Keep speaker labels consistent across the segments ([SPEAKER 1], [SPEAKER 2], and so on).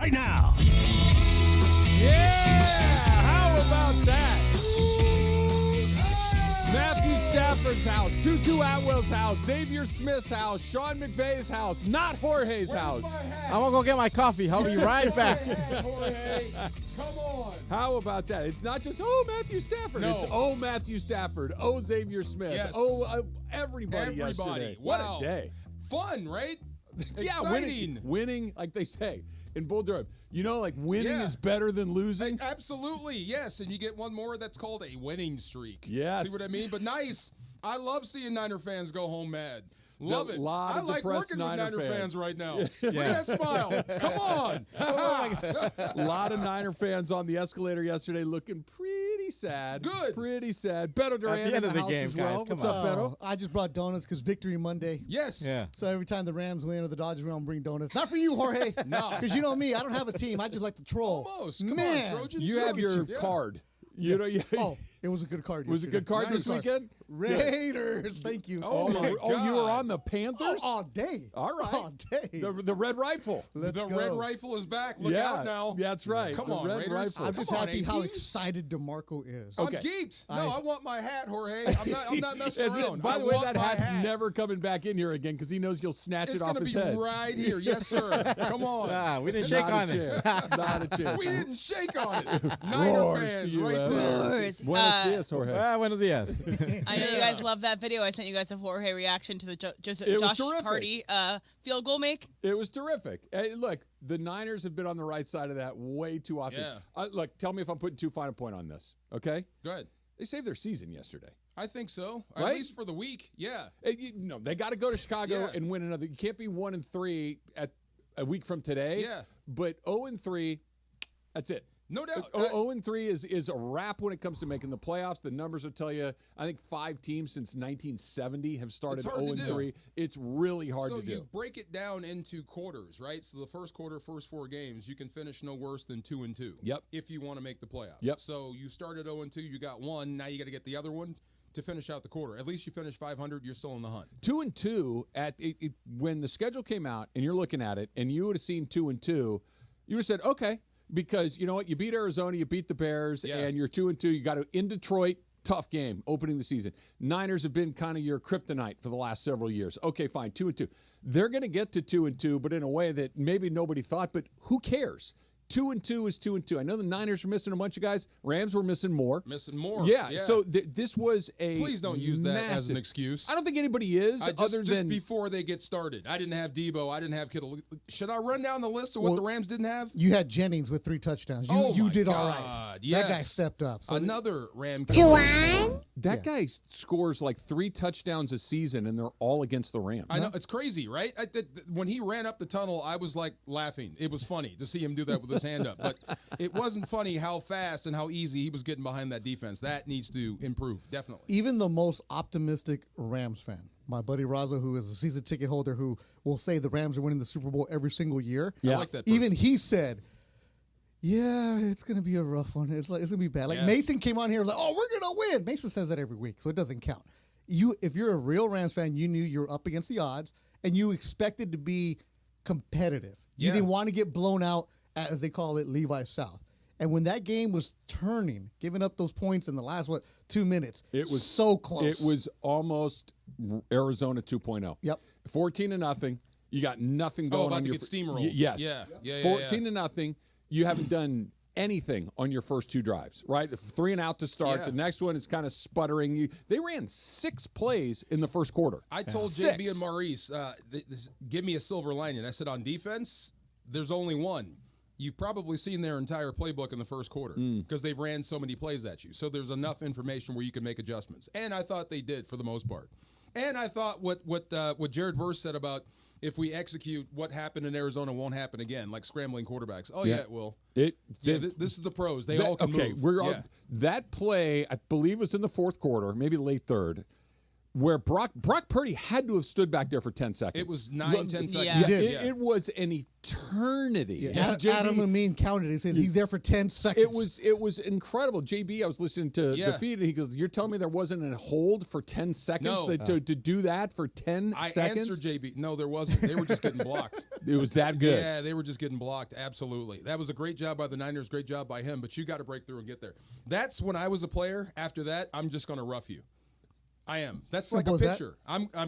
[SPEAKER 1] right now.
[SPEAKER 2] Yeah! How about that? Matthew Stafford's house, Tutu Atwell's house, Xavier Smith's house, Sean McVay's house, not Jorge's house.
[SPEAKER 3] I'm going to go get my coffee. I'll be right back.
[SPEAKER 2] Jorge, come on. How about that? It's not just, oh, Matthew Stafford.
[SPEAKER 4] No.
[SPEAKER 2] It's, oh, Matthew Stafford. Oh, Xavier Smith.
[SPEAKER 4] Yes.
[SPEAKER 2] Oh, everybody yesterday.
[SPEAKER 4] Wow.
[SPEAKER 2] What a day.
[SPEAKER 4] Fun, right?
[SPEAKER 2] Yeah,
[SPEAKER 4] Exciting.
[SPEAKER 2] winning, like they say in Bull Durham. You know, like winning
[SPEAKER 4] Yeah.
[SPEAKER 2] is better than losing.
[SPEAKER 4] Absolutely, yes. And you get one more that's called a winning streak.
[SPEAKER 2] Yes.
[SPEAKER 4] See what I mean? But nice. I love seeing Niner fans go home mad. Love it.
[SPEAKER 2] Lot
[SPEAKER 4] I
[SPEAKER 2] of
[SPEAKER 4] like
[SPEAKER 2] depressed
[SPEAKER 4] working with
[SPEAKER 2] Niner
[SPEAKER 4] Niner
[SPEAKER 2] fans.
[SPEAKER 4] fans right now. Look at that smile. Come on.
[SPEAKER 2] A lot of Niner fans on the escalator yesterday looking pretty sad.
[SPEAKER 4] Good.
[SPEAKER 2] Pretty sad. Beto Duran
[SPEAKER 3] At the end
[SPEAKER 2] in
[SPEAKER 3] of the
[SPEAKER 2] house
[SPEAKER 3] game,
[SPEAKER 2] as well.
[SPEAKER 3] guys, come
[SPEAKER 2] What's up, Beto?
[SPEAKER 5] I just brought donuts because Victory Monday.
[SPEAKER 4] Yes.
[SPEAKER 3] Yeah.
[SPEAKER 5] So every time the Rams win or the Dodgers win, I'll bring donuts. Not for you, Jorge.
[SPEAKER 4] No.
[SPEAKER 5] Because you know me, I don't have a team. I just like to troll.
[SPEAKER 4] Almost. Come
[SPEAKER 5] Man.
[SPEAKER 4] on, Trojans.
[SPEAKER 2] You have your
[SPEAKER 4] Yeah.
[SPEAKER 2] card. You know,
[SPEAKER 5] Oh, it was a good card.
[SPEAKER 2] was it a good card
[SPEAKER 4] Nice.
[SPEAKER 2] this weekend?
[SPEAKER 5] Raiders. Thank you.
[SPEAKER 4] Oh, my
[SPEAKER 2] you were
[SPEAKER 4] God.
[SPEAKER 2] on the Panthers?
[SPEAKER 5] all day.
[SPEAKER 2] All right.
[SPEAKER 5] All day.
[SPEAKER 2] The Red Rifle.
[SPEAKER 5] Let's
[SPEAKER 4] The
[SPEAKER 5] go.
[SPEAKER 4] Red Rifle is back. Look
[SPEAKER 2] yeah,
[SPEAKER 4] out now.
[SPEAKER 2] That's right.
[SPEAKER 4] Come
[SPEAKER 2] The
[SPEAKER 4] on,
[SPEAKER 2] Red
[SPEAKER 4] Raiders.
[SPEAKER 2] Rifle.
[SPEAKER 5] I'm just
[SPEAKER 4] Come on,
[SPEAKER 5] happy how
[SPEAKER 4] AP.
[SPEAKER 5] excited DeMarco is.
[SPEAKER 4] I'm
[SPEAKER 2] Okay.
[SPEAKER 4] geeked. No,
[SPEAKER 5] I-
[SPEAKER 4] I want my hat, Jorge. I'm not messing
[SPEAKER 2] Is it-
[SPEAKER 4] around.
[SPEAKER 2] by
[SPEAKER 4] I
[SPEAKER 2] the way,
[SPEAKER 4] want
[SPEAKER 2] that
[SPEAKER 4] my
[SPEAKER 2] hat's
[SPEAKER 4] hat.
[SPEAKER 2] never coming back in here again because he knows you'll snatch
[SPEAKER 4] It's
[SPEAKER 2] it off
[SPEAKER 4] going to
[SPEAKER 2] his
[SPEAKER 4] be
[SPEAKER 2] head.
[SPEAKER 4] right here. Yes, sir. Come on.
[SPEAKER 3] We didn't shake
[SPEAKER 2] Not
[SPEAKER 3] on
[SPEAKER 2] a
[SPEAKER 3] it.
[SPEAKER 2] chance. Not a chance.
[SPEAKER 4] We didn't shake on it. Niner
[SPEAKER 2] Roars
[SPEAKER 4] fans
[SPEAKER 2] to you,
[SPEAKER 4] right there.
[SPEAKER 6] Roars.
[SPEAKER 2] Buenos dias, Jorge.
[SPEAKER 3] Buenos dias.
[SPEAKER 6] I know you guys love that video. I sent you guys a Jorge reaction to the Josh
[SPEAKER 2] It was terrific.
[SPEAKER 6] Carty field goal make.
[SPEAKER 2] It was terrific. Hey, look, the Niners have been on the right side of that way too often.
[SPEAKER 4] Yeah.
[SPEAKER 2] Look, tell me if I'm putting too fine a point on this, okay?
[SPEAKER 4] Go ahead.
[SPEAKER 2] They saved their season yesterday.
[SPEAKER 4] I think so.
[SPEAKER 2] Right?
[SPEAKER 4] At least for the week. Yeah.
[SPEAKER 2] No, they got to go to Chicago
[SPEAKER 4] Yeah.
[SPEAKER 2] and win another. You can't be 1-3 at a week from today.
[SPEAKER 4] Yeah.
[SPEAKER 2] But 0-3, that's it.
[SPEAKER 4] No doubt.
[SPEAKER 2] 0-3 is a wrap when it comes to making the playoffs. The numbers will tell you, I think 5 teams since 1970 have started
[SPEAKER 4] It's hard to
[SPEAKER 2] 0-3.
[SPEAKER 4] do.
[SPEAKER 2] It's really hard
[SPEAKER 4] So
[SPEAKER 2] to do.
[SPEAKER 4] you break it down into quarters, right? So the first quarter, first 4 games, you can finish no worse than 2-2.
[SPEAKER 2] Yep.
[SPEAKER 4] If you want to make the playoffs.
[SPEAKER 2] Yep.
[SPEAKER 4] So you started 0-2, you got 1. Now you got to get the other one to finish out the quarter. At least you finish 500. You're still in the hunt.
[SPEAKER 2] 2-2 when the schedule came out and you're looking at it and you would have seen 2-2, you would have said, okay, because you know what, you beat Arizona, you beat the Bears,
[SPEAKER 4] Yeah.
[SPEAKER 2] and you're 2-2. You got to in Detroit, tough game opening the season. Niners have been kind of your kryptonite for the last several years. Okay, fine, 2-2. They're going to get to 2-2, but in a way that maybe nobody thought. But who cares? 2-2 is 2-2. I know the Niners were missing a bunch of guys. Rams were missing more.
[SPEAKER 4] Missing more.
[SPEAKER 2] Yeah. So this was a
[SPEAKER 4] Please don't use that as an
[SPEAKER 2] massive-
[SPEAKER 4] excuse.
[SPEAKER 2] I don't think anybody is, other
[SPEAKER 4] just
[SPEAKER 2] than
[SPEAKER 4] before they get started. I didn't have Debo. I didn't have Kittle. Should I run down the list of what the Rams didn't have?
[SPEAKER 5] You had Jennings with 3 touchdowns. You,
[SPEAKER 4] Oh,
[SPEAKER 5] you
[SPEAKER 4] my
[SPEAKER 5] did all
[SPEAKER 4] God,
[SPEAKER 5] right.
[SPEAKER 4] yes.
[SPEAKER 5] That guy stepped up. So
[SPEAKER 4] Another Ram.
[SPEAKER 2] That guy scores like 3 touchdowns a season, and they're all against the Rams.
[SPEAKER 4] I know, it's crazy, right? When he ran up the tunnel, I was like laughing. It was funny to see him do that with his hand up, but it wasn't funny how fast and how easy he was getting behind that defense. That needs to improve, definitely.
[SPEAKER 5] even the most optimistic Rams fan, my buddy Raza, who is a season ticket holder, who will say the Rams are winning the Super Bowl every single year.
[SPEAKER 2] Yeah.
[SPEAKER 4] I like that. person.
[SPEAKER 5] Even he said, "Yeah, it's gonna be a rough one. It's gonna be bad." Like
[SPEAKER 4] Yeah.
[SPEAKER 5] Mason came on here and was like, "Oh, we're gonna win." Mason says that every week, so it doesn't count. If you're a real Rams fan, you knew you were up against the odds, and you expected to be competitive. You
[SPEAKER 4] Yeah.
[SPEAKER 5] didn't want to get blown out, as they call it, Levi South. And when that game was turning, giving up those points in the last 2 minutes,
[SPEAKER 2] It was
[SPEAKER 5] so close.
[SPEAKER 2] It was almost Arizona 2.0.
[SPEAKER 5] Yep.
[SPEAKER 2] 14-0. You got nothing going
[SPEAKER 4] about
[SPEAKER 2] on
[SPEAKER 4] to
[SPEAKER 2] your
[SPEAKER 4] get steamrolled.
[SPEAKER 2] Yes.
[SPEAKER 4] Yeah.
[SPEAKER 2] 14-0. You haven't done anything on your first 2 drives, right? 3 and out to start.
[SPEAKER 4] Yeah.
[SPEAKER 2] The next one is kind of sputtering. They ran 6 plays in the first quarter.
[SPEAKER 4] I told
[SPEAKER 2] 6.
[SPEAKER 4] JB and Maurice, give me a silver lining. I said, on defense, there's only one. You've probably seen their entire playbook in the first quarter because they've ran so many plays at you. So there's enough information where you can make adjustments. And I thought they did for the most part. And I thought what Jared Verse said about if we execute what happened in Arizona won't happen again, like scrambling quarterbacks. Oh, yeah, it will. This is the pros. They all can move.
[SPEAKER 2] That play, I believe, was in the fourth quarter, maybe late third. where Brock Purdy had to have stood back there for 10 seconds.
[SPEAKER 4] It was 10 seconds.
[SPEAKER 6] Yeah.
[SPEAKER 2] It was an eternity.
[SPEAKER 5] Yeah. Adam Lamine counted. He said he's there for 10 seconds.
[SPEAKER 2] It was incredible. JB, I was listening to the feed, and he goes, "You're telling me there wasn't a hold for 10 seconds to do that for 10 seconds?"
[SPEAKER 4] I answered JB. No, there wasn't. They were just getting blocked.
[SPEAKER 2] It was that good.
[SPEAKER 4] Yeah, they were just getting blocked. Absolutely. That was a great job by the Niners. Great job by him. But you got to break through and get there. That's when I was a player. After that, I'm just going to rough you. I am. That's
[SPEAKER 5] Simple
[SPEAKER 4] like a
[SPEAKER 5] as
[SPEAKER 4] pitcher.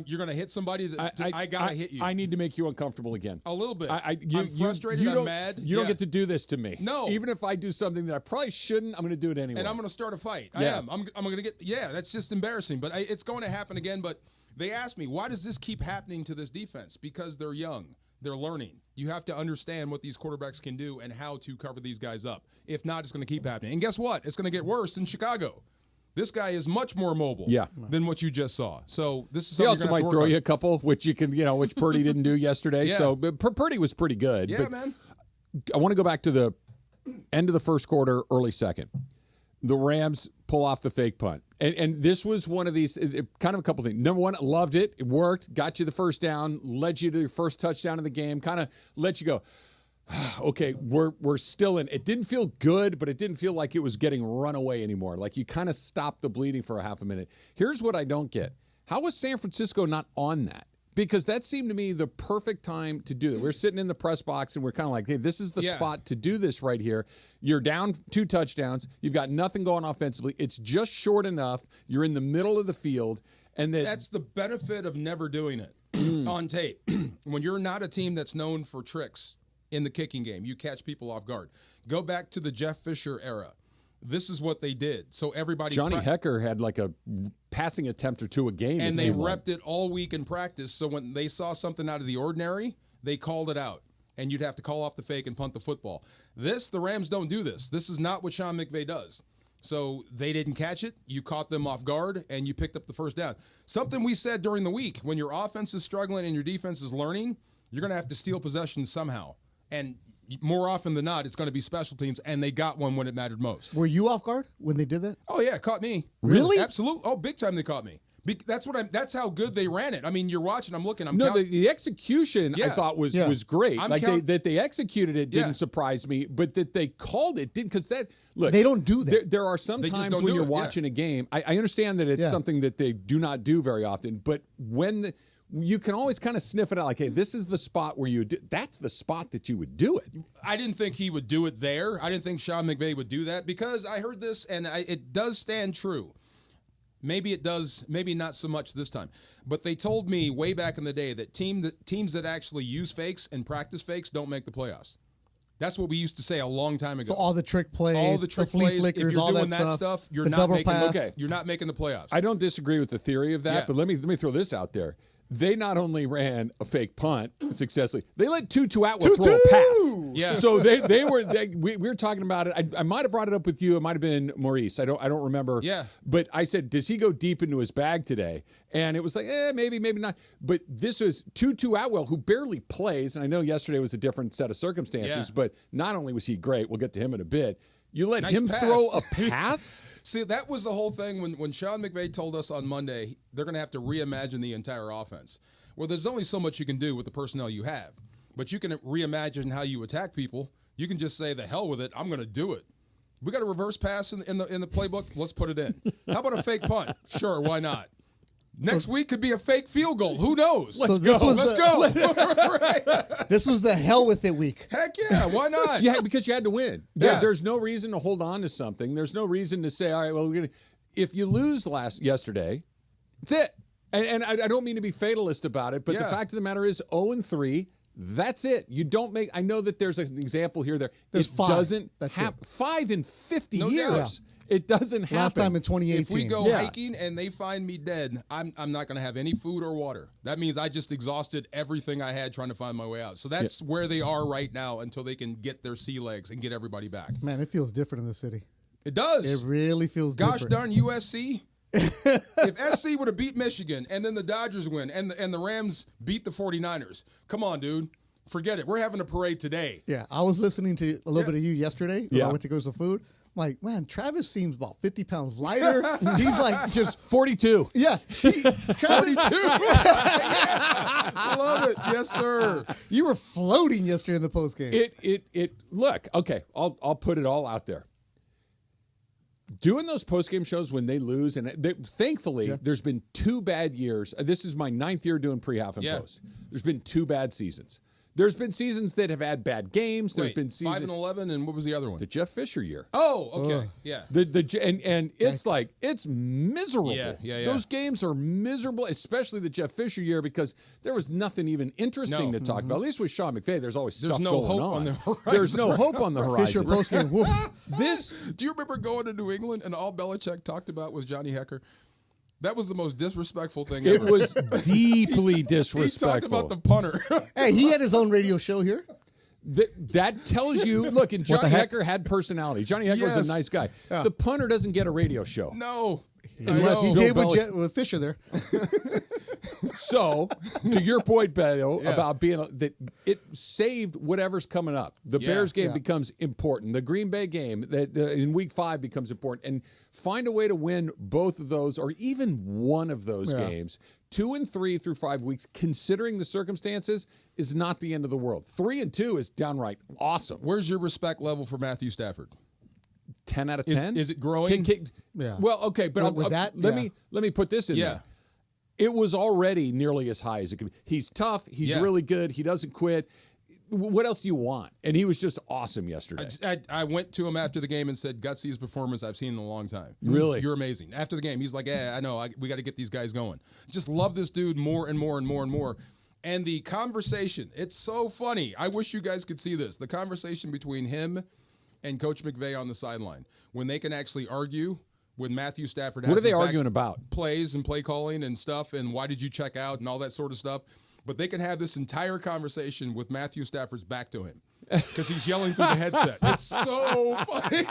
[SPEAKER 4] You're going to hit somebody. I got to hit you.
[SPEAKER 2] I need to make you uncomfortable again.
[SPEAKER 4] A little bit.
[SPEAKER 2] I'm
[SPEAKER 4] frustrated. I'm mad.
[SPEAKER 2] You don't get to do this to me.
[SPEAKER 4] No.
[SPEAKER 2] Even if I do something that I probably shouldn't, I'm going to do it anyway.
[SPEAKER 4] And I'm going to start a fight.
[SPEAKER 2] Yeah.
[SPEAKER 4] I am. I'm going to get. Yeah, that's just embarrassing. But it's going to happen again. But they asked me, why does this keep happening to this defense? Because they're young. They're learning. You have to understand what these quarterbacks can do and how to cover these guys up. If not, it's going to keep happening. And guess what? It's going to get worse in Chicago. This guy is much more mobile than what you just saw. So this is
[SPEAKER 2] he
[SPEAKER 4] something
[SPEAKER 2] also might throw you a couple, which you can, which Purdy didn't do yesterday.
[SPEAKER 4] Yeah.
[SPEAKER 2] So but Purdy was pretty good.
[SPEAKER 4] Yeah,
[SPEAKER 2] but
[SPEAKER 4] man.
[SPEAKER 2] I want to go back to the end of the first quarter, early second. The Rams pull off the fake punt. And this was one of these, kind of a couple things. Number one, loved it. It worked. Got you the first down. Led you to your first touchdown of the game. Kind of let you go, okay, we're still in. It didn't feel good, but it didn't feel like it was getting run away anymore. Like you kind of stopped the bleeding for a half a minute. Here's what I don't get. How was San Francisco not on that? Because that seemed to me the perfect time to do it. We're sitting in the press box, and we're kind of like, hey, this is the spot to do this right here. You're down 2 touchdowns. You've got nothing going offensively. It's just short enough. You're in the middle of the field. And
[SPEAKER 4] that's the benefit of never doing it on tape. When you're not a team that's known for tricks in the kicking game, you catch people off guard. Go back to the Jeff Fisher era. This is what they did. So everybody.
[SPEAKER 2] Johnny Hecker had like a passing attempt or two a game.
[SPEAKER 4] And they repped it all week in practice. So when they saw something out of the ordinary, they called it out. And you'd have to call off the fake and punt the football. The Rams don't do this. This is not what Sean McVay does. So they didn't catch it. You caught them off guard, and you picked up the first down. Something we said during the week, when your offense is struggling and your defense is learning, you're going to have to steal possession somehow. And more often than not, it's going to be special teams, and they got one when it mattered most.
[SPEAKER 5] Were you off guard when they did that?
[SPEAKER 4] Oh, yeah, it caught me.
[SPEAKER 2] Really?
[SPEAKER 4] Absolutely. Oh, big time they caught me. That's how good they ran it. I mean, you're watching, I'm looking.
[SPEAKER 2] The execution I thought was great. That they executed it didn't surprise me, but that they called it didn't, because
[SPEAKER 5] they don't do that.
[SPEAKER 2] There are some times when you're watching a game. I understand that it's something that they do not do very often, but when you can always kind of sniff it out, like, hey, this is the spot where that's the spot that you would do it.
[SPEAKER 4] I didn't think he would do it there. I didn't think Sean McVay would do that, because I heard this, and it does stand true. Maybe it does, maybe not so much this time. But they told me way back in the day that teams that actually use fakes and practice fakes don't make the playoffs. That's what we used to say a long time ago.
[SPEAKER 5] So all the trick plays,
[SPEAKER 4] the flea flickers, if you're
[SPEAKER 5] all
[SPEAKER 4] doing
[SPEAKER 5] that stuff,
[SPEAKER 4] you're
[SPEAKER 5] the
[SPEAKER 4] not
[SPEAKER 5] double
[SPEAKER 4] making
[SPEAKER 5] pass.
[SPEAKER 4] You're not making the playoffs.
[SPEAKER 2] I don't disagree with the theory of that, but let me throw this out there. They not only ran a fake punt successfully, they let Tutu Atwell throw a pass.
[SPEAKER 4] Yeah.
[SPEAKER 2] So we were talking about it. I might have brought it up with you. It might have been Maurice. I don't remember.
[SPEAKER 4] Yeah.
[SPEAKER 2] But I said, does he go deep into his bag today? And it was like, maybe not. But this was Tutu Atwell, who barely plays. And I know yesterday was a different set of circumstances, but not only was he great, we'll get to him in a bit. You let him throw a pass?
[SPEAKER 4] See, that was the whole thing when Sean McVay told us on Monday they're going to have to reimagine the entire offense. Well, there's only so much you can do with the personnel you have. But you can reimagine how you attack people. You can just say, the hell with it, I'm going to do it. We got a reverse pass in the playbook? Let's put it in. How about a fake punt? Sure, why not? Next week could be a fake field goal. Who knows?
[SPEAKER 5] Let's go.
[SPEAKER 4] Right.
[SPEAKER 5] This was the hell with it week.
[SPEAKER 4] Heck yeah, why not?
[SPEAKER 2] Yeah, because you had to win.
[SPEAKER 4] Yeah.
[SPEAKER 2] There's no reason to hold on to something. There's no reason to say, all right, well, if you lose yesterday, that's it. And I don't mean to be fatalist about it, but the fact of the matter is 0-3. That's it. You don't make. I know that there's an example here.
[SPEAKER 5] There's
[SPEAKER 2] it
[SPEAKER 5] 5.
[SPEAKER 2] doesn't happen.
[SPEAKER 5] 5
[SPEAKER 2] 5 in 50
[SPEAKER 4] No
[SPEAKER 2] years.
[SPEAKER 4] doubt.
[SPEAKER 2] It doesn't happen.
[SPEAKER 5] Last time in 2018.
[SPEAKER 4] If we go hiking and they find me dead, I'm not going to have any food or water. That means I just exhausted everything I had trying to find my way out. So that's where they are right now until they can get their sea legs and get everybody back.
[SPEAKER 5] Man, it feels different in the city.
[SPEAKER 4] It does.
[SPEAKER 5] It really feels
[SPEAKER 4] Gosh
[SPEAKER 5] different.
[SPEAKER 4] darn USC. If SC would have beat Michigan and then the Dodgers win and the Rams beat the 49ers, come on, dude. Forget it. We're having a parade today.
[SPEAKER 5] Yeah, I was listening to a little bit of you yesterday when I went to go some food. like, man, Travis seems about 50 pounds lighter. He's like just
[SPEAKER 2] 42.
[SPEAKER 5] yeah. Travis,
[SPEAKER 4] Love it. Yes, sir.
[SPEAKER 5] you were floating yesterday in the post game.
[SPEAKER 2] It look, okay, I'll put it all out there. Doing those post-game shows when they lose, and thankfully, there's been 2 bad years. This is my 9th year doing pre-half and post. There's been 2 bad seasons. There's been seasons that have had bad games. There's been seasons
[SPEAKER 4] 5-11, and what was the other one?
[SPEAKER 2] the Jeff Fisher year.
[SPEAKER 4] Oh, okay, yeah.
[SPEAKER 2] And it's like it's miserable.
[SPEAKER 4] Yeah.
[SPEAKER 2] Those games are miserable, especially the Jeff Fisher year because there was nothing even interesting to talk about. At least with Sean McVay, there's always stuff
[SPEAKER 4] no
[SPEAKER 2] going
[SPEAKER 4] hope
[SPEAKER 2] on.
[SPEAKER 4] on the horizon.
[SPEAKER 2] There's no hope on the horizon.
[SPEAKER 5] Fisher post game.
[SPEAKER 4] Do you remember going to New England and all Belichick talked about was Johnny Hecker? That was the most disrespectful thing ever.
[SPEAKER 2] It was deeply
[SPEAKER 4] He
[SPEAKER 2] disrespectful.
[SPEAKER 4] talked about the punter.
[SPEAKER 5] Hey, he had his own radio show here.
[SPEAKER 2] That tells you, look, and Johnny Hecker had personality. Johnny Hecker was
[SPEAKER 4] Yes.
[SPEAKER 2] a nice guy. The punter doesn't get a radio show.
[SPEAKER 4] No.
[SPEAKER 2] Unless
[SPEAKER 5] He
[SPEAKER 2] Bill
[SPEAKER 5] did with Fisher there.
[SPEAKER 2] So, to your point, Beto, about being that it saved whatever's coming up. The Bears game becomes important. The Green Bay game that in Week 5 becomes important, and find a way to win both of those, or even one of those games. 2 and 3 through 5 weeks, considering the circumstances, is not the end of the world. 3 and 2 is downright awesome.
[SPEAKER 4] Where's your respect level for Matthew Stafford?
[SPEAKER 2] 10 out of 10.
[SPEAKER 4] Is it growing?
[SPEAKER 5] Yeah.
[SPEAKER 2] Well, okay, but
[SPEAKER 5] With that,
[SPEAKER 2] let me put this in
[SPEAKER 4] Yeah.
[SPEAKER 2] there. It was already nearly as high as it could be. He's tough. He's really good. He doesn't quit. What else do you want? And he was just awesome yesterday.
[SPEAKER 4] I went to him after the game and said, gutsiest performance I've seen in a long time.
[SPEAKER 2] Really?
[SPEAKER 4] You're amazing. After the game, he's like, I know. We got to get these guys going. Just love this dude more and more and more and more. And the conversation, it's so funny. I wish you guys could see this. The conversation between him and Coach McVay on the sideline, when they can actually argue when Matthew Stafford has
[SPEAKER 2] What are they
[SPEAKER 4] his back
[SPEAKER 2] arguing about?
[SPEAKER 4] plays and play calling and stuff, and why did you check out and all that sort of stuff. But they can have this entire conversation with Matthew Stafford's back to him because he's yelling through the headset. It's so funny.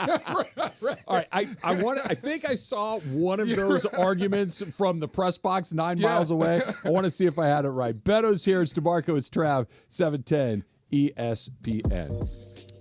[SPEAKER 2] All right, I think I saw one of those arguments from the press box 9 miles away. I want to see if I had it right. Beto's here. It's DeMarco. It's Trav. 710 ESPN.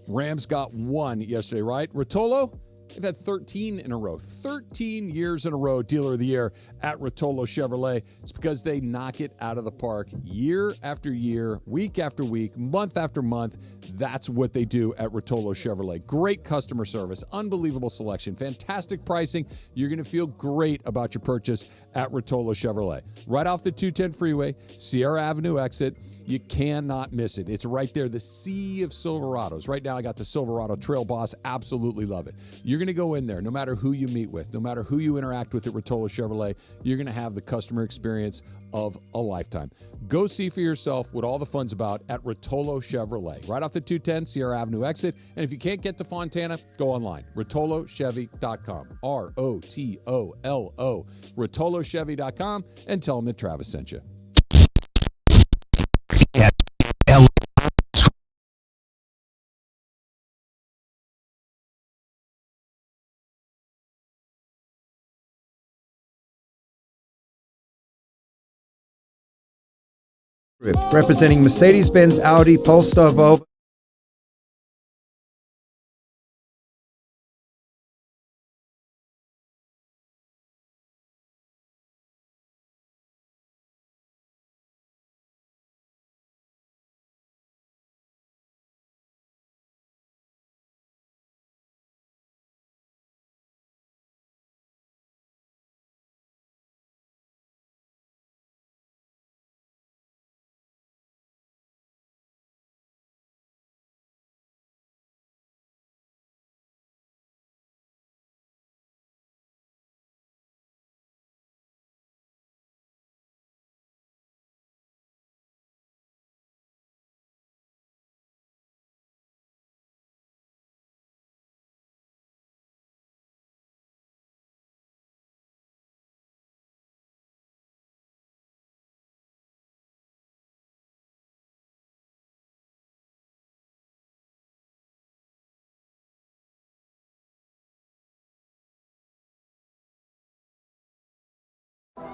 [SPEAKER 2] Rams got 1 yesterday, right? Rotolo? They've had 13 in a row. 13 years in a row, Dealer of the Year at Rolo Chevrolet. It's because they knock it out of the park year after year, week after week, month after month. That's what they do at Rolo Chevrolet. Great customer service, unbelievable selection, fantastic pricing. You're going to feel great about your purchase at Rolo Chevrolet. Right off the 210 freeway, Sierra Avenue exit. You cannot miss it. It's right there, the sea of Silverados. Right now, I got the Silverado Trail Boss. Absolutely love it. You're going to go in there, no matter who you meet with, no matter who you interact with at Rolo Chevrolet, you're going to have the customer experience of a lifetime. Go see for yourself what all the fun's about at Rolo Chevrolet. Right off the 210 Sierra Avenue exit. And if you can't get to Fontana, go online. RotoloChevy.com. ROTOLO. RotoloChevy.com and tell them that Travis sent you.
[SPEAKER 1] Representing Mercedes-Benz, Audi, Polestar, Volvo.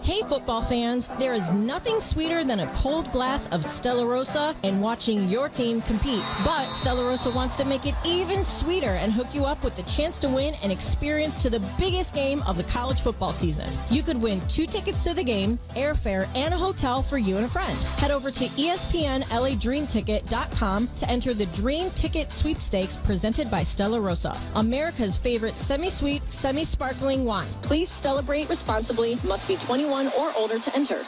[SPEAKER 7] Hey football fans, there is nothing sweeter than a cold glass of Stella Rosa and watching your team compete. But Stella Rosa wants to make it even sweeter and hook you up with the chance to win an experience to the biggest game of the college football season. You could win 2 tickets to the game, airfare, and a hotel for you and a friend. Head over to ESPNLADreamTicket.com to enter the Dream Ticket Sweepstakes presented by Stella Rosa, America's favorite semi-sweet, semi-sparkling wine. Please celebrate responsibly. Must be 21 or older to enter.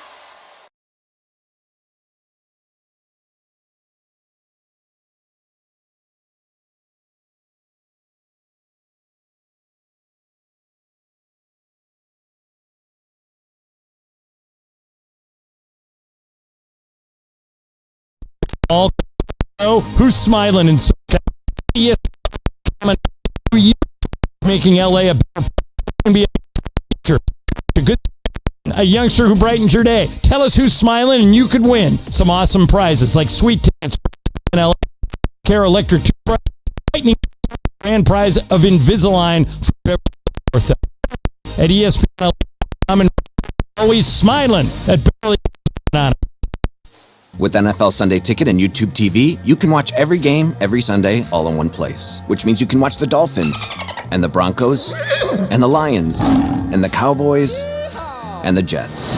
[SPEAKER 8] All who's smiling in SoCal? Yes, making LA a better be a good. A youngster who brightens your day. Tell us who's smiling and you could win some awesome prizes like sweet tickets in LA, Care Electric toothbrush, lightning grand prize of Invisalign for at ESPN. I'm always smiling at barely on it.
[SPEAKER 9] With NFL Sunday Ticket and YouTube TV, you can watch every game, every Sunday, all in one place. Which means you can watch the Dolphins, and the Broncos, and the Lions, and the Cowboys, and the Jets.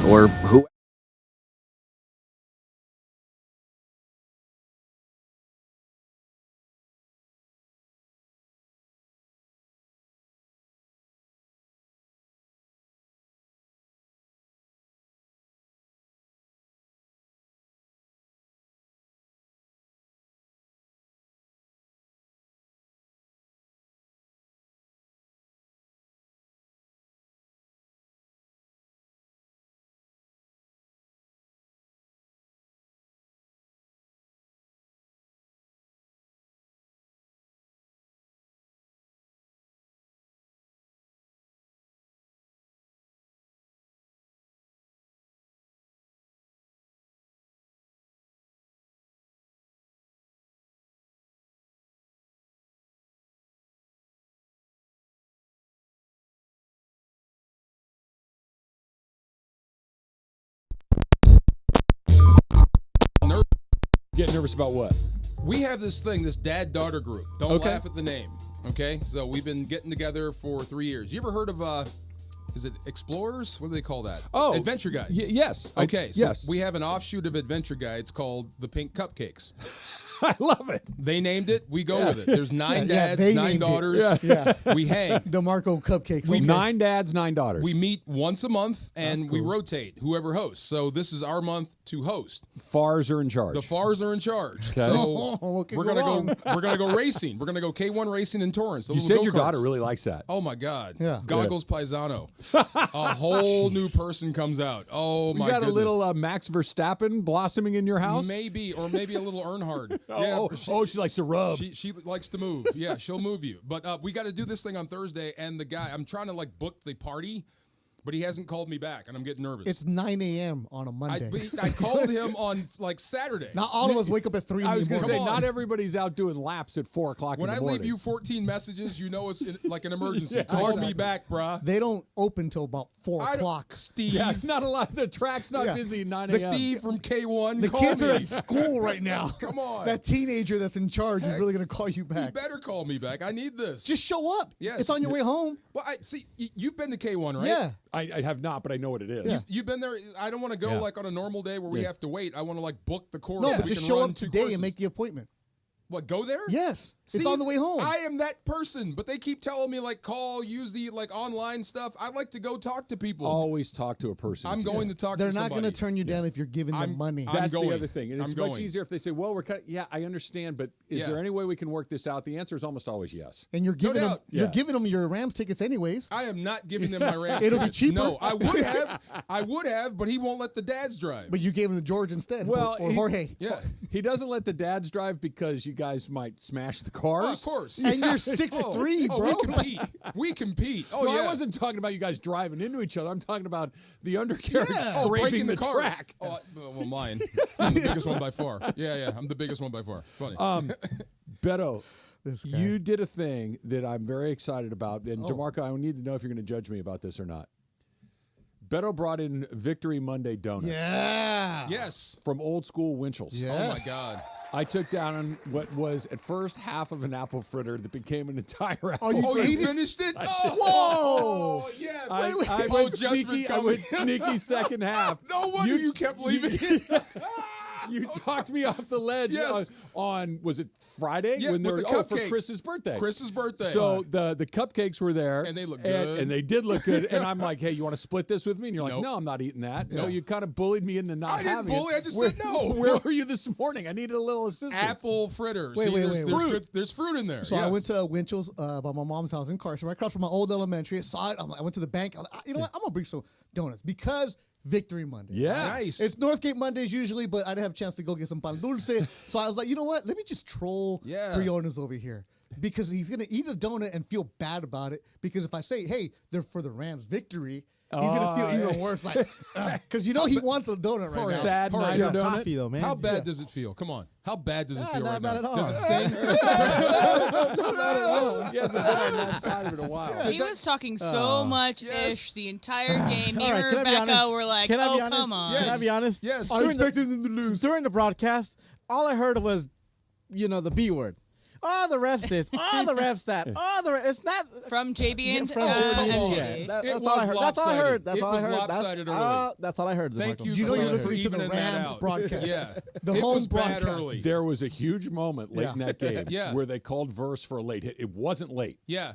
[SPEAKER 9] Or who?
[SPEAKER 2] Get nervous about what?
[SPEAKER 4] We have this thing, this dad-daughter group. Don't
[SPEAKER 2] Okay.
[SPEAKER 4] laugh at the name, okay? So we've been getting together for 3 years. You ever heard of, is it Explorers? What do they call that?
[SPEAKER 2] Oh.
[SPEAKER 4] Adventure Guides.
[SPEAKER 2] Yes.
[SPEAKER 4] Okay, so
[SPEAKER 2] yes.
[SPEAKER 4] we have an offshoot of Adventure Guides called the Pink Cupcakes.
[SPEAKER 2] I love it.
[SPEAKER 4] They named it. We go with it. There's 9
[SPEAKER 5] Yeah,
[SPEAKER 4] dads,
[SPEAKER 5] they
[SPEAKER 4] 9
[SPEAKER 5] named it.
[SPEAKER 4] daughters.
[SPEAKER 5] Yeah.
[SPEAKER 4] We hang.
[SPEAKER 5] DeMarco Cupcakes.
[SPEAKER 4] We-
[SPEAKER 5] Okay.
[SPEAKER 2] 9 dads, 9 daughters.
[SPEAKER 4] We meet once a month, and we
[SPEAKER 5] cool.
[SPEAKER 4] rotate whoever hosts. So this is our month to host.
[SPEAKER 2] FARs are in charge.
[SPEAKER 4] The FARs are in charge.
[SPEAKER 2] Okay.
[SPEAKER 4] So
[SPEAKER 5] What could
[SPEAKER 4] we're
[SPEAKER 5] go
[SPEAKER 4] gonna
[SPEAKER 5] wrong?
[SPEAKER 4] go. We're gonna go racing. We're gonna go K1 racing in Torrance. the
[SPEAKER 2] you
[SPEAKER 4] little
[SPEAKER 2] said your
[SPEAKER 4] go-karts.
[SPEAKER 2] daughter really likes that.
[SPEAKER 4] Oh my God!
[SPEAKER 5] Yeah.
[SPEAKER 4] Goggles Paisano. A whole new person comes out. Oh
[SPEAKER 2] We
[SPEAKER 4] my
[SPEAKER 2] got
[SPEAKER 4] goodness.
[SPEAKER 2] a little Max Verstappen blossoming in your house?
[SPEAKER 4] Maybe, or maybe a little Earnhardt.
[SPEAKER 2] She likes to rub.
[SPEAKER 4] She likes to move. Yeah, she'll move you. But we got to do this thing on Thursday, and the guy, I'm trying to like book the party, but he hasn't called me back, and I'm getting nervous.
[SPEAKER 5] It's 9 a.m. on a Monday.
[SPEAKER 4] I called him on like Saturday.
[SPEAKER 5] Not all of us wake up at 3 in
[SPEAKER 2] I
[SPEAKER 5] the
[SPEAKER 2] was going to
[SPEAKER 5] morning.
[SPEAKER 2] say,
[SPEAKER 4] Come on.
[SPEAKER 2] not everybody's out doing laps at 4 o'clock
[SPEAKER 4] When
[SPEAKER 2] in
[SPEAKER 4] I
[SPEAKER 2] the morning.
[SPEAKER 4] leave you 14 messages, you know it's like an emergency.
[SPEAKER 2] Yeah,
[SPEAKER 4] Call
[SPEAKER 2] exactly.
[SPEAKER 4] me back, bruh.
[SPEAKER 5] They don't open till about 4
[SPEAKER 4] I don't-
[SPEAKER 5] o'clock.
[SPEAKER 4] Steve.
[SPEAKER 2] Yeah, not a lot. The track's not
[SPEAKER 5] Yeah.
[SPEAKER 2] busy at 9
[SPEAKER 4] The
[SPEAKER 2] a.m.
[SPEAKER 4] Steve from K1.
[SPEAKER 5] The
[SPEAKER 4] call
[SPEAKER 5] kids
[SPEAKER 4] me.
[SPEAKER 5] are at school right now.
[SPEAKER 4] Come on.
[SPEAKER 5] That teenager that's in charge is really going to call you
[SPEAKER 4] You
[SPEAKER 5] back.
[SPEAKER 4] better call me back. I need this.
[SPEAKER 5] Just show up.
[SPEAKER 4] Yes.
[SPEAKER 5] It's on your way home.
[SPEAKER 4] Well, I see. You've been to K1, right?
[SPEAKER 5] Yeah.
[SPEAKER 2] I have not, but I know what it is.
[SPEAKER 5] Yeah.
[SPEAKER 4] You've been there. I don't want to go
[SPEAKER 2] Yeah.
[SPEAKER 4] like on a normal day where we
[SPEAKER 2] Yeah.
[SPEAKER 4] have to wait. I want to like book the course.
[SPEAKER 5] No,
[SPEAKER 4] so
[SPEAKER 5] but
[SPEAKER 4] we
[SPEAKER 5] just
[SPEAKER 4] can
[SPEAKER 5] show
[SPEAKER 4] run
[SPEAKER 5] up
[SPEAKER 4] 2
[SPEAKER 5] today
[SPEAKER 4] courses.
[SPEAKER 5] and make the appointment.
[SPEAKER 4] What, go there?
[SPEAKER 5] Yes. It's
[SPEAKER 4] See,
[SPEAKER 5] on the way home.
[SPEAKER 4] I am that person, but they keep telling me like call, use the like online stuff. I like to go talk to people.
[SPEAKER 2] Always talk to a person.
[SPEAKER 4] I'm
[SPEAKER 2] if you
[SPEAKER 4] going
[SPEAKER 2] can.
[SPEAKER 4] to talk
[SPEAKER 5] They're
[SPEAKER 4] to
[SPEAKER 5] not
[SPEAKER 4] somebody.
[SPEAKER 5] going to turn you down if you're giving them money.
[SPEAKER 4] I'm
[SPEAKER 2] That's
[SPEAKER 4] going.
[SPEAKER 2] the other thing. And it's
[SPEAKER 4] I'm
[SPEAKER 2] much
[SPEAKER 4] going.
[SPEAKER 2] easier if they say, well, we're cut. Yeah, I understand, but is
[SPEAKER 4] Yeah.
[SPEAKER 2] there any way we can work this out? The answer is almost always yes.
[SPEAKER 5] and you're giving them
[SPEAKER 4] doubt.
[SPEAKER 5] you're
[SPEAKER 2] Yeah.
[SPEAKER 5] giving them your Rams tickets anyways.
[SPEAKER 4] I am not giving them my Rams.
[SPEAKER 5] It'll be
[SPEAKER 4] tickets.
[SPEAKER 5] cheaper.
[SPEAKER 4] No, I would have, but he won't let the dads drive.
[SPEAKER 5] But you gave them to George instead.
[SPEAKER 2] Well,
[SPEAKER 5] or Jorge.
[SPEAKER 4] yeah,
[SPEAKER 2] He doesn't let the dads drive because you guys might smash the cars.
[SPEAKER 4] oh, of course.
[SPEAKER 5] And you're 6'3",
[SPEAKER 4] oh,
[SPEAKER 5] bro.
[SPEAKER 4] we compete. We compete. Oh
[SPEAKER 2] No,
[SPEAKER 4] yeah.
[SPEAKER 2] I wasn't talking about you guys driving into each other. I'm talking about the undercarriage
[SPEAKER 4] Oh,
[SPEAKER 2] scraping
[SPEAKER 4] breaking
[SPEAKER 2] the
[SPEAKER 4] cars.
[SPEAKER 2] track.
[SPEAKER 4] Oh, well, mine. I'm the biggest one by far. Yeah, I'm the biggest one by far. Funny.
[SPEAKER 2] Beto,
[SPEAKER 5] This guy.
[SPEAKER 2] you did a thing that I'm very excited about. And
[SPEAKER 5] Oh.
[SPEAKER 2] DeMarco, I need to know if you're going to judge me about this or not. Beto brought in Victory Monday donuts.
[SPEAKER 5] Yeah.
[SPEAKER 4] Yes.
[SPEAKER 2] From old school Winchell's.
[SPEAKER 5] Yes.
[SPEAKER 4] Oh, my God.
[SPEAKER 2] I took down what was at first half of an apple fritter that became an entire apple.
[SPEAKER 5] you
[SPEAKER 2] fritter.
[SPEAKER 5] ate it?
[SPEAKER 4] Finished it?
[SPEAKER 5] Whoa.
[SPEAKER 4] Yes.
[SPEAKER 2] I
[SPEAKER 4] Oh,
[SPEAKER 2] went
[SPEAKER 4] judgment
[SPEAKER 2] sneaky. I
[SPEAKER 4] coming.
[SPEAKER 2] went sneaky second half.
[SPEAKER 4] No wonder you kept leaving it.
[SPEAKER 2] You talked me off the ledge
[SPEAKER 4] Yes.
[SPEAKER 2] on was it Friday
[SPEAKER 4] Yeah,
[SPEAKER 2] when they
[SPEAKER 4] with
[SPEAKER 2] were
[SPEAKER 4] the
[SPEAKER 2] for
[SPEAKER 4] cupcakes.
[SPEAKER 2] Chris's birthday.
[SPEAKER 4] Chris's birthday.
[SPEAKER 2] So the cupcakes were there,
[SPEAKER 4] And they looked good.
[SPEAKER 2] and they did look good. And I'm like, hey, you want to split this with me? And you're like,
[SPEAKER 4] Nope.
[SPEAKER 2] no, I'm not eating that. So you kind of bullied me into not
[SPEAKER 4] I didn't
[SPEAKER 2] having
[SPEAKER 4] bully,
[SPEAKER 2] it.
[SPEAKER 4] I just said no.
[SPEAKER 2] Where were you this morning? I needed a little assistance.
[SPEAKER 4] Apple fritters.
[SPEAKER 5] Wait,
[SPEAKER 4] See,
[SPEAKER 5] wait,
[SPEAKER 4] there's,
[SPEAKER 5] wait,
[SPEAKER 4] there's,
[SPEAKER 5] wait.
[SPEAKER 4] good- there's fruit in there.
[SPEAKER 5] So
[SPEAKER 4] yes.
[SPEAKER 5] I went to Winchell's by my mom's house in Carson, right across from my old elementary. I saw it. I went to the bank. I'm like, you know what? I'm going to bring some donuts because Victory Monday.
[SPEAKER 2] Yeah.
[SPEAKER 4] Nice.
[SPEAKER 5] It's Northgate Mondays usually, but I didn't have a chance to go get some pan dulce. So I was like, you know what? Let me just troll Briones over here. Because he's going to eat a donut and feel bad about it. Because if I say, hey, they're for the Rams victory, he's going to feel even worse. Like, because you know he wants a donut right now.
[SPEAKER 2] Sad Niner donut.
[SPEAKER 3] Coffee though, man.
[SPEAKER 4] How bad does it feel? Come on. How bad does it feel
[SPEAKER 3] not
[SPEAKER 4] right
[SPEAKER 3] bad
[SPEAKER 4] now?
[SPEAKER 3] at all.
[SPEAKER 4] Does it sting?
[SPEAKER 2] He hasn't been on that side of it in a while.
[SPEAKER 6] He was talking so much ish the entire game. Me
[SPEAKER 3] All right,
[SPEAKER 6] and
[SPEAKER 3] can I be
[SPEAKER 6] Rebecca
[SPEAKER 3] honest?
[SPEAKER 6] were like,
[SPEAKER 3] Can I be
[SPEAKER 6] oh,
[SPEAKER 3] honest?
[SPEAKER 6] come on.
[SPEAKER 3] Can I be honest?
[SPEAKER 4] Yes.
[SPEAKER 5] I expected him to lose.
[SPEAKER 3] During the broadcast, all I heard was, the B word. Oh, the refs this. Oh, the refs that. Oh, it's not
[SPEAKER 6] From JB and
[SPEAKER 3] from
[SPEAKER 4] come on.
[SPEAKER 3] yeah. That's
[SPEAKER 4] It
[SPEAKER 3] all I
[SPEAKER 4] was
[SPEAKER 3] heard. That's all I heard. That's
[SPEAKER 4] lopsided.
[SPEAKER 3] all I
[SPEAKER 4] It was
[SPEAKER 3] heard.
[SPEAKER 4] lopsided early.
[SPEAKER 3] That's all I heard.
[SPEAKER 4] Thank you.
[SPEAKER 5] You know you're
[SPEAKER 4] for
[SPEAKER 5] listening to the
[SPEAKER 4] evening that
[SPEAKER 5] Rams
[SPEAKER 4] out.
[SPEAKER 5] broadcast.
[SPEAKER 4] Yeah.
[SPEAKER 5] The
[SPEAKER 4] It
[SPEAKER 5] home
[SPEAKER 4] was bad
[SPEAKER 5] broadcast.
[SPEAKER 4] early.
[SPEAKER 2] There was a huge moment late in that game where they called Verse for a late hit. It wasn't late.
[SPEAKER 4] Yeah.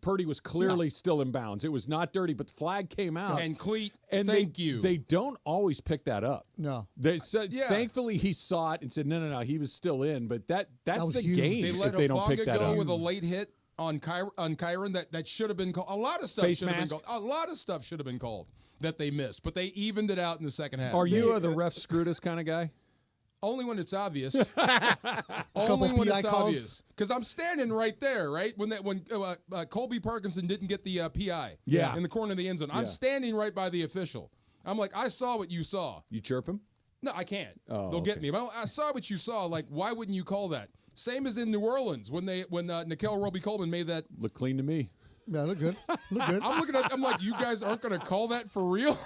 [SPEAKER 2] Purdy was clearly still in bounds. It was not dirty, but the flag came out.
[SPEAKER 4] And Cleat,
[SPEAKER 2] And
[SPEAKER 4] thank you.
[SPEAKER 2] They don't always pick that up.
[SPEAKER 5] No.
[SPEAKER 2] They said,
[SPEAKER 4] Yeah.
[SPEAKER 2] thankfully he saw it and said, no, he was still in. But that's
[SPEAKER 5] was
[SPEAKER 2] the
[SPEAKER 5] huge.
[SPEAKER 2] game
[SPEAKER 4] They
[SPEAKER 2] if
[SPEAKER 4] let
[SPEAKER 2] they don't pick
[SPEAKER 4] Hufanga
[SPEAKER 2] that
[SPEAKER 4] go
[SPEAKER 2] up.
[SPEAKER 4] with a late hit on Kyron that should have been called. A lot of stuff
[SPEAKER 2] Face
[SPEAKER 4] should have been
[SPEAKER 2] mask.
[SPEAKER 4] called. A lot of stuff should have been called that they missed, but they evened it out in the second half.
[SPEAKER 2] Are you the ref screwed us kind of guy?
[SPEAKER 4] Only when it's obvious.
[SPEAKER 5] Couple
[SPEAKER 4] Only when
[SPEAKER 5] PI
[SPEAKER 4] it's
[SPEAKER 5] calls.
[SPEAKER 4] obvious. Because I'm standing right there, right? When Colby Parkinson didn't get the PI
[SPEAKER 2] Yeah.
[SPEAKER 4] in the corner of the end zone. I'm standing right by the official. I'm like, I saw what you saw.
[SPEAKER 2] You chirp him?
[SPEAKER 4] No, I can't.
[SPEAKER 2] Oh,
[SPEAKER 4] They'll get me. But I saw what you saw. Like, why wouldn't you call that? Same as in New Orleans when Nickel Roby-Coleman made that.
[SPEAKER 2] Look clean to me.
[SPEAKER 5] Yeah, look good. Look good.
[SPEAKER 4] I'm like, you guys aren't going to call that for real?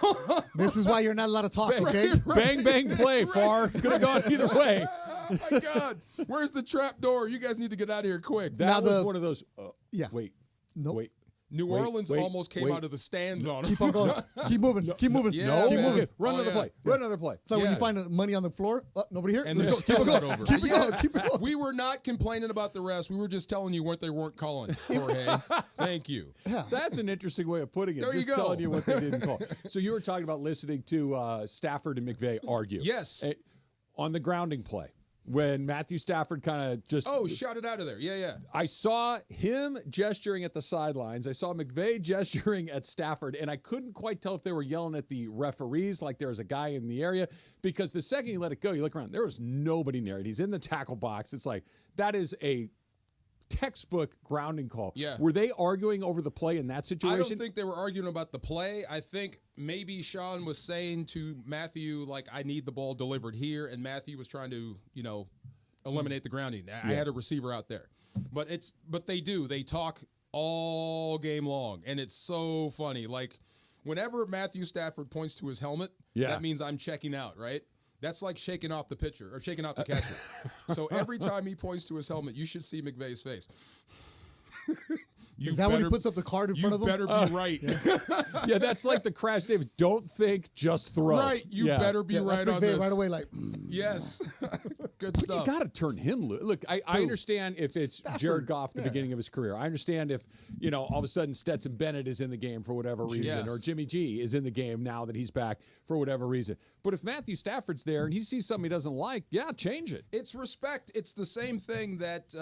[SPEAKER 5] This is why you're not allowed to talk, okay?
[SPEAKER 2] Bang, bang, play, Far. Could have gone either way.
[SPEAKER 4] Oh, my God. Where's the trap door? You guys need to get out of here quick.
[SPEAKER 2] That
[SPEAKER 5] Now
[SPEAKER 2] was
[SPEAKER 5] the-
[SPEAKER 2] one of those.
[SPEAKER 5] Yeah.
[SPEAKER 2] Wait.
[SPEAKER 5] Nope.
[SPEAKER 2] Wait.
[SPEAKER 4] New
[SPEAKER 2] Wait,
[SPEAKER 4] Orleans
[SPEAKER 2] wait,
[SPEAKER 4] almost came
[SPEAKER 2] wait.
[SPEAKER 4] out of the stands on him.
[SPEAKER 5] Keep on going. Keep moving. Keep moving.
[SPEAKER 4] Yeah,
[SPEAKER 2] No,
[SPEAKER 5] Keep
[SPEAKER 4] man.
[SPEAKER 5] moving.
[SPEAKER 2] Run
[SPEAKER 4] Oh,
[SPEAKER 2] another
[SPEAKER 4] yeah.
[SPEAKER 2] play. Run another play.
[SPEAKER 5] So when
[SPEAKER 4] Yeah.
[SPEAKER 5] you find the money on the floor, nobody here.
[SPEAKER 4] And
[SPEAKER 5] Let's
[SPEAKER 4] there's
[SPEAKER 5] go.
[SPEAKER 4] a
[SPEAKER 5] Keep it
[SPEAKER 4] still
[SPEAKER 5] going.
[SPEAKER 4] over.
[SPEAKER 5] Keep it going.
[SPEAKER 4] Yes.
[SPEAKER 5] Keep it going.
[SPEAKER 4] We were not complaining about the refs. We were just telling you what they weren't calling, Jorge. Thank you.
[SPEAKER 2] That's an interesting way of putting it.
[SPEAKER 4] There you
[SPEAKER 2] Just
[SPEAKER 4] go.
[SPEAKER 2] telling you what they didn't call. So you were talking about listening to Stafford and McVay argue.
[SPEAKER 4] Yes.
[SPEAKER 2] On the grounding play. When Matthew Stafford kind of just...
[SPEAKER 4] Oh, shot it out of there. Yeah, yeah.
[SPEAKER 2] I saw him gesturing at the sidelines. I saw McVay gesturing at Stafford, and I couldn't quite tell if they were yelling at the referees like there was a guy in the area, because the second you let it go, you look around, there was nobody near it. He's in the tackle box. It's like, that is a textbook grounding call.
[SPEAKER 4] Yeah.
[SPEAKER 2] Were they arguing over the play in that situation?
[SPEAKER 4] I don't think they were arguing about the play. I think maybe Sean was saying to Matthew, like, I need the ball delivered here, and Matthew was trying to, eliminate the grounding. I had a receiver out there. But they do. They talk all game long, and it's so funny. Like, whenever Matthew Stafford points to his helmet, that means I'm checking out, right? That's like shaking off the pitcher or shaking off the catcher. So every time he points to his helmet, you should see McVay's face.
[SPEAKER 5] Is that when he puts up the card in front of him?
[SPEAKER 4] You better be right.
[SPEAKER 2] Yeah, that's like the Crash Davis. Don't think, just throw.
[SPEAKER 4] Right. You better be
[SPEAKER 5] That's
[SPEAKER 4] right on
[SPEAKER 5] McVay
[SPEAKER 4] this.
[SPEAKER 5] right away, like,
[SPEAKER 4] Yes. Good
[SPEAKER 2] But
[SPEAKER 4] stuff.
[SPEAKER 2] you got to turn him loose. Look, I understand if it's Jared Goff at the beginning of his career. I understand if, all of a sudden Stetson Bennett is in the game for whatever reason,
[SPEAKER 4] Yes.
[SPEAKER 2] or Jimmy G is in the game now that he's back for whatever reason. But if Matthew Stafford's there and he sees something he doesn't like, change it.
[SPEAKER 4] It's respect. It's the same thing that,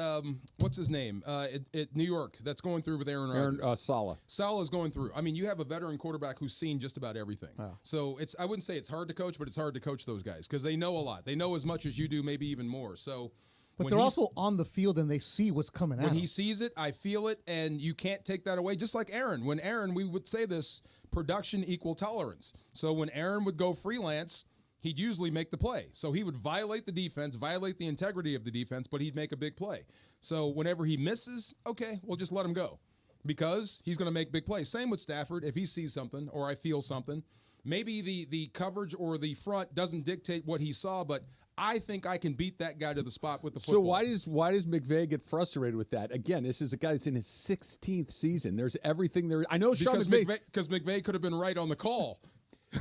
[SPEAKER 4] what's his name, at New York that's going through with Aaron Rodgers.
[SPEAKER 2] Saleh.
[SPEAKER 4] Salah's going through. I mean, you have a veteran quarterback who's seen just about everything. So I wouldn't say it's hard to coach, but it's hard to coach those guys because they know a lot. They know as much as you do, maybe even more. So,
[SPEAKER 5] but they're also on the field and they see what's coming at
[SPEAKER 4] when
[SPEAKER 5] them.
[SPEAKER 4] he sees it, I feel it, and you can't take that away. Just like Aaron. When Aaron, we would say this, production equal tolerance. So when Aaron would go freelance, he'd usually make the play. So he would violate the defense, violate the integrity of the defense, but he'd make a big play. So whenever he misses, okay, we'll just let him go. because he's going to make big plays. Same with Stafford. If he sees something or I feel something, maybe the coverage or the front doesn't dictate what he saw, but I think I can beat that guy to the spot with the football.
[SPEAKER 2] So why does McVay get frustrated with that? Again, this is a guy that's in his 16th season. There's everything there. I know Sean McVay.
[SPEAKER 4] Because McVay could have been right on the call.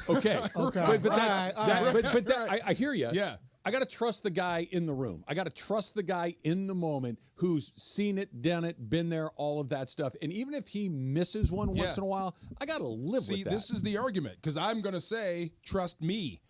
[SPEAKER 2] Okay.
[SPEAKER 5] Okay.
[SPEAKER 2] But I hear you.
[SPEAKER 4] Yeah.
[SPEAKER 2] I got to trust the guy in the room. I got to trust the guy in the moment who's seen it, done it, been there, all of that stuff. And even if he misses one once in a while, I got to live with that.
[SPEAKER 4] See, this is the argument, because I'm going to say, trust me.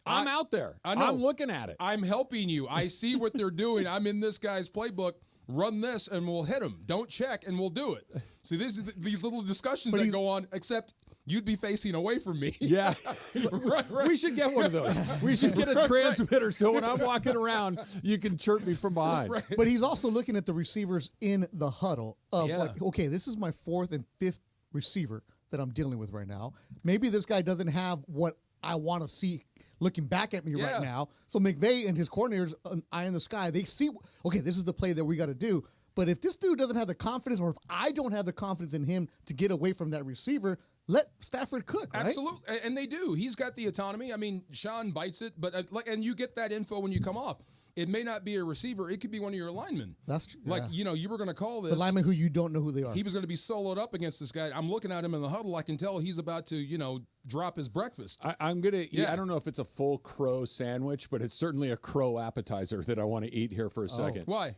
[SPEAKER 2] I'm out there.
[SPEAKER 4] I know.
[SPEAKER 2] I'm looking at it.
[SPEAKER 4] I'm helping you. I see what they're doing. I'm in this guy's playbook. Run this, and we'll hit him. Don't check, and we'll do it. See, this is these little discussions that go on, except you'd be facing away from me.
[SPEAKER 2] Yeah.
[SPEAKER 4] right.
[SPEAKER 2] We should get one of those. We should get a transmitter so when I'm walking around, you can chirp me from behind.
[SPEAKER 4] Right.
[SPEAKER 5] But he's also looking at the receivers in the huddle of like, okay, this is my 4th and 5th receiver that I'm dealing with right now. Maybe this guy doesn't have what I want to see looking back at me right now. So McVay and his coordinators, an eye in the sky, they see, okay, this is the play that we got to do. But if this dude doesn't have the confidence, or if I don't have the confidence in him to get away from that receiver, let Stafford cook, right?
[SPEAKER 4] Absolutely, and they do. He's got the autonomy. I mean, Sean bites it, but and you get that info when you come off. It may not be a receiver. It could be one of your linemen.
[SPEAKER 5] That's true.
[SPEAKER 4] Like, you were going to call this.
[SPEAKER 5] The linemen who you don't know who they are.
[SPEAKER 4] He was going to be soloed up against this guy. I'm looking at him in the huddle. I can tell he's about to, drop his breakfast.
[SPEAKER 2] I'm going to eat. I don't know if it's a full crow sandwich, but it's certainly a crow appetizer that I want to eat here for a second.
[SPEAKER 4] Why?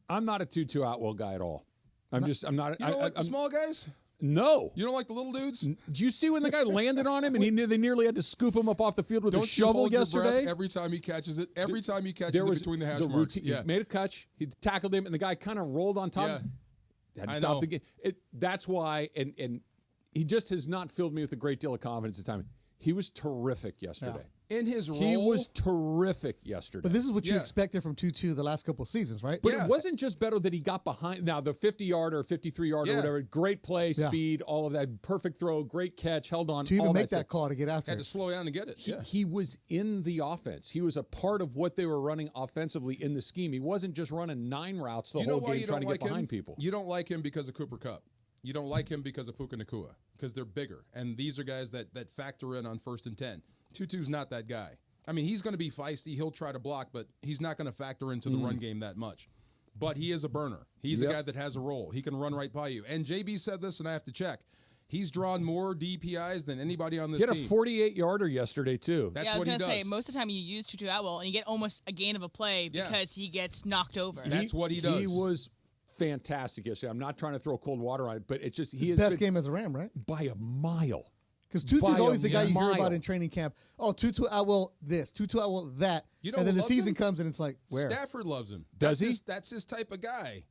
[SPEAKER 2] I'm not a Tutu Atwell guy at all. I'm not.
[SPEAKER 4] You don't like the small guys?
[SPEAKER 2] No.
[SPEAKER 4] You don't like the little dudes?
[SPEAKER 2] Did you see when the guy landed on him and they nearly had to scoop him up off the field with a
[SPEAKER 4] Don't
[SPEAKER 2] shovel
[SPEAKER 4] you hold your
[SPEAKER 2] yesterday?
[SPEAKER 4] breath every time he catches it. Every time he catches it between the hash marks.
[SPEAKER 2] He made a catch. He tackled him, and the guy kind of rolled on top. Had to stop the game. That's why, and he just has not filled me with a great deal of confidence at the time. He was terrific yesterday.
[SPEAKER 4] In his role,
[SPEAKER 2] he was terrific yesterday.
[SPEAKER 5] But this is what you expected from Tutu the last couple of seasons, right?
[SPEAKER 2] But it wasn't just better that he got behind. Now, the 50-yarder, 53-yarder, or whatever, great play, speed, all of that, perfect throw, great catch, held on.
[SPEAKER 5] To even make that call to get after
[SPEAKER 4] had to slow down to get it.
[SPEAKER 2] He was in the offense. He was a part of what they were running offensively in the scheme. He wasn't just running 9 routes the whole game trying to get behind people.
[SPEAKER 4] You don't like him because of Cooper Kupp. You don't like him because of Puka Nacua, because they're bigger. And these are guys that factor in on 1st and 10. Tutu's not that guy. I mean, he's going to be feisty. He'll try to block, but he's not going to factor into the run game that much. But he is a burner. He's a guy that has a role. He can run right by you. And JB said this, and I have to check. He's drawn more DPIs than anybody on this team.
[SPEAKER 2] He had a 48-yarder yesterday, too.
[SPEAKER 4] That's what he does.
[SPEAKER 6] I was going to say, most of the time you use Tutu Atwell, and you get almost a gain of a play because he gets knocked over.
[SPEAKER 4] That's what he does.
[SPEAKER 2] He was fantastic yesterday. I'm not trying to throw cold water on it, but it's just
[SPEAKER 5] his best game as a Ram, right?
[SPEAKER 2] By a mile.
[SPEAKER 5] Because Tutu's always the guy you hear about in training camp. Oh, Tutu Atwell this, Tutu Atwell that. And then the season comes and it's like, where?
[SPEAKER 4] Stafford loves him.
[SPEAKER 2] Does he?
[SPEAKER 4] That's his type of guy.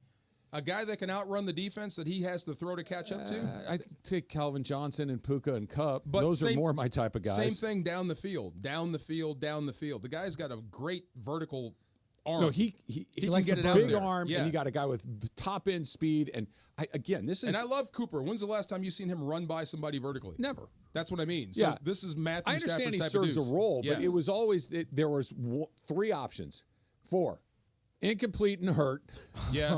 [SPEAKER 4] A guy that can outrun the defense that he has to throw to catch up to.
[SPEAKER 2] I take Calvin Johnson and Puka and Kupp. But those are more my type of guys.
[SPEAKER 4] Same thing down the field. Down the field. The guy's got a great vertical arm.
[SPEAKER 2] No, he
[SPEAKER 4] can get it out
[SPEAKER 2] big
[SPEAKER 4] there.
[SPEAKER 2] arm, and you got a guy with top end speed. And this is.
[SPEAKER 4] And I love Cooper. When's the last time you seen him run by somebody vertically?
[SPEAKER 2] Never.
[SPEAKER 4] That's what I mean. So this is Matthew Stafford's
[SPEAKER 2] I understand he
[SPEAKER 4] type
[SPEAKER 2] serves
[SPEAKER 4] of
[SPEAKER 2] a role, but it was always there was 3 options: 4, incomplete and hurt,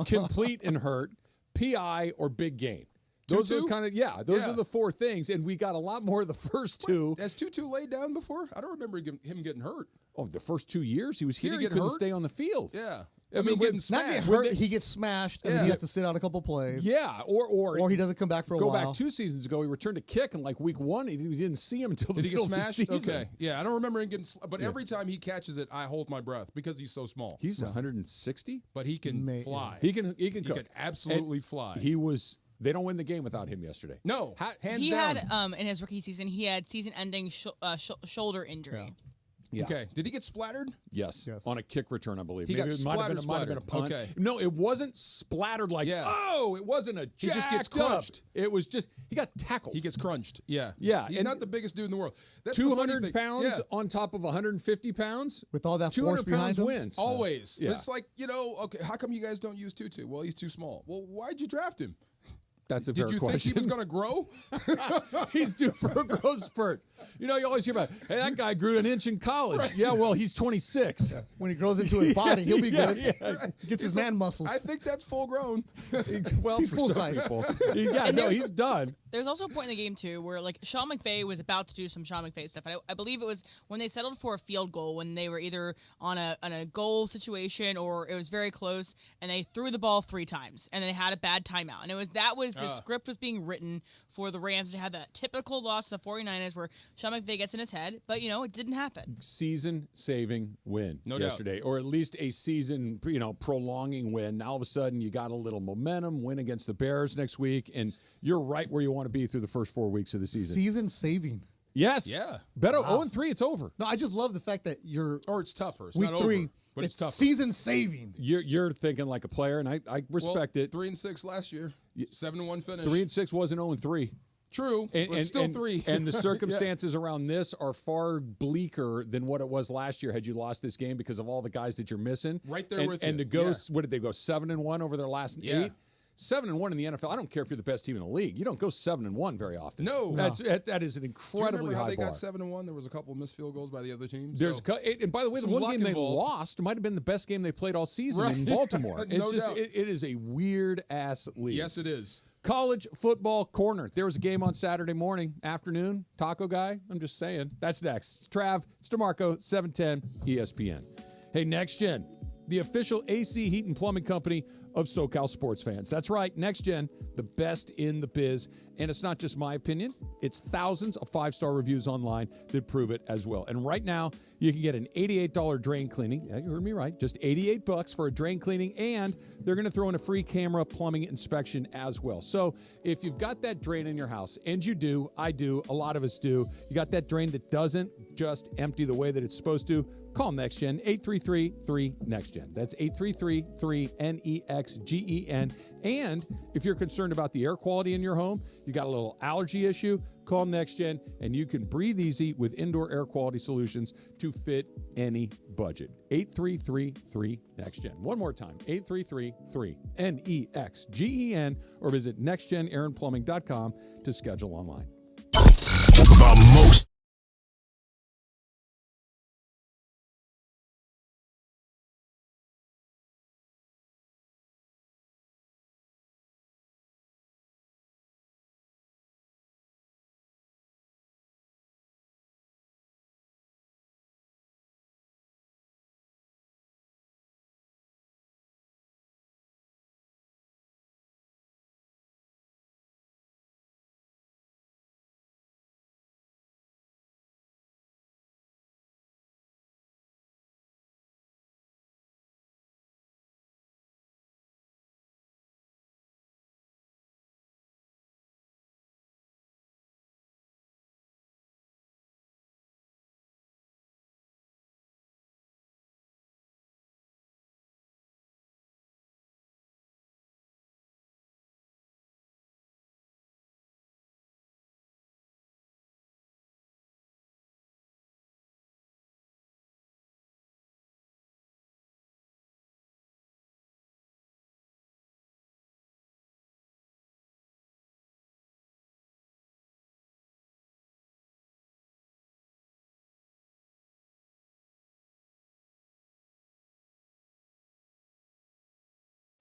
[SPEAKER 2] complete and hurt, PI or big gain. Those are kind of those are the 4 things, and we got a lot more of the first 2.
[SPEAKER 4] Has Tutu laid down before? I don't remember him getting hurt.
[SPEAKER 2] Oh, the first 2 years he was here, he couldn't stay on the field.
[SPEAKER 4] Yeah.
[SPEAKER 5] I mean, getting smashed. Not get hurt, he gets smashed, and then he has to sit out a couple plays.
[SPEAKER 2] Yeah, or
[SPEAKER 5] he doesn't come back for a while.
[SPEAKER 2] Go back 2 seasons ago, he returned a kick in like week 1. He didn't see him until the middle of the season.
[SPEAKER 4] Okay, yeah, I don't remember him getting. But every time he catches it, I hold my breath because he's so small.
[SPEAKER 2] He's 160,
[SPEAKER 4] but he can fly.
[SPEAKER 2] He can
[SPEAKER 4] absolutely fly.
[SPEAKER 2] He was. They don't win the game without him yesterday.
[SPEAKER 4] No, hands
[SPEAKER 6] he
[SPEAKER 4] down.
[SPEAKER 6] had in his rookie season, he had season-ending shoulder injury.
[SPEAKER 2] Yeah.
[SPEAKER 4] Okay. Did he get splattered?
[SPEAKER 2] Yes. On a kick return, I believe.
[SPEAKER 4] He got splattered.
[SPEAKER 2] It might have been a punt.
[SPEAKER 4] Okay.
[SPEAKER 2] No, it wasn't splattered like, it wasn't a
[SPEAKER 4] He just gets
[SPEAKER 2] jacked up.
[SPEAKER 4] crunched.
[SPEAKER 2] It was just, he got tackled.
[SPEAKER 4] He gets crunched. Yeah.
[SPEAKER 2] Yeah.
[SPEAKER 4] He's not the biggest dude in the world. That's
[SPEAKER 2] 200 pounds on top of 150 pounds?
[SPEAKER 5] With all that force behind him?
[SPEAKER 2] Wins.
[SPEAKER 4] Always. Yeah. It's like, okay, how come you guys don't use Tutu? Well, he's too small. Well, why'd you draft him?
[SPEAKER 2] That's a
[SPEAKER 4] Did
[SPEAKER 2] fair
[SPEAKER 4] you
[SPEAKER 2] question.
[SPEAKER 4] think he was going to grow?
[SPEAKER 2] He's due for a growth spurt. You always hear about, hey, that guy grew an inch in college. Right. Yeah, well, he's 26.
[SPEAKER 5] When he grows into his body, he'll be good.
[SPEAKER 2] Yeah.
[SPEAKER 5] Gets his man muscles.
[SPEAKER 4] I think that's full grown.
[SPEAKER 2] Well,
[SPEAKER 5] he's full size.
[SPEAKER 2] He's done.
[SPEAKER 6] There's also a point in the game, too, where Sean McVay was about to do some Sean McVay stuff. I believe it was when they settled for a field goal, when they were either on a goal situation or it was very close, and they threw the ball 3 times, and they had a bad timeout. And the script was being written for the Rams to have that typical loss to the 49ers where Sean McVay gets in his head, but, it didn't happen.
[SPEAKER 2] Season-saving win yesterday,
[SPEAKER 4] doubt.
[SPEAKER 2] Or at least a season, prolonging win. Now all of a sudden you got a little momentum, win against the Bears next week, and you're right where you want to be through the first 4 weeks of the season.
[SPEAKER 5] Season-saving.
[SPEAKER 2] Yes.
[SPEAKER 4] Yeah.
[SPEAKER 2] Better 0-3, it's over.
[SPEAKER 5] No, I just love the fact that you're...
[SPEAKER 4] Or it's tougher. It's
[SPEAKER 5] week
[SPEAKER 4] not
[SPEAKER 5] 3,
[SPEAKER 4] over, but it's tougher.
[SPEAKER 5] Season-saving.
[SPEAKER 2] You're thinking like a player, and I respect it.
[SPEAKER 4] 3-6 last year. 7-1 finish.
[SPEAKER 2] 3-6 wasn't 0-3.
[SPEAKER 4] True, but still 3.
[SPEAKER 2] And the circumstances around this are far bleaker than what it was last year had you lost this game because of all the guys that you're missing.
[SPEAKER 4] Right there with you.
[SPEAKER 2] And to go, what did they go, 7-1 over their last 8? 7-1 in the NFL. I don't care if you're the best team in the league. You don't go 7-1 very often.
[SPEAKER 4] No.
[SPEAKER 2] That is an incredibly high bar.
[SPEAKER 4] Do you remember how they got 7-1? There was a couple of missed field goals by the other teams.
[SPEAKER 2] And by the way, the one game they lost might have been the best game they played all season in Baltimore.
[SPEAKER 4] No doubt.
[SPEAKER 2] It is a weird-ass league.
[SPEAKER 4] Yes, it is.
[SPEAKER 2] College Football Corner. There was a game on Saturday afternoon. Taco guy. I'm just saying. That's next. It's Trav. It's DeMarco. 710 ESPN. Hey, Next Gen, the official AC Heat and Plumbing Company of SoCal sports fans. That's right. Next Gen, the best in the biz. And it's not just my opinion. It's thousands of 5-star reviews online that prove it as well. And right now, you can get an $88 drain cleaning. Yeah, you heard me right. Just $88 for a drain cleaning. And they're going to throw in a free camera plumbing inspection as well. So if you've got that drain in your house, and you do, I do, a lot of us do, you got that drain that doesn't just empty the way that it's supposed to, call NextGen, 833-3-NEXTGen. That's 833-3-NEXGEN. And if you're concerned about the air quality in your home, you got a little allergy issue, call NextGen, and you can breathe easy with indoor air quality solutions to fit any budget. 833-3-NEXTGen. One more time, 833-3-NEXGEN, or visit nextgenairandplumbing.com to schedule online.
[SPEAKER 10] The most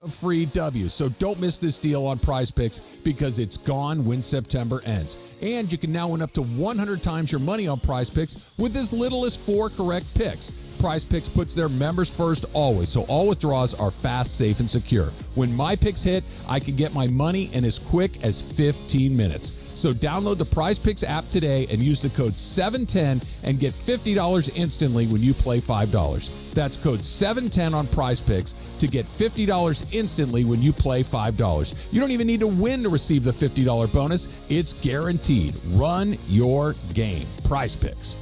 [SPEAKER 2] free W. So don't miss this deal on Prize Picks because it's gone when September ends. And you can now win up to 100 times your money on Prize Picks with as little as 4 correct picks. Prize Picks puts their members first always, so all withdrawals are fast, safe, and secure. When my picks hit, I can get my money in as quick as 15 minutes. So download the Prize Picks app today and use the code 710 and get $50 instantly when you play $5. That's code 710 on Prize Picks to get $50 instantly when you play $5. You don't even need to win to receive the $50 bonus. It's guaranteed. Run your game. Prize Picks.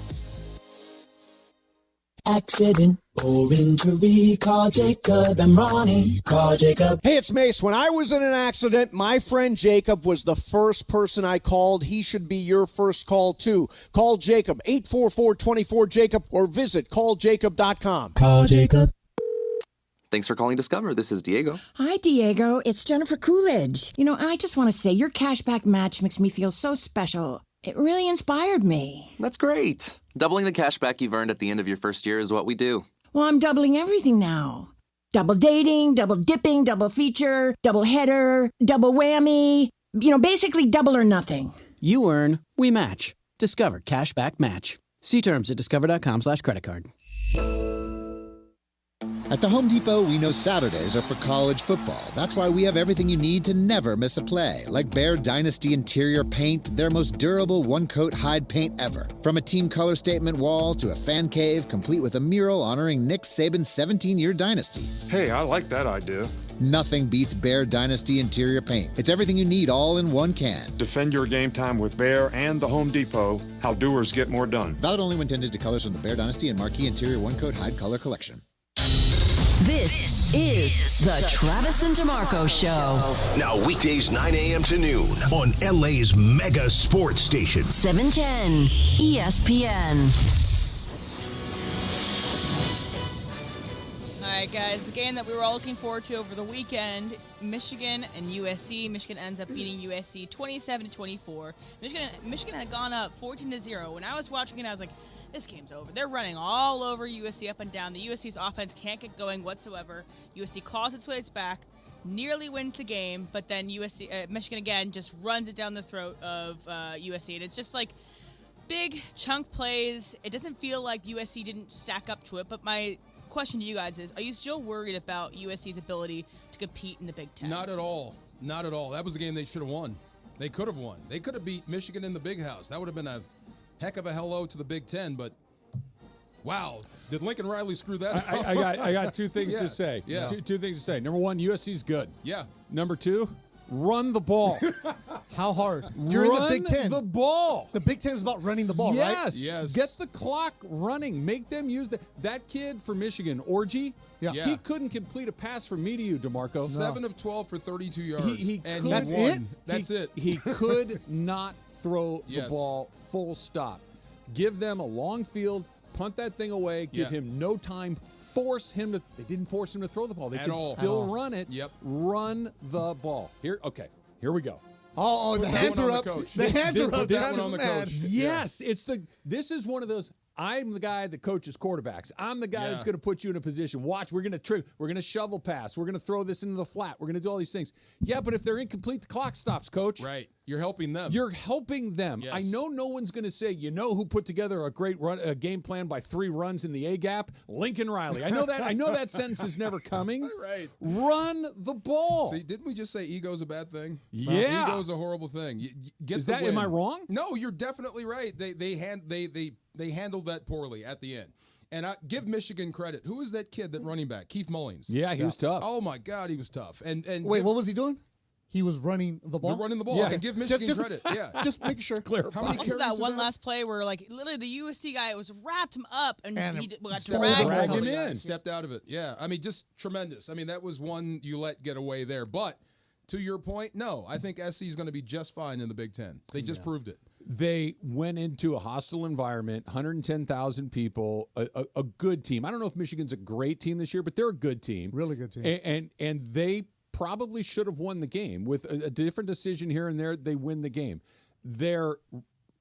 [SPEAKER 11] Accident or injury, call Jacob and Ronnie. Call Jacob.
[SPEAKER 12] Hey, it's Mace. When I was in an accident, my friend Jacob was the first person I called. He should be your first call, too. Call Jacob, 844-24-JACOB, or visit calljacob.com.
[SPEAKER 11] Call Jacob.
[SPEAKER 13] Thanks for calling Discover. This is Diego.
[SPEAKER 14] Hi, Diego. It's Jennifer Coolidge. I just want to say your cashback match makes me feel so special. It really inspired me.
[SPEAKER 13] That's great. Doubling the cash back you've earned at the end of your first year is what we do.
[SPEAKER 14] Well, I'm doubling everything now. Double dating, double dipping, double feature, double header, double whammy. Basically double or nothing.
[SPEAKER 15] You earn, we match. Discover Cashback Match. See terms at discover.com/creditcard.
[SPEAKER 16] At the Home Depot, we know Saturdays are for college football. That's why we have everything you need to never miss a play. Like Bear Dynasty interior paint, their most durable one-coat hide paint ever. From a team color statement wall to a fan cave, complete with a mural honoring Nick Saban's 17-year dynasty.
[SPEAKER 17] Hey, I like that idea.
[SPEAKER 16] Nothing beats Bear Dynasty interior paint. It's everything you need all in one can.
[SPEAKER 17] Defend your game time with Bear and the Home Depot. How doers get more done.
[SPEAKER 16] Valid only when tinted to colors from the Bear Dynasty and Marquee Interior One-Coat Hide Color Collection.
[SPEAKER 18] This is the Travis and DeMarco Show.
[SPEAKER 10] Now weekdays 9 a.m. to noon on LA's mega sports station.
[SPEAKER 18] 710 ESPN.
[SPEAKER 6] All right, guys, the game that we were all looking forward to over the weekend, Michigan and USC. Michigan ends up beating USC 27-24. Michigan had gone up 14-0. When I was watching it, I was like, this game's over. They're running all over USC up and down. The USC's offense can't get going whatsoever. USC claws its way back, nearly wins the game, but then Michigan again just runs it down the throat of USC. And it's just like big chunk plays. It doesn't feel like USC didn't stack up to it, but my question to you guys is, are you still worried about USC's ability to compete in the Big Ten?
[SPEAKER 4] Not at all. Not at all. That was a game they should have won. They could have won. They could have beat Michigan in the Big House. That would have been a heck of a hello to the Big Ten, but wow, did Lincoln Riley screw that up?
[SPEAKER 2] I got two things to say.
[SPEAKER 4] Yeah.
[SPEAKER 2] Two things to say. Number one, USC's good.
[SPEAKER 4] Yeah.
[SPEAKER 2] Number two, run the ball.
[SPEAKER 5] How hard? You're in the Big Ten.
[SPEAKER 2] The ball.
[SPEAKER 5] The Big Ten is about running the ball, right?
[SPEAKER 2] Yes. Get the clock running. Make them use that kid for Michigan, Orgy.
[SPEAKER 5] Yeah.
[SPEAKER 2] He couldn't complete a pass from me to you, DeMarco.
[SPEAKER 4] 7 of 12 for 32 yards.
[SPEAKER 2] And
[SPEAKER 5] That's
[SPEAKER 2] won.
[SPEAKER 5] it?
[SPEAKER 4] That's it.
[SPEAKER 2] He could not throw the ball full stop. Give them a long field, punt that thing away, give him no time, force him to – they didn't force him to throw the ball. They could still run it.
[SPEAKER 4] Yep.
[SPEAKER 2] Run the ball. Here we go.
[SPEAKER 5] Oh, the hands are up. The hands are up.
[SPEAKER 4] That one on the coach.
[SPEAKER 2] Yes, this is one of those – I'm the guy that coaches quarterbacks. I'm the guy that's going to put you in a position. Watch, we're going to shovel pass. We're going to throw this into the flat. We're going to do all these things. Yeah, but if they're incomplete, the clock stops, coach.
[SPEAKER 4] Right. You're helping them.
[SPEAKER 2] You're helping them.
[SPEAKER 4] Yes.
[SPEAKER 2] I know no one's going to say, who put together a great game plan by 3 runs in the A-gap? Lincoln Riley. I know that sentence is never coming.
[SPEAKER 4] Right.
[SPEAKER 2] Run the ball.
[SPEAKER 4] See, didn't we just say ego's a bad thing?
[SPEAKER 2] Yeah.
[SPEAKER 4] Ego's a horrible thing.
[SPEAKER 2] Am I wrong?
[SPEAKER 4] No, you're definitely right. They handled that poorly at the end. And I give Michigan credit. Who is that kid, that running back? Keith Mullins.
[SPEAKER 2] Yeah, he was tough.
[SPEAKER 4] Oh, my God, he was tough. And
[SPEAKER 5] wait, what was he doing? He was running the ball?
[SPEAKER 4] Running the ball.
[SPEAKER 5] Yeah.
[SPEAKER 4] And give Michigan credit. Yeah.
[SPEAKER 5] Just making sure.
[SPEAKER 2] Clarify.
[SPEAKER 4] How many
[SPEAKER 6] Also,
[SPEAKER 4] carries
[SPEAKER 6] that one
[SPEAKER 4] did
[SPEAKER 6] last play where, literally the USC guy wrapped him up and he got
[SPEAKER 5] dragged
[SPEAKER 6] dragged
[SPEAKER 2] him in.
[SPEAKER 4] Stepped out of it. Yeah. I mean, just tremendous. I mean, that was one you let get away there. But to your point, no. I think SC is going to be just fine in the Big Ten. They just proved it.
[SPEAKER 2] They went into a hostile environment, 110,000 people, a good team. I don't know if Michigan's a great team this year, but they're a good team.
[SPEAKER 5] Really good team.
[SPEAKER 2] And they probably should have won the game. With a different decision here and there, they win the game. They're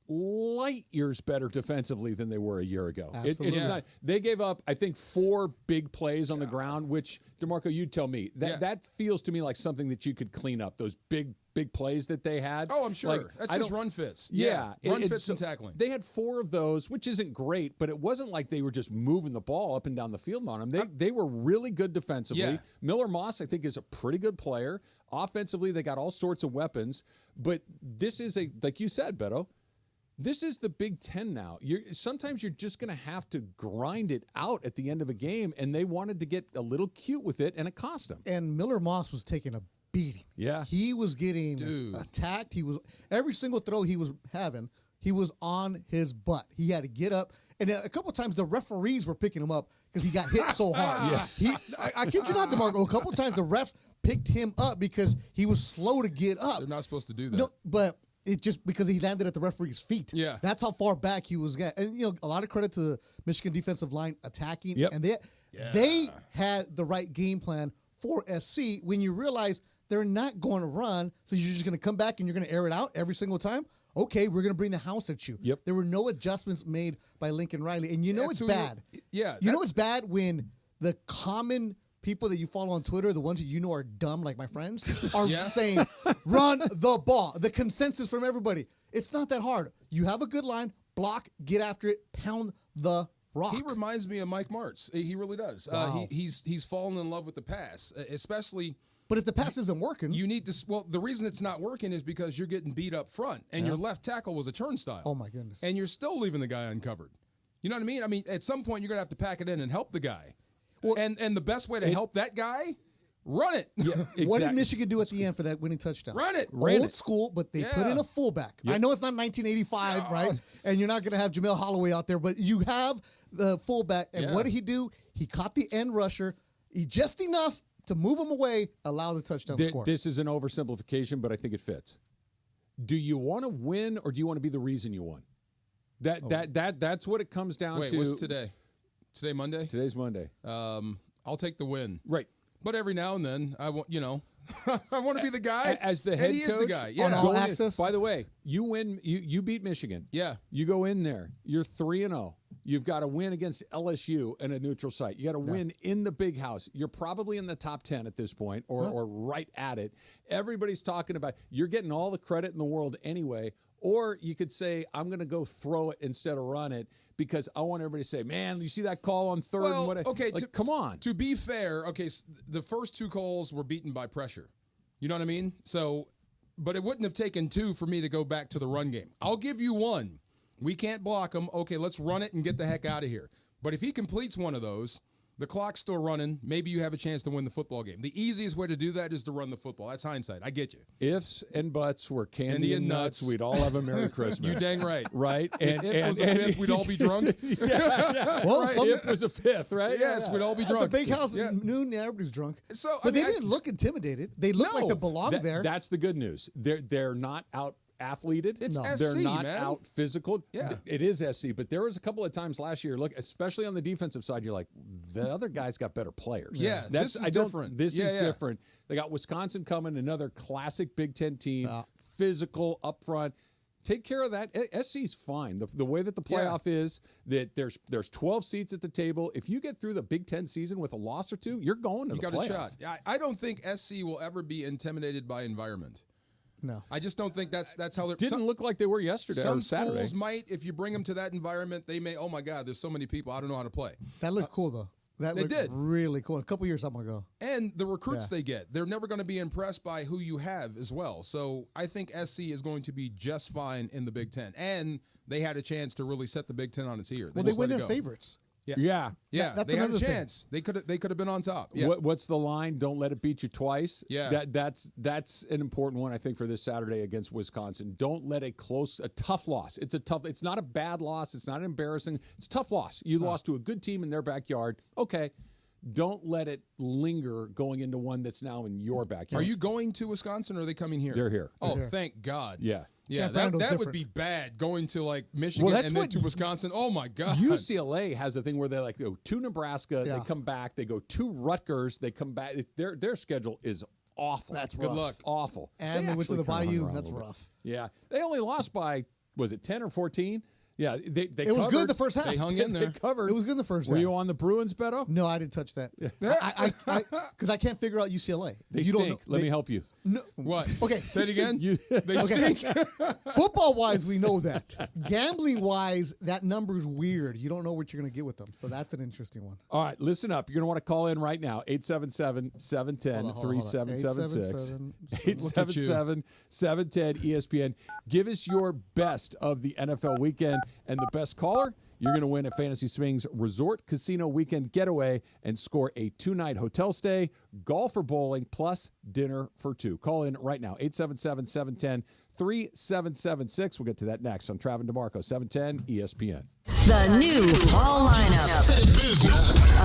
[SPEAKER 2] light years better defensively than they were a year ago.
[SPEAKER 5] Absolutely.
[SPEAKER 2] It's not. They gave up, I think, 4 big plays on the ground, which, DeMarco, you tell me. That feels to me like something that you could clean up, those big plays that they had.
[SPEAKER 4] Oh, I'm sure. That's just run fits. Run fits and tackling.
[SPEAKER 2] They had 4 of those, which isn't great, but it wasn't like they were just moving the ball up and down the field on them. They were really good defensively.
[SPEAKER 4] Yeah.
[SPEAKER 2] Miller Moss, I think, is a pretty good player. Offensively, they got all sorts of weapons. But this is like you said, Beto, this is the Big Ten now. Sometimes you're just going to have to grind it out at the end of a game, and they wanted to get a little cute with it, and it cost them.
[SPEAKER 5] And Miller Moss was taking a beating.
[SPEAKER 2] Yeah.
[SPEAKER 5] He was getting attacked. Every single throw he was having, he was on his butt. He had to get up. And a couple of times the referees were picking him up because he got hit so hard. I kid you not, DeMarco. A couple of times the refs picked him up because he was slow to get up.
[SPEAKER 4] They're not supposed to do that.
[SPEAKER 5] No, but it just because he landed at the referee's feet.
[SPEAKER 4] Yeah.
[SPEAKER 5] That's how far back he was getting. And, you know, a lot of credit to the Michigan defensive line attacking.
[SPEAKER 2] Yep.
[SPEAKER 5] And they had the right game plan for SC when you realize they're not going to run, so you're just going to come back and you're going to air it out every single time? Okay, we're going to bring the house at you.
[SPEAKER 2] Yep.
[SPEAKER 5] There were no adjustments made by Lincoln Riley. And you know it's bad.
[SPEAKER 4] You
[SPEAKER 5] know it's bad when the common people that you follow on Twitter, the ones that you know are dumb, like my friends, are saying, run the ball. The consensus from everybody. It's not that hard. You have a good line, block, get after it, pound the rock.
[SPEAKER 4] He reminds me of Mike Martz. He really does.
[SPEAKER 5] Wow.
[SPEAKER 4] He's fallen in love with the pass, especially.
[SPEAKER 5] But if the pass isn't working.
[SPEAKER 4] You need to. Well, the reason it's not working is because you're getting beat up front, and your left tackle was a turnstile.
[SPEAKER 5] Oh, my goodness.
[SPEAKER 4] And you're still leaving the guy uncovered. You know what I mean? I mean, at some point, you're going to have to pack it in and help the guy. Well, and the best way to help that guy, run it.
[SPEAKER 2] Yeah, exactly.
[SPEAKER 5] What did Michigan do at the end for that winning touchdown?
[SPEAKER 4] Run it.
[SPEAKER 5] Old school, but they put in a fullback.
[SPEAKER 2] Yep.
[SPEAKER 5] I know it's not 1985, right? And you're not going to have Jamel Holloway out there, but you have the fullback. And what did he do? He caught the end rusher. He just enough to move him away, allow the touchdown to score.
[SPEAKER 2] This is an oversimplification, but I think it fits. Do you want to win, or do you want to be the reason you won? That's what it comes down to.
[SPEAKER 4] Wait, what's today? Today Monday?
[SPEAKER 2] Today's Monday.
[SPEAKER 4] I'll take the win.
[SPEAKER 2] Right.
[SPEAKER 4] But every now and then, I want I want to be the guy.
[SPEAKER 2] As the head
[SPEAKER 4] and he
[SPEAKER 2] coach.
[SPEAKER 4] is the guy. Yeah.
[SPEAKER 5] On all access.
[SPEAKER 2] By the way, you win. You beat Michigan.
[SPEAKER 4] Yeah.
[SPEAKER 2] You go in there. You're 3-0. You've got to win against LSU in a neutral site. You got to win in the big house. You're probably in the top 10 at this point, or right at it. Everybody's talking about you're getting all the credit in the world anyway. Or you could say, I'm going to go throw it instead of run it because I want everybody to say, man, you see that call on third?
[SPEAKER 4] Well,
[SPEAKER 2] and
[SPEAKER 4] okay,
[SPEAKER 2] come on.
[SPEAKER 4] To be fair, okay, the first two calls were beaten by pressure. You know what I mean? So, but it wouldn't have taken two for me to go back to the run game. I'll give you one. We can't block him. Okay, let's run it and get the heck out of here. But if he completes one of those, the clock's still running. Maybe you have a chance to win the football game. The easiest way to do that is to run the football. That's hindsight. I get you.
[SPEAKER 2] Ifs and buts were candy and nuts. We'd all have a Merry Christmas.
[SPEAKER 4] You dang right.
[SPEAKER 2] Right?
[SPEAKER 4] And if it was a fifth, we'd all be drunk.
[SPEAKER 2] Well, right. If it was a fifth, right?
[SPEAKER 4] Yes, we'd all be drunk.
[SPEAKER 5] At the big house at noon, everybody's drunk.
[SPEAKER 4] So,
[SPEAKER 5] but they didn't look intimidated. They looked like they belonged there.
[SPEAKER 2] That's the good news. They're not out athleted.
[SPEAKER 4] It's SC,
[SPEAKER 2] they're not
[SPEAKER 4] man.
[SPEAKER 2] out physical.
[SPEAKER 4] Yeah.
[SPEAKER 2] It is SC, but there was a couple of times last year, look, especially on the defensive side, you're like, the other guy's got better players.
[SPEAKER 4] Yeah, this is different.
[SPEAKER 2] This is different. They got Wisconsin coming, another classic Big Ten team, physical up front. Take care of that. SC's fine. The way that the playoff is, that there's 12 seats at the table. If you get through the Big Ten season with a loss or two, you're going to the playoff.
[SPEAKER 4] You got a shot. I don't think SC will ever be intimidated by environment.
[SPEAKER 5] No,
[SPEAKER 4] I just don't think that's how they're.
[SPEAKER 2] Didn't look like they were yesterday.
[SPEAKER 4] Some
[SPEAKER 2] or Saturday.
[SPEAKER 4] schools might, if you bring them to that environment, they may. Oh my God, there's so many people. I don't know how to play.
[SPEAKER 5] That looked cool though. That looked really cool. A couple years something ago.
[SPEAKER 4] And the recruits they get, they're never going to be impressed by who you have as well. So I think SC is going to be just fine in the Big Ten, and they had a chance to really set the Big Ten on its ear.
[SPEAKER 5] Well, they win as favorites.
[SPEAKER 2] Yeah.
[SPEAKER 5] That's
[SPEAKER 4] they had
[SPEAKER 5] another
[SPEAKER 4] a chance. They could have been on top. Yeah.
[SPEAKER 2] What's the line? Don't let it beat you twice.
[SPEAKER 4] Yeah.
[SPEAKER 2] That's an important one I think for this Saturday against Wisconsin. Don't let a tough loss. It's not a bad loss. It's not embarrassing. It's a tough loss. You lost to a good team in their backyard. Okay. Don't let it linger going into one that's now in your backyard.
[SPEAKER 4] Are you going to Wisconsin or are they coming here?
[SPEAKER 2] They're here.
[SPEAKER 4] Oh,
[SPEAKER 5] They're here.
[SPEAKER 4] Thank God.
[SPEAKER 2] Yeah.
[SPEAKER 4] Yeah, that would be bad going to like Michigan and then to Wisconsin. Oh my God.
[SPEAKER 2] UCLA has a thing where they go to Nebraska, they come back, they go to Rutgers, they come back. Their schedule is awful.
[SPEAKER 5] That's
[SPEAKER 2] good
[SPEAKER 5] rough.
[SPEAKER 2] luck. Awful.
[SPEAKER 5] And they went to the Bayou. That's rough.
[SPEAKER 2] Yeah, they only lost by 10 or 14? Yeah, they
[SPEAKER 5] It was good the first half.
[SPEAKER 4] They hung in there.
[SPEAKER 2] They covered.
[SPEAKER 5] It was good the first half.
[SPEAKER 2] Were you on the Bruins, Beto?
[SPEAKER 5] No, I didn't touch that. Because I can't figure out UCLA.
[SPEAKER 2] They stink. Let me help you.
[SPEAKER 5] No.
[SPEAKER 4] What?
[SPEAKER 5] Okay.
[SPEAKER 4] Say it again. They
[SPEAKER 5] Okay.
[SPEAKER 4] stink.
[SPEAKER 5] Football-wise, we know that. Gambling-wise, that number's weird. You don't know what you're going to get with them. So that's an interesting one.
[SPEAKER 2] All right, listen up. You're going to want to call in right now, 877-710-3776. 877-710-ESPN. Give us your best of the NFL weekend, and the best caller, you're going to win a Fantasy Swings Resort Casino Weekend Getaway and score a 2-night hotel stay, golf or bowling, plus dinner for two. Call in right now, 877-710-3776. We'll get to that next on Travis DeMarco, 710 ESPN.
[SPEAKER 18] The new fall lineup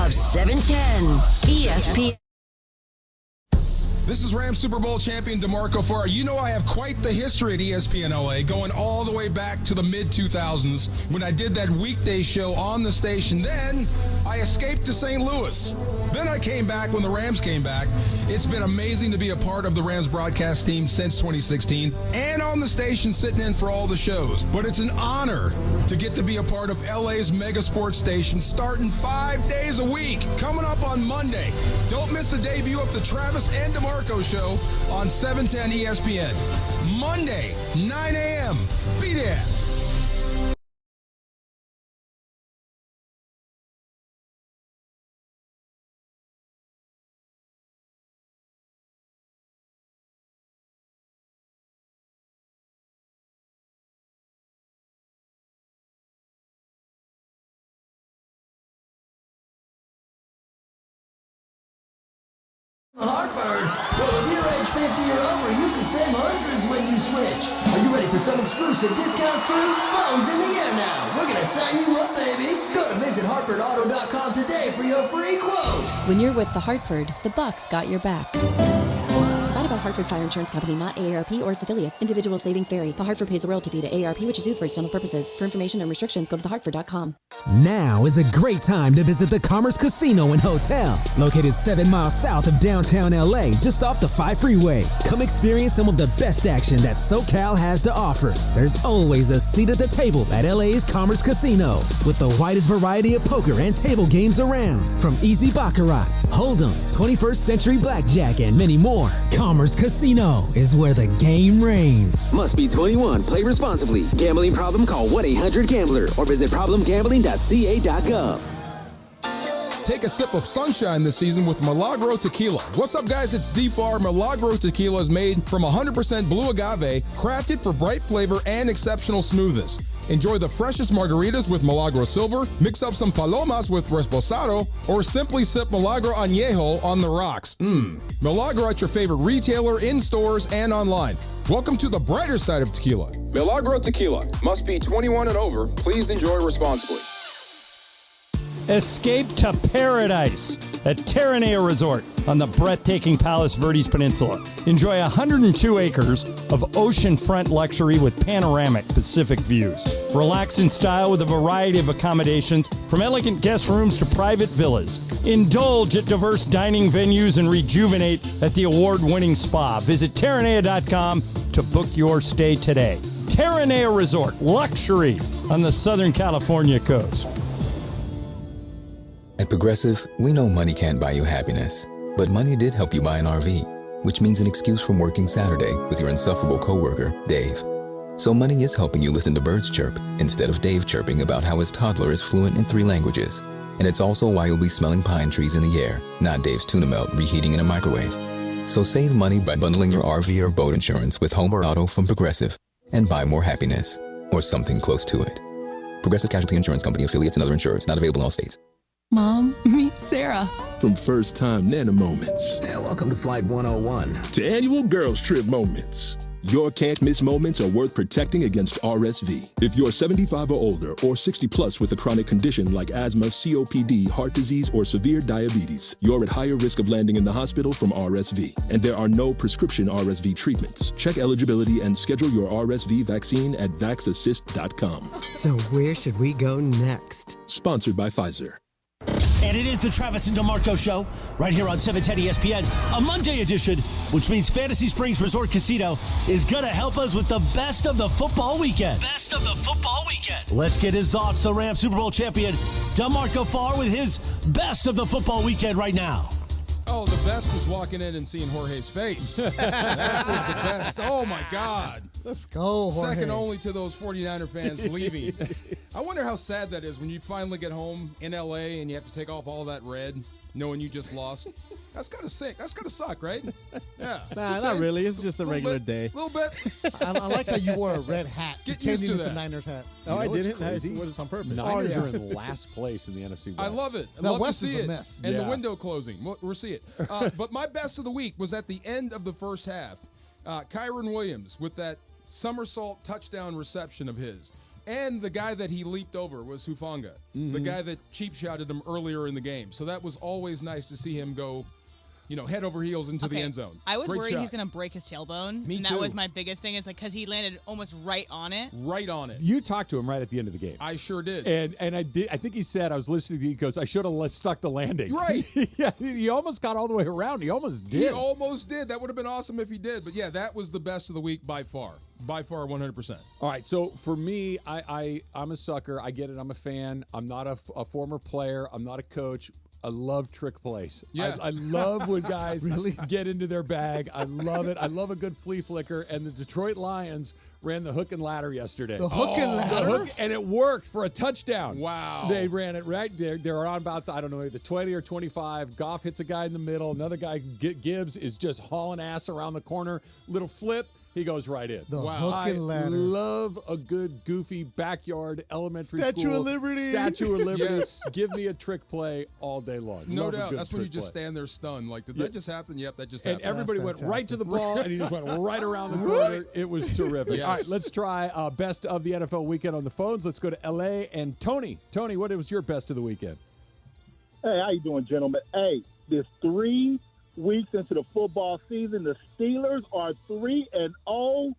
[SPEAKER 18] of 710 ESPN.
[SPEAKER 4] This is Rams Super Bowl champion DeMarco Farr. You know I have quite the history at ESPN LA, going all the way back to the mid-2000s when I did that weekday show on the station. Then I escaped to St. Louis. Then I came back when the Rams came back. It's been amazing to be a part of the Rams broadcast team since 2016 and on the station sitting in for all the shows. But it's an honor to get to be a part of LA's mega sports station starting 5 days a week. Coming up on Monday. Don't miss the debut of the Travis and DeMarco Show on 710 ESPN. Monday, 9 a.m. Be there.
[SPEAKER 11] Hartford. Well, if you're age 50 or over, you can save hundreds when you switch. Are you ready for some exclusive discounts too? Phone's in the air now. We're going to sign you up, baby. Go to visithartfordauto.com today for your free quote.
[SPEAKER 19] When you're with the Hartford, the Bucks got your back. Provided by Hartford Fire Insurance Company, not AARP or its affiliates. Individual savings vary. The Hartford pays a royalty fee to AARP, which is used for external purposes. For information and restrictions, go to thehartford.com.
[SPEAKER 20] Now is a great time to visit the Commerce Casino and Hotel, located 7 miles south of downtown LA, just off the 5 freeway. Come experience some of the best action that SoCal has to offer. There's always a seat at the table at LA's Commerce Casino, with the widest variety of poker and table games around, from easy baccarat, hold'em, 21st century blackjack, and many more. Commerce Casino is where the game reigns.
[SPEAKER 21] Must be 21. Play responsibly. Gambling problem? Call 1-800-GAMBLER or visit problemgambling.ca.gov.
[SPEAKER 4] Take a sip of sunshine this season with Milagro Tequila. What's up, guys? It's D-Far. Milagro Tequila is made from 100% blue agave, crafted for bright flavor and exceptional smoothness. Enjoy the freshest margaritas with Milagro Silver, mix up some palomas with Reposado, or simply sip Milagro Añejo on the rocks. Milagro at your favorite retailer, in stores, and online. Welcome to the brighter side of tequila. Milagro Tequila. Must be 21 and over. Please enjoy responsibly.
[SPEAKER 8] Escape to paradise at Terranea Resort on the breathtaking Palos Verdes Peninsula. Enjoy 102 acres of oceanfront luxury with panoramic Pacific views. Relax in style with a variety of accommodations, from elegant guest rooms to private villas. Indulge at diverse dining venues and rejuvenate at the award-winning spa. Visit Terranea.com to book your stay today. Terranea Resort, luxury on the Southern California coast.
[SPEAKER 22] At Progressive, we know money can't buy you happiness, but money did help you buy an RV, which means an excuse from working Saturday with your insufferable coworker, Dave. So money is helping you listen to birds chirp instead of Dave chirping about how his toddler is fluent in 3 languages. And it's also why you'll be smelling pine trees in the air, not Dave's tuna melt reheating in a microwave. So save money by bundling your RV or boat insurance with home or auto from Progressive and buy more happiness, or something close to it. Progressive Casualty Insurance Company, affiliates, and other insurers. Not available in all states.
[SPEAKER 23] Mom, meet Sarah.
[SPEAKER 24] From first-time Nana moments.
[SPEAKER 25] Yeah, welcome to Flight 101.
[SPEAKER 24] To annual girls trip moments. Your can't-miss moments are worth protecting against RSV. If you're 75 or older or 60 plus with a chronic condition like asthma, COPD, heart disease, or severe diabetes, you're at higher risk of landing in the hospital from RSV. And there are no prescription RSV treatments. Check eligibility and schedule your RSV vaccine at vaxassist.com.
[SPEAKER 26] So where should we go next?
[SPEAKER 24] Sponsored by Pfizer.
[SPEAKER 27] And it is the Travis and DeMarco Show, right here on 710 ESPN, a Monday edition, which means Fantasy Springs Resort Casino is going to help us with the best of the football weekend.
[SPEAKER 28] Best of the football weekend.
[SPEAKER 27] Let's get his thoughts, the Rams Super Bowl champion, DeMarco Farr, with his best of the football weekend right now.
[SPEAKER 4] Oh, the best was walking in and seeing Jorge's face. That was the best. Oh, my God.
[SPEAKER 5] Let's go, Jorge.
[SPEAKER 4] Second only to those 49er fans leaving. I wonder how sad that is when you finally get home in L.A. and you have to take off all that red, knowing you just lost. That's got to sick. That's got to suck, right? Yeah.
[SPEAKER 3] Nah, not really. It's just a regular day.
[SPEAKER 4] A little bit.
[SPEAKER 5] I like how you wore a red hat.
[SPEAKER 4] Get used to that.
[SPEAKER 5] Niners hat.
[SPEAKER 3] Oh, I didn't. I wore this on purpose.
[SPEAKER 2] Niners are in last place in the NFC West.
[SPEAKER 4] I love it. I
[SPEAKER 5] That
[SPEAKER 4] love
[SPEAKER 5] West
[SPEAKER 4] to see
[SPEAKER 5] is a
[SPEAKER 4] it.
[SPEAKER 5] mess.
[SPEAKER 4] And the window closing. We'll see it. But my best of the week was at the end of the first half. Kyron Williams with that somersault touchdown reception of his. And the guy that he leaped over was Hufanga, the guy that cheap shotted him earlier in the game. So that was always nice to see him go head over heels into the end zone.
[SPEAKER 6] I was
[SPEAKER 4] Great
[SPEAKER 6] worried
[SPEAKER 4] shot.
[SPEAKER 6] he's going to break his tailbone.
[SPEAKER 4] Me
[SPEAKER 6] and
[SPEAKER 4] too.
[SPEAKER 6] that was my biggest thing, is because he landed almost right on it.
[SPEAKER 4] Right on it.
[SPEAKER 2] You talked to him right at the end of the game.
[SPEAKER 4] I sure did.
[SPEAKER 2] And I did. I think he said, I was listening to you, he goes, I should have stuck the landing.
[SPEAKER 4] Right.
[SPEAKER 2] Yeah, he almost got all the way around. He almost did.
[SPEAKER 4] He almost did. That would have been awesome if he did. But, yeah, that was the best of the week by far. By far, 100%.
[SPEAKER 2] All right, so for me, I'm a sucker. I get it. I'm a fan. I'm not a former player. I'm not a coach. I love trick plays.
[SPEAKER 4] Yeah.
[SPEAKER 2] I love when guys get into their bag. I love it. I love a good flea flicker. And the Detroit Lions ran the hook and ladder yesterday.
[SPEAKER 5] The hook and ladder?
[SPEAKER 2] And it worked for a touchdown.
[SPEAKER 4] Wow.
[SPEAKER 2] They ran it right there. They're on about, the 20 or 25. Goff hits a guy in the middle. Another guy, Gibbs, is just hauling ass around the corner. Little flip. He goes right in.
[SPEAKER 5] The hook and ladder.
[SPEAKER 2] I love a good, goofy, backyard, elementary
[SPEAKER 5] Statue
[SPEAKER 2] school.
[SPEAKER 5] of Liberty.
[SPEAKER 2] Statue of Liberty.
[SPEAKER 4] Yes.
[SPEAKER 2] Give me a trick play all day long.
[SPEAKER 4] No
[SPEAKER 2] Love a
[SPEAKER 4] doubt.
[SPEAKER 2] good
[SPEAKER 4] That's when you
[SPEAKER 2] trick
[SPEAKER 4] just
[SPEAKER 2] play.
[SPEAKER 4] stand there stunned. Like, did that just happen? Yep, that just
[SPEAKER 2] And
[SPEAKER 4] happened.
[SPEAKER 2] everybody
[SPEAKER 5] That's
[SPEAKER 2] went right to the ball, and he just went right around the corner. It was terrific.
[SPEAKER 4] Yes.
[SPEAKER 2] All right, let's try best of the NFL weekend on the phones. Let's go to L.A. and Tony. Tony, what was your best of the weekend?
[SPEAKER 1] Hey, how you doing, gentlemen? Hey, there's 3 weeks into the football season. The Steelers are 3-0.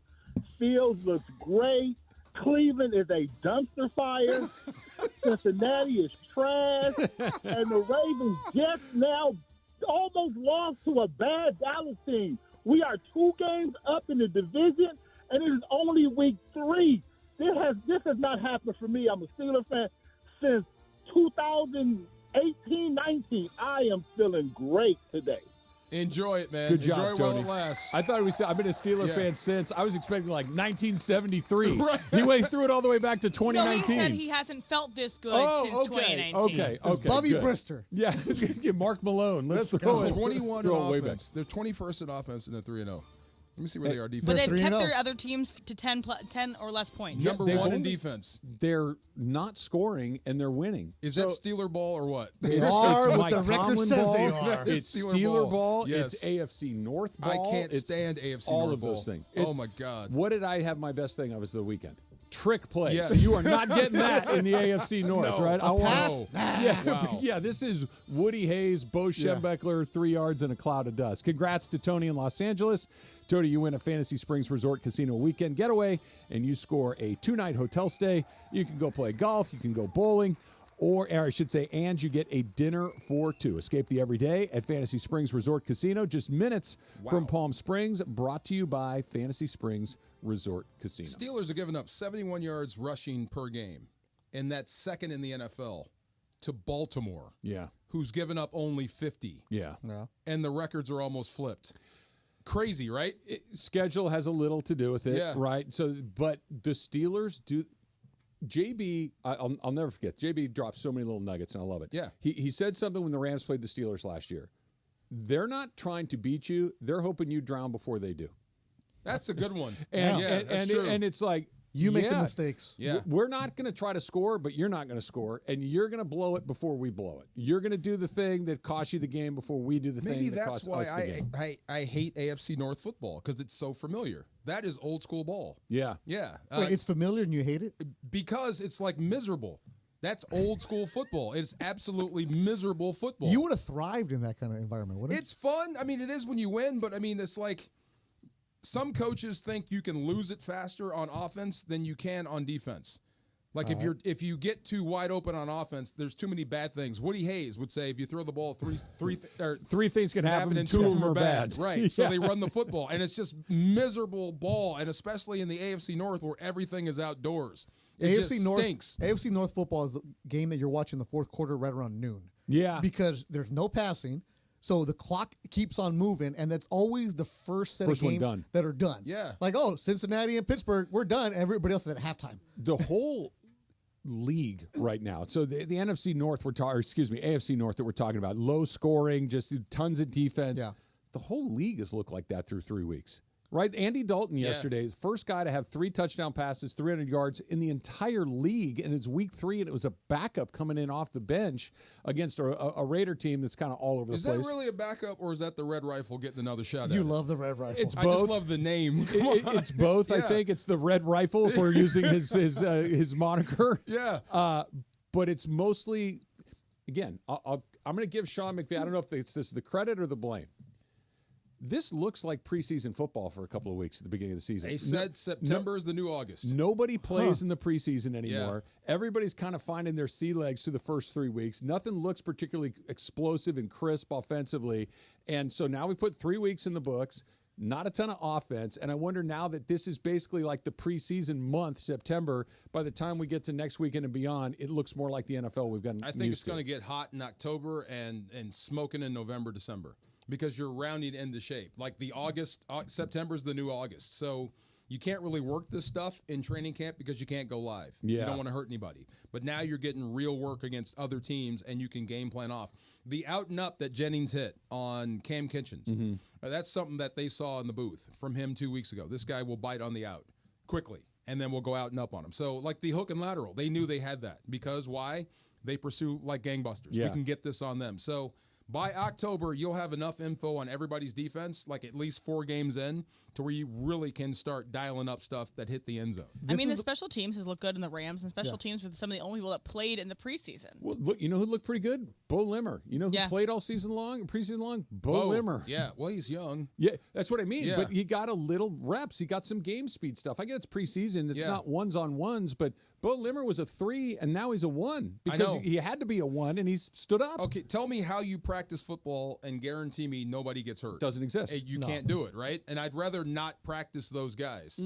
[SPEAKER 1] Fields looks great. Cleveland is a dumpster fire. Cincinnati is trash. And the Ravens just now almost lost to a bad Dallas team. We are 2 games up in the division, and it is only week 3. This has not happened for me. I'm a Steelers fan since 2018-19. I am feeling great today.
[SPEAKER 4] Enjoy it, man.
[SPEAKER 2] Good job,
[SPEAKER 4] Enjoy it
[SPEAKER 2] Tony.
[SPEAKER 4] while it lasts.
[SPEAKER 2] I thought I've been a Steeler
[SPEAKER 4] Yeah.
[SPEAKER 2] fan since. I was expecting like 1973.
[SPEAKER 4] Right.
[SPEAKER 2] He went through it all the way back to
[SPEAKER 6] No,
[SPEAKER 2] 2019.
[SPEAKER 6] he said he hasn't felt this good since
[SPEAKER 2] okay.
[SPEAKER 6] 2019.
[SPEAKER 2] Okay.
[SPEAKER 5] Says Bobby
[SPEAKER 2] good.
[SPEAKER 5] Brister.
[SPEAKER 2] Yeah, Mark Malone. Let's
[SPEAKER 5] Let's
[SPEAKER 2] throw
[SPEAKER 5] go.
[SPEAKER 2] it.
[SPEAKER 4] 21
[SPEAKER 2] throw
[SPEAKER 4] in
[SPEAKER 2] it way back.
[SPEAKER 4] offense. They're 21st in offense, and they're 3-0. Let me see where they are defense.
[SPEAKER 6] But they've
[SPEAKER 5] They're
[SPEAKER 6] kept
[SPEAKER 5] 3-0.
[SPEAKER 6] their other teams to 10 or less points.
[SPEAKER 2] Yeah,
[SPEAKER 4] Number
[SPEAKER 2] they've
[SPEAKER 4] 1 in
[SPEAKER 2] only-
[SPEAKER 4] defense.
[SPEAKER 2] They're not scoring and they're winning.
[SPEAKER 4] Is that Steeler ball or what?
[SPEAKER 5] They
[SPEAKER 2] It's
[SPEAKER 5] are what
[SPEAKER 2] Mike
[SPEAKER 5] the record
[SPEAKER 2] Tomlin
[SPEAKER 5] says
[SPEAKER 2] ball.
[SPEAKER 5] they are.
[SPEAKER 2] It's
[SPEAKER 4] Steeler
[SPEAKER 2] Steeler
[SPEAKER 4] ball.
[SPEAKER 2] ball.
[SPEAKER 4] Yes.
[SPEAKER 2] It's AFC North ball.
[SPEAKER 4] I can't
[SPEAKER 2] It's
[SPEAKER 4] stand AFC
[SPEAKER 2] all
[SPEAKER 4] North
[SPEAKER 2] of those
[SPEAKER 4] ball.
[SPEAKER 2] things.
[SPEAKER 4] Oh, my God.
[SPEAKER 2] What did I have my best thing of was the weekend? Trick plays.
[SPEAKER 4] Yes.
[SPEAKER 2] You are not getting that in the AFC North,
[SPEAKER 4] No.
[SPEAKER 2] right?
[SPEAKER 4] A pass?
[SPEAKER 2] Yeah,
[SPEAKER 4] Wow.
[SPEAKER 2] yeah. This is Woody Hayes, Bo Schembechler, 3 yards in a cloud of dust. Congrats to Tony in Los Angeles. Tony, you win a Fantasy Springs Resort Casino weekend getaway, and you score a 2-night hotel stay. You can go play golf. You can go bowling. Or I should say, and you get a dinner for 2. Escape the everyday at Fantasy Springs Resort Casino, just minutes from Palm Springs. Brought to you by Fantasy Springs Resort Casino.
[SPEAKER 4] Steelers are giving up 71 yards rushing per game, and that's second in the NFL to Baltimore, who's given up only 50.
[SPEAKER 2] Yeah.
[SPEAKER 4] And the records are almost flipped. Crazy, right?
[SPEAKER 2] Schedule has a little to do with it,
[SPEAKER 4] Yeah.
[SPEAKER 2] right? So, but the Steelers do. JB, I'll never forget. JB dropped so many little nuggets, and I love it.
[SPEAKER 4] Yeah.
[SPEAKER 2] He said something when the Rams played the Steelers last year. They're not trying to beat you. They're hoping you drown before they do.
[SPEAKER 4] That's a good one.
[SPEAKER 2] And
[SPEAKER 4] true.
[SPEAKER 2] And it's like,
[SPEAKER 5] You make the mistakes.
[SPEAKER 4] Yeah.
[SPEAKER 2] We're not going to try to score, but you're not going to score, and you're going to blow it before we blow it. You're going to do the thing that costs you the game before we do the
[SPEAKER 4] Maybe
[SPEAKER 2] thing that
[SPEAKER 4] that's
[SPEAKER 2] costs
[SPEAKER 4] why
[SPEAKER 2] us the game.
[SPEAKER 4] I hate AFC North football, because it's so familiar. That is old school ball.
[SPEAKER 2] Yeah.
[SPEAKER 4] Yeah.
[SPEAKER 5] Wait, it's familiar and you hate it?
[SPEAKER 4] Because it's like miserable. That's old school football. It's absolutely miserable football.
[SPEAKER 5] You would have thrived in that kind of environment, wouldn't
[SPEAKER 4] It's fun. I mean, it is when you win, but I mean, it's like some coaches think you can lose it faster on offense than you can on defense. Like if you get too wide open on offense, there's too many bad things. Woody Hayes would say if you throw the ball
[SPEAKER 2] three things can happen
[SPEAKER 4] and
[SPEAKER 2] two of them are bad.
[SPEAKER 4] Right. So
[SPEAKER 2] Yeah.
[SPEAKER 4] they run the football, and it's just miserable ball, and especially in the AFC North where everything is outdoors. It
[SPEAKER 5] AFC
[SPEAKER 4] just
[SPEAKER 5] North
[SPEAKER 4] stinks.
[SPEAKER 5] AFC North football is the game that you're watching the fourth quarter right around noon.
[SPEAKER 2] Yeah.
[SPEAKER 5] Because there's no passing, so the clock keeps on moving, and that's always the first set
[SPEAKER 2] First
[SPEAKER 5] of
[SPEAKER 2] one
[SPEAKER 5] games
[SPEAKER 2] done.
[SPEAKER 5] that are done.
[SPEAKER 4] Yeah.
[SPEAKER 5] Like, oh, Cincinnati and Pittsburgh, we're done. Everybody else is at halftime.
[SPEAKER 2] The whole league right now. So the NFC North AFC North that we're talking about, low scoring, just tons of defense.
[SPEAKER 5] Yeah.
[SPEAKER 2] The whole league has looked like that through 3 weeks. Right? Andy Dalton yesterday, first guy to have 3 touchdown passes, 300 yards in the entire league, and it's week 3, and it was a backup coming in off the bench against a Raider team that's kind of all over the
[SPEAKER 4] Is
[SPEAKER 2] place.
[SPEAKER 4] that really a backup, or is that the Red Rifle getting another shot
[SPEAKER 5] You
[SPEAKER 4] at it?
[SPEAKER 5] love the Red Rifle.
[SPEAKER 2] It's
[SPEAKER 4] I
[SPEAKER 2] both.
[SPEAKER 4] just love the name.
[SPEAKER 2] It's both. I
[SPEAKER 4] Yeah.
[SPEAKER 2] think it's the Red Rifle if we're using his moniker.
[SPEAKER 4] Yeah.
[SPEAKER 2] But it's mostly, again, I'm going to give Sean McVay. I don't know if this is the credit or the blame. this looks like preseason football for a couple of weeks at the beginning of the season.
[SPEAKER 4] They said September is the new August.
[SPEAKER 2] Nobody plays in the preseason anymore. Yeah. Everybody's kind of finding their sea legs through the first 3 weeks. Nothing looks particularly explosive and crisp offensively. And so now we put 3 weeks in the books, not a ton of offense. And I wonder now that this is basically like the preseason month, September, by the time we get to next weekend and beyond, it looks more like the NFL we've gotten
[SPEAKER 4] I think it's going to get hot in October and smoking in November, December. Because you're rounding into shape. Like the September's the new August. So you can't really work this stuff in training camp because you can't go live.
[SPEAKER 2] Yeah.
[SPEAKER 4] You don't want to hurt anybody. But now you're getting real work against other teams, and you can game plan off. The out and up that Jennings hit on Cam Kitchens, that's something that they saw in the booth from him 2 weeks ago. This guy will bite on the out quickly, and then we'll go out and up on him. So like the hook and lateral, they knew they had that. Because why? They pursue like gangbusters.
[SPEAKER 2] Yeah.
[SPEAKER 4] We can get this on them. So by October, you'll have enough info on everybody's defense, like at least 4 games in, to where you really can start dialing up stuff that hit the end zone.
[SPEAKER 6] The special teams has looked good in the Rams, and special teams were some of the only people that played in the preseason.
[SPEAKER 2] Well, look, you know who looked pretty good? Bo Limmer. You know who played all season long, preseason long? Bo Limmer.
[SPEAKER 4] Yeah, well, he's young.
[SPEAKER 2] Yeah, that's what I mean.
[SPEAKER 4] Yeah.
[SPEAKER 2] But he got a little reps. He got some game speed stuff. I get it's preseason. It's not ones-on-ones, but Bo Limmer was a 3, and now he's a 1 because he had to be a 1, and he's stood up.
[SPEAKER 4] Okay, tell me how you practice football and guarantee me nobody gets hurt.
[SPEAKER 2] Doesn't exist.
[SPEAKER 4] You can't do it, right? And I'd rather not practice those guys.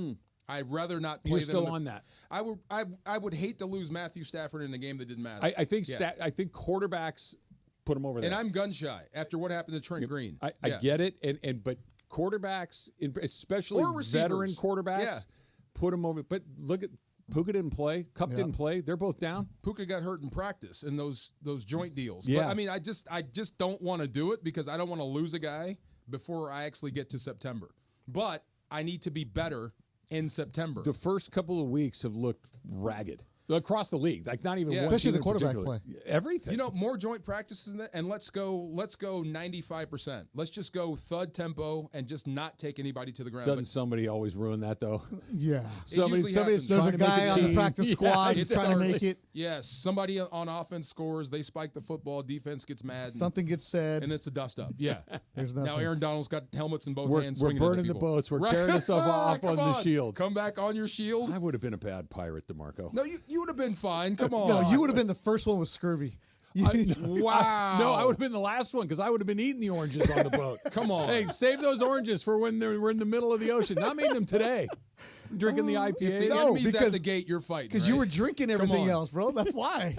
[SPEAKER 4] I'd rather not play
[SPEAKER 2] You're
[SPEAKER 4] them.
[SPEAKER 2] still on that.
[SPEAKER 4] I would hate to lose Matthew Stafford in a game that didn't matter.
[SPEAKER 2] I think quarterbacks put him over there.
[SPEAKER 4] And I'm gun shy after what happened to Trent Green.
[SPEAKER 2] I get it, but quarterbacks, especially veteran quarterbacks, put him over. But look at Puka didn't play. Kupp didn't play. They're both down.
[SPEAKER 4] Puka got hurt in practice in those joint deals.
[SPEAKER 2] Yeah.
[SPEAKER 4] But I mean, I just don't want to do it because I don't want to lose a guy before I actually get to September. But I need to be better in September.
[SPEAKER 2] The first couple of weeks have looked ragged across the league. Like not even one,
[SPEAKER 5] especially the
[SPEAKER 2] team
[SPEAKER 5] quarterback
[SPEAKER 2] in
[SPEAKER 5] play.
[SPEAKER 2] Everything.
[SPEAKER 4] You know, more joint practices than that, and let's go 95%. Let's just go thud tempo and just not take anybody to the ground.
[SPEAKER 2] Doesn't somebody always ruin that though?
[SPEAKER 5] Yeah.
[SPEAKER 2] Somebody's
[SPEAKER 5] There's a guy on the practice squad who's trying to make it.
[SPEAKER 4] Yes, somebody on offense scores. They spike the football. Defense gets mad.
[SPEAKER 5] Something gets said,
[SPEAKER 4] and it's a dust up. Yeah.
[SPEAKER 5] There's
[SPEAKER 4] now Aaron Donald's got helmets in both hands.
[SPEAKER 2] We're burning the boats. We're carrying ourselves off on the shield.
[SPEAKER 4] Come back on your shield.
[SPEAKER 2] I would have been a bad pirate, DeMarco.
[SPEAKER 4] No, you would have been fine. Come on.
[SPEAKER 5] No, you would have been the first one with scurvy.
[SPEAKER 4] Wow.
[SPEAKER 2] No, I would have been the last one because I would have been eating the oranges on the boat.
[SPEAKER 4] Come on.
[SPEAKER 2] Hey, save those oranges for when we're in the middle of the ocean. Not eating them today. Drinking the IPA.
[SPEAKER 4] If the enemy's at the gate, you're fighting.
[SPEAKER 5] Because you were drinking everything else, bro. That's why.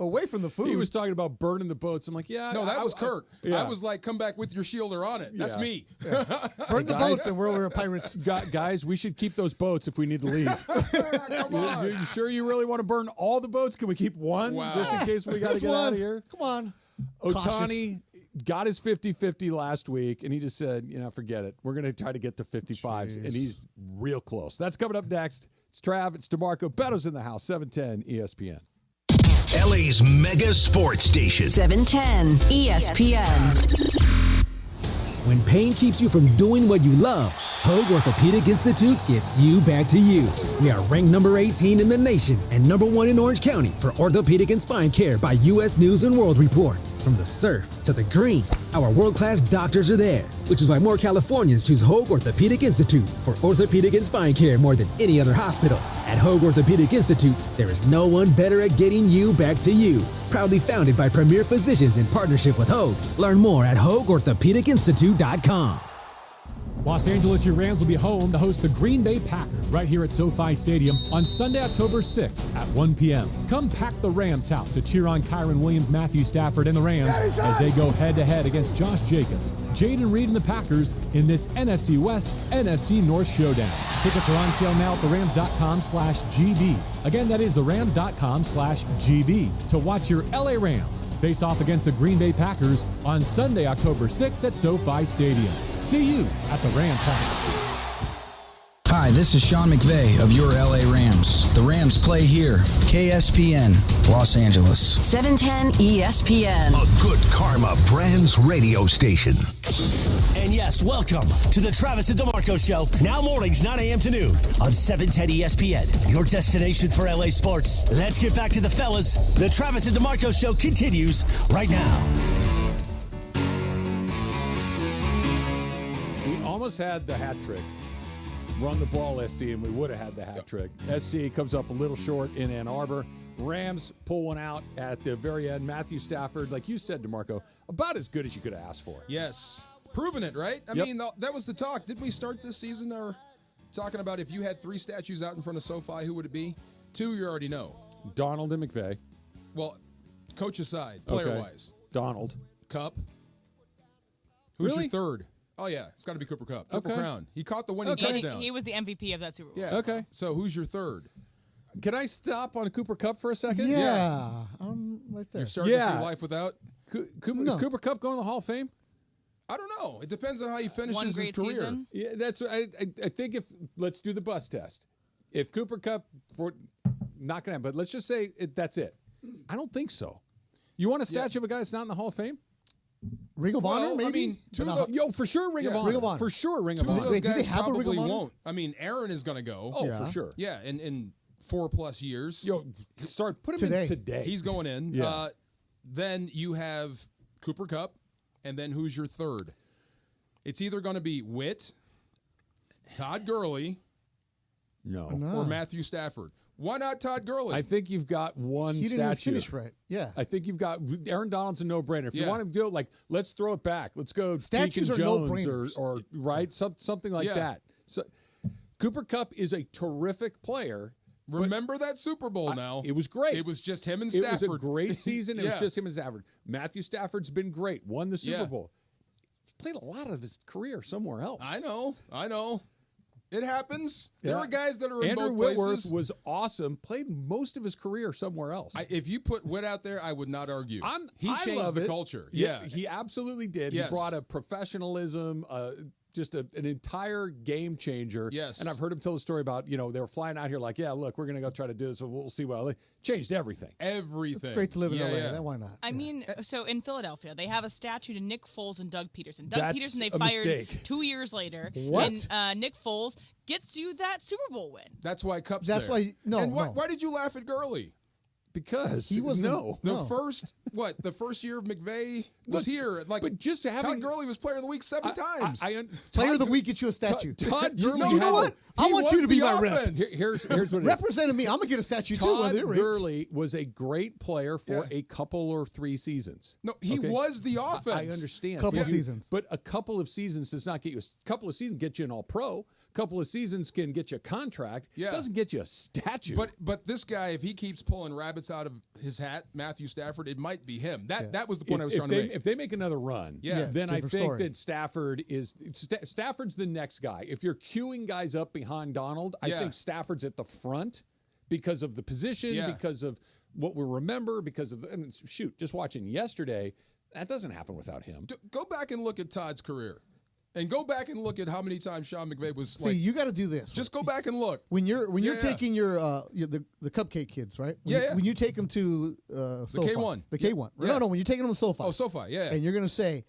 [SPEAKER 5] Away from the food.
[SPEAKER 2] He was talking about burning the boats. I'm like,
[SPEAKER 4] No, that was Kirk. I was like, come back with your shield or on it. That's me.
[SPEAKER 5] Burn the boats and we're pirates.
[SPEAKER 2] Guys, we should keep those boats if we need to leave.
[SPEAKER 4] Come on.
[SPEAKER 2] You sure you really want to burn all the boats? Can we keep one just in case we got to get out of here?
[SPEAKER 5] Come on.
[SPEAKER 2] Otani got his 50-50 last week, and he just said, forget it. We're going to try to get to 55s, and he's real close. That's coming up next. It's Trav, it's DeMarco. Beto's in the house, 710 ESPN.
[SPEAKER 10] LA's mega sports station.
[SPEAKER 18] 710 ESPN.
[SPEAKER 20] When pain keeps you from doing what you love, Hoag Orthopedic Institute gets you back to you. We are ranked number 18 in the nation and number 1 in Orange County for orthopedic and spine care by U.S. News & World Report. From the surf to the green, our world-class doctors are there, which is why more Californians choose Hoag Orthopedic Institute for orthopedic and spine care more than any other hospital. At Hoag Orthopedic Institute, there is no one better at getting you back to you. Proudly founded by premier physicians in partnership with Hoag. Learn more at HoagOrthopedicInstitute.com.
[SPEAKER 7] Los Angeles, your Rams will be home to host the Green Bay Packers right here at SoFi Stadium on Sunday, October 6th at 1 p.m. Come pack the Rams house to cheer on Kyron Williams, Matthew Stafford, and the Rams as they go head-to-head against Josh Jacobs, Jaden Reed, and the Packers in this NFC West, NFC North showdown. Tickets are on sale now at therams.com/GB. Again, that is therams.com/GB to watch your LA Rams face off against the Green Bay Packers on Sunday, October 6th at SoFi Stadium. See you at the Rams house.
[SPEAKER 9] Hi, this is Sean McVay of your LA Rams. The Rams play here. KSPN, Los Angeles.
[SPEAKER 18] 710 ESPN.
[SPEAKER 10] A good karma brands radio station.
[SPEAKER 27] And yes, welcome to the Travis and DeMarco Show. Now mornings, 9 a.m. to noon on 710 ESPN. Your destination for LA sports. Let's get back to the fellas. The Travis and DeMarco Show continues right now.
[SPEAKER 2] almost had the hat trick. Run the ball, SC, and we would have had the hat trick. SC comes up a little short in Ann Arbor. Rams pull one out at the very end. Matthew Stafford, like you said, DeMarco, about as good as you could have asked for.
[SPEAKER 4] Yes. Proving it, right? I mean, that was the talk. Didn't we start this season talking about if you had 3 statues out in front of SoFi, who would it be? 2 you already know.
[SPEAKER 2] Donald and McVay.
[SPEAKER 4] Well, coach aside, player-wise.
[SPEAKER 2] Donald.
[SPEAKER 4] Cup. Who's
[SPEAKER 2] Really?
[SPEAKER 4] your third? Oh, yeah. It's got to be Cooper Kupp. Triple Crown. He caught the winning
[SPEAKER 6] Yeah,
[SPEAKER 4] touchdown.
[SPEAKER 6] he was the MVP of that Super Bowl.
[SPEAKER 4] Yeah.
[SPEAKER 2] Okay.
[SPEAKER 4] So who's your third?
[SPEAKER 2] Can I stop on Cooper Kupp for a second?
[SPEAKER 5] Yeah. I'm right there.
[SPEAKER 4] You're starting to see life without?
[SPEAKER 2] Is Cooper Kupp going to the Hall of Fame?
[SPEAKER 4] I don't know. It depends on how he finishes
[SPEAKER 6] One
[SPEAKER 4] his
[SPEAKER 6] great
[SPEAKER 4] career.
[SPEAKER 6] season?
[SPEAKER 2] Yeah, that's I think let's do the bus test. If Cooper Kupp, not going to, but let's just say that's it. I don't think so. You want a statue of a guy that's not in the Hall of Fame?
[SPEAKER 5] Ring of Honor, maybe?
[SPEAKER 4] I mean,
[SPEAKER 2] for sure, Ring of Honor.
[SPEAKER 5] Ring of Honor.
[SPEAKER 2] For sure, Ring of
[SPEAKER 4] Two of
[SPEAKER 2] Honor.
[SPEAKER 4] those
[SPEAKER 5] Wait, do they
[SPEAKER 4] guys
[SPEAKER 5] have a Ring of
[SPEAKER 4] probably
[SPEAKER 5] Honor?
[SPEAKER 4] won't. I mean, Aaron is going to go.
[SPEAKER 2] Oh, for sure.
[SPEAKER 4] Yeah, in 4+ years.
[SPEAKER 2] Put him in today.
[SPEAKER 4] He's going in.
[SPEAKER 2] Yeah.
[SPEAKER 4] Then you have Cooper Kupp, and then who's your third? It's either going to be Witt, Todd Gurley, or Matthew Stafford. Why not Todd Gurley?
[SPEAKER 2] I think you've got one
[SPEAKER 5] He
[SPEAKER 2] statue.
[SPEAKER 5] didn't even finish right. Yeah.
[SPEAKER 2] I think you've got Aaron Donald's a no-brainer. If you want him to go, let's throw it back. Let's go
[SPEAKER 5] Statues
[SPEAKER 2] Deacon
[SPEAKER 5] are
[SPEAKER 2] Jones
[SPEAKER 5] no-brainers.
[SPEAKER 2] or right something like that. So Cooper Kupp is a terrific player.
[SPEAKER 4] Remember that Super Bowl now.
[SPEAKER 2] It was great.
[SPEAKER 4] It was just him and Stafford.
[SPEAKER 2] It was a great season. It was just him and Stafford. Matthew Stafford's been great. Won the Super Bowl. Played a lot of his career somewhere else.
[SPEAKER 4] I know. It happens. There are guys that are in
[SPEAKER 2] Andrew
[SPEAKER 4] both
[SPEAKER 2] Whitworth
[SPEAKER 4] places.
[SPEAKER 2] was awesome. Played most of his career somewhere else.
[SPEAKER 4] If you put Witt out there, I would not argue. He
[SPEAKER 2] I
[SPEAKER 4] changed
[SPEAKER 2] love
[SPEAKER 4] the
[SPEAKER 2] it.
[SPEAKER 4] culture.
[SPEAKER 2] Yeah, he absolutely did.
[SPEAKER 4] Yes.
[SPEAKER 2] He brought a professionalism, just an entire game changer.
[SPEAKER 4] Yes.
[SPEAKER 2] And I've heard him tell the story about, they were flying out here like, yeah, look, we're going to go try to do this. We'll see. Well, it changed everything.
[SPEAKER 5] It's great to live in LA.
[SPEAKER 4] Yeah.
[SPEAKER 5] Why not?
[SPEAKER 6] I mean, so in Philadelphia, they have a statue to Nick Foles and Doug Peterson. Doug Peterson, they
[SPEAKER 2] a
[SPEAKER 6] fired
[SPEAKER 2] mistake.
[SPEAKER 6] 2 years later.
[SPEAKER 5] What?
[SPEAKER 6] And Nick Foles gets you that Super Bowl win.
[SPEAKER 4] That's why Kupp's
[SPEAKER 5] That's
[SPEAKER 4] there.
[SPEAKER 5] why. No.
[SPEAKER 4] And why did you laugh at Gurley?
[SPEAKER 2] Because
[SPEAKER 5] He wasn't-
[SPEAKER 2] no.
[SPEAKER 4] The first year of McVay was here.
[SPEAKER 2] But just having
[SPEAKER 4] Todd Gurley was Player of the Week 7 times.
[SPEAKER 5] Player of the Week, get you a statue.
[SPEAKER 2] Todd
[SPEAKER 5] You
[SPEAKER 2] Gurley
[SPEAKER 5] know what? I want you to be my rep.
[SPEAKER 2] Here's what it is.
[SPEAKER 5] Representing me, I'm gonna get a statue too.
[SPEAKER 2] Todd
[SPEAKER 5] Whether you're
[SPEAKER 2] Gurley was a great player for a couple or 3 seasons.
[SPEAKER 4] No, he was the offense.
[SPEAKER 2] I understand.
[SPEAKER 5] Couple of seasons.
[SPEAKER 2] But a couple of seasons does not get you. A couple of seasons get you an All-Pro. A couple of seasons can get you a contract.
[SPEAKER 4] Yeah.
[SPEAKER 2] It doesn't get you a statue.
[SPEAKER 4] But this guy, if he keeps pulling rabbits out of his hat, Matthew Stafford, it might be him. That was the point I was trying to make.
[SPEAKER 2] If they make another run, then I think that Stafford's the next guy. If you're queuing guys up behind Donald, I think Stafford's at the front because of the position, because of what we remember, because of just watching yesterday, that doesn't happen without him.
[SPEAKER 4] Go back and look at Todd's career. And go back and look at how many times Sean McVay was
[SPEAKER 5] See, you got to do this.
[SPEAKER 4] Just go back and look.
[SPEAKER 5] When you're taking your the Cupcake kids, right? When you take them to SoFi,
[SPEAKER 4] K1.
[SPEAKER 5] the K1. No, when you're taking them to SoFi.
[SPEAKER 4] Oh, SoFi, yeah.
[SPEAKER 5] And you're gonna say,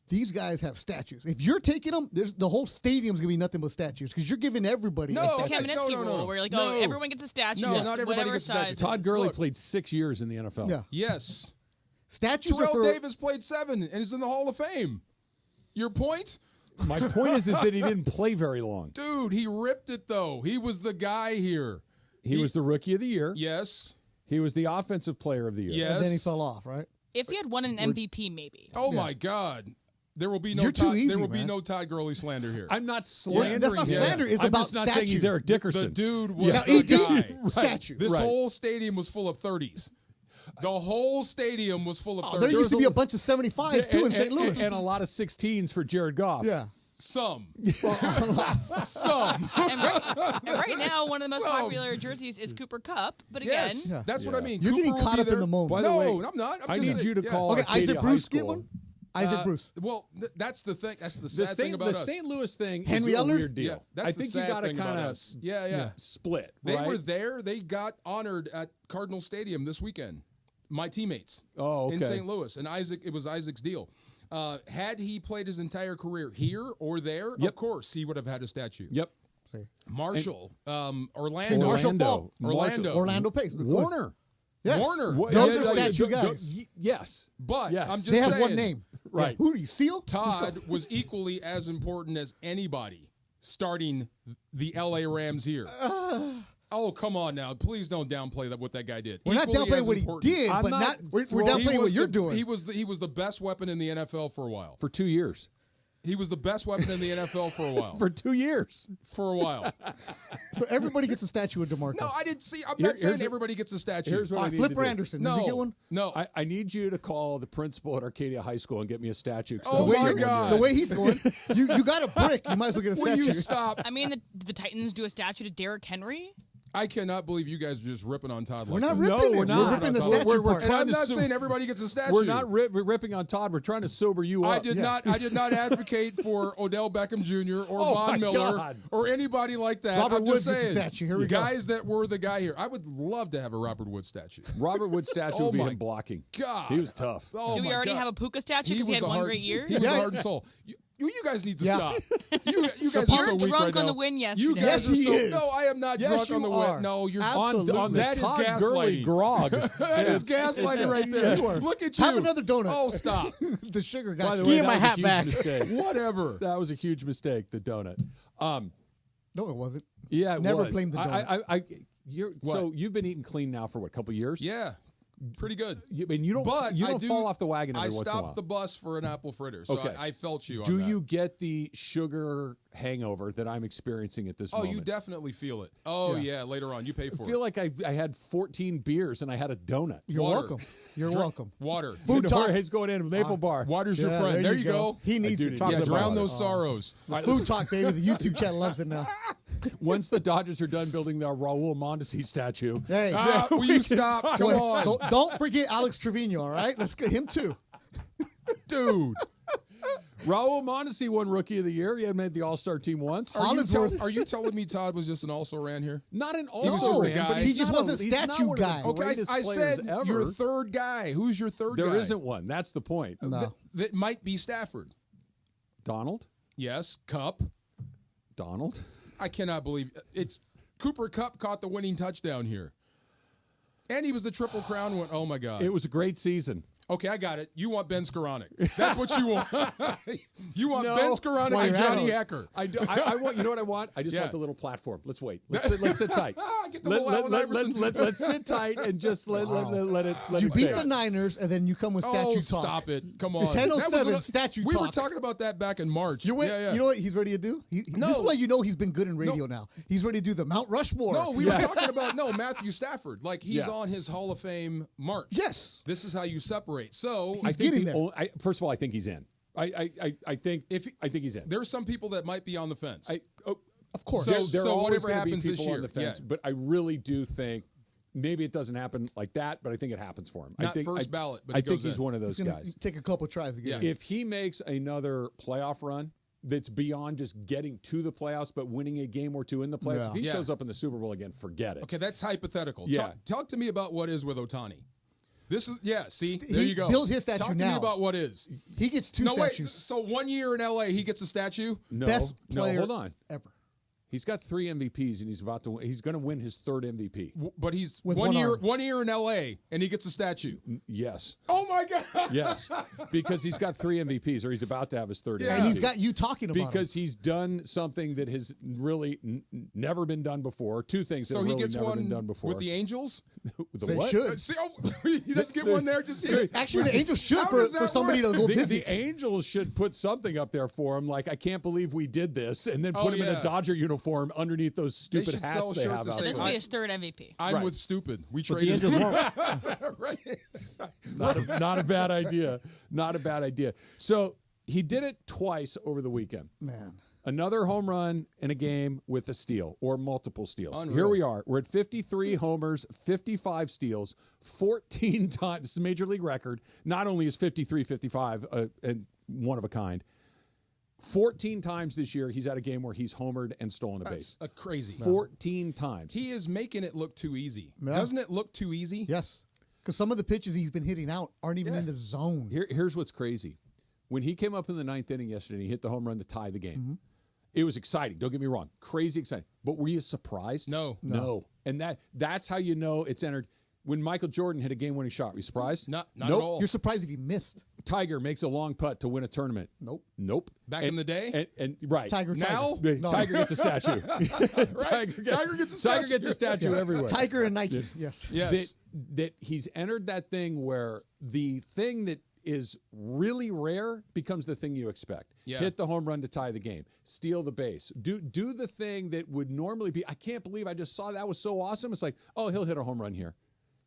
[SPEAKER 5] these guys have statues. If you're taking them, the whole stadium's gonna be nothing but statues because you're giving everybody. a statue.
[SPEAKER 6] Kamenetsky rule, where you're like, everyone gets a statue.
[SPEAKER 4] No,
[SPEAKER 6] just
[SPEAKER 4] not everybody
[SPEAKER 6] whatever
[SPEAKER 4] gets a statue.
[SPEAKER 6] size.
[SPEAKER 2] Todd Gurley played 6 years in the NFL.
[SPEAKER 5] Yeah.
[SPEAKER 4] Yes.
[SPEAKER 5] Statues are
[SPEAKER 4] Terrell
[SPEAKER 5] for
[SPEAKER 4] Davis played 7 and is in the Hall of Fame. Your point?
[SPEAKER 2] My point is that he didn't play very long.
[SPEAKER 4] Dude, he ripped it, though. He was the guy here.
[SPEAKER 2] He was the Rookie of the Year.
[SPEAKER 4] Yes.
[SPEAKER 2] He was the Offensive Player of the Year.
[SPEAKER 4] Yes.
[SPEAKER 5] and then he fell off, right?
[SPEAKER 6] If he had won an MVP, maybe.
[SPEAKER 4] Oh, my God. There will be no
[SPEAKER 5] You're too
[SPEAKER 4] Todd,
[SPEAKER 5] easy,
[SPEAKER 4] there will be
[SPEAKER 5] man.
[SPEAKER 4] no Todd Gurley slander here.
[SPEAKER 2] I'm not slandering
[SPEAKER 5] That's not
[SPEAKER 2] him.
[SPEAKER 5] slander. It's
[SPEAKER 2] I'm
[SPEAKER 5] about
[SPEAKER 2] just not saying he's
[SPEAKER 5] statue.
[SPEAKER 2] Eric Dickerson.
[SPEAKER 4] The dude was
[SPEAKER 5] Now,
[SPEAKER 4] the
[SPEAKER 5] ED,
[SPEAKER 4] guy.
[SPEAKER 5] statue.
[SPEAKER 4] This
[SPEAKER 2] Right.
[SPEAKER 4] whole stadium was full of 30s. The whole stadium was full of 30s.
[SPEAKER 5] There used to be a bunch of 75s too in St. Louis.
[SPEAKER 2] And a lot of 16s for Jared Goff.
[SPEAKER 5] Yeah.
[SPEAKER 4] Some. Some.
[SPEAKER 6] And right now, one of the most popular jerseys is Cooper Kupp. But again,
[SPEAKER 4] Yes, that's what I mean.
[SPEAKER 5] You're
[SPEAKER 4] Cooper
[SPEAKER 5] getting
[SPEAKER 4] will
[SPEAKER 5] caught
[SPEAKER 4] be
[SPEAKER 5] up in
[SPEAKER 4] there.
[SPEAKER 5] the moment.
[SPEAKER 2] By the
[SPEAKER 4] No,
[SPEAKER 2] way,
[SPEAKER 4] I'm not.
[SPEAKER 2] I
[SPEAKER 4] just
[SPEAKER 2] need
[SPEAKER 4] saying,
[SPEAKER 2] you to call
[SPEAKER 5] Okay,
[SPEAKER 2] Arcadia
[SPEAKER 5] Isaac
[SPEAKER 2] High
[SPEAKER 5] Bruce
[SPEAKER 2] School.
[SPEAKER 5] get one? Isaac Bruce.
[SPEAKER 4] Well, that's the thing. That's the
[SPEAKER 2] The
[SPEAKER 4] sad thing about us.
[SPEAKER 2] St. Louis thing
[SPEAKER 5] Henry
[SPEAKER 2] is a
[SPEAKER 5] Eller?
[SPEAKER 2] weird deal.
[SPEAKER 4] Yeah, that's
[SPEAKER 2] I
[SPEAKER 4] the
[SPEAKER 2] think
[SPEAKER 4] sad
[SPEAKER 2] you got to
[SPEAKER 4] thing about
[SPEAKER 2] kind of
[SPEAKER 4] us. Yeah.
[SPEAKER 2] split.
[SPEAKER 4] They
[SPEAKER 2] right?
[SPEAKER 4] were there. They got honored at Cardinal Stadium this weekend. My teammates.
[SPEAKER 2] Oh, okay.
[SPEAKER 4] In St. Louis. And it was Isaac's deal. Had he played his entire career here or there, of course, he would have had a statue.
[SPEAKER 2] Yep.
[SPEAKER 4] Marshall,
[SPEAKER 5] See,
[SPEAKER 4] Orlando.
[SPEAKER 5] Marshall Falk.
[SPEAKER 4] Orlando.
[SPEAKER 5] Orlando Pace.
[SPEAKER 2] Warner.
[SPEAKER 5] Yes.
[SPEAKER 4] Warner.
[SPEAKER 5] Those are statue guys.
[SPEAKER 2] Yes.
[SPEAKER 4] But
[SPEAKER 2] yes.
[SPEAKER 4] I'm just
[SPEAKER 5] They
[SPEAKER 4] saying.
[SPEAKER 5] have one name.
[SPEAKER 2] Right.
[SPEAKER 5] Who are you, Seal?
[SPEAKER 4] Todd was equally as important as anybody starting the LA Rams here. Oh, come on now. Please don't downplay what that guy did.
[SPEAKER 5] We're not
[SPEAKER 4] Equally
[SPEAKER 5] downplaying
[SPEAKER 4] as
[SPEAKER 5] what he
[SPEAKER 4] important.
[SPEAKER 5] did, but we're downplaying what you're doing.
[SPEAKER 4] He was the best weapon in the NFL for a while.
[SPEAKER 2] For 2 years.
[SPEAKER 4] He was the best weapon in the NFL for a while.
[SPEAKER 2] For 2 years.
[SPEAKER 4] For a while.
[SPEAKER 5] So everybody gets a statue of DeMarco.
[SPEAKER 4] No, I didn't see. I'm not saying everybody gets a statue.
[SPEAKER 2] Here's what I need
[SPEAKER 5] Flipper
[SPEAKER 2] to do.
[SPEAKER 5] Anderson. Does he get one?
[SPEAKER 4] No.
[SPEAKER 2] I need you to call the principal at Arcadia High School and get me a statue.
[SPEAKER 4] Oh, my God.
[SPEAKER 5] The way he's going, you got a brick. You might as well get a statue.
[SPEAKER 4] Will you stop?
[SPEAKER 6] I mean, the Titans do a statue to Derrick Henry.
[SPEAKER 4] I cannot believe you guys are just ripping on Todd.
[SPEAKER 5] We're
[SPEAKER 4] like
[SPEAKER 5] not
[SPEAKER 4] this.
[SPEAKER 5] ripping
[SPEAKER 2] No,
[SPEAKER 5] it.
[SPEAKER 2] we're not.
[SPEAKER 5] We're ripping the statue
[SPEAKER 2] We're
[SPEAKER 5] part.
[SPEAKER 4] And I'm not saying everybody gets a statue.
[SPEAKER 2] We're not ripping on Todd. We're trying to sober you up.
[SPEAKER 4] I did not advocate for Odell Beckham Jr. or
[SPEAKER 2] Oh,
[SPEAKER 4] Von
[SPEAKER 2] my
[SPEAKER 4] Miller
[SPEAKER 2] God.
[SPEAKER 4] or anybody like that.
[SPEAKER 5] Robert
[SPEAKER 4] I'm
[SPEAKER 5] Woods
[SPEAKER 4] just
[SPEAKER 5] gets a
[SPEAKER 4] saying,
[SPEAKER 5] statue. Here we go.
[SPEAKER 4] Guys that were the guy here. I would love to have a Robert Woods statue.
[SPEAKER 2] Robert Wood's statue
[SPEAKER 4] Oh
[SPEAKER 2] would be
[SPEAKER 4] my
[SPEAKER 2] him blocking.
[SPEAKER 4] God.
[SPEAKER 2] He was tough.
[SPEAKER 4] Oh
[SPEAKER 6] Do we
[SPEAKER 4] my
[SPEAKER 6] already
[SPEAKER 4] God.
[SPEAKER 6] have a Puka statue because he had
[SPEAKER 4] was a
[SPEAKER 6] one
[SPEAKER 4] heart-
[SPEAKER 6] great year?
[SPEAKER 4] He was a heart and soul. You guys need to stop. You guys are so
[SPEAKER 6] You're
[SPEAKER 4] weak
[SPEAKER 6] drunk
[SPEAKER 4] right
[SPEAKER 6] on
[SPEAKER 4] now.
[SPEAKER 6] the win yesterday.
[SPEAKER 4] You guys
[SPEAKER 5] Yes,
[SPEAKER 4] are
[SPEAKER 5] he
[SPEAKER 4] so.
[SPEAKER 5] is.
[SPEAKER 4] No, I am not
[SPEAKER 5] Yes,
[SPEAKER 4] drunk on the
[SPEAKER 5] you are.
[SPEAKER 4] win. No, you're
[SPEAKER 5] Absolutely.
[SPEAKER 2] That
[SPEAKER 4] is
[SPEAKER 2] Todd Gurley
[SPEAKER 4] gaslighting.
[SPEAKER 2] grog.
[SPEAKER 4] That is gaslighting right there. Look at you.
[SPEAKER 5] Have another donut.
[SPEAKER 4] Oh, stop.
[SPEAKER 5] The sugar
[SPEAKER 2] By
[SPEAKER 5] got
[SPEAKER 2] the
[SPEAKER 5] you.
[SPEAKER 2] way,
[SPEAKER 3] Give my
[SPEAKER 2] that was a
[SPEAKER 3] hat
[SPEAKER 2] huge
[SPEAKER 3] back.
[SPEAKER 2] mistake.
[SPEAKER 4] Whatever.
[SPEAKER 2] That was a huge mistake, the donut.
[SPEAKER 5] No, it wasn't.
[SPEAKER 2] Yeah, it
[SPEAKER 5] Never
[SPEAKER 2] was.
[SPEAKER 5] blame the donut.
[SPEAKER 2] So you've been eating clean now for what, a couple years?
[SPEAKER 4] Yeah. Pretty good.
[SPEAKER 2] You don't fall off the wagon every
[SPEAKER 4] I
[SPEAKER 2] once in a while.
[SPEAKER 4] stopped the bus for an apple fritter, so
[SPEAKER 2] Okay.
[SPEAKER 4] I felt you on
[SPEAKER 2] Do
[SPEAKER 4] that.
[SPEAKER 2] you get the sugar hangover that I'm experiencing at this
[SPEAKER 4] Oh,
[SPEAKER 2] moment?
[SPEAKER 4] you definitely feel it. Oh, yeah, later on. You pay for
[SPEAKER 2] I feel
[SPEAKER 4] it.
[SPEAKER 2] like I had 14 beers and I had a donut.
[SPEAKER 5] You're
[SPEAKER 4] Water.
[SPEAKER 5] welcome. You're welcome.
[SPEAKER 4] Water.
[SPEAKER 5] Food talk.
[SPEAKER 2] Jorge's going in Maple Bar.
[SPEAKER 4] Water's
[SPEAKER 5] Yeah,
[SPEAKER 4] your friend. There you go.
[SPEAKER 5] He needs
[SPEAKER 2] do
[SPEAKER 5] it.
[SPEAKER 2] need
[SPEAKER 4] Yeah,
[SPEAKER 2] Chocolate
[SPEAKER 4] drown
[SPEAKER 2] water.
[SPEAKER 4] those sorrows.
[SPEAKER 5] Food talk, baby. The YouTube channel loves it now.
[SPEAKER 2] Once the Dodgers are done building their Raul Mondesi statue,
[SPEAKER 5] Hey,
[SPEAKER 4] Will you stop? Come
[SPEAKER 5] wait,
[SPEAKER 4] on.
[SPEAKER 5] don't forget Alex Trevino. All right, let's get him too.
[SPEAKER 4] Dude.
[SPEAKER 2] Raul Mondesi won Rookie of the Year. He had made the All-Star team once.
[SPEAKER 4] Are you telling me Todd was just an also-ran here?
[SPEAKER 2] Not an
[SPEAKER 4] was
[SPEAKER 2] also
[SPEAKER 4] just a
[SPEAKER 2] ran,
[SPEAKER 4] guy.
[SPEAKER 2] but
[SPEAKER 5] He
[SPEAKER 2] he's
[SPEAKER 5] just
[SPEAKER 2] not
[SPEAKER 5] wasn't
[SPEAKER 2] he's not
[SPEAKER 5] statue
[SPEAKER 2] one of the
[SPEAKER 5] guy.
[SPEAKER 4] Okay,
[SPEAKER 2] greatest
[SPEAKER 4] I
[SPEAKER 2] players
[SPEAKER 4] said
[SPEAKER 2] ever.
[SPEAKER 4] your third guy. Who's your third guy?
[SPEAKER 2] There isn't one. That's the point.
[SPEAKER 5] No.
[SPEAKER 4] That might be Stafford.
[SPEAKER 2] Donald?
[SPEAKER 4] Yes. Cup.
[SPEAKER 2] Donald?
[SPEAKER 4] I cannot believe it's Cooper Kupp caught the winning touchdown here. And he was the Triple Crown one. Oh, my God.
[SPEAKER 2] It was a great season.
[SPEAKER 4] Okay, I got it. You want Ben Skoranek. That's what you want. You want
[SPEAKER 2] No.
[SPEAKER 4] Ben Skoranek
[SPEAKER 5] While
[SPEAKER 4] and
[SPEAKER 5] you're at
[SPEAKER 4] Johnny
[SPEAKER 5] it.
[SPEAKER 4] Hecker.
[SPEAKER 2] I want. You know what I want? I just
[SPEAKER 4] Yeah.
[SPEAKER 2] want the little platform. Let's wait. Let's sit tight.
[SPEAKER 4] Get the whole Allen Iverson.
[SPEAKER 2] Let's sit tight and just let it.
[SPEAKER 5] You
[SPEAKER 2] it
[SPEAKER 5] beat
[SPEAKER 2] go.
[SPEAKER 5] the Niners, and then you come with statue
[SPEAKER 4] Oh,
[SPEAKER 5] talk.
[SPEAKER 4] stop it. Come on.
[SPEAKER 5] It's 10:07,
[SPEAKER 4] That was
[SPEAKER 5] statue
[SPEAKER 4] we
[SPEAKER 5] talk.
[SPEAKER 4] were talking about that back in March.
[SPEAKER 5] You
[SPEAKER 4] yeah.
[SPEAKER 5] know what he's ready to do?
[SPEAKER 4] No.
[SPEAKER 5] This is why you know he's been good in radio now. He's ready to do the Mount Rushmore.
[SPEAKER 4] No, we were talking about Matthew Stafford. Like he's
[SPEAKER 2] Yeah.
[SPEAKER 4] on his Hall of Fame march.
[SPEAKER 5] Yes.
[SPEAKER 4] This is how you separate. So
[SPEAKER 5] He's getting there.
[SPEAKER 2] First of all, I think he's in. I think he's in.
[SPEAKER 4] There's some people that might be on the fence.
[SPEAKER 5] Of course.
[SPEAKER 2] There are always
[SPEAKER 4] whatever
[SPEAKER 2] gonna be
[SPEAKER 4] happens this
[SPEAKER 2] people
[SPEAKER 4] year,
[SPEAKER 2] on the fence,
[SPEAKER 4] yeah.
[SPEAKER 2] but I really do think maybe it doesn't happen like that, but I think it happens for him.
[SPEAKER 4] Not
[SPEAKER 2] I think
[SPEAKER 4] first ballot, but
[SPEAKER 2] I
[SPEAKER 4] he
[SPEAKER 2] think
[SPEAKER 4] goes
[SPEAKER 2] he's
[SPEAKER 4] in.
[SPEAKER 2] one of those
[SPEAKER 5] He's going
[SPEAKER 2] guys.
[SPEAKER 5] to take a couple tries to get in.
[SPEAKER 2] If he makes another playoff run that's beyond just getting to the playoffs, but winning a game or two in the playoffs,
[SPEAKER 5] Yeah.
[SPEAKER 2] if he
[SPEAKER 4] Yeah.
[SPEAKER 2] shows up in the Super Bowl again, forget it.
[SPEAKER 4] Okay, that's hypothetical.
[SPEAKER 2] Yeah.
[SPEAKER 4] Talk to me about what is with Otani. This is see, there
[SPEAKER 5] He
[SPEAKER 4] you go.
[SPEAKER 5] built his statue
[SPEAKER 4] Talk to
[SPEAKER 5] now.
[SPEAKER 4] me about what is.
[SPEAKER 5] He gets two
[SPEAKER 4] No, wait.
[SPEAKER 5] statues.
[SPEAKER 4] So 1 year in LA, he gets a statue.
[SPEAKER 2] No,
[SPEAKER 5] Best player
[SPEAKER 2] hold on.
[SPEAKER 5] ever.
[SPEAKER 2] He's got 3 MVPs, and he's going to win his third MVP.
[SPEAKER 4] But he's
[SPEAKER 5] With
[SPEAKER 4] one
[SPEAKER 5] one
[SPEAKER 4] year
[SPEAKER 5] arm.
[SPEAKER 4] 1 year in LA, and he gets a statue.
[SPEAKER 2] Yes.
[SPEAKER 4] Oh my God!
[SPEAKER 2] Yes, because he's got 3 MVPs, or he's about to have his third
[SPEAKER 4] Yeah.
[SPEAKER 2] MVP.
[SPEAKER 5] And he's got you talking about
[SPEAKER 2] because he's done something that has really never been done before. 2 things that
[SPEAKER 4] So
[SPEAKER 2] have
[SPEAKER 4] he
[SPEAKER 2] really
[SPEAKER 4] gets
[SPEAKER 2] never
[SPEAKER 4] one
[SPEAKER 2] been done before.
[SPEAKER 4] with the Angels.
[SPEAKER 2] The
[SPEAKER 5] They
[SPEAKER 2] what?
[SPEAKER 5] should.
[SPEAKER 4] See, he does get one there. Just
[SPEAKER 5] Actually, the Angels should
[SPEAKER 4] How
[SPEAKER 5] for
[SPEAKER 4] does that
[SPEAKER 5] somebody
[SPEAKER 4] work?
[SPEAKER 5] to go
[SPEAKER 2] The
[SPEAKER 5] visit.
[SPEAKER 2] Angels should put something up there for him, like I can't believe we did this, and then put him in
[SPEAKER 4] yeah.
[SPEAKER 2] a Dodger uniform underneath those stupid
[SPEAKER 4] should
[SPEAKER 2] hats
[SPEAKER 4] sell
[SPEAKER 2] they
[SPEAKER 4] shirts
[SPEAKER 2] have
[SPEAKER 4] that
[SPEAKER 2] out
[SPEAKER 4] say,
[SPEAKER 6] This
[SPEAKER 2] there.
[SPEAKER 6] will be his third MVP.
[SPEAKER 4] I'm
[SPEAKER 2] Right.
[SPEAKER 4] with stupid. We
[SPEAKER 3] But the
[SPEAKER 4] traded.
[SPEAKER 3] Angels won't.
[SPEAKER 4] Right.
[SPEAKER 2] Not a bad idea. Not a bad idea. So he did it twice over the weekend.
[SPEAKER 5] Man.
[SPEAKER 2] Another home run in a game with a steal or multiple steals.
[SPEAKER 4] Unreal.
[SPEAKER 2] Here we are. We're at 53 homers, 55 steals, 14 times. This is a major league record. Not only is 53, 55 and one of a kind, 14 times this year he's had a game where he's homered and stolen a base.
[SPEAKER 4] That's crazy.
[SPEAKER 2] 14 times.
[SPEAKER 4] He is making it look too easy.
[SPEAKER 5] Yeah.
[SPEAKER 4] Doesn't it look too easy?
[SPEAKER 5] Yes. Because some of the pitches he's been hitting out aren't even in the zone.
[SPEAKER 2] Here's what's crazy. When he came up in the 9th inning yesterday and he hit the home run to tie the game,
[SPEAKER 5] Mm-hmm.
[SPEAKER 2] it was exciting. Don't get me wrong. Crazy exciting. But were you surprised?
[SPEAKER 4] No.
[SPEAKER 2] No. And that's how you know it's entered. when Michael Jordan hit a game-winning shot. Were you surprised?
[SPEAKER 4] Not
[SPEAKER 2] nope.
[SPEAKER 4] at all.
[SPEAKER 5] You're surprised if he missed.
[SPEAKER 2] Tiger makes a long putt to win a tournament. Nope.
[SPEAKER 4] Back in the day?
[SPEAKER 2] And right.
[SPEAKER 5] Tiger.
[SPEAKER 4] Now?
[SPEAKER 5] No.
[SPEAKER 2] Tiger gets a statue.
[SPEAKER 4] Tiger gets a statue.
[SPEAKER 2] Tiger gets a statue everywhere.
[SPEAKER 5] Tiger and Nike. Yes.
[SPEAKER 2] That he's entered that thing where the thing that is really rare becomes the thing you expect.
[SPEAKER 4] Yeah.
[SPEAKER 2] Hit the home run to tie the game. Steal the base. Do the thing that would normally be, I can't believe I just saw that was so awesome. It's like, oh, he'll hit a home run here.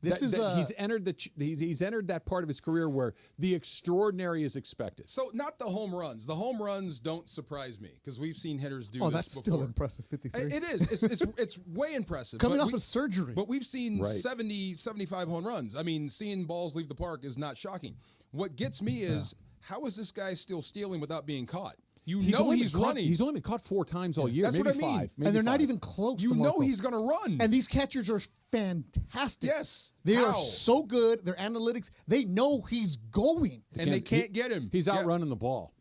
[SPEAKER 2] He's entered he's entered that part of his career where the extraordinary is expected.
[SPEAKER 4] So not the home runs. The home runs don't surprise me because we've seen hitters do this
[SPEAKER 5] that's
[SPEAKER 4] before.
[SPEAKER 5] still impressive, 53.
[SPEAKER 4] It is. It's way impressive.
[SPEAKER 5] Coming off of surgery.
[SPEAKER 4] But we've seen 70, 75 home runs. I mean, seeing balls leave the park is not shocking. What gets me is how is this guy still stealing without being caught? He's running.
[SPEAKER 2] He's only been caught 4 times all year.
[SPEAKER 4] That's
[SPEAKER 2] maybe
[SPEAKER 4] what I mean.
[SPEAKER 2] 5.
[SPEAKER 5] And they're not even close.
[SPEAKER 4] You know he's going to run.
[SPEAKER 5] And these catchers are fantastic.
[SPEAKER 4] Yes.
[SPEAKER 5] They are so good. Their analytics, they know he's going.
[SPEAKER 4] And they can't get him.
[SPEAKER 2] He's outrunning the ball.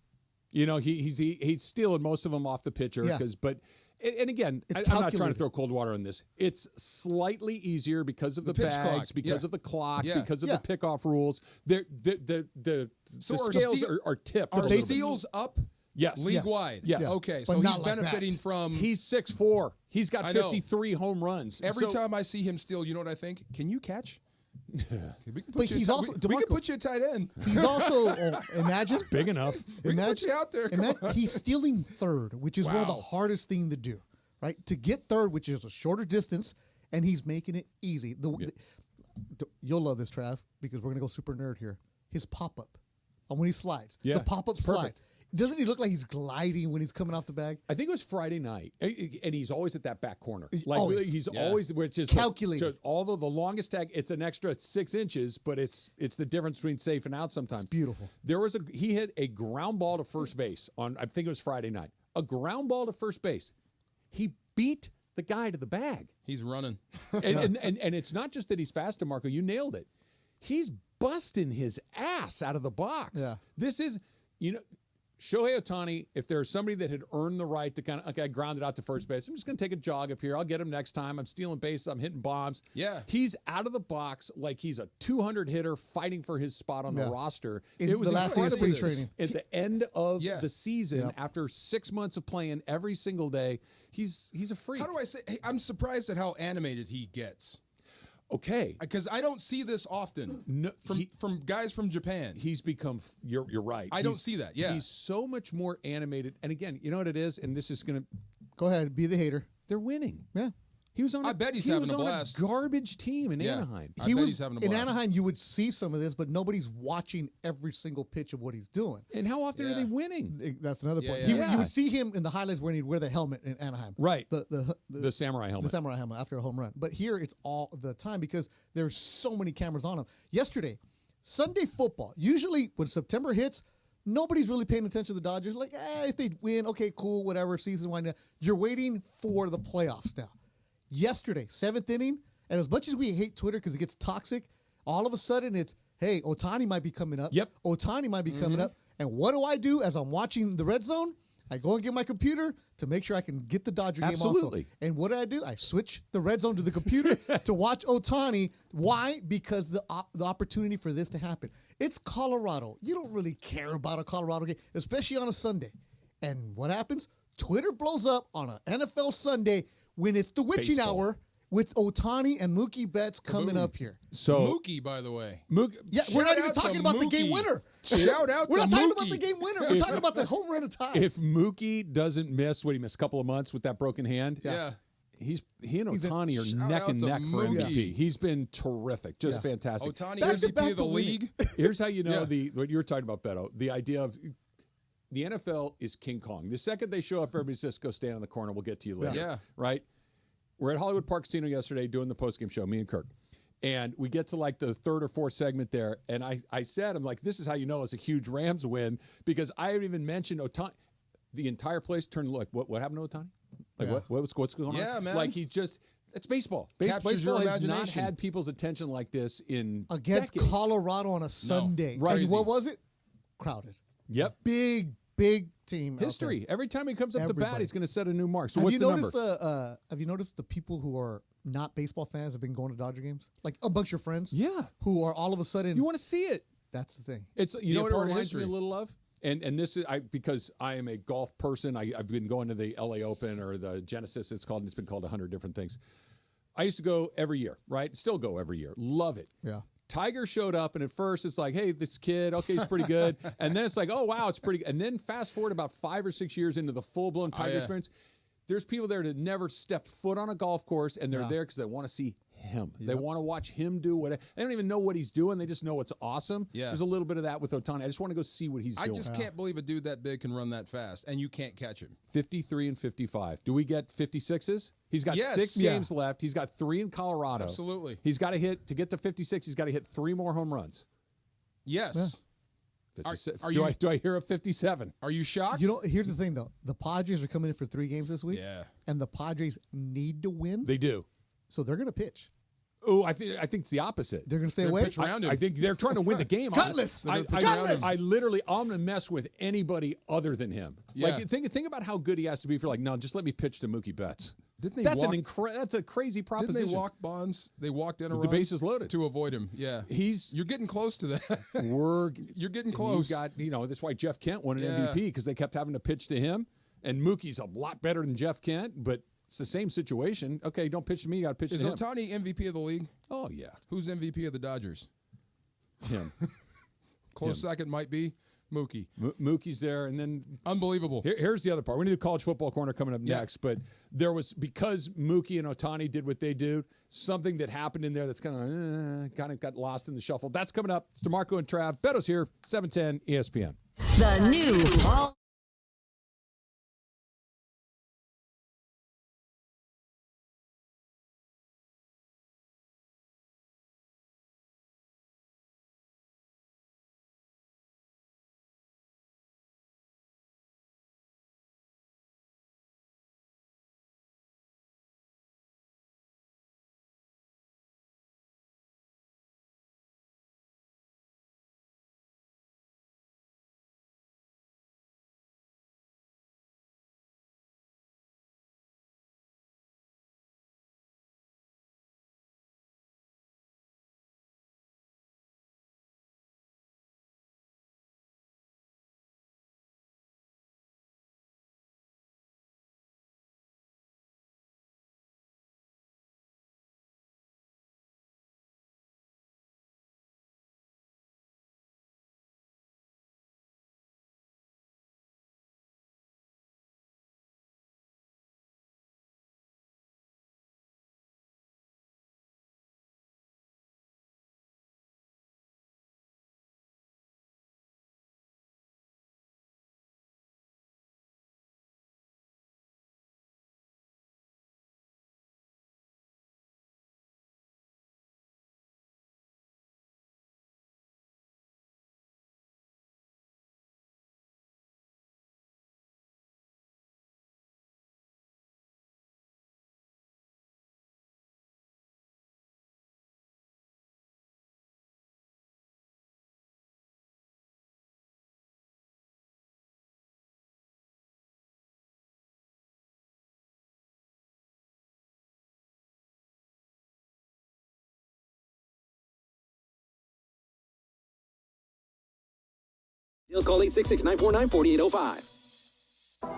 [SPEAKER 2] You know, he's stealing most of them off the pitcher. And again, I'm not trying to throw cold water on this. It's slightly easier because of the bags,
[SPEAKER 4] clock.
[SPEAKER 2] because of the clock, because of the pickoff rules. The scales are tipped.
[SPEAKER 4] Are steals up?
[SPEAKER 2] Yes.
[SPEAKER 4] League-wide?
[SPEAKER 2] Yes.
[SPEAKER 4] Okay,
[SPEAKER 5] But
[SPEAKER 4] so he's
[SPEAKER 5] not like
[SPEAKER 4] benefiting
[SPEAKER 5] that.
[SPEAKER 4] from...
[SPEAKER 2] He's 6'4". He's got 53 home runs.
[SPEAKER 4] Every time I see him steal, you know what I think? Can you catch? We can
[SPEAKER 5] But he's also...
[SPEAKER 4] we can put you at tight end.
[SPEAKER 5] He's also... imagine...
[SPEAKER 2] Big enough.
[SPEAKER 4] We can put you out there.
[SPEAKER 5] He's stealing third, which is one of the hardest thing to do, right? To get third, which is a shorter distance, and he's making it easy. You'll love this, Trav, because we're going to go super nerd here. His pop-up. When he slides.
[SPEAKER 2] Yeah,
[SPEAKER 5] the pop-up slide. Doesn't he look like he's gliding when he's coming off the bag?
[SPEAKER 2] I think it was Friday night, and he's always at that back corner. He's always, which is
[SPEAKER 5] calculated.
[SPEAKER 2] Although the longest tag, it's an extra 6 inches, but it's the difference between safe and out sometimes.
[SPEAKER 5] It's beautiful.
[SPEAKER 2] He hit a ground ball to first base on, I think it was Friday night. A ground ball to first base. He beat the guy to the bag.
[SPEAKER 4] He's running,
[SPEAKER 2] and it's not just that he's fast, DeMarco. You nailed it. He's busting his ass out of the box.
[SPEAKER 5] Yeah.
[SPEAKER 2] This is, Shohei Otani, if there's somebody that had earned the right to kind of, I grounded out to first base, I'm just going to take a jog up here. I'll get him next time. I'm stealing bases. I'm hitting bombs.
[SPEAKER 4] Yeah.
[SPEAKER 2] He's out of the box like he's a 200 hitter fighting for his spot on the roster.
[SPEAKER 5] It was the last day of spring training.
[SPEAKER 2] At the end of the season, after 6 months of playing every single day, he's a freak.
[SPEAKER 4] How do I say? Hey, I'm surprised at how animated he gets.
[SPEAKER 2] Okay,
[SPEAKER 4] because I don't see this often from guys from Japan.
[SPEAKER 2] He's become. You're right.
[SPEAKER 4] I don't see that. Yeah,
[SPEAKER 2] he's so much more animated. And again, you know what it is. And this is going to
[SPEAKER 5] go ahead. Be the hater.
[SPEAKER 2] They're winning.
[SPEAKER 5] Yeah.
[SPEAKER 2] He was on.
[SPEAKER 4] I bet he's having a blast.
[SPEAKER 2] A garbage team in Anaheim.
[SPEAKER 4] I bet he's having a blast.
[SPEAKER 5] In Anaheim. You would see some of this, but nobody's watching every single pitch of what he's doing.
[SPEAKER 2] And how often are they winning?
[SPEAKER 5] That's another point.
[SPEAKER 2] Yeah.
[SPEAKER 5] You would see him in the highlights when he'd wear the helmet in Anaheim.
[SPEAKER 2] Right.
[SPEAKER 5] The
[SPEAKER 2] samurai helmet.
[SPEAKER 5] The samurai helmet after a home run. But here it's all the time because there's so many cameras on him. Yesterday, Sunday football. Usually when September hits, nobody's really paying attention to the Dodgers. Like, if they win, okay, cool, whatever. Season winding down. You're waiting for the playoffs now. Yesterday, 7th inning, and as much as we hate Twitter because it gets toxic, all of a sudden it's, hey, Otani might be coming up.
[SPEAKER 2] Yep.
[SPEAKER 5] Otani might be coming up. And what do I do as I'm watching the red zone? I go and get my computer to make sure I can get the Dodger game also. And what do? I switch the red zone to the computer to watch Otani. Why? Because the opportunity for this to happen. It's Colorado. You don't really care about a Colorado game, especially on a Sunday. And what happens? Twitter blows up on an NFL Sunday when it's the witching hour with Otani and Mookie Betts coming up here.
[SPEAKER 2] So
[SPEAKER 4] Mookie, by the way.
[SPEAKER 5] Yeah, we're not even talking about the game winner.
[SPEAKER 4] Shout out
[SPEAKER 5] We're
[SPEAKER 4] to
[SPEAKER 5] not talking
[SPEAKER 4] Mookie.
[SPEAKER 5] about the game winner. We're talking about the home run of tie.
[SPEAKER 2] If Mookie doesn't miss, he missed a couple of months with that broken hand?
[SPEAKER 4] Yeah.
[SPEAKER 2] He and Otani are neck and neck for MVP. He's been terrific, just fantastic.
[SPEAKER 4] Otani MVP of the league.
[SPEAKER 2] Here's how you know what you were talking about, Beto. The idea of the NFL is King Kong. The second they show up, everybody says, go stand in the corner. We'll get to you later.
[SPEAKER 4] Yeah.
[SPEAKER 2] Right? We're at Hollywood Park Casino yesterday doing the postgame show, me and Kirk. And we get to like the third or fourth segment there. And I said, I'm like, this is how you know it's a huge Rams win because I haven't even mentioned Otani. The entire place turned like, what happened to Otani? Like, what's going on?
[SPEAKER 4] Yeah, man.
[SPEAKER 2] Like, he's just, it's baseball.
[SPEAKER 4] Captures your
[SPEAKER 2] Baseball has not
[SPEAKER 4] imagination.
[SPEAKER 2] had people's attention like this in
[SPEAKER 5] Against
[SPEAKER 2] decades.
[SPEAKER 5] Colorado on a Sunday.
[SPEAKER 2] Right.
[SPEAKER 5] And what was it? Crowded.
[SPEAKER 2] Yep.
[SPEAKER 5] Big team.
[SPEAKER 2] History. Every time he comes up to bat, he's going to set a new mark. So
[SPEAKER 5] have
[SPEAKER 2] what's
[SPEAKER 5] you
[SPEAKER 2] the
[SPEAKER 5] noticed
[SPEAKER 2] number?
[SPEAKER 5] have you noticed the people who are not baseball fans have been going to Dodger games? Like amongst your friends?
[SPEAKER 2] Yeah.
[SPEAKER 5] Who are all of a sudden...
[SPEAKER 2] You want to see it.
[SPEAKER 5] That's the thing.
[SPEAKER 2] It's you know what it reminds me a little of? And this is because I am a golf person. I've been going to the LA Open or the Genesis. It's been called 100 different things. I used to go every year, right? Still go every year. Love it.
[SPEAKER 5] Yeah.
[SPEAKER 2] Tiger showed up, and at first it's like, hey, this kid, okay, he's pretty good. And then it's like, oh, wow, it's pretty good. And then fast forward about 5 or 6 years into the full-blown Tiger experience, there's people there that never stepped foot on a golf course, and they're there because they want to see him. Yep. They want to watch him do what they don't even know what he's doing. They just know it's awesome.
[SPEAKER 4] Yeah.
[SPEAKER 2] There's a little bit of that with Otani. I just want to go see what he's doing.
[SPEAKER 4] I just can't believe a dude that big can run that fast, and you can't catch him.
[SPEAKER 2] 53 and 55. Do we get 56s? He's got 6 games left. He's got 3 in Colorado.
[SPEAKER 4] Absolutely.
[SPEAKER 2] He's got to hit, to get to 56, he's got to hit 3 more home runs.
[SPEAKER 4] Yes.
[SPEAKER 2] Yeah. Do I hear a 57?
[SPEAKER 4] Are you shocked?
[SPEAKER 5] You know, here's the thing, though. The Padres are coming in for 3 games this week.
[SPEAKER 4] Yeah.
[SPEAKER 5] And the Padres need to win.
[SPEAKER 2] They do.
[SPEAKER 5] So they're going to pitch.
[SPEAKER 2] Oh, I think it's the opposite.
[SPEAKER 5] They're going to stay away.
[SPEAKER 2] I think they're trying to win the game.
[SPEAKER 5] Gutless.
[SPEAKER 2] I literally, I'm going to mess with anybody other than him.
[SPEAKER 4] Yeah.
[SPEAKER 2] Like, think about how good he has to be for no, just let me pitch to Mookie Betts.
[SPEAKER 4] Didn't they
[SPEAKER 2] that's a crazy proposition.
[SPEAKER 4] Didn't they walk Bonds? They walked in a
[SPEAKER 2] the
[SPEAKER 4] run
[SPEAKER 2] bases loaded
[SPEAKER 4] to avoid him. Yeah, you're getting close to that. You're getting close.
[SPEAKER 2] That's why Jeff Kent won an MVP because they kept having to pitch to him. And Mookie's a lot better than Jeff Kent, but it's the same situation. Okay, don't pitch to me. You got to pitch to him.
[SPEAKER 4] Is Otani MVP of the league?
[SPEAKER 2] Oh yeah.
[SPEAKER 4] Who's MVP of the Dodgers?
[SPEAKER 2] Him.
[SPEAKER 4] Close second might be Mookie.
[SPEAKER 2] Mookie's there, and then
[SPEAKER 4] unbelievable.
[SPEAKER 2] Here's the other part. We need a college football corner coming up next, but there was, because Mookie and Otani did what they do, something that happened in there that's kind of got lost in the shuffle. That's coming up. It's DeMarco and Trav. Beto's here, 710 ESPN.
[SPEAKER 18] The new fall.
[SPEAKER 21] Sales call 866-949-4805.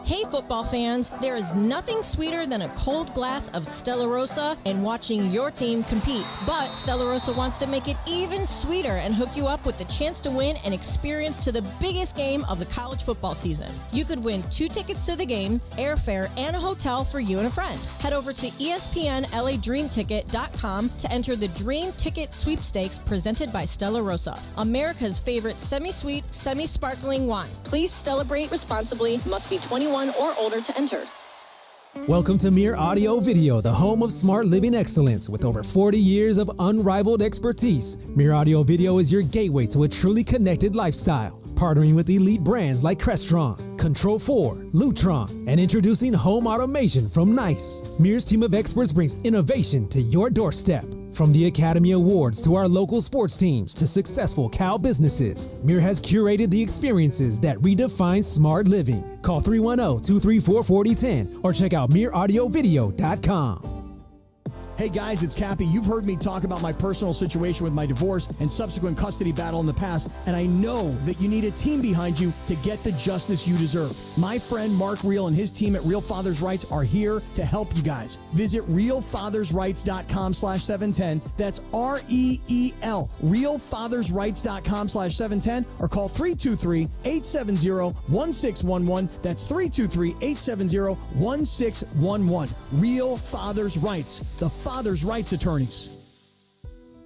[SPEAKER 11] Hey football fans, there is nothing sweeter than a cold glass of Stella Rosa and watching your team compete. But Stella Rosa wants to make it even sweeter and hook you up with the chance to win an experience to the biggest game of the college football season. You could win 2 tickets to the game, airfare, and a hotel for you and a friend. Head over to ESPNLADreamTicket.com to enter the Dream Ticket Sweepstakes presented by Stella Rosa, America's favorite semi-sweet, semi-sparkling wine. Please celebrate responsibly. Must be 21 or older to enter.
[SPEAKER 20] Welcome to Mere Audio Video, the home of smart living excellence. With over 40 years of unrivaled expertise, Mere Audio Video is your gateway to a truly connected lifestyle. Partnering with elite brands like Crestron, Control4, Lutron, and introducing home automation from Nice. Mere's team of experts brings innovation to your doorstep. From the Academy Awards to our local sports teams to successful Cal businesses, Mere has curated the experiences that redefine smart living. Call 310-234-4010 or check out MereAudioVideo.com.
[SPEAKER 8] Hey guys, it's Cappy. You've heard me talk about my personal situation with my divorce and subsequent custody battle in the past, and I know that you need a team behind you to get the justice you deserve. My friend Mark Reel and his team at Real Fathers Rights are here to help you guys. Visit realfathersrights.com/710. That's REEL, realfathersrights.com/710, or call 323-870-1611. That's 323-870-1611. Real Fathers Rights, the Father's Rights Attorneys.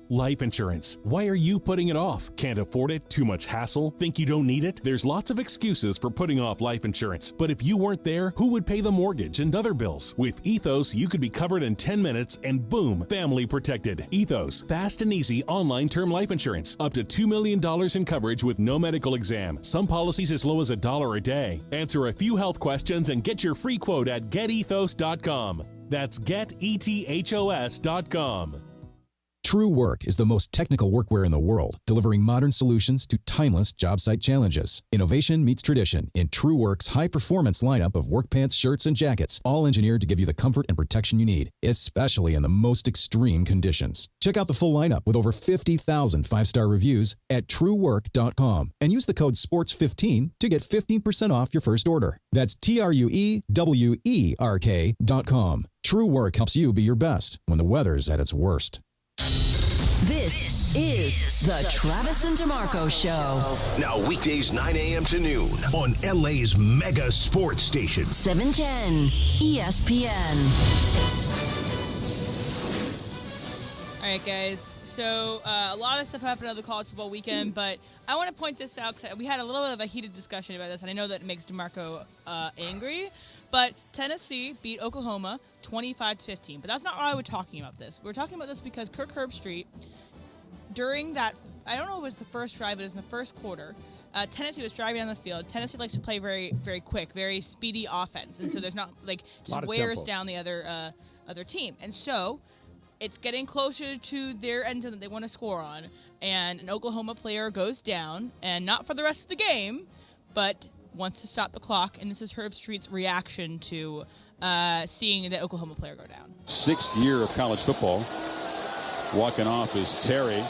[SPEAKER 12] Life insurance. Why are you putting it off? Can't afford it? Too much hassle? Think you don't need it? There's lots of excuses for putting off life insurance. But if you weren't there, who would pay the mortgage and other bills? With Ethos, you could be covered in 10 minutes and boom, family protected. Ethos, fast and easy online term life insurance. Up to $2 million in coverage with no medical exam. Some policies as low as $1 a day. Answer a few health questions and get your free quote at getethos.com. That's getethos.com.
[SPEAKER 13] True Work is the most technical workwear in the world, delivering modern solutions to timeless job site challenges. Innovation meets tradition in True Work's high-performance lineup of work pants, shirts, and jackets, all engineered to give you the comfort and protection you need, especially in the most extreme conditions. Check out the full lineup with over 50,000 five-star reviews at truework.com and use the code SPORTS15 to get 15% off your first order. That's TRUEWERK.com. True Work helps you be your best when the weather's at its worst.
[SPEAKER 18] This is the Travis and DeMarco Show.
[SPEAKER 10] Now weekdays 9 a.m. to noon on LA's mega sports station.
[SPEAKER 18] 710 ESPN.
[SPEAKER 6] All right, guys. So a lot of stuff happened over the college football weekend, but I want to point this out because we had a little bit of a heated discussion about this, and I know that it makes DeMarco angry. But Tennessee beat Oklahoma 25-15. But that's not why we're talking about this. We're talking about this because Kirk Herbstreit, during that, I don't know if it was the first drive, but it was in the first quarter, Tennessee was driving on the field. Tennessee likes to play very, very quick, very speedy offense. And so there's not, like, just wears down the other team. And so it's getting closer to their end zone that they want to score on. And an Oklahoma player goes down, and not for the rest of the game, but wants to stop the clock, and this is Herbstreit's reaction to seeing the Oklahoma player go down.
[SPEAKER 14] 6th year of college football. Walking off is Terry.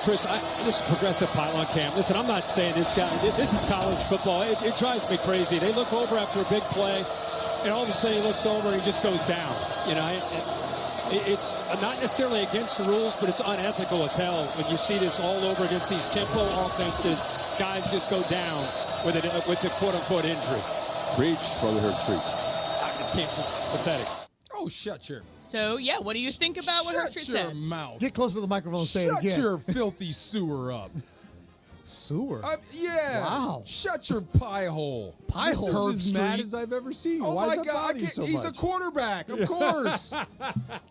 [SPEAKER 15] Chris, this is progressive pylon cam. Listen, I'm not saying this guy. This is college football. It drives me crazy. They look over after a big play, and all of a sudden he looks over and he just goes down. You know, it's not necessarily against the rules, but it's unethical as hell when you see this all over against these tempo offenses. Guys just go down with the quote-unquote injury.
[SPEAKER 14] Preach, Brother Herbstreit.
[SPEAKER 15] I just can't. It's pathetic.
[SPEAKER 4] Oh, shut your...
[SPEAKER 6] So, yeah, what do you think about what Herbstreit said?
[SPEAKER 4] Shut your mouth.
[SPEAKER 5] Get closer to the microphone and say it again.
[SPEAKER 4] Shut your filthy sewer up.
[SPEAKER 5] Sewer?
[SPEAKER 4] Yeah.
[SPEAKER 5] Wow.
[SPEAKER 4] Shut your pie hole.
[SPEAKER 5] Pie hole?
[SPEAKER 2] This is as mad as I've ever seen.
[SPEAKER 4] Oh,
[SPEAKER 2] Why
[SPEAKER 4] my
[SPEAKER 2] does that
[SPEAKER 4] God.
[SPEAKER 2] bother you so
[SPEAKER 4] He's
[SPEAKER 2] much?
[SPEAKER 4] a quarterback, of course.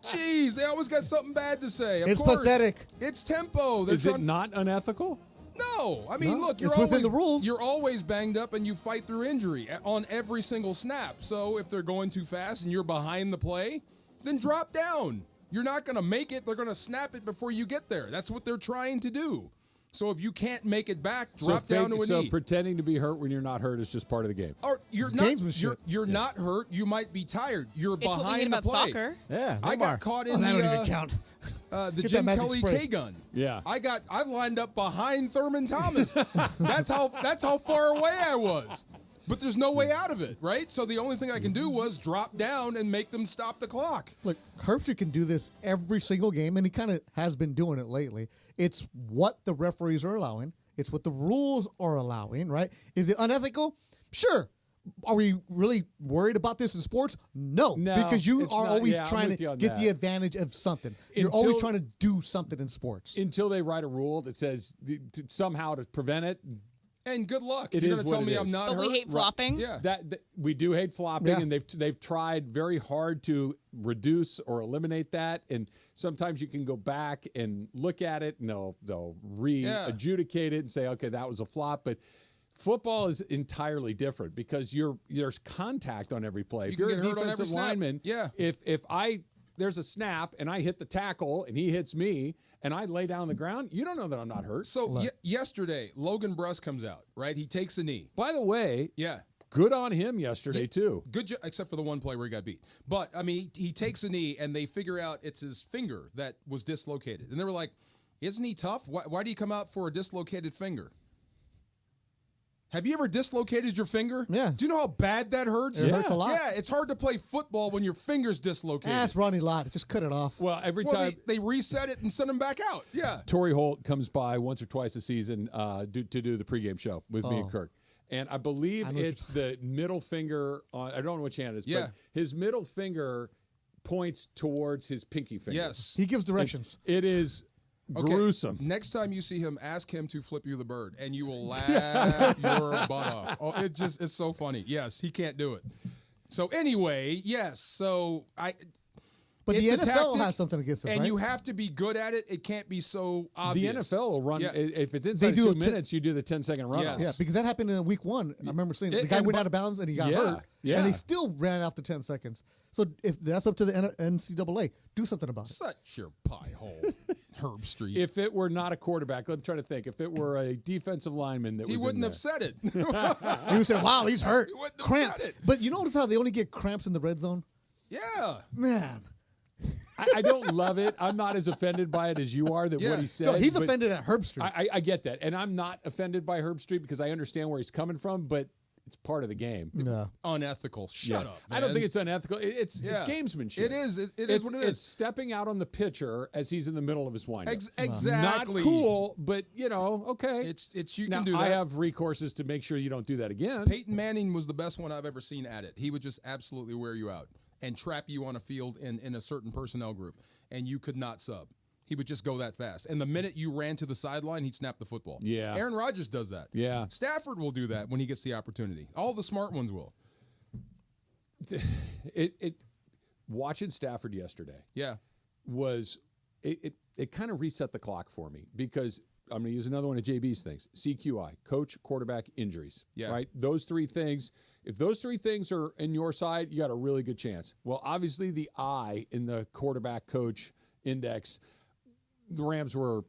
[SPEAKER 4] Jeez, they always got something bad to say.
[SPEAKER 5] It's pathetic.
[SPEAKER 4] It's tempo.
[SPEAKER 2] Is it not unethical?
[SPEAKER 4] No. I mean, look,
[SPEAKER 5] it's within the rules.
[SPEAKER 4] You're always banged up and you fight through injury on every single snap. So if they're going too fast and you're behind the play, then drop down. You're not going to make it. They're going to snap it before you get there. That's what they're trying to do. So if you can't make it back, drop down to a knee.
[SPEAKER 2] So pretending to be hurt when you're not hurt is just part of the game.
[SPEAKER 4] Or you're not hurt. You might be tired. You're
[SPEAKER 6] It's what we
[SPEAKER 4] behind
[SPEAKER 6] hate
[SPEAKER 4] the
[SPEAKER 6] about
[SPEAKER 4] play.
[SPEAKER 6] soccer.
[SPEAKER 5] Yeah,
[SPEAKER 4] I got caught in
[SPEAKER 5] that don't even count.
[SPEAKER 4] The
[SPEAKER 5] Get
[SPEAKER 4] Jim
[SPEAKER 5] that magic
[SPEAKER 4] Kelly
[SPEAKER 5] spray.
[SPEAKER 4] K-gun.
[SPEAKER 2] Yeah.
[SPEAKER 4] I lined up behind Thurman Thomas. That's how far away I was. But there's no way out of it, right? So the only thing I can do was drop down and make them stop the clock.
[SPEAKER 5] Look, Herbstreit can do this every single game, and he kind of has been doing it lately. It's what the referees are allowing. It's what the rules are allowing, right? Is it unethical? Sure. Are we really worried about this in sports? No, because you are always trying to get the advantage of something. You're always trying to do something in sports.
[SPEAKER 2] Until they write a rule that says somehow to prevent it.
[SPEAKER 4] And good luck.
[SPEAKER 2] You're
[SPEAKER 4] going to tell me I'm not hurt?
[SPEAKER 6] But we hate flopping?
[SPEAKER 4] Yeah.
[SPEAKER 2] That we do hate flopping, and they've tried very hard to reduce or eliminate that. And sometimes you can go back and look at it, and they'll re-adjudicate it and say, okay, that was a flop. But football is entirely different because there's contact on every play.
[SPEAKER 4] You
[SPEAKER 2] if you're
[SPEAKER 4] can
[SPEAKER 2] a
[SPEAKER 4] get hurt on
[SPEAKER 2] defensive
[SPEAKER 4] every snap.
[SPEAKER 2] lineman,
[SPEAKER 4] Yeah.
[SPEAKER 2] if there's a snap and I hit the tackle and he hits me and I lay down on the ground, you don't know that I'm not hurt.
[SPEAKER 4] So yesterday, Logan Bruss comes out, right? He takes a knee.
[SPEAKER 2] By the way, good on him yesterday, too.
[SPEAKER 4] Good, except for the one play where he got beat. But, I mean, he takes a knee, and they figure out it's his finger that was dislocated. And they were like, isn't he tough? Why do you come out for a dislocated finger? Have you ever dislocated your finger?
[SPEAKER 5] Yeah.
[SPEAKER 4] Do you know how bad that hurts?
[SPEAKER 5] It hurts a lot.
[SPEAKER 4] Yeah, it's hard to play football when your finger's dislocated.
[SPEAKER 5] Ask Ronnie Lott. Just cut it off.
[SPEAKER 2] Well, every time
[SPEAKER 4] they reset it and send him back out. Yeah.
[SPEAKER 2] Torrey Holt comes by once or twice a season to do the pregame show with me and Kirk. And I believe it's the middle finger on, I don't know which hand it is, but his middle finger points towards his pinky finger.
[SPEAKER 4] Yes.
[SPEAKER 5] He gives directions.
[SPEAKER 2] It is gruesome.
[SPEAKER 4] Next time you see him, ask him to flip you the bird, and you will laugh your butt off. Oh, it's so funny. Yes, he can't do it. So anyway, yes. So
[SPEAKER 5] But the
[SPEAKER 4] it's a
[SPEAKER 5] NFL
[SPEAKER 4] tactic,
[SPEAKER 5] has something against it,
[SPEAKER 4] and
[SPEAKER 5] right?
[SPEAKER 4] you have to be good at it. It can't be so obvious.
[SPEAKER 2] The NFL will run, if it's
[SPEAKER 5] They
[SPEAKER 2] inside
[SPEAKER 5] do
[SPEAKER 2] 2 minutes, you do the 10-second run.
[SPEAKER 4] Yes.
[SPEAKER 5] Yeah, because that happened in week 1. I remember seeing the guy went out of bounds and he got hurt.
[SPEAKER 2] Yeah.
[SPEAKER 5] And they still ran after 10 seconds. So if that's up to the NCAA, do something about it.
[SPEAKER 4] Such your pie hole, Herb Street.
[SPEAKER 2] If it were not a quarterback, I'm trying to think. If it were a defensive lineman that
[SPEAKER 4] He
[SPEAKER 2] was
[SPEAKER 4] wouldn't
[SPEAKER 2] in
[SPEAKER 4] have said it.
[SPEAKER 5] He would say, wow, he's hurt.
[SPEAKER 4] He wouldn't have
[SPEAKER 5] Cramp.
[SPEAKER 4] said it.
[SPEAKER 5] But you notice how they only get cramps in the red zone?
[SPEAKER 4] Yeah.
[SPEAKER 5] Man.
[SPEAKER 2] I don't love it. I'm not as offended by it as you are that what he said.
[SPEAKER 5] No, he's offended at Herb Street.
[SPEAKER 2] I get that. And I'm not offended by Herb Street because I understand where he's coming from, but it's part of the game.
[SPEAKER 5] No.
[SPEAKER 4] Unethical. Shut up, man.
[SPEAKER 2] I don't think it's unethical. It's gamesmanship.
[SPEAKER 4] It is. It is what it is.
[SPEAKER 2] It's stepping out on the pitcher as he's in the middle of his windup.
[SPEAKER 4] Exactly.
[SPEAKER 2] Not cool, but, okay.
[SPEAKER 4] It's you
[SPEAKER 2] now,
[SPEAKER 4] can do that.
[SPEAKER 2] I have recourses to make sure you don't do that again.
[SPEAKER 4] Peyton Manning was the best one I've ever seen at it. He would just absolutely wear you out and trap you on a field in a certain personnel group, and you could not sub. He would just go that fast. And the minute you ran to the sideline, he'd snap the football.
[SPEAKER 2] Yeah.
[SPEAKER 4] Aaron Rodgers does that.
[SPEAKER 2] Yeah.
[SPEAKER 4] Stafford will do that when he gets the opportunity. All the smart ones will.
[SPEAKER 2] Watching Stafford yesterday was it kind of reset the clock for me because I'm going to use another one of JB's things. CQI, coach, quarterback, injuries.
[SPEAKER 4] Yeah.
[SPEAKER 2] Right? Those three things. If those three things are in your side, you got a really good chance. Well, obviously the I in the quarterback coach index, the Rams were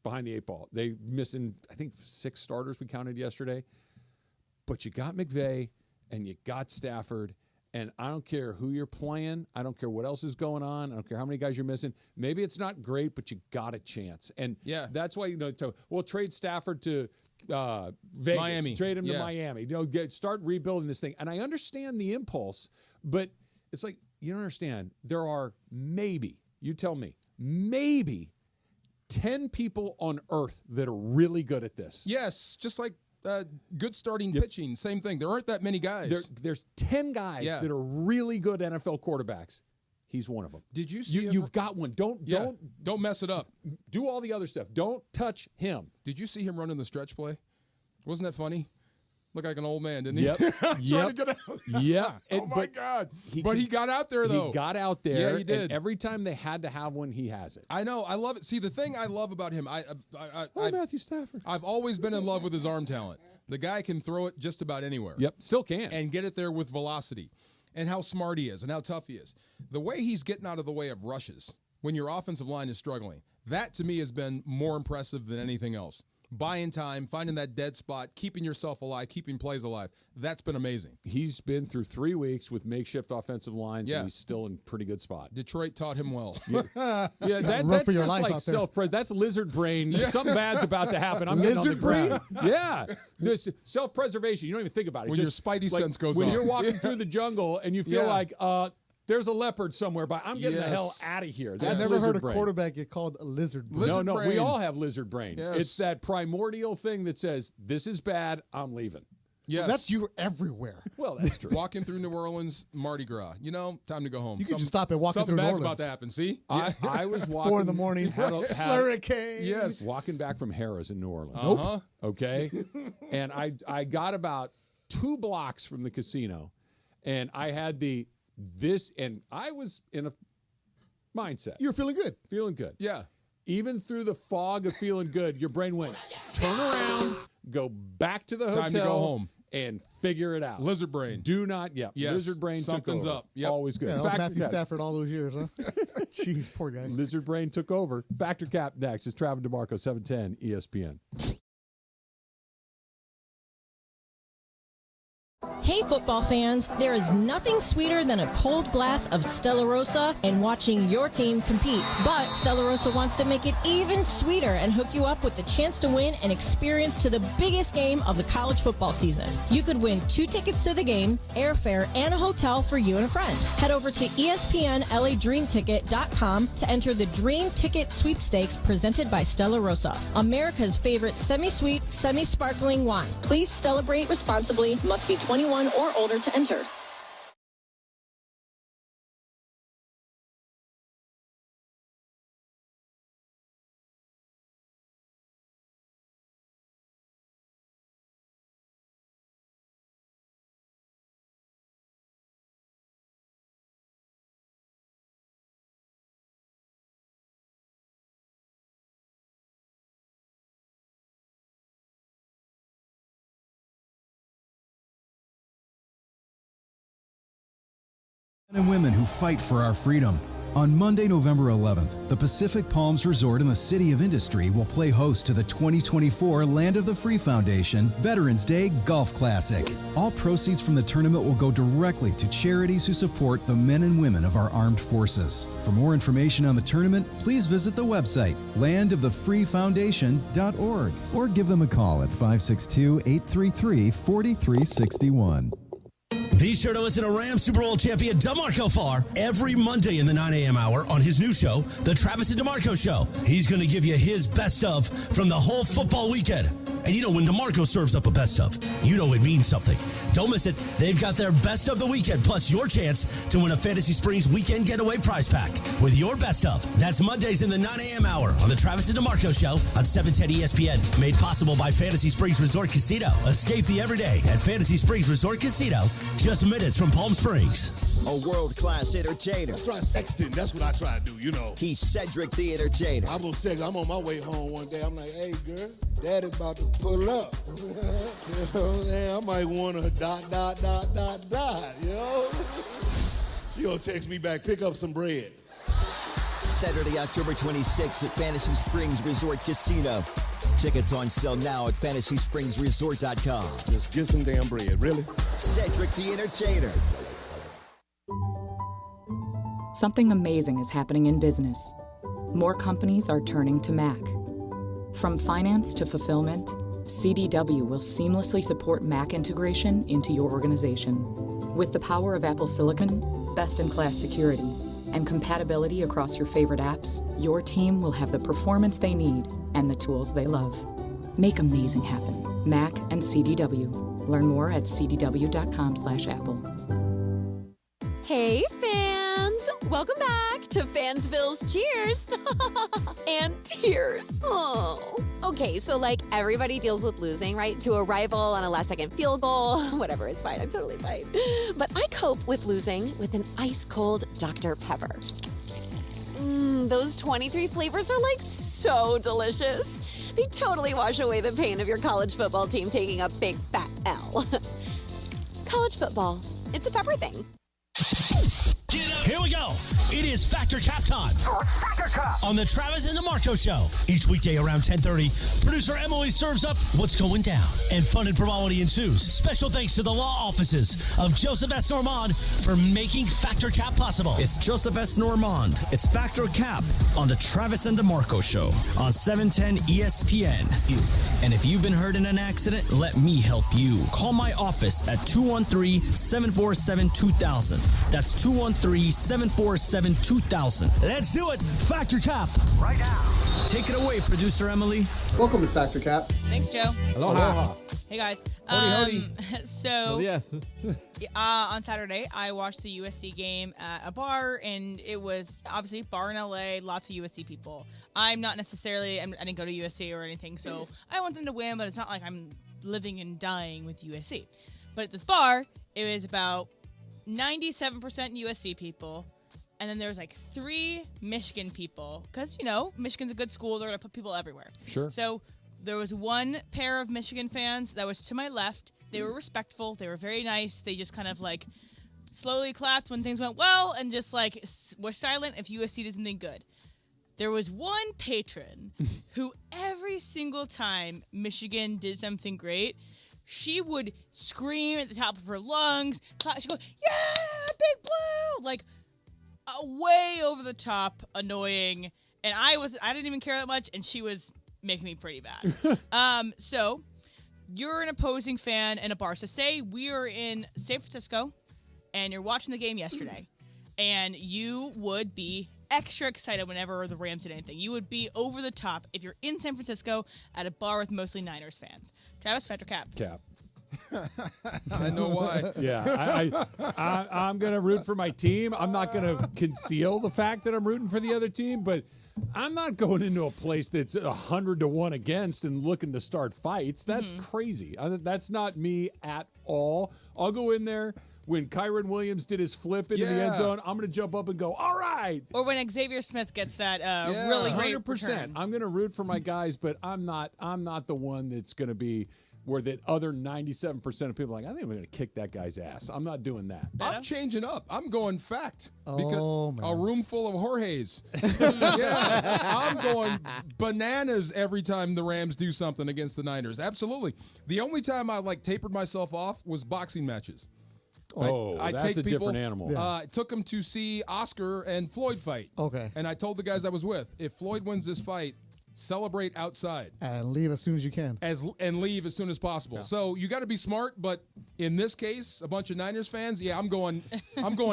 [SPEAKER 2] behind the 8 ball. They missing, I think, 6 starters we counted yesterday. But you got McVay and you got Stafford. And I don't care who you're playing. I don't care what else is going on. I don't care how many guys you're missing. Maybe it's not great, but you got a chance. And that's why, we'll trade Stafford to Vegas.
[SPEAKER 4] Miami.
[SPEAKER 2] Trade him to Miami. Start rebuilding this thing. And I understand the impulse, but it's like, you don't understand. There are maybe, you tell me, maybe 10 people on earth that are really good at this.
[SPEAKER 4] Yes, just like good starting pitching, same thing. There aren't that many guys.
[SPEAKER 2] There's 10 guys that are really good NFL quarterbacks. He's one of them.
[SPEAKER 4] Did you see
[SPEAKER 2] You've got one. Don't
[SPEAKER 4] mess it up.
[SPEAKER 2] Do all the other stuff. Don't touch him.
[SPEAKER 4] Did you see him running the stretch play? Wasn't that funny? Looked like an old man, didn't he?
[SPEAKER 2] Yep.
[SPEAKER 4] Trying to get out.
[SPEAKER 2] Yep.
[SPEAKER 4] Oh, my God. But he got out there, though.
[SPEAKER 2] He got out there.
[SPEAKER 4] Yeah, he did.
[SPEAKER 2] And every time they had to have one, he has it.
[SPEAKER 4] I know. I love it. See, the thing I love about him,
[SPEAKER 2] Matthew Stafford.
[SPEAKER 4] I've always been in love with his arm talent. The guy can throw it just about anywhere.
[SPEAKER 2] Yep, still can.
[SPEAKER 4] And get it there with velocity. And how smart he is and how tough he is. The way he's getting out of the way of rushes when your offensive line is struggling, that to me has been more impressive than anything else. Buying time, finding that dead spot, keeping yourself alive, keeping plays alive. That's been amazing.
[SPEAKER 2] He's been through 3 weeks with makeshift offensive lines, and he's still in pretty good spot.
[SPEAKER 4] Detroit taught him well.
[SPEAKER 2] That's just like self-praise. That's lizard brain. Something bad's about to happen. I'm getting on the ground. Yeah. This self-preservation. You don't even think about it.
[SPEAKER 4] When your spidey sense goes
[SPEAKER 2] when
[SPEAKER 4] off.
[SPEAKER 2] you're walking through the jungle and you feel like there's a leopard somewhere, but I'm getting the hell out of here.
[SPEAKER 5] I've never heard a quarterback get called a lizard brain.
[SPEAKER 2] No, we all have lizard brain.
[SPEAKER 4] Yes.
[SPEAKER 2] It's that primordial thing that says, this is bad, I'm leaving.
[SPEAKER 4] Yes.
[SPEAKER 5] Well, that's you everywhere.
[SPEAKER 2] Well, that's true.
[SPEAKER 4] Walking through New Orleans, Mardi Gras. Time to go home.
[SPEAKER 5] You can just stop and walk through New Orleans.
[SPEAKER 4] Something bad's about to happen. See?
[SPEAKER 2] I was walking.
[SPEAKER 5] 4 a.m. Hurricane.
[SPEAKER 2] Yes. Walking back from Harrah's in New Orleans.
[SPEAKER 5] Nope.
[SPEAKER 2] Okay. And I got about 2 blocks from the casino, and I had and I was in a mindset.
[SPEAKER 5] You were feeling good.
[SPEAKER 2] Feeling good.
[SPEAKER 4] Yeah.
[SPEAKER 2] Even through the fog of feeling good, your brain went, turn around, go back to the hotel.
[SPEAKER 4] Time to go home.
[SPEAKER 2] And figure it out.
[SPEAKER 4] Lizard brain.
[SPEAKER 2] Do not, yes. Lizard brain
[SPEAKER 4] Something's
[SPEAKER 2] took over.
[SPEAKER 4] up. Yep.
[SPEAKER 2] Always good.
[SPEAKER 5] Yeah, that was Matthew Stafford all those years, huh? Jeez, poor guy.
[SPEAKER 2] Lizard brain took over. Factor Cap next. It's Travis DeMarco, 710 ESPN.
[SPEAKER 11] Hey, football fans, there is nothing sweeter than a cold glass of Stella Rosa and watching your team compete. But Stella Rosa wants to make it even sweeter and hook you up with the chance to win an experience to the biggest game of the college football season. You could win 2 tickets to the game, airfare, and a hotel for you and a friend. Head over to ESPNLADreamTicket.com to enter the Dream Ticket Sweepstakes presented by Stella Rosa, America's favorite semi-sweet, semi-sparkling wine. Please celebrate responsibly. Must be 21 or older to enter.
[SPEAKER 13] Men and women who fight for our freedom. On Monday, November 11th, the Pacific Palms Resort in the City of Industry will play host to the 2024 Land of the Free Foundation Veterans Day Golf Classic. All proceeds from the tournament will go directly to charities who support the men and women of our armed forces. For more information on the tournament, please visit the website landofthefreefoundation.org or give them a call at 562-833-4361.
[SPEAKER 27] Be sure to listen to Rams Super Bowl champion DeMarco Farr every Monday in the 9 a.m. hour on his new show, The Travis and DeMarco Show. He's going to give you his best of from the whole football weekend. And you know, when DeMarco serves up a best of, you know it means something. Don't miss it. They've got their best of the weekend, plus your chance to win a Fantasy Springs weekend getaway prize pack with your best of. That's Mondays in the 9 a.m. hour on the Travis and DeMarco Show on 710 ESPN. Made possible by Fantasy Springs Resort Casino. Escape the everyday at Fantasy Springs Resort Casino, just minutes from Palm Springs.
[SPEAKER 16] A world-class entertainer.
[SPEAKER 17] Try sexting. That's what I try to do, you know.
[SPEAKER 16] He's Cedric the Entertainer.
[SPEAKER 17] I'm on my way home one day. I'm like, hey, girl, Daddy about to pull up. You know what I'm saying? I might want to ... you know? She gonna text me back, pick up some bread.
[SPEAKER 16] Saturday, October 26th at Fantasy Springs Resort Casino. Tickets on sale now at FantasySpringsResort.com.
[SPEAKER 17] Just get some damn bread, really?
[SPEAKER 16] Cedric the Entertainer.
[SPEAKER 19] Something amazing is happening in business. More companies are turning to Mac. From finance to fulfillment, CDW will seamlessly support Mac integration into your organization. With the power of Apple Silicon, best-in-class security, and compatibility across your favorite apps, your team will have the performance they need and the tools they love. Make amazing happen. Mac and CDW. Learn more at cdw.com/Apple.
[SPEAKER 22] Hey, fans! Welcome back to Fansville's Cheers and Tears. Oh. Okay, so everybody deals with losing, right? To a rival on a last-second field goal. Whatever, it's fine. I'm totally fine. But I cope with losing with an ice-cold Dr. Pepper. Those 23 flavors are so delicious. They totally wash away the pain of your college football team taking a big fat L. College football, it's a pepper thing.
[SPEAKER 27] Here we go. It is Factor Cap time. Factor Cap on the Travis and DeMarco Show. Each weekday around 10:30, producer Emily serves up what's going down, and fun and frivolity ensues. Special thanks to the law offices of Joseph S. Normand for making Factor Cap possible.
[SPEAKER 23] It's Joseph S. Normand. It's Factor Cap on the Travis and DeMarco Show on 710 ESPN. And if you've been hurt in an accident, let me help you. Call my office at 213-747-2000. That's 213-747-2000.
[SPEAKER 27] Let's do it. Factor Cap.
[SPEAKER 23] Right now. Take it away, producer Emily.
[SPEAKER 5] Welcome to Factor Cap.
[SPEAKER 6] Thanks, Joe.
[SPEAKER 3] Aloha.
[SPEAKER 6] Hey, guys.
[SPEAKER 3] Howdy.
[SPEAKER 6] So,
[SPEAKER 3] Yes.
[SPEAKER 6] on Saturday, I watched the USC game at a bar, and it was obviously bar in LA, lots of USC people. I'm not necessarily, I didn't go to USC or anything, so I want them to win, but it's not like I'm living and dying with USC. But at this bar, it was about 97% USC people, and then there was 3 Michigan people, because, Michigan's a good school, they're going to put people everywhere.
[SPEAKER 2] Sure.
[SPEAKER 6] So there was one pair of Michigan fans that was to my left. They were respectful. They were very nice. They just kind of slowly clapped when things went well and just were silent if USC did something good. There was one patron who every single time Michigan did something great she would scream at the top of her lungs. She'd go, yeah, Big Blue! Like, way over the top, annoying. And I didn't even care that much, and she was making me pretty bad. So you're an opposing fan in a bar. So say we are in San Francisco, and you're watching the game yesterday, and you would be extra excited whenever the Rams did anything. You would be over the top if you're in San Francisco at a bar with mostly Niners fans. Travis, Fetcher, Cap.
[SPEAKER 2] Cap.
[SPEAKER 4] I know why.
[SPEAKER 2] Yeah, I'm going to root for my team. I'm not going to conceal the fact that I'm rooting for the other team, but I'm not going into a place that's 100-1 against and looking to start fights. That's crazy. That's not me at all. I'll go in there. When Kyron Williams did his flip into the end zone, I'm going to jump up and go, all right.
[SPEAKER 6] Or when Xavier Smith gets that really great 100%. Return.
[SPEAKER 2] I'm going to root for my guys, but I'm not the one that's going to be where that other 97% of people are like, I think I'm going to kick that guy's ass. I'm not doing that.
[SPEAKER 4] I'm changing up. I'm going fact.
[SPEAKER 5] Oh,
[SPEAKER 4] because
[SPEAKER 5] man.
[SPEAKER 4] A room full of Jorges. Yeah, I'm going bananas every time the Rams do something against the Niners. Absolutely. The only time I tapered myself off was boxing matches.
[SPEAKER 2] I that's
[SPEAKER 4] take
[SPEAKER 2] a
[SPEAKER 4] people,
[SPEAKER 2] different animal.
[SPEAKER 4] I took them to see Oscar and Floyd fight.
[SPEAKER 5] Okay.
[SPEAKER 4] And I told the guys I was with, if Floyd wins this fight, celebrate outside.
[SPEAKER 5] And leave as soon as you can.
[SPEAKER 4] And leave as soon as possible. Yeah. So you got to be smart, but in this case, a bunch of Niners fans, yeah, I'm going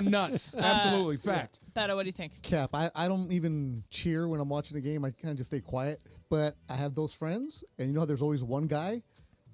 [SPEAKER 4] nuts. Absolutely. Fact.
[SPEAKER 6] Beto, what do you think?
[SPEAKER 5] Cap, I don't even cheer when I'm watching a game. I kind of just stay quiet. But I have those friends, and you know how there's always one guy?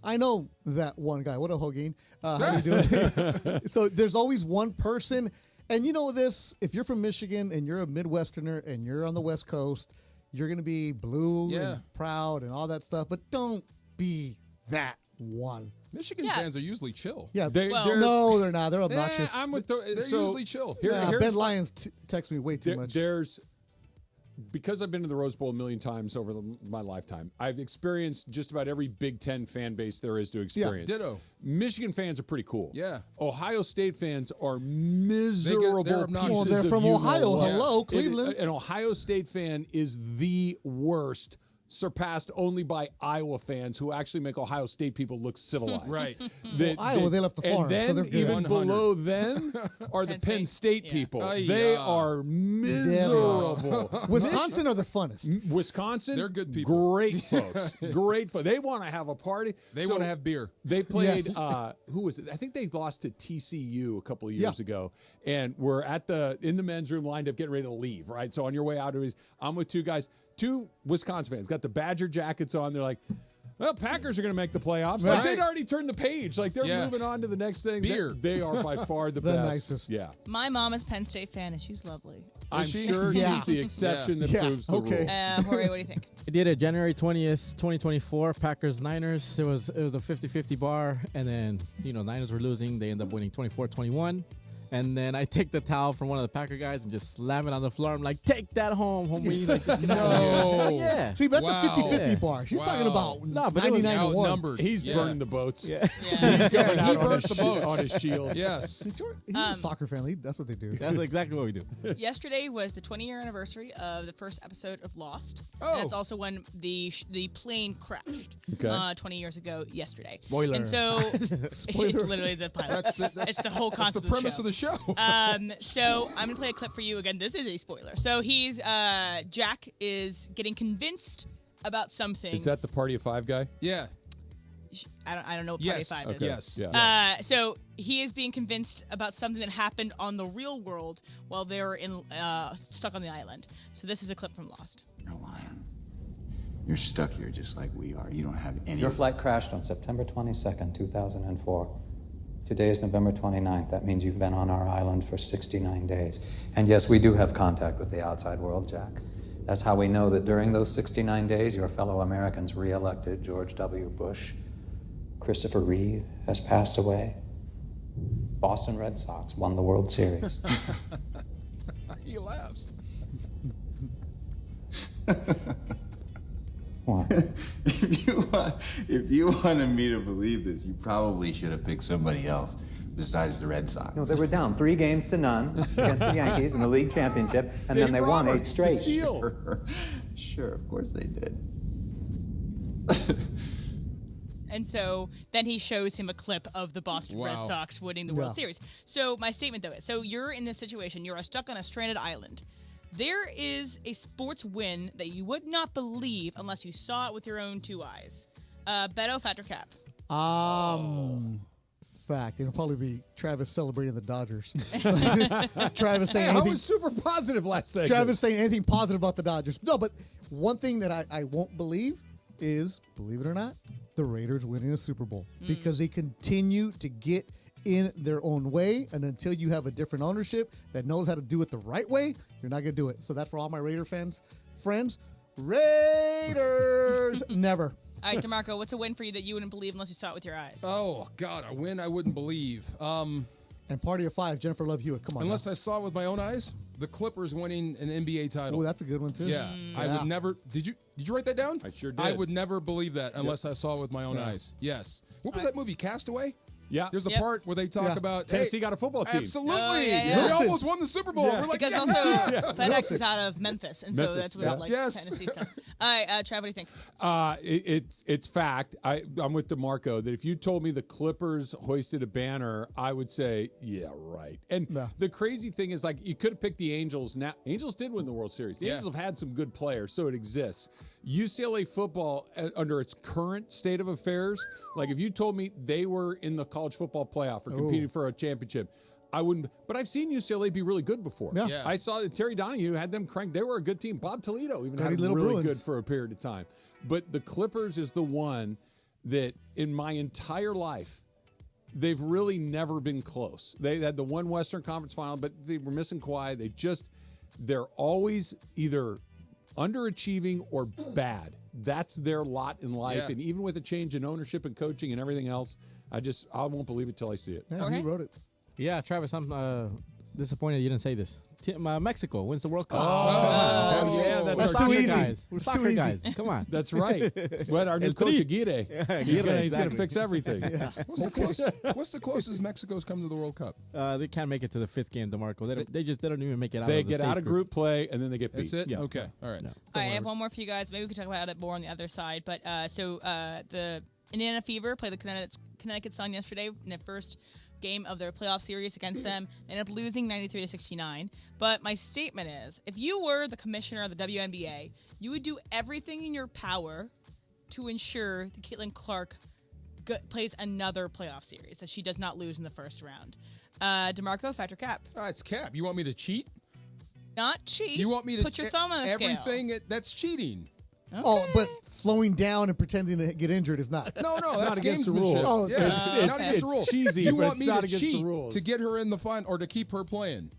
[SPEAKER 5] I know that one guy. What up, Hogan? How you doing? So there's always one person. And you know this, if you're from Michigan and you're a Midwesterner and you're on the West Coast, you're going to be blue and proud and all that stuff. But don't be that one.
[SPEAKER 4] Michigan fans are usually chill.
[SPEAKER 5] Yeah, no, they're not. They're obnoxious.
[SPEAKER 4] They're usually chill.
[SPEAKER 5] Ben Lyons texts me way too much.
[SPEAKER 2] Because I've been to the Rose Bowl a million times over my lifetime, I've experienced just about every Big Ten fan base there is to experience.
[SPEAKER 4] Yeah, ditto.
[SPEAKER 2] Michigan fans are pretty cool.
[SPEAKER 4] Yeah.
[SPEAKER 2] Ohio State fans are miserable
[SPEAKER 4] they're
[SPEAKER 2] pieces
[SPEAKER 5] they're from Ohio. Hello, Cleveland.
[SPEAKER 2] An Ohio State fan is the worst, surpassed only by Iowa fans who actually make Ohio State people look civilized.
[SPEAKER 4] Right.
[SPEAKER 5] Iowa, they left the farm.
[SPEAKER 2] And then
[SPEAKER 5] so they're good.
[SPEAKER 2] even
[SPEAKER 4] 100.
[SPEAKER 2] below them are the Penn State people. They are miserable.
[SPEAKER 5] Wisconsin are the funnest.
[SPEAKER 2] Wisconsin,
[SPEAKER 4] they're good people.
[SPEAKER 2] Great folks. Great folks. They want to have a party.
[SPEAKER 4] They want to have beer.
[SPEAKER 2] They played, who was it? I think they lost to TCU a couple of years ago. And we're in the men's room lined up getting ready to leave, right? So on your way out, I'm with two guys. Two Wisconsin fans got the Badger jackets on. They're like, well, Packers are going to make the playoffs.
[SPEAKER 5] Right.
[SPEAKER 2] Like they'd already turned the page. Like they're moving on to the next thing.
[SPEAKER 4] Beer.
[SPEAKER 2] They are by far the
[SPEAKER 5] The
[SPEAKER 2] best.
[SPEAKER 5] nicest.
[SPEAKER 2] Yeah.
[SPEAKER 6] My mom is Penn State fan, and she's lovely.
[SPEAKER 2] I'm sure she's the exception that proves the rule.
[SPEAKER 6] Jorge, what do you think?
[SPEAKER 3] I did it January 20th, 2024, Packers-Niners. It was a 50-50 bar, and then, Niners were losing. They ended up winning 24-21. And then I take the towel from one of the Packer guys and just slam it on the floor. I'm like, take that home, homie. Like,
[SPEAKER 4] no.
[SPEAKER 3] Yeah.
[SPEAKER 5] See, that's a 50-50 bar. She's talking about 99-1.
[SPEAKER 2] He's burning the boats.
[SPEAKER 3] Yeah.
[SPEAKER 2] He's going out
[SPEAKER 4] burnt the boats
[SPEAKER 2] on his shield.
[SPEAKER 4] Yes.
[SPEAKER 5] He's a soccer fan. That's what they do.
[SPEAKER 3] That's exactly what we do.
[SPEAKER 6] Yesterday was the 20-year anniversary of the first episode of Lost.
[SPEAKER 4] Oh.
[SPEAKER 6] And it's also when the plane crashed 20 years ago yesterday.
[SPEAKER 3] Spoiler.
[SPEAKER 6] And so it's literally the pilot. It's the whole concept
[SPEAKER 4] That's the premise of the show.
[SPEAKER 6] So I'm gonna play a clip for you again. This is a spoiler. So Jack is getting convinced about something.
[SPEAKER 2] Is that the Party of Five guy?
[SPEAKER 4] Yeah.
[SPEAKER 6] I don't know what Party of Five is.
[SPEAKER 2] Okay.
[SPEAKER 4] Yes.
[SPEAKER 2] Yeah.
[SPEAKER 6] So he is being convinced about something that happened on the real world while they were stuck on the island. So this is a clip from Lost.
[SPEAKER 1] You're lying. You're stuck here just like we are. You don't have any...
[SPEAKER 7] Your flight crashed on September 22nd, 2004. Today is November 29th. That means you've been on our island for 69 days. And yes, we do have contact with the outside world, Jack. That's how we know that during those 69 days, your fellow Americans re-elected George W. Bush. Christopher Reeve has passed away. Boston Red Sox won the World Series.
[SPEAKER 4] He laughs.
[SPEAKER 7] What?
[SPEAKER 1] If you wanted me to believe this, you probably should have picked somebody else besides the Red Sox.
[SPEAKER 7] No, they were down 3-0 against the Yankees in the league championship, and then they won 8 straight.
[SPEAKER 1] Sure, of course they did.
[SPEAKER 6] And so then he shows him a clip of the Boston Red Sox winning the World Series. So my statement, though, is, so you're in this situation. You're stuck on a stranded island. There is a sports win that you would not believe unless you saw it with your own two eyes. Beto, fact or cap?
[SPEAKER 5] Fact. It'll probably be Travis celebrating the Dodgers. Travis saying
[SPEAKER 2] I was super positive last segment.
[SPEAKER 5] Travis saying anything positive about the Dodgers. No, but one thing that I won't believe is, believe it or not, the Raiders winning a Super Bowl because they continue to get in their own way, and until you have a different ownership that knows how to do it the right way, you're not going to do it. So that's for all my Raider fans, friends. Raiders, never.
[SPEAKER 6] All right, DeMarco, what's a win for you that you wouldn't believe unless you saw it with your eyes?
[SPEAKER 4] Oh, God, a win I wouldn't believe.
[SPEAKER 5] And party of five, Jennifer Love Hewitt. Come on.
[SPEAKER 4] Unless I saw it with my own eyes, the Clippers winning an NBA title.
[SPEAKER 5] Oh, that's a good one, too.
[SPEAKER 4] Yeah. I would never. Did you write that down?
[SPEAKER 2] I sure did.
[SPEAKER 4] I would never believe that unless I saw it with my own eyes. Yes. What was that movie, Castaway?
[SPEAKER 2] Yeah.
[SPEAKER 4] There's a part where they talk about
[SPEAKER 2] Tennessee got a football team.
[SPEAKER 4] Absolutely.
[SPEAKER 6] Yeah.
[SPEAKER 4] We almost won the Super Bowl.
[SPEAKER 2] Yeah.
[SPEAKER 4] We're like,
[SPEAKER 6] Because also FedEx is out of Memphis, and so that's what Tennessee stuff. All right, Trav, what do you think?
[SPEAKER 2] It's fact. I'm with DeMarco that if you told me the Clippers hoisted a banner, I would say, yeah, right. And the crazy thing is, like, you could have picked the Angels. Now, Angels did win the World Series. The Angels have had some good players, so it exists. UCLA football, under its current state of affairs, like if you told me they were in the college football playoff or competing for a championship, I wouldn't. But I've seen UCLA be really good before.
[SPEAKER 5] Yeah.
[SPEAKER 2] I saw that Terry Donahue had them cranked. They were a good team. Bob Toledo even had them
[SPEAKER 5] Little
[SPEAKER 2] really
[SPEAKER 5] Bruins.
[SPEAKER 2] good for a period of time. But the Clippers is the one that in my entire life, they've really never been close. They had the one Western Conference final, but they were missing Kawhi. They're always either underachieving or bad. That's their lot in life.
[SPEAKER 4] Yeah.
[SPEAKER 2] And even with a change in ownership and coaching and everything else, I won't believe it till I see it.
[SPEAKER 5] Yeah, he wrote it.
[SPEAKER 3] Yeah, Travis, I'm disappointed you didn't say this. Mexico wins the World Cup.
[SPEAKER 2] Oh, yeah,
[SPEAKER 5] that's
[SPEAKER 3] soccer
[SPEAKER 5] too easy.
[SPEAKER 3] Guys. We're
[SPEAKER 5] It's
[SPEAKER 3] soccer
[SPEAKER 5] too easy.
[SPEAKER 3] guys. Come on.
[SPEAKER 2] That's right. But our new coach, Aguirre, he's going to fix everything.
[SPEAKER 4] What's the closest Mexico's come to the World Cup?
[SPEAKER 3] They can't make it to the fifth game, DeMarco. They don't even make it out.
[SPEAKER 2] They
[SPEAKER 3] of the
[SPEAKER 2] get
[SPEAKER 3] stage
[SPEAKER 2] out of group play, and then they get beat.
[SPEAKER 4] That's it?
[SPEAKER 2] Yeah.
[SPEAKER 4] Okay. All right.
[SPEAKER 3] No.
[SPEAKER 6] All right, I have one more for you guys. Maybe we can talk about it more on the other side. But the Indiana Fever played the Connecticut Sun yesterday in their first game of their playoff series against them. They ended up losing 93-69. But my statement is, if you were the commissioner of the WNBA, you would do everything in your power to ensure that Caitlin Clark plays another playoff series, that she does not lose in the first round. DeMarco, fact or cap?
[SPEAKER 4] It's cap. You want me to cheat?
[SPEAKER 6] Not cheat.
[SPEAKER 4] You want me to
[SPEAKER 6] put your thumb on the scale?
[SPEAKER 4] everything? That's cheating.
[SPEAKER 6] Okay.
[SPEAKER 5] Oh, but slowing down and pretending to get injured is not.
[SPEAKER 4] No, that's
[SPEAKER 2] not against the rules.
[SPEAKER 4] gamesmanship.
[SPEAKER 5] Oh,
[SPEAKER 4] Yeah, not against the rules.
[SPEAKER 2] cheesy,
[SPEAKER 4] you
[SPEAKER 2] but
[SPEAKER 4] want
[SPEAKER 2] it's
[SPEAKER 4] me
[SPEAKER 2] not
[SPEAKER 4] to
[SPEAKER 2] against the
[SPEAKER 4] cheat
[SPEAKER 2] rules.
[SPEAKER 4] to get her in the final or to keep her playing.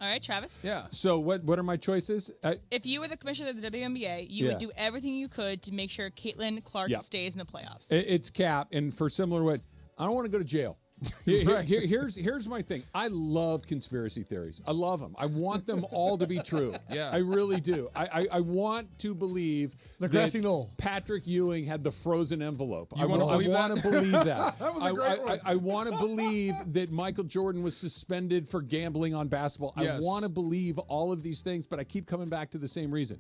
[SPEAKER 6] All right, Travis.
[SPEAKER 4] Yeah.
[SPEAKER 2] So what are my choices?
[SPEAKER 6] If you were the commissioner of the WNBA, you would do everything you could to make sure Caitlin Clark stays in the playoffs.
[SPEAKER 2] It's cap, and for similar what I don't want to go to jail. Here's my thing. I love conspiracy theories. I love them. I want them all to be true.
[SPEAKER 4] Yeah.
[SPEAKER 2] I really do. I want to believe
[SPEAKER 5] The grassy knoll.
[SPEAKER 2] Patrick Ewing had the frozen envelope. I
[SPEAKER 4] wanna
[SPEAKER 2] want
[SPEAKER 4] believe
[SPEAKER 2] to believe that.
[SPEAKER 4] That was a great one.
[SPEAKER 2] I want to believe that Michael Jordan was suspended for gambling on basketball.
[SPEAKER 4] Yes.
[SPEAKER 2] I want to believe all of these things, but I keep coming back to the same reason.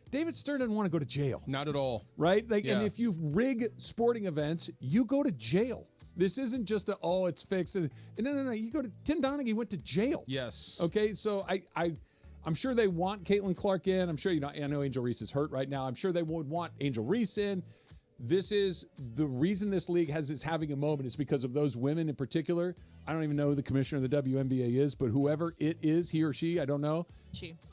[SPEAKER 2] David Stern doesn't want to go to jail.
[SPEAKER 4] Not at all.
[SPEAKER 2] Right? And if you rig sporting events, you go to jail. This isn't just it's fixed. No. You go to Tim Donaghy went to jail.
[SPEAKER 4] Yes.
[SPEAKER 2] Okay, so I'm sure they want Caitlin Clark in. I'm sure I know Angel Reese is hurt right now. I'm sure they would want Angel Reese in. This is the reason this league is having a moment is because of those women in particular. I don't even know who the commissioner of the WNBA is, but whoever it is, he or she, I don't know.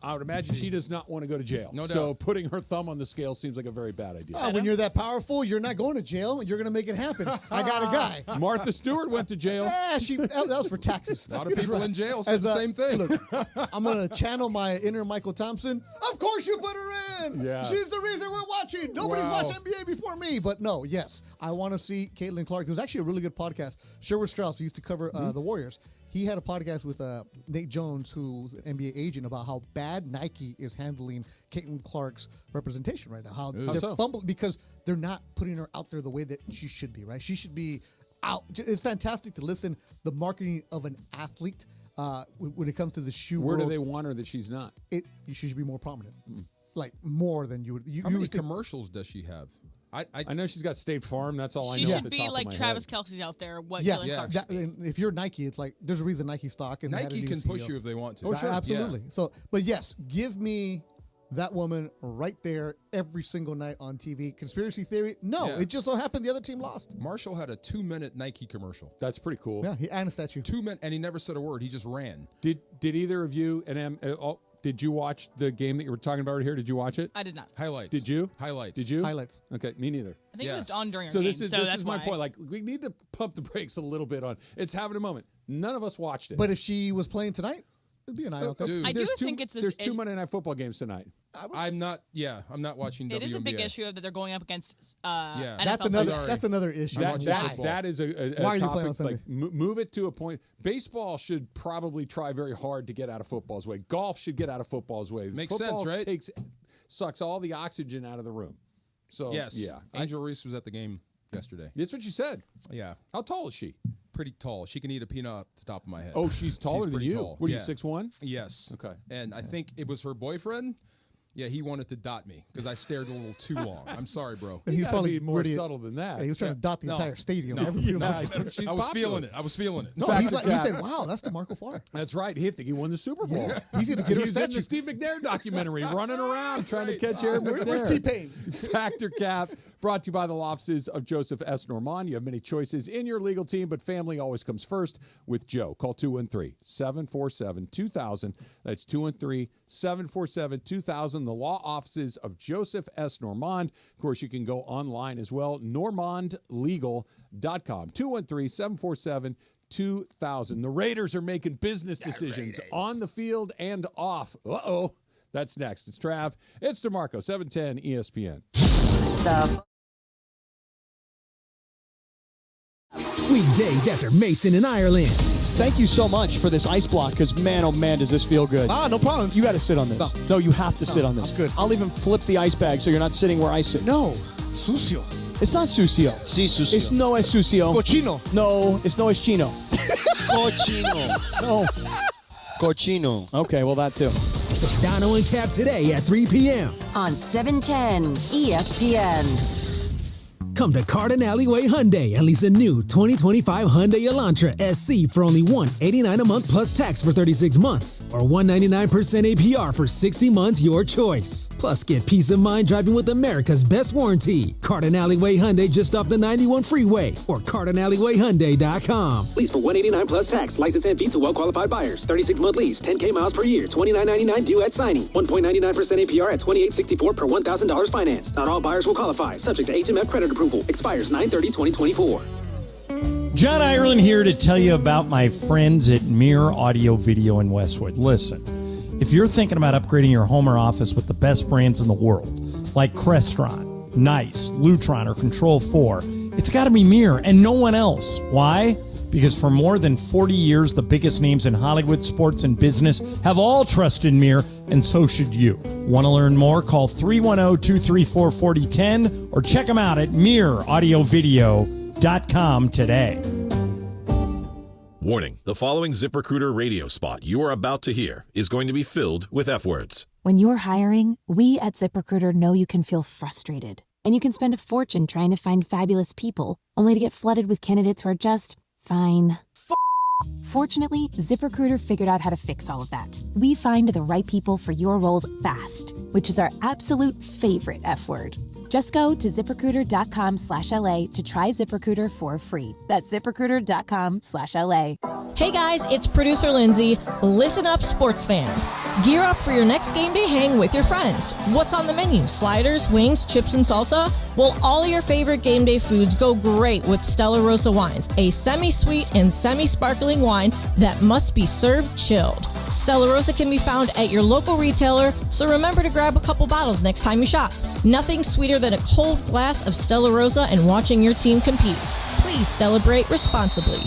[SPEAKER 2] I would imagine she does not want to go to jail.
[SPEAKER 4] No doubt.
[SPEAKER 2] So putting her thumb on the scale seems like a very bad idea.
[SPEAKER 5] When you're that powerful, you're not going to jail. You're going to make it happen. I got a guy.
[SPEAKER 2] Martha Stewart went to jail.
[SPEAKER 5] Yeah, that was for taxes.
[SPEAKER 4] A lot of people in jail said the same thing.
[SPEAKER 5] Look, I'm going to channel my inner Michael Thompson. Of course you put her in.
[SPEAKER 2] Yeah.
[SPEAKER 5] She's the reason we're watching. Nobody's watched NBA before me. But no, yes, I want to see Caitlin Clark. There was actually a really good podcast. Sherwood Strauss, who used to cover the Warriors. He had a podcast with Nate Jones, who's an NBA agent, about how bad Nike is handling Caitlin Clark's representation right now. How they're fumbling because they're not putting her out there the way that she should be, right? She should be out. It's fantastic to listen the marketing of an athlete when it comes to the shoe
[SPEAKER 2] Where
[SPEAKER 5] world.
[SPEAKER 2] do they want her that she's not?
[SPEAKER 5] She should be more prominent. Like more than you would.
[SPEAKER 4] How many commercials does she have?
[SPEAKER 2] I know she's got State Farm. That's all I know.
[SPEAKER 6] She
[SPEAKER 2] at
[SPEAKER 6] should
[SPEAKER 2] the
[SPEAKER 6] be
[SPEAKER 2] top
[SPEAKER 6] like
[SPEAKER 2] of my
[SPEAKER 6] Travis
[SPEAKER 2] head.
[SPEAKER 6] Kelce's out there. What
[SPEAKER 5] Yeah,
[SPEAKER 6] Jalen Clark should be.
[SPEAKER 5] and if you're Nike, it's like there's a reason Nike stock and they had a
[SPEAKER 4] Nike
[SPEAKER 5] new
[SPEAKER 4] can push
[SPEAKER 5] CEO.
[SPEAKER 4] you if they want to.
[SPEAKER 5] Oh, sure. Absolutely. So, but yes, give me that woman right there every single night on TV. Conspiracy theory? No,
[SPEAKER 4] Yeah.
[SPEAKER 5] it just so happened the other team lost.
[SPEAKER 4] Marshall had a 2-minute Nike commercial.
[SPEAKER 2] That's pretty cool.
[SPEAKER 5] Yeah, and a statue.
[SPEAKER 4] 2 minutes, and he never said a word. He just ran.
[SPEAKER 2] Did either of you did you watch the game that you were talking about right here? Did you watch it?
[SPEAKER 6] I did not.
[SPEAKER 4] Highlights.
[SPEAKER 2] Did you?
[SPEAKER 4] Highlights.
[SPEAKER 2] Did you?
[SPEAKER 5] Highlights.
[SPEAKER 2] Okay, me neither.
[SPEAKER 6] I think it was on during our
[SPEAKER 2] So
[SPEAKER 6] game,
[SPEAKER 2] this is
[SPEAKER 6] so that's
[SPEAKER 2] my
[SPEAKER 6] why.
[SPEAKER 2] point. Like, we need to pump the brakes a little bit on. It's having a moment. None of us watched it.
[SPEAKER 5] But if she was playing tonight, it'd be a night out there.
[SPEAKER 4] Dude.
[SPEAKER 6] I do
[SPEAKER 2] There's
[SPEAKER 6] think it's
[SPEAKER 2] there's two Monday Night Football games tonight.
[SPEAKER 4] I'm not watching WNBA.
[SPEAKER 6] It is a big issue that they're going up against.
[SPEAKER 5] That's
[SPEAKER 6] NFL
[SPEAKER 5] that's another issue.
[SPEAKER 2] That is a
[SPEAKER 5] Why are you
[SPEAKER 2] topic,
[SPEAKER 5] playing on Sunday?
[SPEAKER 2] like move it to a point. Baseball should probably try very hard to get out of football's way. Golf should get out of football's way.
[SPEAKER 4] Makes
[SPEAKER 2] Football
[SPEAKER 4] sense, right?
[SPEAKER 2] Sucks all the oxygen out of the room. So
[SPEAKER 4] Yes.
[SPEAKER 2] yeah,
[SPEAKER 4] Angel Reese was at the game yesterday.
[SPEAKER 2] That's what you said.
[SPEAKER 4] Yeah.
[SPEAKER 2] How tall is she?
[SPEAKER 4] Pretty tall. She can eat a peanut off the top of my head.
[SPEAKER 2] Oh, she's taller than
[SPEAKER 4] pretty
[SPEAKER 2] you.
[SPEAKER 4] Tall.
[SPEAKER 2] What are you,
[SPEAKER 4] Yeah.
[SPEAKER 2] 6'1"?
[SPEAKER 4] Yes.
[SPEAKER 2] Okay.
[SPEAKER 4] And I think it was her boyfriend. Yeah, he wanted to dot me because I stared a little too long. I'm sorry, bro.
[SPEAKER 5] And he's
[SPEAKER 2] gotta
[SPEAKER 5] probably
[SPEAKER 2] be more
[SPEAKER 5] really-
[SPEAKER 2] subtle than that.
[SPEAKER 5] Yeah, he was trying to dot the
[SPEAKER 4] No.
[SPEAKER 5] entire stadium.
[SPEAKER 4] No.
[SPEAKER 5] Everybody was
[SPEAKER 2] Nah,
[SPEAKER 5] like,
[SPEAKER 2] she's
[SPEAKER 4] I was
[SPEAKER 2] popular.
[SPEAKER 4] feeling it. I was feeling it.
[SPEAKER 5] no,
[SPEAKER 2] Back
[SPEAKER 5] he's
[SPEAKER 2] to
[SPEAKER 5] like, he
[SPEAKER 2] Cap.
[SPEAKER 5] said, "Wow, that's DeMarco Farr."
[SPEAKER 2] That's right. He think he won the Super Bowl.
[SPEAKER 5] Yeah. He's gonna get her a
[SPEAKER 2] He's in
[SPEAKER 5] statue.
[SPEAKER 2] the Steve McNair documentary, running around trying to catch Aaron McNair.
[SPEAKER 5] Where's T-Pain?
[SPEAKER 2] Factor Cap, brought to you by the law offices of Joseph S. Normand. You have many choices in your legal team, but family always comes first with Joe. Call 213-747-2000. That's 213-747-2000. The law offices of Joseph S. Normand. Of course, you can go online as well, normandlegal.com. 213-747-2000. The Raiders are making business decisions on the field and off. Uh-oh. That's next. It's Trav. It's DeMarco, 710 ESPN.
[SPEAKER 8] Weekdays after Mason in Ireland. Thank you so much for this ice block, because man, oh man, does this feel good.
[SPEAKER 5] No problem.
[SPEAKER 8] You got to sit on this. No, you have to sit on this.
[SPEAKER 5] I'm good.
[SPEAKER 8] I'll even flip the ice bag so you're not sitting where I sit.
[SPEAKER 5] No, sucio.
[SPEAKER 8] It's not sucio.
[SPEAKER 9] Sí, sucio.
[SPEAKER 8] It's no es sucio.
[SPEAKER 5] Cochino.
[SPEAKER 8] No, it's no es chino.
[SPEAKER 9] Cochino.
[SPEAKER 8] No.
[SPEAKER 9] Cochino.
[SPEAKER 8] Okay, well, that too.
[SPEAKER 23] Sedano and Cap today at 3 p.m.
[SPEAKER 18] on 710 ESPN.
[SPEAKER 23] Come to Carden Alleyway Hyundai and lease a new 2025 Hyundai Elantra SC for only $189 a month plus tax for 36 months, or $199% APR for 60 months, your choice. Plus, get peace of mind driving with America's best warranty. Carden Alleyway Hyundai just off the 91 freeway, or CardenAlleyWayHyundai.com. Lease for $189 plus tax, license and fee to well-qualified buyers. 36-month lease, 10K miles per year, $29.99 due at signing. 1.99% APR at $28.64 per $1,000 finance. Not all buyers will qualify. Subject to HMF credit approval. Expires 9/30/2024.
[SPEAKER 20] John Ireland here to tell you about my friends at Mirror Audio Video in Westwood. Listen, if you're thinking about upgrading your home or office with the best brands in the world, like Crestron, Nice, Lutron, or Control 4, it's got to be Mirror and no one else. Why? Because for more than 40 years, the biggest names in Hollywood, sports, and business have all trusted Mirror, and so should you. Want to learn more? Call 310-234-4010 or check them out at mirroraudiovideo.com today.
[SPEAKER 21] Warning, the following ZipRecruiter radio spot you are about to hear is going to be filled with F words.
[SPEAKER 24] When you're hiring, we at ZipRecruiter know you can feel frustrated, and you can spend a fortune trying to find fabulous people only to get flooded with candidates who are just fine. Fortunately, ZipRecruiter figured out how to fix all of that. We find the right people for your roles fast, which is our absolute favorite F word. Just go to ZipRecruiter.com/LA to try ZipRecruiter for free. That's ZipRecruiter.com/LA.
[SPEAKER 11] Hey guys, it's producer Lindsay. Listen up, sports fans. Gear up for your next game day hang with your friends. What's on the menu? Sliders, wings, chips, and salsa? Well, all your favorite game day foods go great with Stella Rosa wines, a semi-sweet and semi-sparkling wine that must be served chilled. Stella Rosa can be found at your local retailer, so remember to grab a couple bottles next time you shop. Nothing sweeter than a cold glass of Stella Rosa and watching your team compete. Please celebrate responsibly.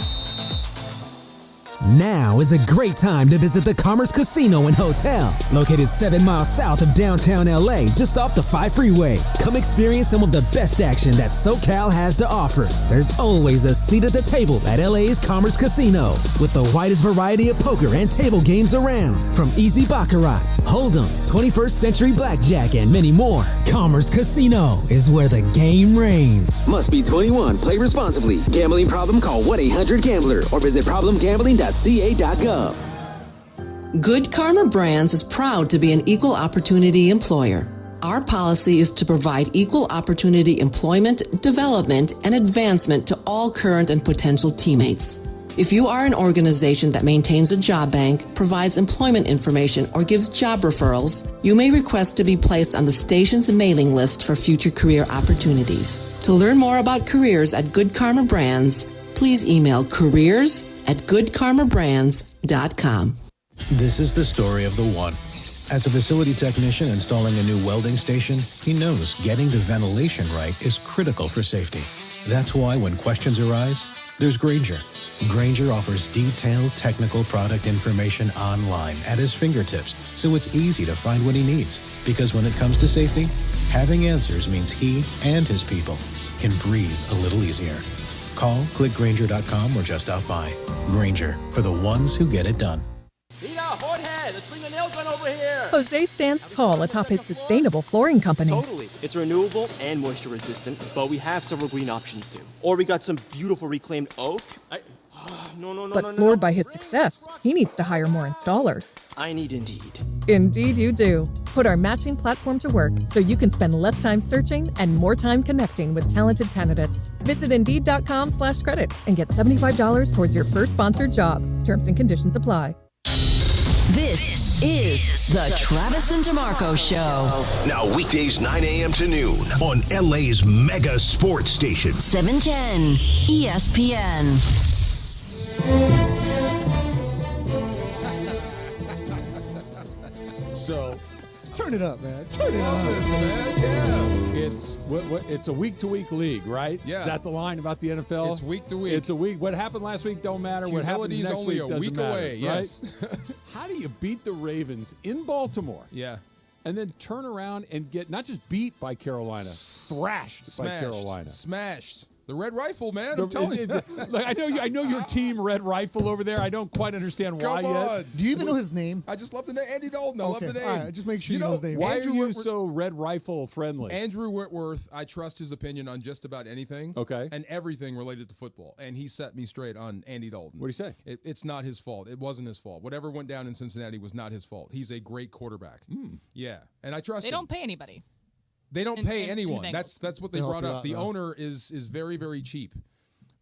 [SPEAKER 23] Now is a great time to visit the Commerce Casino and Hotel, located 7 miles south of downtown LA, just off the 5 freeway. Come experience some of the best action that SoCal has to offer. There's always a seat at the table at LA's Commerce Casino, with the widest variety of poker and table games around, from easy baccarat, hold'em, 21st century blackjack, and many more. Commerce Casino is where the game reigns. Must be 21. Play responsibly. Gambling problem? Call 1-800-GAMBLER or visit problemgambling.ca.gov.
[SPEAKER 10] Good Karma Brands is proud to be an equal opportunity employer. Our policy is to provide equal opportunity employment, development, and advancement to all current and potential teammates. If you are an organization that maintains a job bank, provides employment information, or gives job referrals, you may request to be placed on the station's mailing list for future career opportunities. To learn more about careers at Good Karma Brands, please email careers@goodkarmabrands.com.
[SPEAKER 12] This is the story of the one. As a facility technician installing a new welding station, he knows getting the ventilation right is critical for safety. That's why when questions arise, there's Grainger. Grainger offers detailed technical product information online at his fingertips, so it's easy to find what he needs. Because when it comes to safety, having answers means he and his people can breathe a little easier. Call, click Grainger.com, or just stop by. Grainger, for the ones who get it done.
[SPEAKER 13] Let's bring the nail gun over here.
[SPEAKER 14] Jose stands tall atop his sustainable flooring company.
[SPEAKER 13] Totally. It's renewable and moisture resistant, but we have several green options too. Or we got some beautiful reclaimed oak.
[SPEAKER 14] But floored by his success, he needs to hire more installers.
[SPEAKER 13] I need Indeed.
[SPEAKER 14] Indeed you do. Put our matching platform to work so you can spend less time searching and more time connecting with talented candidates. Visit Indeed.com/credit and get $75 towards your first sponsored job. Terms and conditions apply.
[SPEAKER 18] This is the Travis and DeMarco Show.
[SPEAKER 27] Now weekdays 9 a.m. to noon on LA's mega sports station.
[SPEAKER 18] 710 ESPN.
[SPEAKER 2] So,
[SPEAKER 5] turn it up, man. Turn it up.
[SPEAKER 4] Man. Yeah.
[SPEAKER 2] It's a week-to-week league, right?
[SPEAKER 4] Yeah.
[SPEAKER 2] Is that the line about the NFL?
[SPEAKER 4] It's week to week.
[SPEAKER 2] It's a week. What happened last week don't matter. What happens
[SPEAKER 4] Humility's
[SPEAKER 2] next
[SPEAKER 4] only
[SPEAKER 2] week
[SPEAKER 4] a
[SPEAKER 2] doesn't
[SPEAKER 4] week
[SPEAKER 2] matter,
[SPEAKER 4] away.
[SPEAKER 2] right?
[SPEAKER 4] Yes.
[SPEAKER 2] How do you beat the Ravens in Baltimore?
[SPEAKER 4] Yeah.
[SPEAKER 2] And then turn around and get not just beat by Carolina, thrashed by Carolina.
[SPEAKER 4] Smashed. The Red Rifle, man. I'm telling you.
[SPEAKER 2] Like, I know your team, Red Rifle, over there. I don't quite understand why yet.
[SPEAKER 5] Do you even know his name?
[SPEAKER 4] I just love the name. Andy Dalton. I love the name.
[SPEAKER 5] All right, just make sure you know his name.
[SPEAKER 2] Why are you so Red Rifle friendly?
[SPEAKER 4] Andrew Whitworth, I trust his opinion on just about anything.
[SPEAKER 2] Okay.
[SPEAKER 4] And everything related to football. And he set me straight on Andy Dalton.
[SPEAKER 2] What do you say?
[SPEAKER 4] It's not his fault. It wasn't his fault. Whatever went down in Cincinnati was not his fault. He's a great quarterback. Yeah. And I trust him.
[SPEAKER 6] They don't pay anybody.
[SPEAKER 4] They don't pay anyone.
[SPEAKER 6] in
[SPEAKER 4] That's what they brought up. The owner is very, very cheap.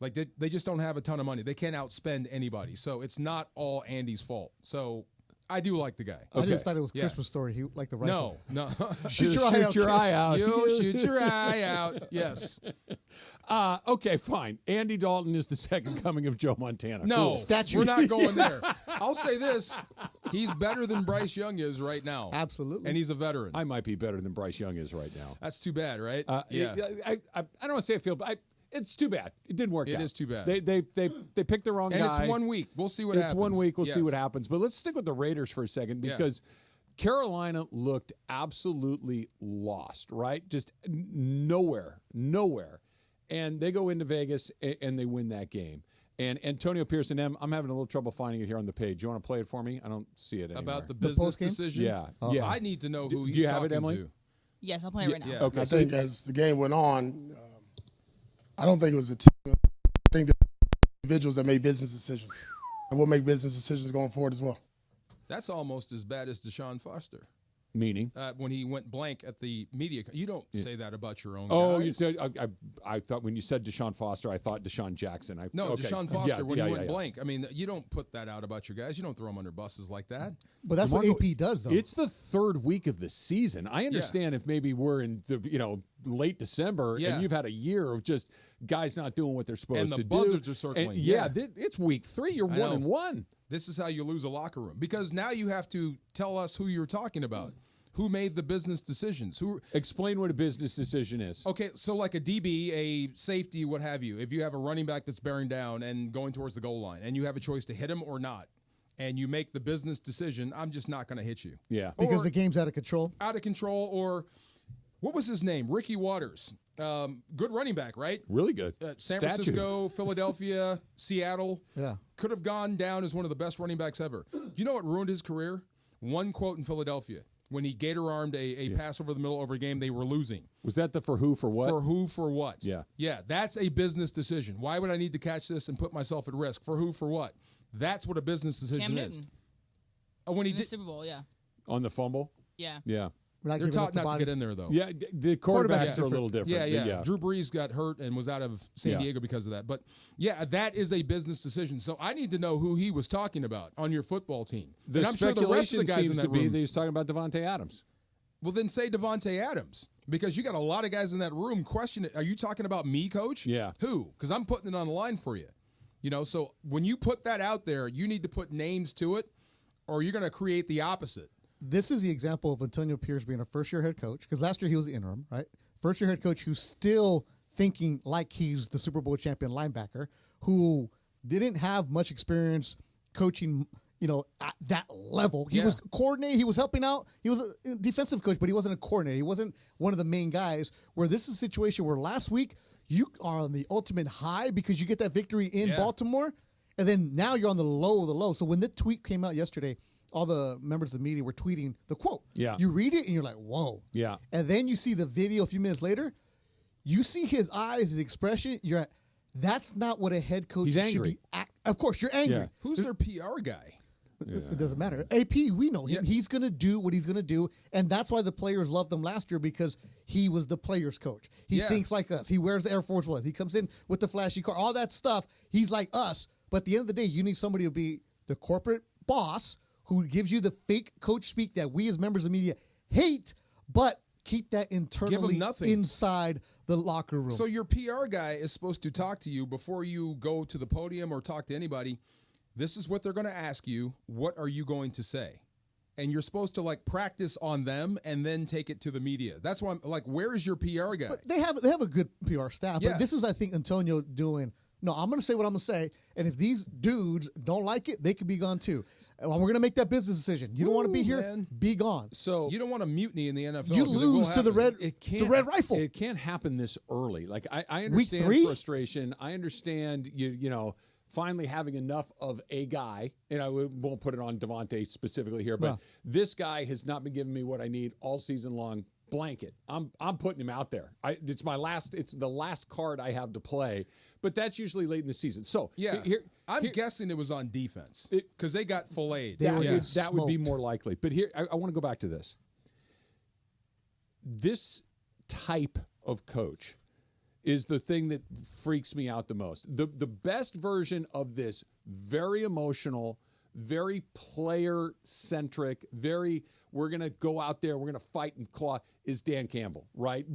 [SPEAKER 4] Like, they just don't have a ton of money. They can't outspend anybody. So it's not all Andy's fault. So I do like the guy.
[SPEAKER 5] I just thought it was Christmas Story. He like the rifle.
[SPEAKER 4] No.
[SPEAKER 5] Shoot
[SPEAKER 2] your eye out.
[SPEAKER 4] You shoot your eye out. Yes.
[SPEAKER 2] Okay, fine. Andy Dalton is the second coming of Joe Montana.
[SPEAKER 4] No,
[SPEAKER 2] cool.
[SPEAKER 4] we're not going there. I'll say this. He's better than Bryce Young is right now.
[SPEAKER 5] Absolutely.
[SPEAKER 4] And he's a veteran.
[SPEAKER 2] I might be better than Bryce Young is right now.
[SPEAKER 4] That's too bad, right?
[SPEAKER 2] Yeah. I don't want to say I feel, but it's too bad. It didn't work out.
[SPEAKER 4] It is too bad.
[SPEAKER 2] They picked the wrong guy.
[SPEAKER 4] And it's 1 week. We'll see what happens.
[SPEAKER 2] It's 1 week. We'll see what happens. But let's stick with the Raiders for a second because Carolina looked absolutely lost, right? Just nowhere. And they go into Vegas and they win that game. And Antonio Pearson, I'm having a little trouble finding it here on the page. You want to play it for me? I don't see it anymore.
[SPEAKER 4] About the business decision?
[SPEAKER 2] Yeah.
[SPEAKER 4] Yeah. I need to know who he's
[SPEAKER 2] Do you have
[SPEAKER 4] talking
[SPEAKER 2] it, Emily?
[SPEAKER 4] to.
[SPEAKER 6] Yes, I'll play it right now.
[SPEAKER 4] Yeah.
[SPEAKER 2] Okay.
[SPEAKER 15] I think as the game went on, I don't think it was a team. I think the individuals that made business decisions and will make business decisions going forward as well.
[SPEAKER 4] That's almost as bad as Deshaun Foster.
[SPEAKER 2] Meaning?
[SPEAKER 4] When he went blank at the media. You don't say that about your own
[SPEAKER 2] Oh,
[SPEAKER 4] guys.
[SPEAKER 2] you said I thought when you said Deshaun Foster, I thought Deshaun Jackson.
[SPEAKER 4] Deshaun Foster when he went blank. I mean, you don't put that out about your guys. You don't throw them under buses like that.
[SPEAKER 5] But that's what AP does, though.
[SPEAKER 2] It's the third week of the season. I understand if maybe we're in the late December and you've had a year of just guys not doing what they're supposed to do.
[SPEAKER 4] And the buzzards are circling.
[SPEAKER 2] It's week 3. You're 1-1.
[SPEAKER 4] This is how you lose a locker room because now you have to tell us who you're talking about. Who made the business decisions?
[SPEAKER 2] Explain what a business decision is.
[SPEAKER 4] Okay, so like a DB, a safety, what have you, if you have a running back that's bearing down and going towards the goal line, and you have a choice to hit him or not, and you make the business decision, I'm just not going to hit you.
[SPEAKER 2] Yeah.
[SPEAKER 5] Because the game's out of control?
[SPEAKER 4] Out of control, or what was his name? Ricky Waters. Good running back, right?
[SPEAKER 2] Really good.
[SPEAKER 4] San Francisco, Philadelphia, Seattle.
[SPEAKER 5] Yeah.
[SPEAKER 4] Could have gone down as one of the best running backs ever. Do you know what ruined his career? One quote in Philadelphia. When he gator-armed a pass over the middle over a game, they were losing.
[SPEAKER 2] Was that the for who, for what?
[SPEAKER 4] For who, for what?
[SPEAKER 2] Yeah.
[SPEAKER 4] Yeah, that's a business decision. Why would I need to catch this and put myself at risk? For who, for what? That's what a business decision is. When he
[SPEAKER 6] in
[SPEAKER 4] did
[SPEAKER 6] the Super Bowl, yeah.
[SPEAKER 2] On the fumble?
[SPEAKER 6] Yeah.
[SPEAKER 2] Yeah.
[SPEAKER 4] They're taught not to get in there, though.
[SPEAKER 2] Yeah, the quarterbacks are a little different.
[SPEAKER 4] Yeah. Drew Brees got hurt and was out of San Diego because of that. But, yeah, that is a business decision. So I need to know who he was talking about on your football team.
[SPEAKER 2] The
[SPEAKER 4] I'm sure the rest of the guys
[SPEAKER 2] seems
[SPEAKER 4] in that
[SPEAKER 2] to be
[SPEAKER 4] room,
[SPEAKER 2] that he's talking about Davante Adams.
[SPEAKER 4] Well, then say Davante Adams, because you got a lot of guys in that room question it. Are you talking about me, Coach?
[SPEAKER 2] Yeah.
[SPEAKER 4] Who? Because I'm putting it on the line for you. So when you put that out there, you need to put names to it, or you're going to create the opposite.
[SPEAKER 5] This is the example of Antonio Pierce being a first-year head coach, because last year he was the interim, right? First-year head coach who's still thinking like he's the Super Bowl champion linebacker, who didn't have much experience coaching, at that level. He was coordinating. He was helping out. He was a defensive coach, but he wasn't a coordinator. He wasn't one of the main guys. Where this is a situation where last week you are on the ultimate high because you get that victory in Baltimore, and then now you're on the low of the low. So when the tweet came out yesterday, all the members of the media were tweeting the quote.
[SPEAKER 2] Yeah.
[SPEAKER 5] You read it and you're like, whoa.
[SPEAKER 2] Yeah.
[SPEAKER 5] And then you see the video a few minutes later. You see his eyes, his expression. That's not what a head coach should be. Of course, you're angry.
[SPEAKER 2] Yeah.
[SPEAKER 4] Who's their PR guy?
[SPEAKER 5] It doesn't matter. AP, we know him. He's going to do what he's going to do. And that's why the players loved him last year, because he was the players' coach. He thinks like us. He wears Air Force Ones. He comes in with the flashy car. All that stuff. He's like us. But at the end of the day, you need somebody to be the corporate boss who gives you the fake coach speak that we as members of the media hate, but keep that internally inside the locker room.
[SPEAKER 4] So your PR guy is supposed to talk to you before you go to the podium or talk to anybody. This is what they're going to ask you. What are you going to say? And you're supposed to practice on them and then take it to the media. That's why I'm where is your PR guy?
[SPEAKER 5] But they have a good PR staff. But this is, I think, Antonio doing. No, I'm going to say what I'm going to say, and if these dudes don't like it, they could be gone too. And we're going to make that business decision. You don't want to be here,
[SPEAKER 4] man.
[SPEAKER 5] Be gone.
[SPEAKER 2] So
[SPEAKER 4] you don't want a mutiny in the NFL.
[SPEAKER 5] You lose to the red rifle.
[SPEAKER 2] It can't happen this early. I understand
[SPEAKER 5] Week 3?
[SPEAKER 2] frustration. I understand you finally having enough of a guy, and I won't put it on Davante specifically here, but this guy has not been giving me what I need all season long. Blanket. I'm putting him out there. It's the last card I have to play. But that's usually late in the season. So
[SPEAKER 4] I'm guessing it was on defense because they got filleted.
[SPEAKER 2] That would be more likely. But here, I want to go back to this. This type of coach is the thing that freaks me out the most. The best version of this very emotional, very player-centric, we're going to go out there, we're going to fight and claw, is Dan Campbell, right?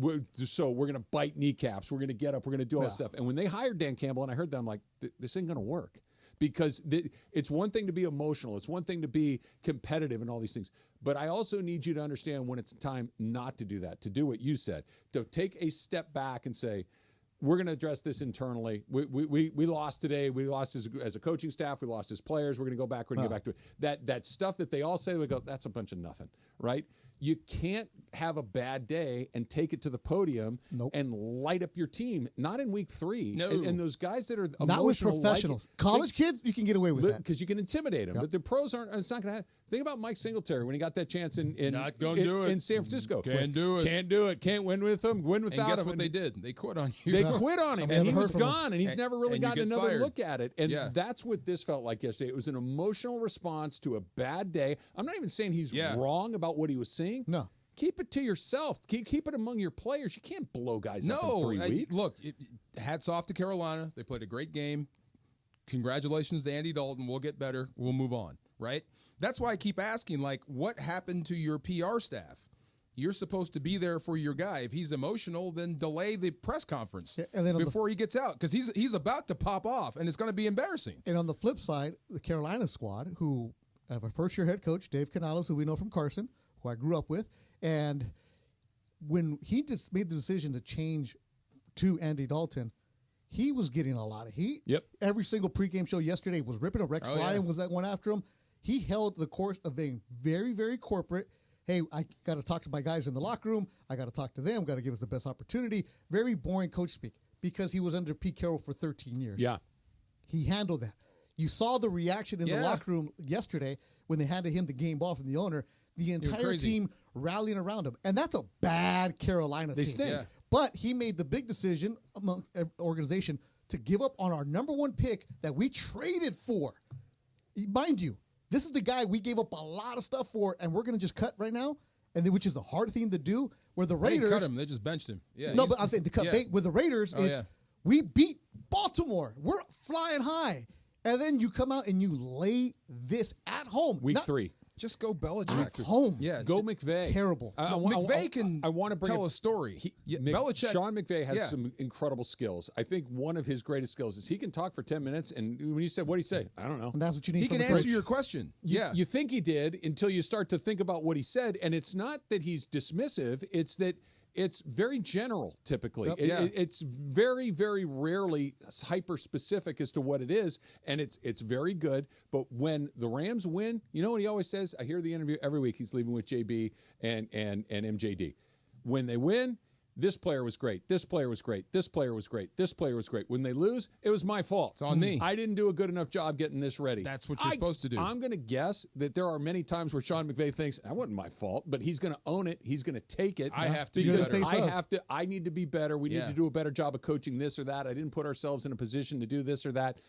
[SPEAKER 2] So we're going to bite kneecaps, we're going to get up, we're going to do all this stuff. And when they hired Dan Campbell, and I heard that, I'm like, this ain't going to work. Because it's one thing to be emotional, it's one thing to be competitive and all these things. But I also need you to understand when it's time not to do that, to do what you said, to take a step back and say, we're going to address this internally. We lost today. We lost as a coaching staff. We lost as players. We're going to go back. We're going to get back to it. That stuff that they all say, we go, that's a bunch of nothing, right? You can't have a bad day and take it to the podium and light up your team. Not in week 3. No. And those guys that are emotional,
[SPEAKER 5] not with professionals. College kids, you can get away with that.
[SPEAKER 2] Because you can intimidate them. Yep. But the pros aren't. It's not going to happen. Think about Mike Singletary when he got that chance in San Francisco.
[SPEAKER 4] Can't do it.
[SPEAKER 2] Can't do it. Can't win with them. Win without him.
[SPEAKER 4] And guess what they did? They quit on you.
[SPEAKER 2] They quit on him, and he was gone, and he's never really gotten another
[SPEAKER 4] fired.
[SPEAKER 2] look at it. And that's what this felt like yesterday. It was an emotional response to a bad day. I'm not even saying he's wrong about what he was seeing.
[SPEAKER 5] No.
[SPEAKER 2] Keep it to yourself. Keep it among your players. You can't blow guys up in 3 weeks.
[SPEAKER 4] Look, hats off to Carolina. They played a great game. Congratulations to Andy Dalton. We'll get better. We'll move on, right? That's why I keep asking, what happened to your PR staff? You're supposed to be there for your guy. If he's emotional, then delay the press conference before he gets out, because he's about to pop off, and it's going to be embarrassing.
[SPEAKER 5] And on the flip side, the Carolina squad, who have a first-year head coach, Dave Canales, who we know from Carson, who I grew up with, And when he just made the decision to change to Andy Dalton, he was getting a lot of heat.
[SPEAKER 2] Yep.
[SPEAKER 5] Every single pregame show yesterday was ripping him. Rex Ryan was that one after him. He held the course of being very, very corporate. Hey, I got to talk to my guys in the locker room. I got to talk to them. Got to give us the best opportunity. Very boring coach speak because he was under Pete Carroll for 13 years.
[SPEAKER 2] Yeah.
[SPEAKER 5] He handled that. You saw the reaction in the locker room yesterday when they handed him the game ball from the owner. The entire team rallying around him. And that's a bad Carolina team.
[SPEAKER 2] Stink. Yeah.
[SPEAKER 5] But he made the big decision amongst the organization to give up on our number one pick that we traded for. Mind you, this is the guy we gave up a lot of stuff for, and we're going to just cut right now, and then, which is a hard thing to do. Where the Raiders
[SPEAKER 4] they cut him, they just benched him. Yeah,
[SPEAKER 5] no, but I'm saying to cut bait with the Raiders. We beat Baltimore. We're flying high, and then you come out and you lay this at home.
[SPEAKER 2] Week 3.
[SPEAKER 4] Just go Belichick.
[SPEAKER 5] At home.
[SPEAKER 4] Yeah.
[SPEAKER 2] Go McVay.
[SPEAKER 5] Terrible.
[SPEAKER 4] McVay can
[SPEAKER 2] I want to bring
[SPEAKER 4] tell a story. Belichick.
[SPEAKER 2] Sean McVay has some incredible skills. I think one of his greatest skills is he can talk for 10 minutes, and when you said, what do you say? I don't know.
[SPEAKER 5] And that's what you need
[SPEAKER 4] He
[SPEAKER 5] from
[SPEAKER 4] can
[SPEAKER 5] the
[SPEAKER 4] answer
[SPEAKER 5] coach.
[SPEAKER 4] your question.
[SPEAKER 2] You think he did until you start to think about what he said, and it's not that he's dismissive. It's that it's very general, typically.
[SPEAKER 5] Yep.
[SPEAKER 2] It's very, very rarely hyper-specific as to what it is, and it's very good. But when the Rams win, you know what he always says? I hear the interview every week. He's leaving with JB and MJD. When they win, this player was great. This player was great. This player was great. This player was great. When they lose, it was my fault.
[SPEAKER 4] It's on me.
[SPEAKER 2] I didn't do a good enough job getting this ready.
[SPEAKER 4] That's what you're supposed to do.
[SPEAKER 2] I'm going to guess that there are many times where Sean McVay thinks, that wasn't my fault, but he's going to own it. He's going to take it.
[SPEAKER 4] I have to
[SPEAKER 5] be
[SPEAKER 2] because
[SPEAKER 5] better.
[SPEAKER 2] I need to be better. We need to do a better job of coaching this or that. I didn't put ourselves in a position to do this or that.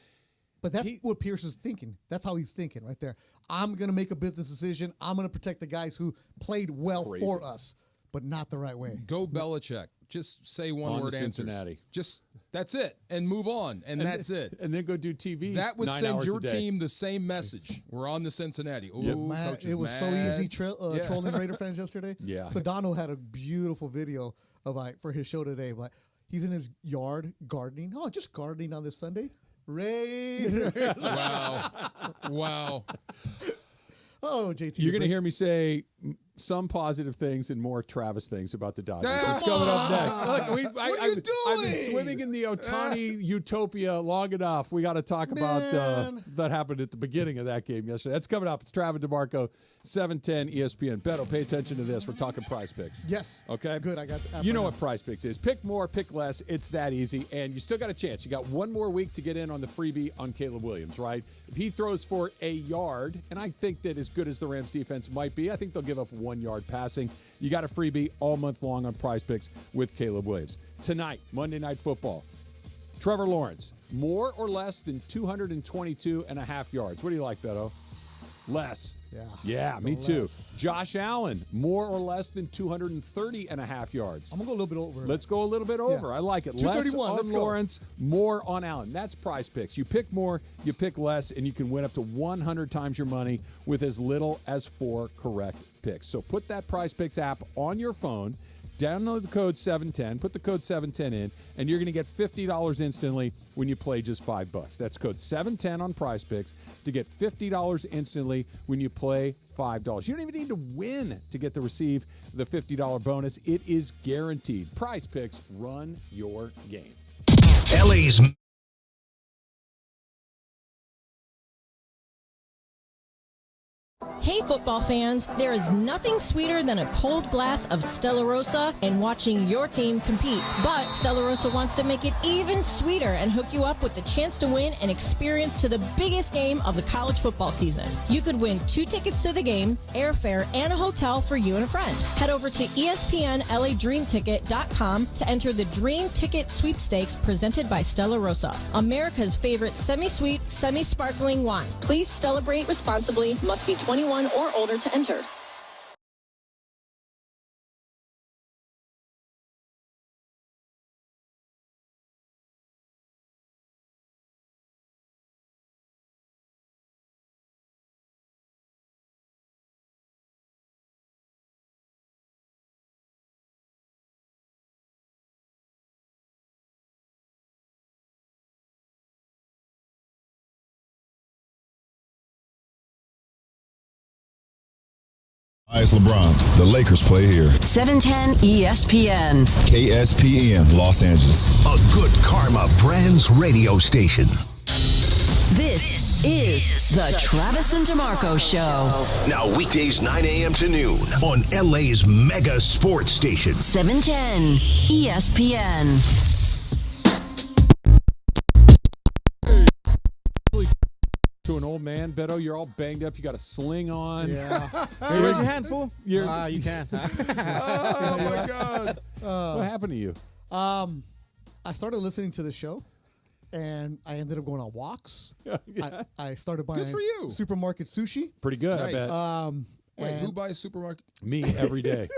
[SPEAKER 5] But that's what Pierce is thinking. That's how he's thinking right there. I'm going to make a business decision. I'm going to protect the guys who played well for us, but not the right way.
[SPEAKER 4] Go Belichick. Just say one word answers.
[SPEAKER 2] Cincinnati.
[SPEAKER 4] Just that's it, and move on, and that's it.
[SPEAKER 2] And then go do TV.
[SPEAKER 4] That would
[SPEAKER 2] 9
[SPEAKER 4] send
[SPEAKER 2] hours
[SPEAKER 4] your
[SPEAKER 2] a day.
[SPEAKER 4] team the same message. We're on the Cincinnati. Ooh, coach is
[SPEAKER 5] it was so
[SPEAKER 4] mad.
[SPEAKER 5] easy trolling Raider fans yesterday.
[SPEAKER 2] Yeah.
[SPEAKER 5] Sedano had a beautiful video of for his show today. But he's in his yard gardening. Oh, just gardening on this Sunday. Raider.
[SPEAKER 4] Wow.
[SPEAKER 5] Oh, JT.
[SPEAKER 2] You're going to hear me say some positive things and more Travis things about the Dodgers. It's coming up next. Look,
[SPEAKER 5] what are you doing?
[SPEAKER 2] I've been swimming in the Otani utopia long enough. We got to talk about that happened at the beginning of that game yesterday. That's coming up. It's Travis DeMarco, 710 ESPN. Beto, pay attention to this. We're talking Prize Picks.
[SPEAKER 5] Yes.
[SPEAKER 2] Okay?
[SPEAKER 5] Good. I got the app
[SPEAKER 2] You know
[SPEAKER 5] right
[SPEAKER 2] what Prize Picks is. Pick more, pick less. It's that easy. And you still got a chance. You got one more week to get in on the freebie on Caleb Williams, right? If he throws for a yard, and I think that as good as the Rams defense might be, I think they'll give up 1 yard passing. You got a freebie all month long on Prize Picks with Caleb Williams. Tonight, Monday Night Football. Trevor Lawrence, more or less than 222.5 yards. What do you like, Beto? Less. Yeah, me too. Josh Allen, more or less than 230.5 yards.
[SPEAKER 5] I'm going to go a little bit over.
[SPEAKER 2] Let's go a little bit over. I like it. Less on Lawrence, more on Allen. That's Prize Picks. You pick more, you pick less, and you can win up to 100 times your money with as little as 4 correct picks. So put that Prize Picks app on your phone. Download the code 710, put the code 710 in, and you're going to get $50 instantly when you play just $5. That's code 710 on Prize Picks to get $50 instantly when you play $5. You don't even need to win to receive the $50 bonus. It is guaranteed. Prize Picks, run your game.
[SPEAKER 23] LA's
[SPEAKER 11] Hey, football fans, there is nothing sweeter than a cold glass of Stella Rosa and watching your team compete. But Stella Rosa wants to make it even sweeter and hook you up with the chance to win an experience to the biggest game of the college football season. You could win 2 tickets to the game, airfare, and a hotel for you and a friend. Head over to ESPNLADreamTicket.com to enter the Dream Ticket Sweepstakes presented by Stella Rosa, America's favorite semi-sweet, semi-sparkling wine. Please celebrate responsibly. Must be 21 or older to enter.
[SPEAKER 7] Hi, it's LeBron. The Lakers play here.
[SPEAKER 18] 710 ESPN.
[SPEAKER 7] KSPN, Los Angeles.
[SPEAKER 16] A good karma brands radio station.
[SPEAKER 18] This is the Travis and DeMarco Show.
[SPEAKER 16] Now weekdays 9 a.m. to noon on LA's mega sports station.
[SPEAKER 18] 710 ESPN.
[SPEAKER 2] To an old man, Beto, you're all banged up. You got a sling on.
[SPEAKER 3] Yeah. Hey, raise your hand, fool. You can.
[SPEAKER 2] Oh, my God. What happened to you?
[SPEAKER 5] I started listening to the show, and I ended up going on walks.
[SPEAKER 2] Yeah.
[SPEAKER 5] I started buying
[SPEAKER 4] Good for you.
[SPEAKER 5] supermarket sushi.
[SPEAKER 2] Pretty good,
[SPEAKER 4] Nice.
[SPEAKER 2] I bet.
[SPEAKER 4] Wait, who buys supermarket?
[SPEAKER 2] Me every day.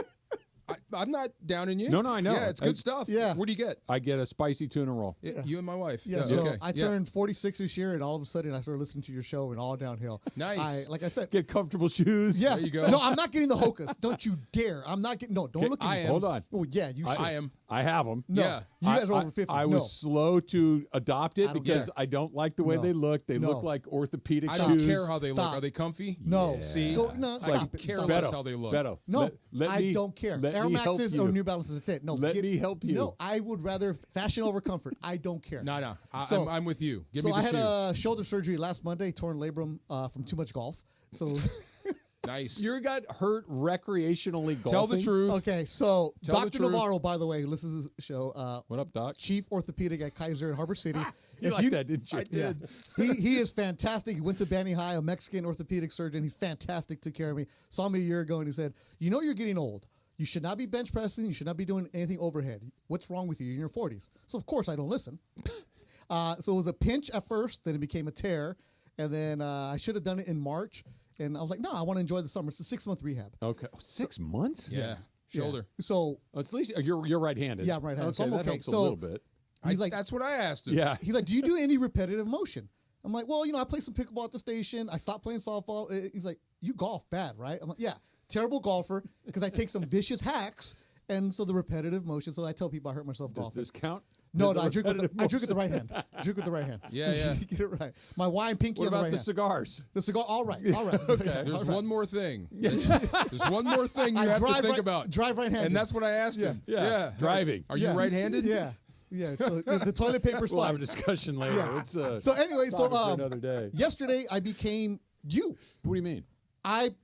[SPEAKER 4] I'm not downing you.
[SPEAKER 2] No, I know.
[SPEAKER 4] Yeah, it's good stuff.
[SPEAKER 5] Yeah.
[SPEAKER 4] What do you get?
[SPEAKER 2] I get a spicy tuna roll.
[SPEAKER 4] Yeah. You and my wife.
[SPEAKER 5] Yeah, so
[SPEAKER 4] okay.
[SPEAKER 5] I turned 46 this year, and all of a sudden I started listening to your show, and all downhill.
[SPEAKER 4] Nice.
[SPEAKER 5] Like I said,
[SPEAKER 2] Get comfortable shoes.
[SPEAKER 5] yeah.
[SPEAKER 4] There you go.
[SPEAKER 5] No, I'm not getting the Hokas. Don't you dare. I'm not getting. No, don't look at me.
[SPEAKER 2] Hold on.
[SPEAKER 5] Oh yeah, you should.
[SPEAKER 4] I am.
[SPEAKER 2] I have them.
[SPEAKER 5] No,
[SPEAKER 4] Yeah.
[SPEAKER 5] you guys are over 50.
[SPEAKER 2] I
[SPEAKER 5] no.
[SPEAKER 2] was slow to adopt it
[SPEAKER 5] I don't
[SPEAKER 2] because
[SPEAKER 5] care.
[SPEAKER 2] I don't like the way
[SPEAKER 5] No.
[SPEAKER 2] they look. They
[SPEAKER 5] No.
[SPEAKER 2] look like orthopedic
[SPEAKER 4] I
[SPEAKER 2] shoes.
[SPEAKER 4] don't care how they look.
[SPEAKER 5] Stop.
[SPEAKER 4] Are they comfy?
[SPEAKER 5] No.
[SPEAKER 2] Yeah.
[SPEAKER 4] See?
[SPEAKER 5] Go, no,
[SPEAKER 4] I
[SPEAKER 5] stop
[SPEAKER 4] don't
[SPEAKER 5] it.
[SPEAKER 4] care
[SPEAKER 5] Stop
[SPEAKER 4] less
[SPEAKER 5] it.
[SPEAKER 4] how they look.
[SPEAKER 2] Beto,
[SPEAKER 5] No,
[SPEAKER 2] let
[SPEAKER 5] I
[SPEAKER 2] me-
[SPEAKER 5] don't care.
[SPEAKER 2] let
[SPEAKER 5] Air
[SPEAKER 2] me help
[SPEAKER 5] Maxes
[SPEAKER 2] you.
[SPEAKER 5] or New Balances, that's it. No,
[SPEAKER 2] Let me help you.
[SPEAKER 5] No, I would rather fashion over comfort. I don't care.
[SPEAKER 4] No.
[SPEAKER 5] So-
[SPEAKER 4] I'm with you. Give
[SPEAKER 5] So
[SPEAKER 4] me the
[SPEAKER 5] I had
[SPEAKER 4] shoe.
[SPEAKER 5] a shoulder surgery last Monday, torn labrum from too much golf. So
[SPEAKER 4] Nice.
[SPEAKER 2] You got hurt recreationally golfing?
[SPEAKER 4] Tell the truth.
[SPEAKER 5] okay, so
[SPEAKER 4] Tell the
[SPEAKER 5] Dr.
[SPEAKER 4] truth.
[SPEAKER 5] Navarro, by the way, who listens to the show,
[SPEAKER 2] What up, Doc?
[SPEAKER 5] chief orthopedic at Kaiser in Harbor City.
[SPEAKER 2] You liked that, didn't you?
[SPEAKER 4] I did.
[SPEAKER 5] He is fantastic. He went to Banny High, a Mexican orthopedic surgeon. He's fantastic. Took care of me. Saw me a year ago, and he said, "You know, you're getting old. You should not be bench pressing. You should not be doing anything overhead. What's wrong with you? You're in your 40s." So of course I don't listen. So it was a pinch at first, then it became a tear, and then I should have done it in March. And I was like, no, I want to enjoy the summer. It's a 6-month rehab.
[SPEAKER 2] Okay. 6 months?
[SPEAKER 4] Yeah. Shoulder.
[SPEAKER 5] So
[SPEAKER 2] Oh, it's at least you're right-handed.
[SPEAKER 5] Yeah, I'm right-handed.
[SPEAKER 2] Okay,
[SPEAKER 5] So I'm
[SPEAKER 2] that
[SPEAKER 5] okay.
[SPEAKER 2] helps a
[SPEAKER 5] So-
[SPEAKER 2] little bit.
[SPEAKER 5] he's like,
[SPEAKER 4] That's what I asked him.
[SPEAKER 2] Yeah.
[SPEAKER 5] he's like, do you do any repetitive motion? I'm like, well, I play some pickleball at the station. I stopped playing softball. He's like, you golf bad, right? I'm like, yeah, terrible golfer because I take some vicious hacks. And so the repetitive motion. So I tell people I hurt myself
[SPEAKER 2] Does
[SPEAKER 5] golfing.
[SPEAKER 2] this count?
[SPEAKER 5] No,
[SPEAKER 2] Does
[SPEAKER 5] I
[SPEAKER 2] the
[SPEAKER 5] drink with the
[SPEAKER 2] repetitive
[SPEAKER 5] right hand. Drink with the right hand.
[SPEAKER 4] Yeah.
[SPEAKER 5] You get it right. My wine pinky
[SPEAKER 2] What
[SPEAKER 5] on the
[SPEAKER 2] about
[SPEAKER 5] right
[SPEAKER 2] the
[SPEAKER 5] hand.
[SPEAKER 2] cigars?
[SPEAKER 5] The cigar, all right.
[SPEAKER 4] Okay. There's one more thing. There's one more thing you
[SPEAKER 5] I
[SPEAKER 4] have to
[SPEAKER 5] drive
[SPEAKER 4] think
[SPEAKER 5] right-
[SPEAKER 4] about.
[SPEAKER 5] drive right-handed.
[SPEAKER 4] And that's what I asked him.
[SPEAKER 2] Yeah. Driving.
[SPEAKER 4] Are you right-handed?
[SPEAKER 5] Yeah. Yeah. So the toilet paper's
[SPEAKER 2] We'll
[SPEAKER 5] fine.
[SPEAKER 2] have a discussion later.
[SPEAKER 5] Yeah.
[SPEAKER 2] It's
[SPEAKER 5] So anyway, so
[SPEAKER 2] topic for another day.
[SPEAKER 5] yesterday I became you.
[SPEAKER 2] What do you mean?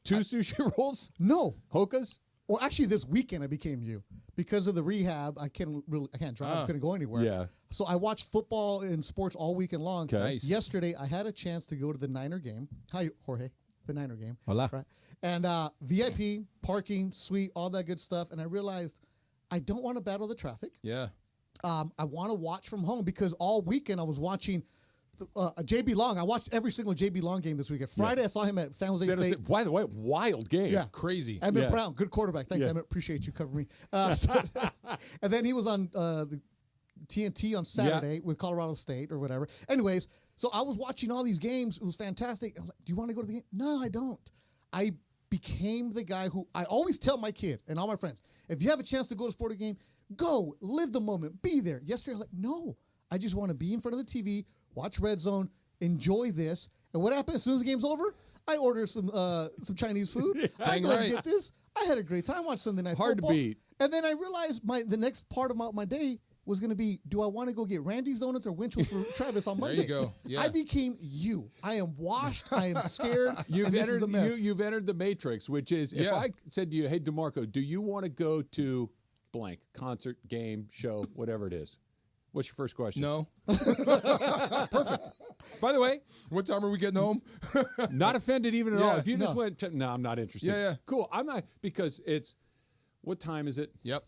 [SPEAKER 5] Two
[SPEAKER 2] sushi rolls?
[SPEAKER 5] No.
[SPEAKER 2] Hokas?
[SPEAKER 5] Well, actually, this weekend I became you because of the rehab. I can't drive. I couldn't go anywhere.
[SPEAKER 2] Yeah.
[SPEAKER 5] So I watched football and sports all weekend long.
[SPEAKER 2] Okay. Nice.
[SPEAKER 5] Yesterday I had a chance to go to the Niner game. Hi, Jorge. The Niner game.
[SPEAKER 3] Hola.
[SPEAKER 5] Right. And VIP, parking, suite, all that good stuff. And I realized I don't want to battle the traffic.
[SPEAKER 4] Yeah.
[SPEAKER 5] I want to watch from home because all weekend I was watching JB Long. I watched every single JB Long game this weekend. Friday I saw him at San Jose State.
[SPEAKER 2] By the way, wild game.
[SPEAKER 5] Yeah.
[SPEAKER 4] Crazy.
[SPEAKER 5] Emmett Brown, good quarterback. Thanks, Emmett. Appreciate you covering me. And then he was on the TNT on Saturday with Colorado State or whatever. Anyways, so I was watching all these games. It was fantastic. I was like, do you want to go to the game? No, I don't. I became the guy who I always tell my kid and all my friends, if you have a chance to go to a sporting game, go, live the moment, be there. Yesterday, I was like, no, I just want to be in front of the TV, watch Red Zone, enjoy this. And what happened as soon as the game's over? I ordered some Chinese food. I go and get this. I had a great time watching Sunday Night
[SPEAKER 2] Hard
[SPEAKER 5] Football.
[SPEAKER 2] to beat.
[SPEAKER 5] And then I realized the next part of my day was going to be, do I want to go get Randy's Donuts or Winchell's for Travis on Monday?
[SPEAKER 4] There you go. Yeah.
[SPEAKER 5] I became you. I am washed. I am scared.
[SPEAKER 2] You've
[SPEAKER 5] and this is a mess.
[SPEAKER 2] you've entered the matrix, which is if I said to you, hey, DeMarco, do you want to go to blank, concert, game, show, whatever it is? What's your first question?
[SPEAKER 4] No.
[SPEAKER 2] Perfect. By the way,
[SPEAKER 4] what time are we getting home?
[SPEAKER 2] Not offended even at all. If you just
[SPEAKER 4] no.
[SPEAKER 2] went, no, I'm not interested.
[SPEAKER 4] Yeah.
[SPEAKER 2] Cool. I'm not, because it's, what time is it?
[SPEAKER 4] Yep.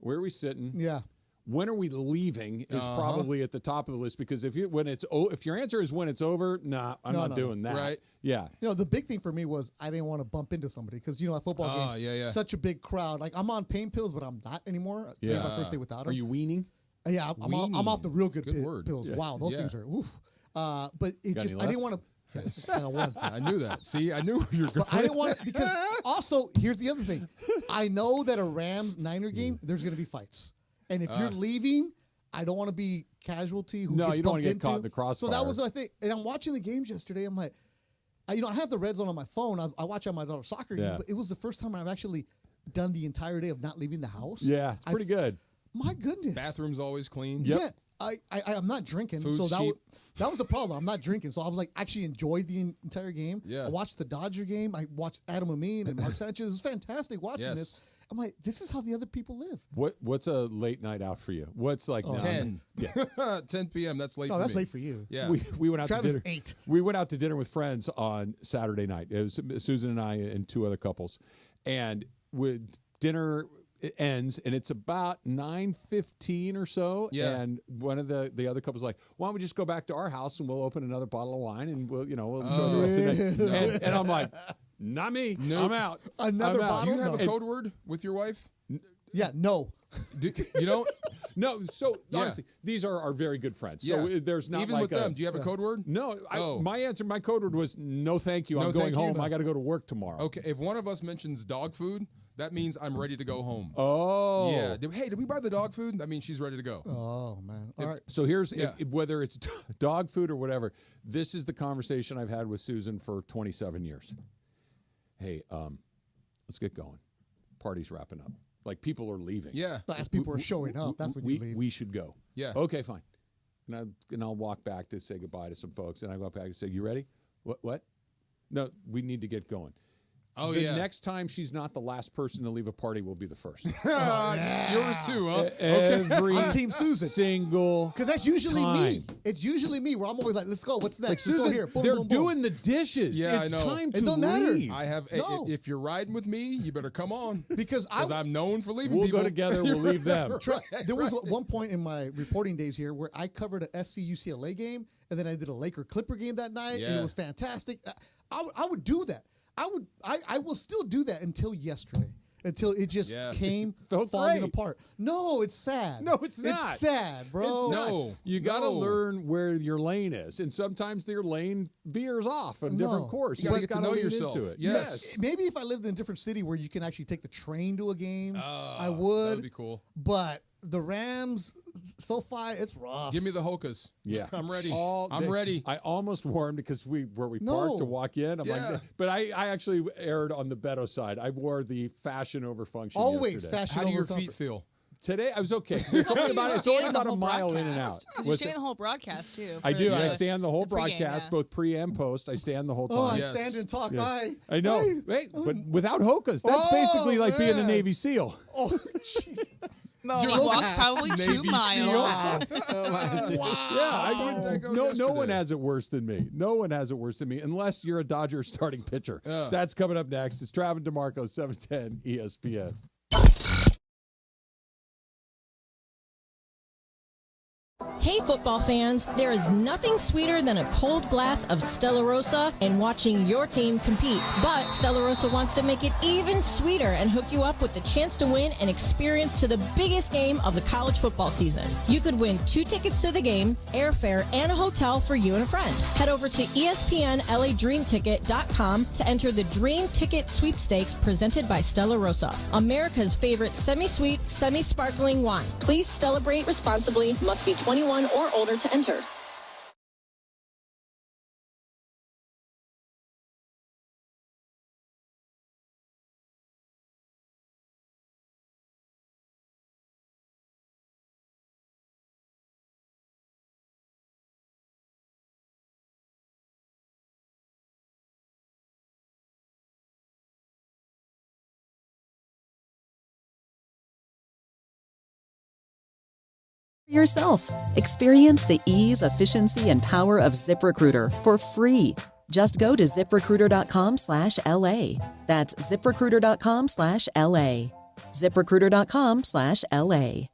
[SPEAKER 2] Where are we sitting?
[SPEAKER 5] Yeah.
[SPEAKER 2] When are we leaving is probably at the top of the list, because if your answer is when it's over, I'm not doing that.
[SPEAKER 4] Right.
[SPEAKER 2] Yeah.
[SPEAKER 5] The big thing for me was I didn't want to bump into somebody because, at football games, such a big crowd. Like, I'm on pain pills, but I'm not anymore. Today's my first day without them.
[SPEAKER 2] Are you weaning?
[SPEAKER 5] Yeah, I'm off the real good pills.
[SPEAKER 4] Yeah.
[SPEAKER 5] Wow, those things are oof. But it just, I didn't want to. Yes,
[SPEAKER 4] I knew that. See, I knew you were going.
[SPEAKER 5] But I didn't want to, because also, here's the other thing. I know that a Rams-Niner game, there's going to be fights. And if you're leaving, I don't want to be casualty who gets
[SPEAKER 2] you don't
[SPEAKER 5] bumped
[SPEAKER 2] want to get
[SPEAKER 5] into.
[SPEAKER 2] caught in the crossfire.
[SPEAKER 5] So that was my thing. And I'm watching the games yesterday. I'm like, I have the red zone on my phone. I watch on my daughter's soccer game, but it was the first time I've actually done the entire day of not leaving the house.
[SPEAKER 2] Yeah, it's pretty good.
[SPEAKER 5] My goodness.
[SPEAKER 4] Bathroom's always clean.
[SPEAKER 2] Yep.
[SPEAKER 5] Yeah. I'm not drinking,
[SPEAKER 4] Food's
[SPEAKER 5] so
[SPEAKER 4] cheap.
[SPEAKER 5] that was the problem. I'm not drinking, so I was like actually enjoyed the entire game.
[SPEAKER 4] Yeah.
[SPEAKER 5] I watched the Dodger game. I watched Adam Amin and Mark Sanchez. It was fantastic watching this. I'm like, this is how the other people live.
[SPEAKER 2] What's a late night out for you? What's like
[SPEAKER 4] 10?
[SPEAKER 2] Yeah.
[SPEAKER 4] 10 p.m. That's late.
[SPEAKER 5] No,
[SPEAKER 4] for
[SPEAKER 5] that's
[SPEAKER 4] me.
[SPEAKER 5] late for you.
[SPEAKER 4] Yeah,
[SPEAKER 2] we went out
[SPEAKER 5] Travis
[SPEAKER 2] to dinner.
[SPEAKER 5] 8.
[SPEAKER 2] We went out to dinner with friends on Saturday night. It was Susan and I and two other couples, and dinner ends, and it's about 9:15 or so.
[SPEAKER 4] Yeah.
[SPEAKER 2] And one of the other couples was like, why don't we just go back to our house and we'll open another bottle of wine and we'll enjoy the rest of the day. And I'm like, not me.
[SPEAKER 4] Nope.
[SPEAKER 2] I'm out.
[SPEAKER 5] Another
[SPEAKER 2] I'm out.
[SPEAKER 5] bottle?
[SPEAKER 4] Do you have a code word with your wife?
[SPEAKER 5] Yeah, no.
[SPEAKER 4] You don't?
[SPEAKER 2] No, so honestly, these are our very good friends. So there's not
[SPEAKER 4] even
[SPEAKER 2] like
[SPEAKER 4] with them. Do you have a code word?
[SPEAKER 2] No, my code word was no, thank you. I'm going home. I got to go to work tomorrow.
[SPEAKER 4] Okay, if one of us mentions dog food, that means I'm ready to go home.
[SPEAKER 2] Oh,
[SPEAKER 4] yeah. Hey, did we buy the dog food? That means she's ready to go.
[SPEAKER 5] Oh man. All right.
[SPEAKER 2] So here's whether it's dog food or whatever. This is the conversation I've had with Susan for 27 years. Hey, let's get going. Party's wrapping up. Like, people are leaving.
[SPEAKER 4] Yeah.
[SPEAKER 5] As people are showing up, that's when you leave.
[SPEAKER 2] We should go.
[SPEAKER 4] Yeah.
[SPEAKER 2] Okay, fine. And I'll walk back to say goodbye to some folks, and I go back and say, you ready? What? No, we need to get going.
[SPEAKER 4] Oh,
[SPEAKER 2] the
[SPEAKER 4] yeah.
[SPEAKER 2] next time she's not the last person to leave a party will be the first.
[SPEAKER 4] Yours too, huh?
[SPEAKER 2] Every
[SPEAKER 5] I'm Team Susan.
[SPEAKER 2] single
[SPEAKER 5] Because that's usually
[SPEAKER 2] time.
[SPEAKER 5] me. It's usually me where I'm always like, let's go. What's next?
[SPEAKER 2] Like,
[SPEAKER 5] Let's
[SPEAKER 2] Susan,
[SPEAKER 5] go here. Boom,
[SPEAKER 2] they're
[SPEAKER 5] boom, boom.
[SPEAKER 2] doing the dishes.
[SPEAKER 4] Yeah,
[SPEAKER 2] it's
[SPEAKER 4] I know.
[SPEAKER 2] time to
[SPEAKER 5] It don't matter.
[SPEAKER 2] leave.
[SPEAKER 4] I have.
[SPEAKER 5] No.
[SPEAKER 4] If you're riding with me, you better come on.
[SPEAKER 5] Because
[SPEAKER 4] I'm known for leaving
[SPEAKER 2] We'll
[SPEAKER 4] people.
[SPEAKER 2] go together. We'll leave them.
[SPEAKER 5] There was one point in my reporting days here where I covered a SC UCLA game, and then I did a Laker Clipper game that night, and it was fantastic. I would do that. I will still do that until yesterday. Until it just came falling apart. No, it's sad.
[SPEAKER 2] No, it's not.
[SPEAKER 5] It's sad, bro.
[SPEAKER 4] No.
[SPEAKER 2] You got to learn where your lane is, and sometimes your lane veers off a different course.
[SPEAKER 4] You
[SPEAKER 2] just
[SPEAKER 4] got to know yourself.
[SPEAKER 2] into it.
[SPEAKER 4] Yes.
[SPEAKER 5] Maybe if I lived in a different city where you can actually take the train to a game, I would.
[SPEAKER 4] That would be cool.
[SPEAKER 5] But the Rams, SoFi, it's rough.
[SPEAKER 4] Give me the Hokas.
[SPEAKER 2] Yeah,
[SPEAKER 4] I'm ready.
[SPEAKER 2] I'm
[SPEAKER 4] ready.
[SPEAKER 2] I almost wore them because where we parked to walk in. I'm like, but I actually erred on the Beto side. I wore the fashion over function.
[SPEAKER 5] Always
[SPEAKER 2] yesterday.
[SPEAKER 5] fashion
[SPEAKER 4] How do
[SPEAKER 5] over
[SPEAKER 4] your
[SPEAKER 5] comfort.
[SPEAKER 4] feet feel?
[SPEAKER 2] Today I was okay. It's only about a mile in and out.
[SPEAKER 6] Because you stay in the whole broadcast too.
[SPEAKER 2] I do.
[SPEAKER 6] The,
[SPEAKER 2] I stand the whole
[SPEAKER 6] the pregame,
[SPEAKER 2] broadcast, both pre and post. I stand the whole time.
[SPEAKER 5] Oh, I stand and talk.
[SPEAKER 2] Yeah.
[SPEAKER 5] I
[SPEAKER 2] know. Hey, but without Hokas, that's basically like being a Navy SEAL.
[SPEAKER 5] Oh, jeez.
[SPEAKER 6] No, you walked probably 2 miles.
[SPEAKER 2] No one has it worse than me. No one has it worse than me, unless you're a Dodgers starting pitcher. That's coming up next. It's Travis DeMarco, 710 ESPN.
[SPEAKER 11] Hey football fans, there is nothing sweeter than a cold glass of Stella Rosa and watching your team compete. But Stella Rosa wants to make it even sweeter and hook you up with the chance to win an experience to the biggest game of the college football season. You could win 2 tickets to the game, airfare, and a hotel for you and a friend. Head over to ESPNLADreamTicket.com to enter the Dream Ticket Sweepstakes presented by Stella Rosa, America's favorite semi-sweet, semi-sparkling wine. Please celebrate responsibly. Must be 21 or older to enter.
[SPEAKER 1] Yourself. Experience the ease, efficiency, and power of ZipRecruiter for free. Just go to ZipRecruiter.com/LA. That's ZipRecruiter.com/LA. ZipRecruiter.com/LA.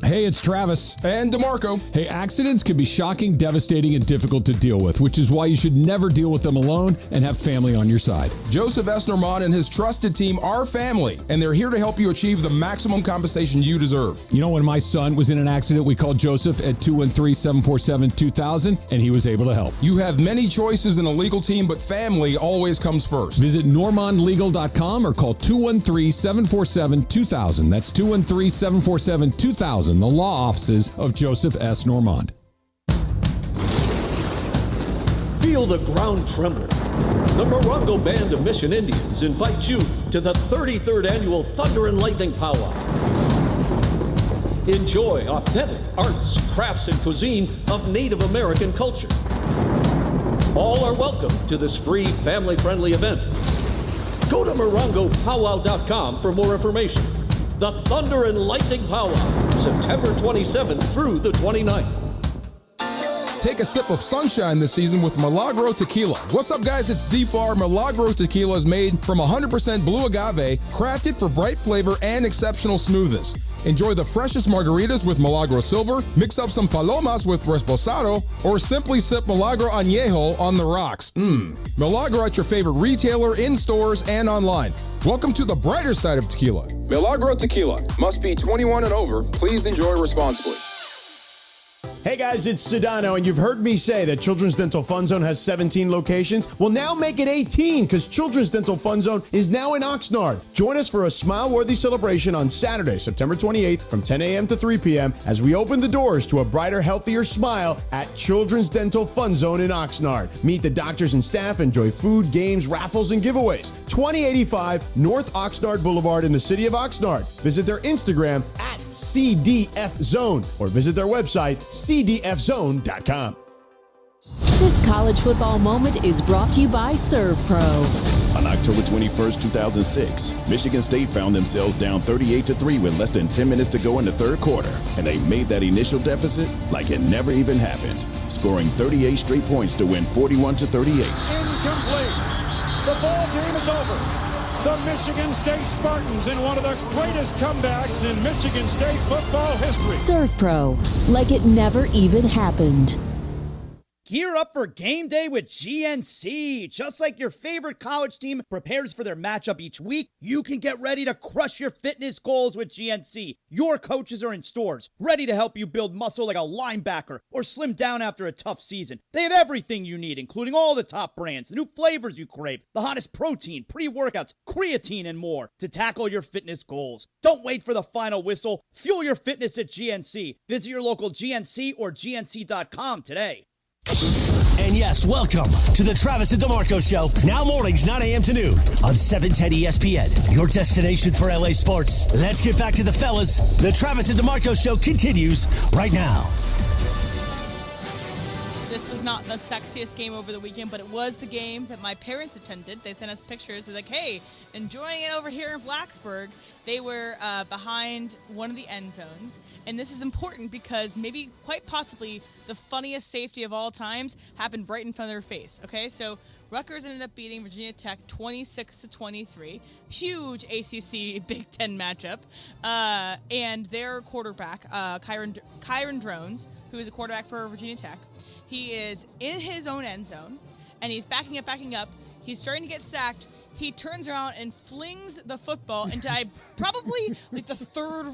[SPEAKER 2] Hey, it's Travis.
[SPEAKER 4] And DeMarco.
[SPEAKER 2] Hey, accidents can be shocking, devastating, and difficult to deal with, which is why you should never deal with them alone and have family on your side.
[SPEAKER 4] Joseph S. Normand and his trusted team are family, and they're here to help you achieve the maximum compensation you deserve.
[SPEAKER 2] You know, when my son was in an accident, we called Joseph at 213-747-2000, and he was able to help.
[SPEAKER 4] You have many choices in a legal team, but family always comes first.
[SPEAKER 2] Visit normandlegal.com or call 213-747-2000. That's 213-747-2000. The law offices of Joseph S. Normand.
[SPEAKER 27] Feel the ground tremble.
[SPEAKER 8] The Morongo Band of Mission Indians invite you to the 33rd Annual Thunder and Lightning Powwow. Enjoy authentic arts, crafts, and cuisine of Native American culture. All are welcome to this free, family-friendly event. Go to morongopowwow.com for more information. The Thunder and Lightning Powwow, September 27th through the 29th.
[SPEAKER 4] Take a sip of sunshine this season with Milagro Tequila. What's up, guys? It's D-Far. Milagro Tequila is made from 100% blue agave, crafted for bright flavor and exceptional smoothness. Enjoy the freshest margaritas with Milagro Silver, mix up some palomas with Reposado, or simply sip Milagro Añejo on the rocks. Milagro at your favorite retailer, in stores, and online. Welcome to the brighter side of tequila. Milagro Tequila. Must be 21 and over. Please enjoy responsibly.
[SPEAKER 9] Hey guys, it's Sedano, and you've heard me say that Children's Dental Fun Zone has 17 locations. Well, now make it 18, because Children's Dental Fun Zone is now in Oxnard. Join us for a smile-worthy celebration on Saturday, September 28th from 10 a.m. to 3 p.m. as we open the doors to a brighter, healthier smile at Children's Dental Fun Zone in Oxnard. Meet the doctors and staff, enjoy food, games, raffles, and giveaways. 2085 North Oxnard Boulevard in the city of Oxnard. Visit their Instagram at CDF Zone or visit their website, cdfzone.com.
[SPEAKER 18] This college football moment is brought to you by ServPro.
[SPEAKER 7] On October 21st, 2006, Michigan State found themselves down 38-3 with less than 10 minutes to go in the third quarter, and they made that initial deficit like it never even happened, scoring 38 straight points to win 41-38.
[SPEAKER 17] Incomplete. The ball game is over. The Michigan State Spartans in one of the greatest comebacks in Michigan State football history.
[SPEAKER 18] ServPro, like it never even happened.
[SPEAKER 19] Gear up for game day with GNC. Just like your favorite college team prepares for their matchup each week, you can get ready to crush your fitness goals with GNC. Your coaches are in stores, ready to help you build muscle like a linebacker or slim down after a tough season. They have everything you need, including all the top brands, the new flavors you crave, the hottest protein, pre-workouts, creatine, and more to tackle your fitness goals. Don't wait for the final whistle. Fuel your fitness at GNC. Visit your local GNC or GNC.com today.
[SPEAKER 27] And yes, welcome to the Travis and DeMarco Show. Now mornings, 9 a.m. to noon on 710 ESPN, your destination for LA sports. Let's get back to the fellas. The Travis and DeMarco Show continues right now.
[SPEAKER 6] This was not the sexiest game over the weekend, but it was the game that my parents attended. They sent us pictures. They're like, hey, enjoying it over here in Blacksburg. They were behind one of the end zones. And this is important because maybe quite possibly the funniest safety of all times happened right in front of their face. Okay, so Rutgers ended up beating Virginia Tech 26-23. Huge ACC Big Ten matchup. And their quarterback, Kyron Drones, who is a quarterback for Virginia Tech, he is in his own end zone, and he's backing up. He's starting to get sacked. He turns around and flings the football into probably like the third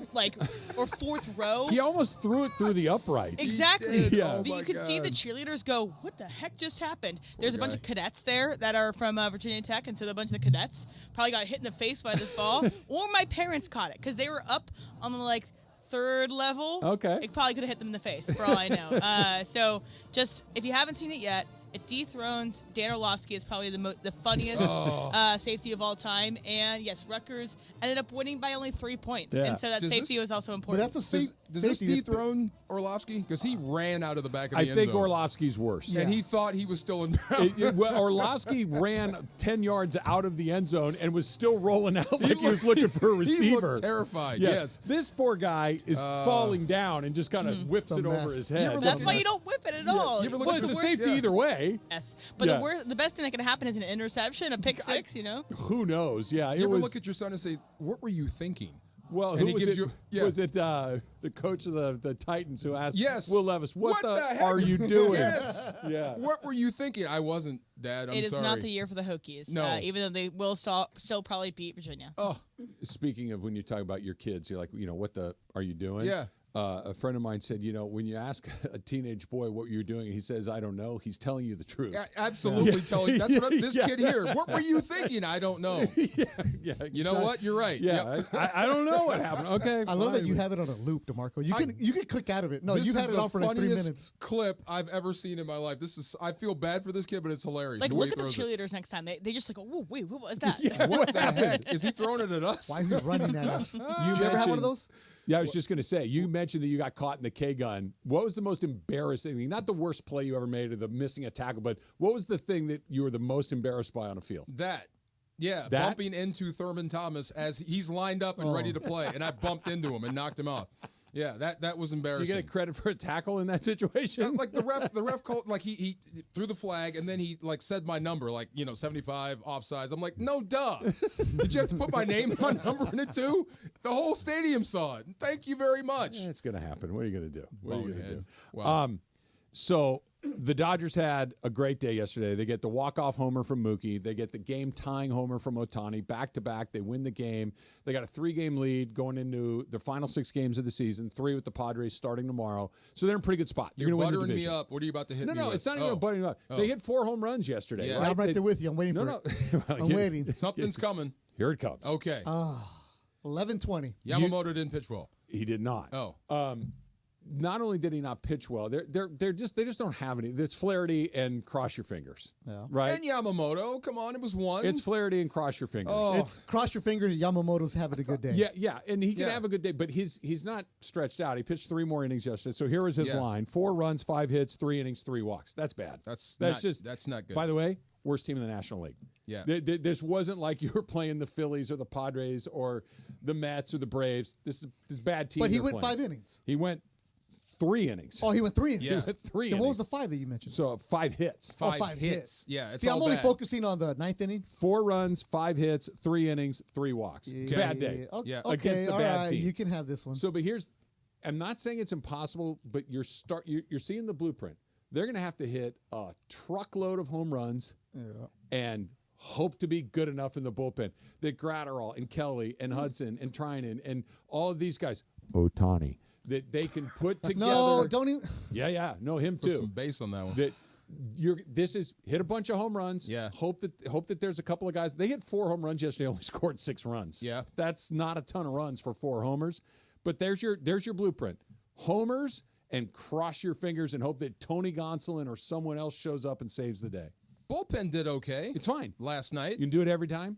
[SPEAKER 6] or fourth row.
[SPEAKER 2] He almost threw it through the uprights.
[SPEAKER 6] Exactly.
[SPEAKER 2] Yeah.
[SPEAKER 6] You could see the cheerleaders go, what the heck just happened? There's a bunch of cadets there that are from Virginia Tech, and so a bunch of the cadets probably got hit in the face by this ball. Or my parents caught it because they were up on the third level. Okay. It probably could have hit them in the face, for all I know. So just, if you haven't seen it yet, it dethrones Dan Orlovsky is probably the funniest safety of all time. And yes, Rutgers ended up winning by only 3 points. Yeah. And so that safety was also important.
[SPEAKER 4] But that's does this dethrone Orlovsky? Because he ran out of the back of the end zone.
[SPEAKER 2] I think Orlovsky's worse.
[SPEAKER 4] And he thought he was still in bounds.
[SPEAKER 2] Orlovsky ran 10 yards out of the end zone and was still rolling out like he was looking for a receiver.
[SPEAKER 4] He looked terrified, yes.
[SPEAKER 2] This poor guy is falling down and just kind of whips it over his head.
[SPEAKER 6] That's why you don't whip it at all.
[SPEAKER 2] You ever look it's a safety either way.
[SPEAKER 6] Yes. But the best thing that can happen is an interception, a pick six,
[SPEAKER 2] Who knows? Yeah.
[SPEAKER 4] You ever look at your son and say, what were you thinking?
[SPEAKER 2] Well,
[SPEAKER 4] and
[SPEAKER 2] who was it? Was it the coach of the Titans who asked Will Levis, what the heck are you doing?
[SPEAKER 4] Yes. Yeah. What were you thinking? I wasn't, Dad. I'm sorry.
[SPEAKER 6] It is not the year for the Hokies.
[SPEAKER 4] No.
[SPEAKER 6] Even though they will still probably beat Virginia.
[SPEAKER 2] Oh. Speaking of when you talk about your kids, you're like, what the are you doing?
[SPEAKER 4] Yeah.
[SPEAKER 2] a friend of mine said, when you ask a teenage boy what you're doing, he says, I don't know. He's telling you the truth.
[SPEAKER 4] Absolutely telling. That's what this kid here. What were you thinking? I don't know. You know what? You're right.
[SPEAKER 2] Yeah,
[SPEAKER 4] Yep.
[SPEAKER 2] I don't know what happened. Okay,
[SPEAKER 5] I love that you have it on a loop, DeMarco. You can click out of it. No, you had it on for like 3 minutes.
[SPEAKER 4] Clip I've ever seen in my life. I feel bad for this kid, but it's hilarious.
[SPEAKER 6] Like, look at the cheerleaders next time. They just like, oh, wait, what was that?
[SPEAKER 4] What the heck? Is he throwing it at us?
[SPEAKER 5] Why is he running at us? Did you ever have one of those?
[SPEAKER 2] Yeah, I was just going to say, you mentioned that you got caught in the K-gun. What was the most embarrassing thing? Not the worst play you ever made or the missing a tackle, but what was the thing that you were the most embarrassed by on a field?
[SPEAKER 4] Bumping into Thurman Thomas as he's lined up and ready to play, and I bumped into him and knocked him off. Yeah, that was embarrassing.
[SPEAKER 2] Did you get a credit for a tackle in that situation?
[SPEAKER 4] Like the ref called, like he threw the flag and then he like said my number, like 75 offsides. I'm like, no, duh. Did you have to put my name and my number in it too? The whole stadium saw it. Thank you very much.
[SPEAKER 2] It's going to happen. What are you going to do? What are you going to do?
[SPEAKER 4] Wow.
[SPEAKER 2] So the Dodgers had a great day yesterday. They get the walk-off homer from Mookie. They get the game-tying homer from Otani. Back-to-back, they win the game. They got a 3-game lead going into the final 6 games of the season, 3 with the Padres starting tomorrow. So they're in a pretty good spot.
[SPEAKER 4] You're
[SPEAKER 2] going to win the
[SPEAKER 4] buttering
[SPEAKER 2] division.
[SPEAKER 4] me up. What are you about to hit me
[SPEAKER 2] No,
[SPEAKER 4] with?
[SPEAKER 2] it's not even a buttering up.
[SPEAKER 4] Oh.
[SPEAKER 2] They hit 4 home runs yesterday.
[SPEAKER 4] Yeah.
[SPEAKER 2] Right?
[SPEAKER 5] I'm right there with you. I'm waiting for it. I'm waiting.
[SPEAKER 4] Something's coming.
[SPEAKER 2] Here it comes.
[SPEAKER 4] Okay.
[SPEAKER 5] 11:20.
[SPEAKER 4] Yamamoto didn't pitch well.
[SPEAKER 2] He did not.
[SPEAKER 4] Oh.
[SPEAKER 2] Not only did he not pitch well, they just don't have any. It's Flaherty and cross your fingers.
[SPEAKER 5] Yeah.
[SPEAKER 2] Right?
[SPEAKER 4] And Yamamoto, come on, it was one.
[SPEAKER 2] It's Flaherty and cross your fingers.
[SPEAKER 4] Oh.
[SPEAKER 5] It's cross your fingers. Yamamoto's having a good day.
[SPEAKER 2] Yeah, and he can have a good day, but he's not stretched out. He pitched 3 more innings yesterday. So here was his line: 4 runs, 5 hits, 3 innings, 3 walks. That's bad.
[SPEAKER 4] That's not good.
[SPEAKER 2] By the way, worst team in the National League.
[SPEAKER 4] Yeah.
[SPEAKER 2] This wasn't like you were playing the Phillies or the Padres or the Mets or the Braves. This is bad team.
[SPEAKER 5] But he went 5 innings.
[SPEAKER 2] He went 3 innings.
[SPEAKER 5] Oh, he went 3 innings.
[SPEAKER 2] Yeah. He went 3
[SPEAKER 5] Then
[SPEAKER 2] innings.
[SPEAKER 5] what was the 5 that you mentioned?
[SPEAKER 2] So 5 hits.
[SPEAKER 4] 5 hits. Yeah, it's
[SPEAKER 5] See, I'm
[SPEAKER 4] all
[SPEAKER 5] only
[SPEAKER 4] bad.
[SPEAKER 5] focusing on the 9th inning.
[SPEAKER 2] 4 runs, 5 hits, 3 innings, 3 walks. Bad day.
[SPEAKER 5] Okay,
[SPEAKER 2] Against the
[SPEAKER 5] all
[SPEAKER 2] bad
[SPEAKER 5] right,
[SPEAKER 2] team.
[SPEAKER 5] you can have this one.
[SPEAKER 2] So, but I'm not saying it's impossible, but you're seeing the blueprint. They're going to have to hit a truckload of home runs and hope to be good enough in the bullpen that Gratterall and Kelly and Hudson and Trinan and all of these guys, Otani, that they can put together.
[SPEAKER 5] No, don't even.
[SPEAKER 2] Yeah. No, him too.
[SPEAKER 4] Put some base on that one.
[SPEAKER 2] That this is hit a bunch of home runs.
[SPEAKER 4] Yeah.
[SPEAKER 2] Hope that there's a couple of guys. They hit 4 home runs yesterday, only scored 6 runs.
[SPEAKER 4] Yeah.
[SPEAKER 2] That's not a ton of runs for 4 homers. But there's your blueprint. Homers and cross your fingers and hope that Tony Gonsolin or someone else shows up and saves the day.
[SPEAKER 4] Bullpen did okay.
[SPEAKER 2] It's fine.
[SPEAKER 4] Last night.
[SPEAKER 2] You can do it every time?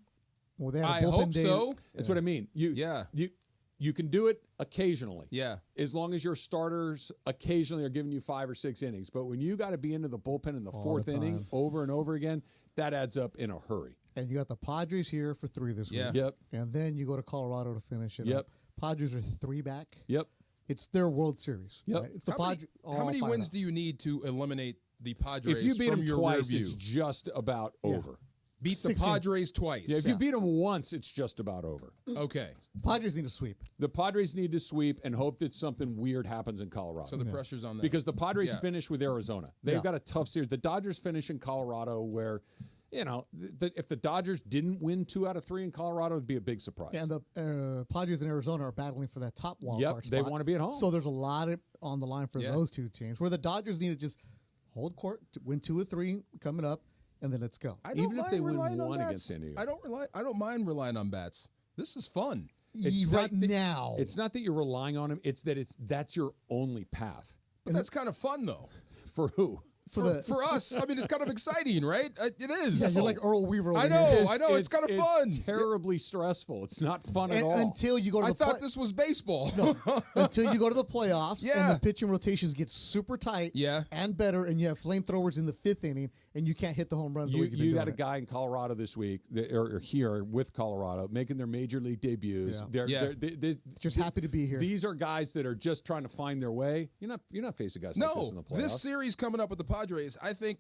[SPEAKER 5] Well, they had a
[SPEAKER 4] I
[SPEAKER 5] bullpen
[SPEAKER 4] hope
[SPEAKER 5] day.
[SPEAKER 4] so.
[SPEAKER 2] That's what I mean. You can do it occasionally.
[SPEAKER 4] Yeah.
[SPEAKER 2] As long as your starters occasionally are giving you 5 or 6 innings. But when you got to be into the bullpen in the 4th inning over and over again, that adds up in a hurry.
[SPEAKER 5] And you got the Padres here for 3 this week.
[SPEAKER 2] Yep.
[SPEAKER 5] And then you go to Colorado to finish it
[SPEAKER 2] Yep.
[SPEAKER 5] up. Padres are 3 back.
[SPEAKER 2] Yep.
[SPEAKER 5] It's their World Series.
[SPEAKER 2] Yep.
[SPEAKER 5] Right? It's the
[SPEAKER 4] How many wins do you need to eliminate the Padres
[SPEAKER 2] If you beat
[SPEAKER 4] from
[SPEAKER 2] them
[SPEAKER 4] your
[SPEAKER 2] twice,
[SPEAKER 4] rear
[SPEAKER 2] it's
[SPEAKER 4] view?
[SPEAKER 2] just about over.
[SPEAKER 4] Beat the Padres twice.
[SPEAKER 2] Yeah, if you beat them once, it's just about over.
[SPEAKER 4] Okay.
[SPEAKER 5] Padres need to sweep.
[SPEAKER 2] The Padres need to sweep and hope that something weird happens in Colorado.
[SPEAKER 4] So the pressure's on them.
[SPEAKER 2] Because the Padres
[SPEAKER 4] Yeah.
[SPEAKER 2] finish with Arizona. They've got a tough series. The Dodgers finish in Colorado where, if the Dodgers didn't win 2 out of 3 in Colorado, it would be a big surprise.
[SPEAKER 5] Yeah, and the Padres and Arizona are battling for that top wild
[SPEAKER 2] Yep,
[SPEAKER 5] card spot.
[SPEAKER 2] they want to be at home.
[SPEAKER 5] So there's a lot on the line for those 2 teams. Where the Dodgers need to just hold court, to win 2 or 3 coming up, and then let's go.
[SPEAKER 2] Even if they win 1 against San Diego.
[SPEAKER 4] I don't mind relying on bats. This is fun.
[SPEAKER 5] Now.
[SPEAKER 2] It's not that you're relying on him. It's that that's your only path.
[SPEAKER 4] But that's kind of fun, though.
[SPEAKER 2] For who?
[SPEAKER 4] For us. I mean, it's kind of exciting, right? It is.
[SPEAKER 5] Yeah, you're like Earl Weaver over
[SPEAKER 4] I
[SPEAKER 5] here.
[SPEAKER 4] know. It's kind of fun.
[SPEAKER 2] It's terribly stressful. It's not fun at all.
[SPEAKER 5] Until you go to
[SPEAKER 4] I
[SPEAKER 5] the
[SPEAKER 4] thought this was baseball.
[SPEAKER 5] No, until you go to the playoffs
[SPEAKER 4] Yeah.
[SPEAKER 5] and the pitching rotations get super tight and better, and you have flamethrowers in the 5th inning, and you can't hit the home runs.
[SPEAKER 2] You got a guy in Colorado this week, or here with Colorado, making their major league debuts.
[SPEAKER 5] Yeah.
[SPEAKER 2] They're
[SPEAKER 5] just happy to be here.
[SPEAKER 2] These are guys that are just trying to find their way. You're not facing guys like this in the playoffs.
[SPEAKER 4] This series coming up with the Padres, I think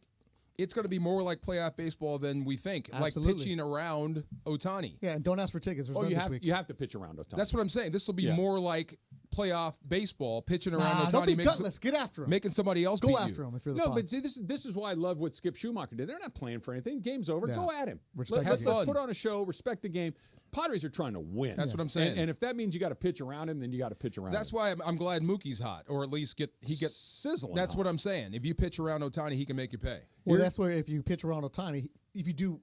[SPEAKER 4] it's going to be more like playoff baseball than we think.
[SPEAKER 5] Absolutely.
[SPEAKER 4] Like pitching around Otani.
[SPEAKER 5] Yeah, and don't ask for tickets. There's none
[SPEAKER 2] you
[SPEAKER 5] this
[SPEAKER 2] have
[SPEAKER 5] week.
[SPEAKER 2] you have to pitch around Otani.
[SPEAKER 4] That's what I'm saying. This will be more like playoff baseball pitching around
[SPEAKER 5] don't
[SPEAKER 4] Otani.
[SPEAKER 5] be gutless. Get after him.
[SPEAKER 4] Making somebody else
[SPEAKER 5] Go
[SPEAKER 4] beat
[SPEAKER 5] after
[SPEAKER 4] you.
[SPEAKER 5] him if you're the
[SPEAKER 2] No,
[SPEAKER 5] Pods.
[SPEAKER 2] but see, this is why I love what Skip Schumacher did. They're not playing for anything. Game's over.
[SPEAKER 5] Yeah.
[SPEAKER 2] Go at him.
[SPEAKER 5] Respect
[SPEAKER 2] Let's
[SPEAKER 5] the game.
[SPEAKER 2] put on a show. Respect the game. Padres are trying to win.
[SPEAKER 4] That's what I'm saying.
[SPEAKER 2] And if that means you got to pitch around him, then you got to pitch around
[SPEAKER 4] That's
[SPEAKER 2] him.
[SPEAKER 4] why I'm glad Mookie's hot, or at least he gets
[SPEAKER 2] sizzling.
[SPEAKER 4] That's
[SPEAKER 2] hot.
[SPEAKER 4] what I'm saying. If you pitch around Otani, he can make you pay.
[SPEAKER 5] Well, that's where if you pitch around Otani, if you do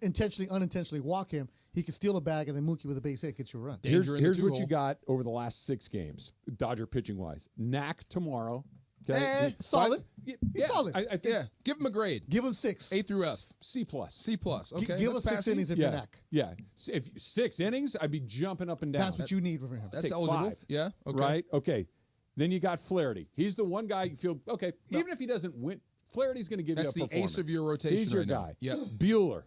[SPEAKER 5] intentionally, unintentionally walk him, he can steal a bag, and then Mookie with a base hit gets you a run.
[SPEAKER 2] Here's what you got over the last 6 games, Dodger pitching-wise. Knack tomorrow. Okay?
[SPEAKER 5] Solid. He's solid.
[SPEAKER 4] I think, give him a grade.
[SPEAKER 5] Give him 6.
[SPEAKER 4] A through F.
[SPEAKER 2] C+.
[SPEAKER 4] C+. Okay.
[SPEAKER 5] Give us 6 innings if you're Knack.
[SPEAKER 2] Yeah. If 6 innings, I'd be jumping up and down.
[SPEAKER 5] That's what you need from him.
[SPEAKER 4] That's
[SPEAKER 2] Take
[SPEAKER 4] eligible.
[SPEAKER 2] 5.
[SPEAKER 4] Yeah. Okay.
[SPEAKER 2] Right? Okay. Then you got Flaherty. He's the one guy you feel, okay, even if he doesn't win, Flaherty's going to give
[SPEAKER 4] That's
[SPEAKER 2] you a
[SPEAKER 4] the
[SPEAKER 2] performance.
[SPEAKER 4] ace of your rotation
[SPEAKER 2] He's your
[SPEAKER 4] right now.
[SPEAKER 2] guy.
[SPEAKER 4] Yep.
[SPEAKER 2] Bueller.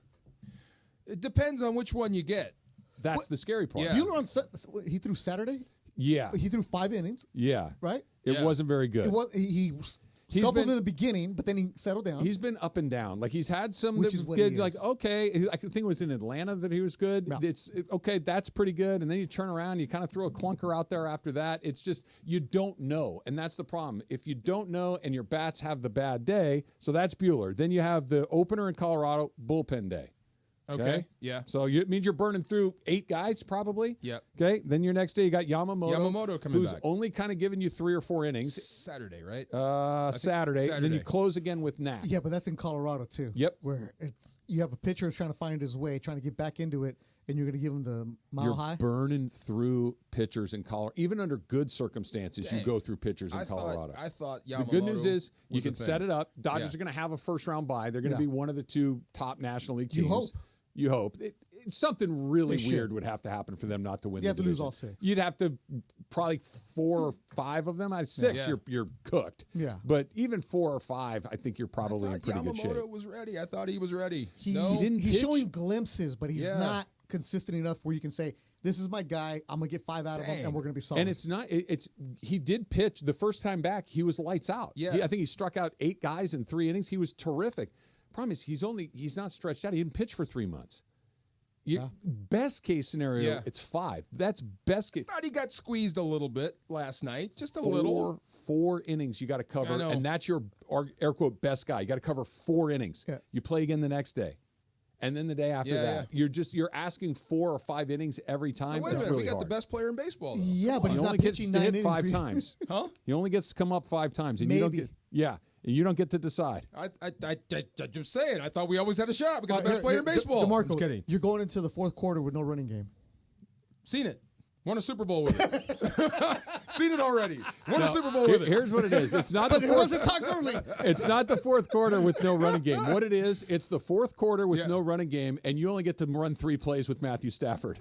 [SPEAKER 4] It depends on which one you get.
[SPEAKER 2] That's the scary part.
[SPEAKER 4] Yeah.
[SPEAKER 5] Bueller he threw Saturday?
[SPEAKER 2] Yeah.
[SPEAKER 5] He threw 5 innings.
[SPEAKER 2] Yeah.
[SPEAKER 5] Right?
[SPEAKER 2] It wasn't very good.
[SPEAKER 5] He scuffled in the beginning, but then he settled down.
[SPEAKER 2] He's been up and down. Like he's had some
[SPEAKER 5] Which
[SPEAKER 2] that
[SPEAKER 5] is what
[SPEAKER 2] good,
[SPEAKER 5] he
[SPEAKER 2] like
[SPEAKER 5] is.
[SPEAKER 2] okay. I think it was in Atlanta that he was good.
[SPEAKER 5] Yeah.
[SPEAKER 2] It's okay. That's pretty good. And then you turn around, you kind of throw a clunker out there after that. It's just you don't know, and that's the problem. If you don't know, and your bats have the bad day, so that's Bueller. Then you have the opener in Colorado, bullpen day.
[SPEAKER 4] Okay. Yeah.
[SPEAKER 2] So it means you're burning through 8 guys probably.
[SPEAKER 4] Yep.
[SPEAKER 2] Okay. Then your next day you got Yamamoto
[SPEAKER 4] coming
[SPEAKER 2] who's
[SPEAKER 4] back.
[SPEAKER 2] only kind of giving you 3 or 4 innings.
[SPEAKER 4] Saturday, right?
[SPEAKER 2] Saturday. And then you close again with Knack.
[SPEAKER 5] Yeah, but that's in Colorado too.
[SPEAKER 2] Yep.
[SPEAKER 5] Where you have a pitcher who's trying to find his way, trying to get back into it, and you're going to give him the mile
[SPEAKER 2] You're
[SPEAKER 5] high.
[SPEAKER 2] burning through pitchers in Colorado. Even under good circumstances, you go through pitchers in Colorado.
[SPEAKER 4] I thought
[SPEAKER 2] the good news
[SPEAKER 4] Yamamoto
[SPEAKER 2] is you
[SPEAKER 4] was
[SPEAKER 2] can
[SPEAKER 4] the
[SPEAKER 2] set
[SPEAKER 4] thing.
[SPEAKER 2] it up. Dodgers
[SPEAKER 4] Yeah.
[SPEAKER 2] are going to have a first-round bye. They're going to
[SPEAKER 5] Yeah.
[SPEAKER 2] be one of the 2 top National League teams.
[SPEAKER 5] You hope.
[SPEAKER 2] You hope. Something really
[SPEAKER 5] They should.
[SPEAKER 2] weird would have to happen for them not to win.
[SPEAKER 5] You have
[SPEAKER 2] the
[SPEAKER 5] to lose
[SPEAKER 2] division.
[SPEAKER 5] all 6.
[SPEAKER 2] You'd have to probably 4 or 5 of them. At 6,
[SPEAKER 4] Yeah.
[SPEAKER 2] you're cooked.
[SPEAKER 5] Yeah.
[SPEAKER 2] But even 4 or 5, I think you're probably in pretty good shape.
[SPEAKER 4] Yamamoto was ready. I thought he was ready.
[SPEAKER 5] He's
[SPEAKER 2] pitch?
[SPEAKER 5] showing glimpses, but he's
[SPEAKER 4] Yeah.
[SPEAKER 5] not consistent enough where you can say, "This is my guy. I'm gonna get 5 out of him, and we're gonna be solid."
[SPEAKER 2] And it's not. He did pitch the first time back. He was lights out.
[SPEAKER 4] Yeah.
[SPEAKER 2] I think he struck out 8 guys in 3 innings. He was terrific. Problem is, he's not stretched out. He didn't pitch for 3 months. Best case scenario, it's 5. That's best case.
[SPEAKER 4] Thought he got squeezed a little bit last night, just a little.
[SPEAKER 2] 4 innings you got to cover,
[SPEAKER 4] I know.
[SPEAKER 2] and that's your air quote best guy. You got to cover 4 innings.
[SPEAKER 5] Yeah.
[SPEAKER 2] You play again the next day, and then the day after that. You're asking 4 or 5 innings every time.
[SPEAKER 4] Wait a
[SPEAKER 2] That's
[SPEAKER 4] minute, we
[SPEAKER 2] really
[SPEAKER 4] got
[SPEAKER 2] hard.
[SPEAKER 4] the best player in baseball. Though.
[SPEAKER 5] yeah, but
[SPEAKER 2] He
[SPEAKER 5] he's
[SPEAKER 2] only
[SPEAKER 5] not
[SPEAKER 2] gets
[SPEAKER 5] pitching
[SPEAKER 2] to
[SPEAKER 5] 9
[SPEAKER 2] hit
[SPEAKER 5] innings
[SPEAKER 2] 5
[SPEAKER 5] for you.
[SPEAKER 2] times.
[SPEAKER 4] Huh?
[SPEAKER 2] He only gets to come up 5 times, and you don't
[SPEAKER 5] Maybe.
[SPEAKER 2] get. And you don't get to decide.
[SPEAKER 4] I just saying. I thought we always had a shot. We got the best player in baseball.
[SPEAKER 5] DeMarco,
[SPEAKER 4] I'm just kidding.
[SPEAKER 5] You're going into the 4th quarter with no running game.
[SPEAKER 4] Seen it. Won a Super Bowl with it. Seen it already. Won a Super Bowl with it.
[SPEAKER 2] Here's what it is. It's not
[SPEAKER 5] But
[SPEAKER 2] the
[SPEAKER 5] it
[SPEAKER 2] fourth.
[SPEAKER 5] wasn't talked early.
[SPEAKER 2] It's not the 4th quarter with no running game. What it is, it's the 4th quarter with no running game, and you only get to run 3 plays with Matthew Stafford.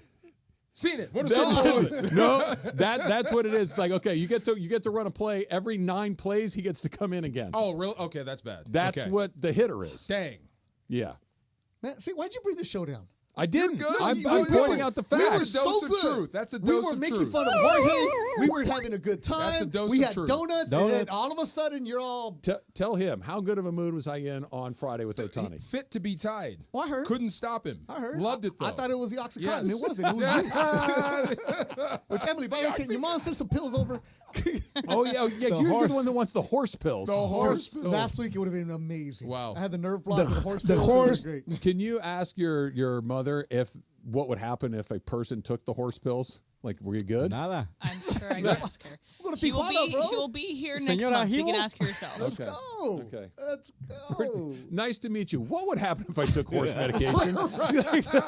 [SPEAKER 4] Seen it. Won a Super Bowl with it.
[SPEAKER 2] No, that's what it is. Like, okay, you get to run a play every 9 plays. He gets to come in again.
[SPEAKER 4] Oh, really? Okay, that's bad.
[SPEAKER 2] That's
[SPEAKER 4] okay.
[SPEAKER 2] what the hitter is.
[SPEAKER 4] Dang.
[SPEAKER 2] Yeah,
[SPEAKER 5] Man, see, why'd you bring the show down?
[SPEAKER 2] I didn't.
[SPEAKER 4] Good.
[SPEAKER 2] I'm
[SPEAKER 4] We
[SPEAKER 2] pointing
[SPEAKER 4] were-
[SPEAKER 2] out the
[SPEAKER 5] We were
[SPEAKER 2] facts.
[SPEAKER 4] That's a dose
[SPEAKER 5] so
[SPEAKER 4] of
[SPEAKER 5] good.
[SPEAKER 4] truth. That's a
[SPEAKER 5] We
[SPEAKER 4] dose
[SPEAKER 5] were
[SPEAKER 4] of
[SPEAKER 5] making
[SPEAKER 4] truth.
[SPEAKER 5] fun of Jorge. We were having a good time.
[SPEAKER 4] That's a dose
[SPEAKER 5] we
[SPEAKER 4] of
[SPEAKER 5] had
[SPEAKER 4] truth.
[SPEAKER 5] donuts, and then all of a sudden you're all
[SPEAKER 2] Tell him how good of a mood was I in on Friday with Otani.
[SPEAKER 4] Fit to be tied.
[SPEAKER 5] Oh, I heard.
[SPEAKER 4] Couldn't stop him.
[SPEAKER 5] I heard.
[SPEAKER 4] Loved it, though.
[SPEAKER 5] I thought it was the Oxycontin.
[SPEAKER 4] Yes.
[SPEAKER 5] It wasn't. It was you. With Emily, by the way, can your mom send some pills over?
[SPEAKER 2] Oh yeah, you're the one that wants the horse pills.
[SPEAKER 4] The horse
[SPEAKER 5] Dude,
[SPEAKER 4] pills.
[SPEAKER 5] last week it would have been amazing.
[SPEAKER 4] Wow.
[SPEAKER 5] I had the nerve block with the horse
[SPEAKER 15] the
[SPEAKER 5] pills.
[SPEAKER 15] horse-
[SPEAKER 5] It was great.
[SPEAKER 2] Can you ask your mother what would happen if a person took the horse pills? Like, were you good?
[SPEAKER 3] Nada.
[SPEAKER 6] I'm sure I can ask her.
[SPEAKER 5] Go to
[SPEAKER 6] She will
[SPEAKER 5] Tijuana,
[SPEAKER 6] be.
[SPEAKER 5] bro.
[SPEAKER 6] She will be here next
[SPEAKER 3] Señora
[SPEAKER 6] month. You
[SPEAKER 3] Hivo?
[SPEAKER 6] can ask her yourself.
[SPEAKER 5] Let's
[SPEAKER 2] Okay.
[SPEAKER 5] go.
[SPEAKER 2] Okay.
[SPEAKER 5] Let's go.
[SPEAKER 2] Nice to meet you. What would happen if I took horse medication? That's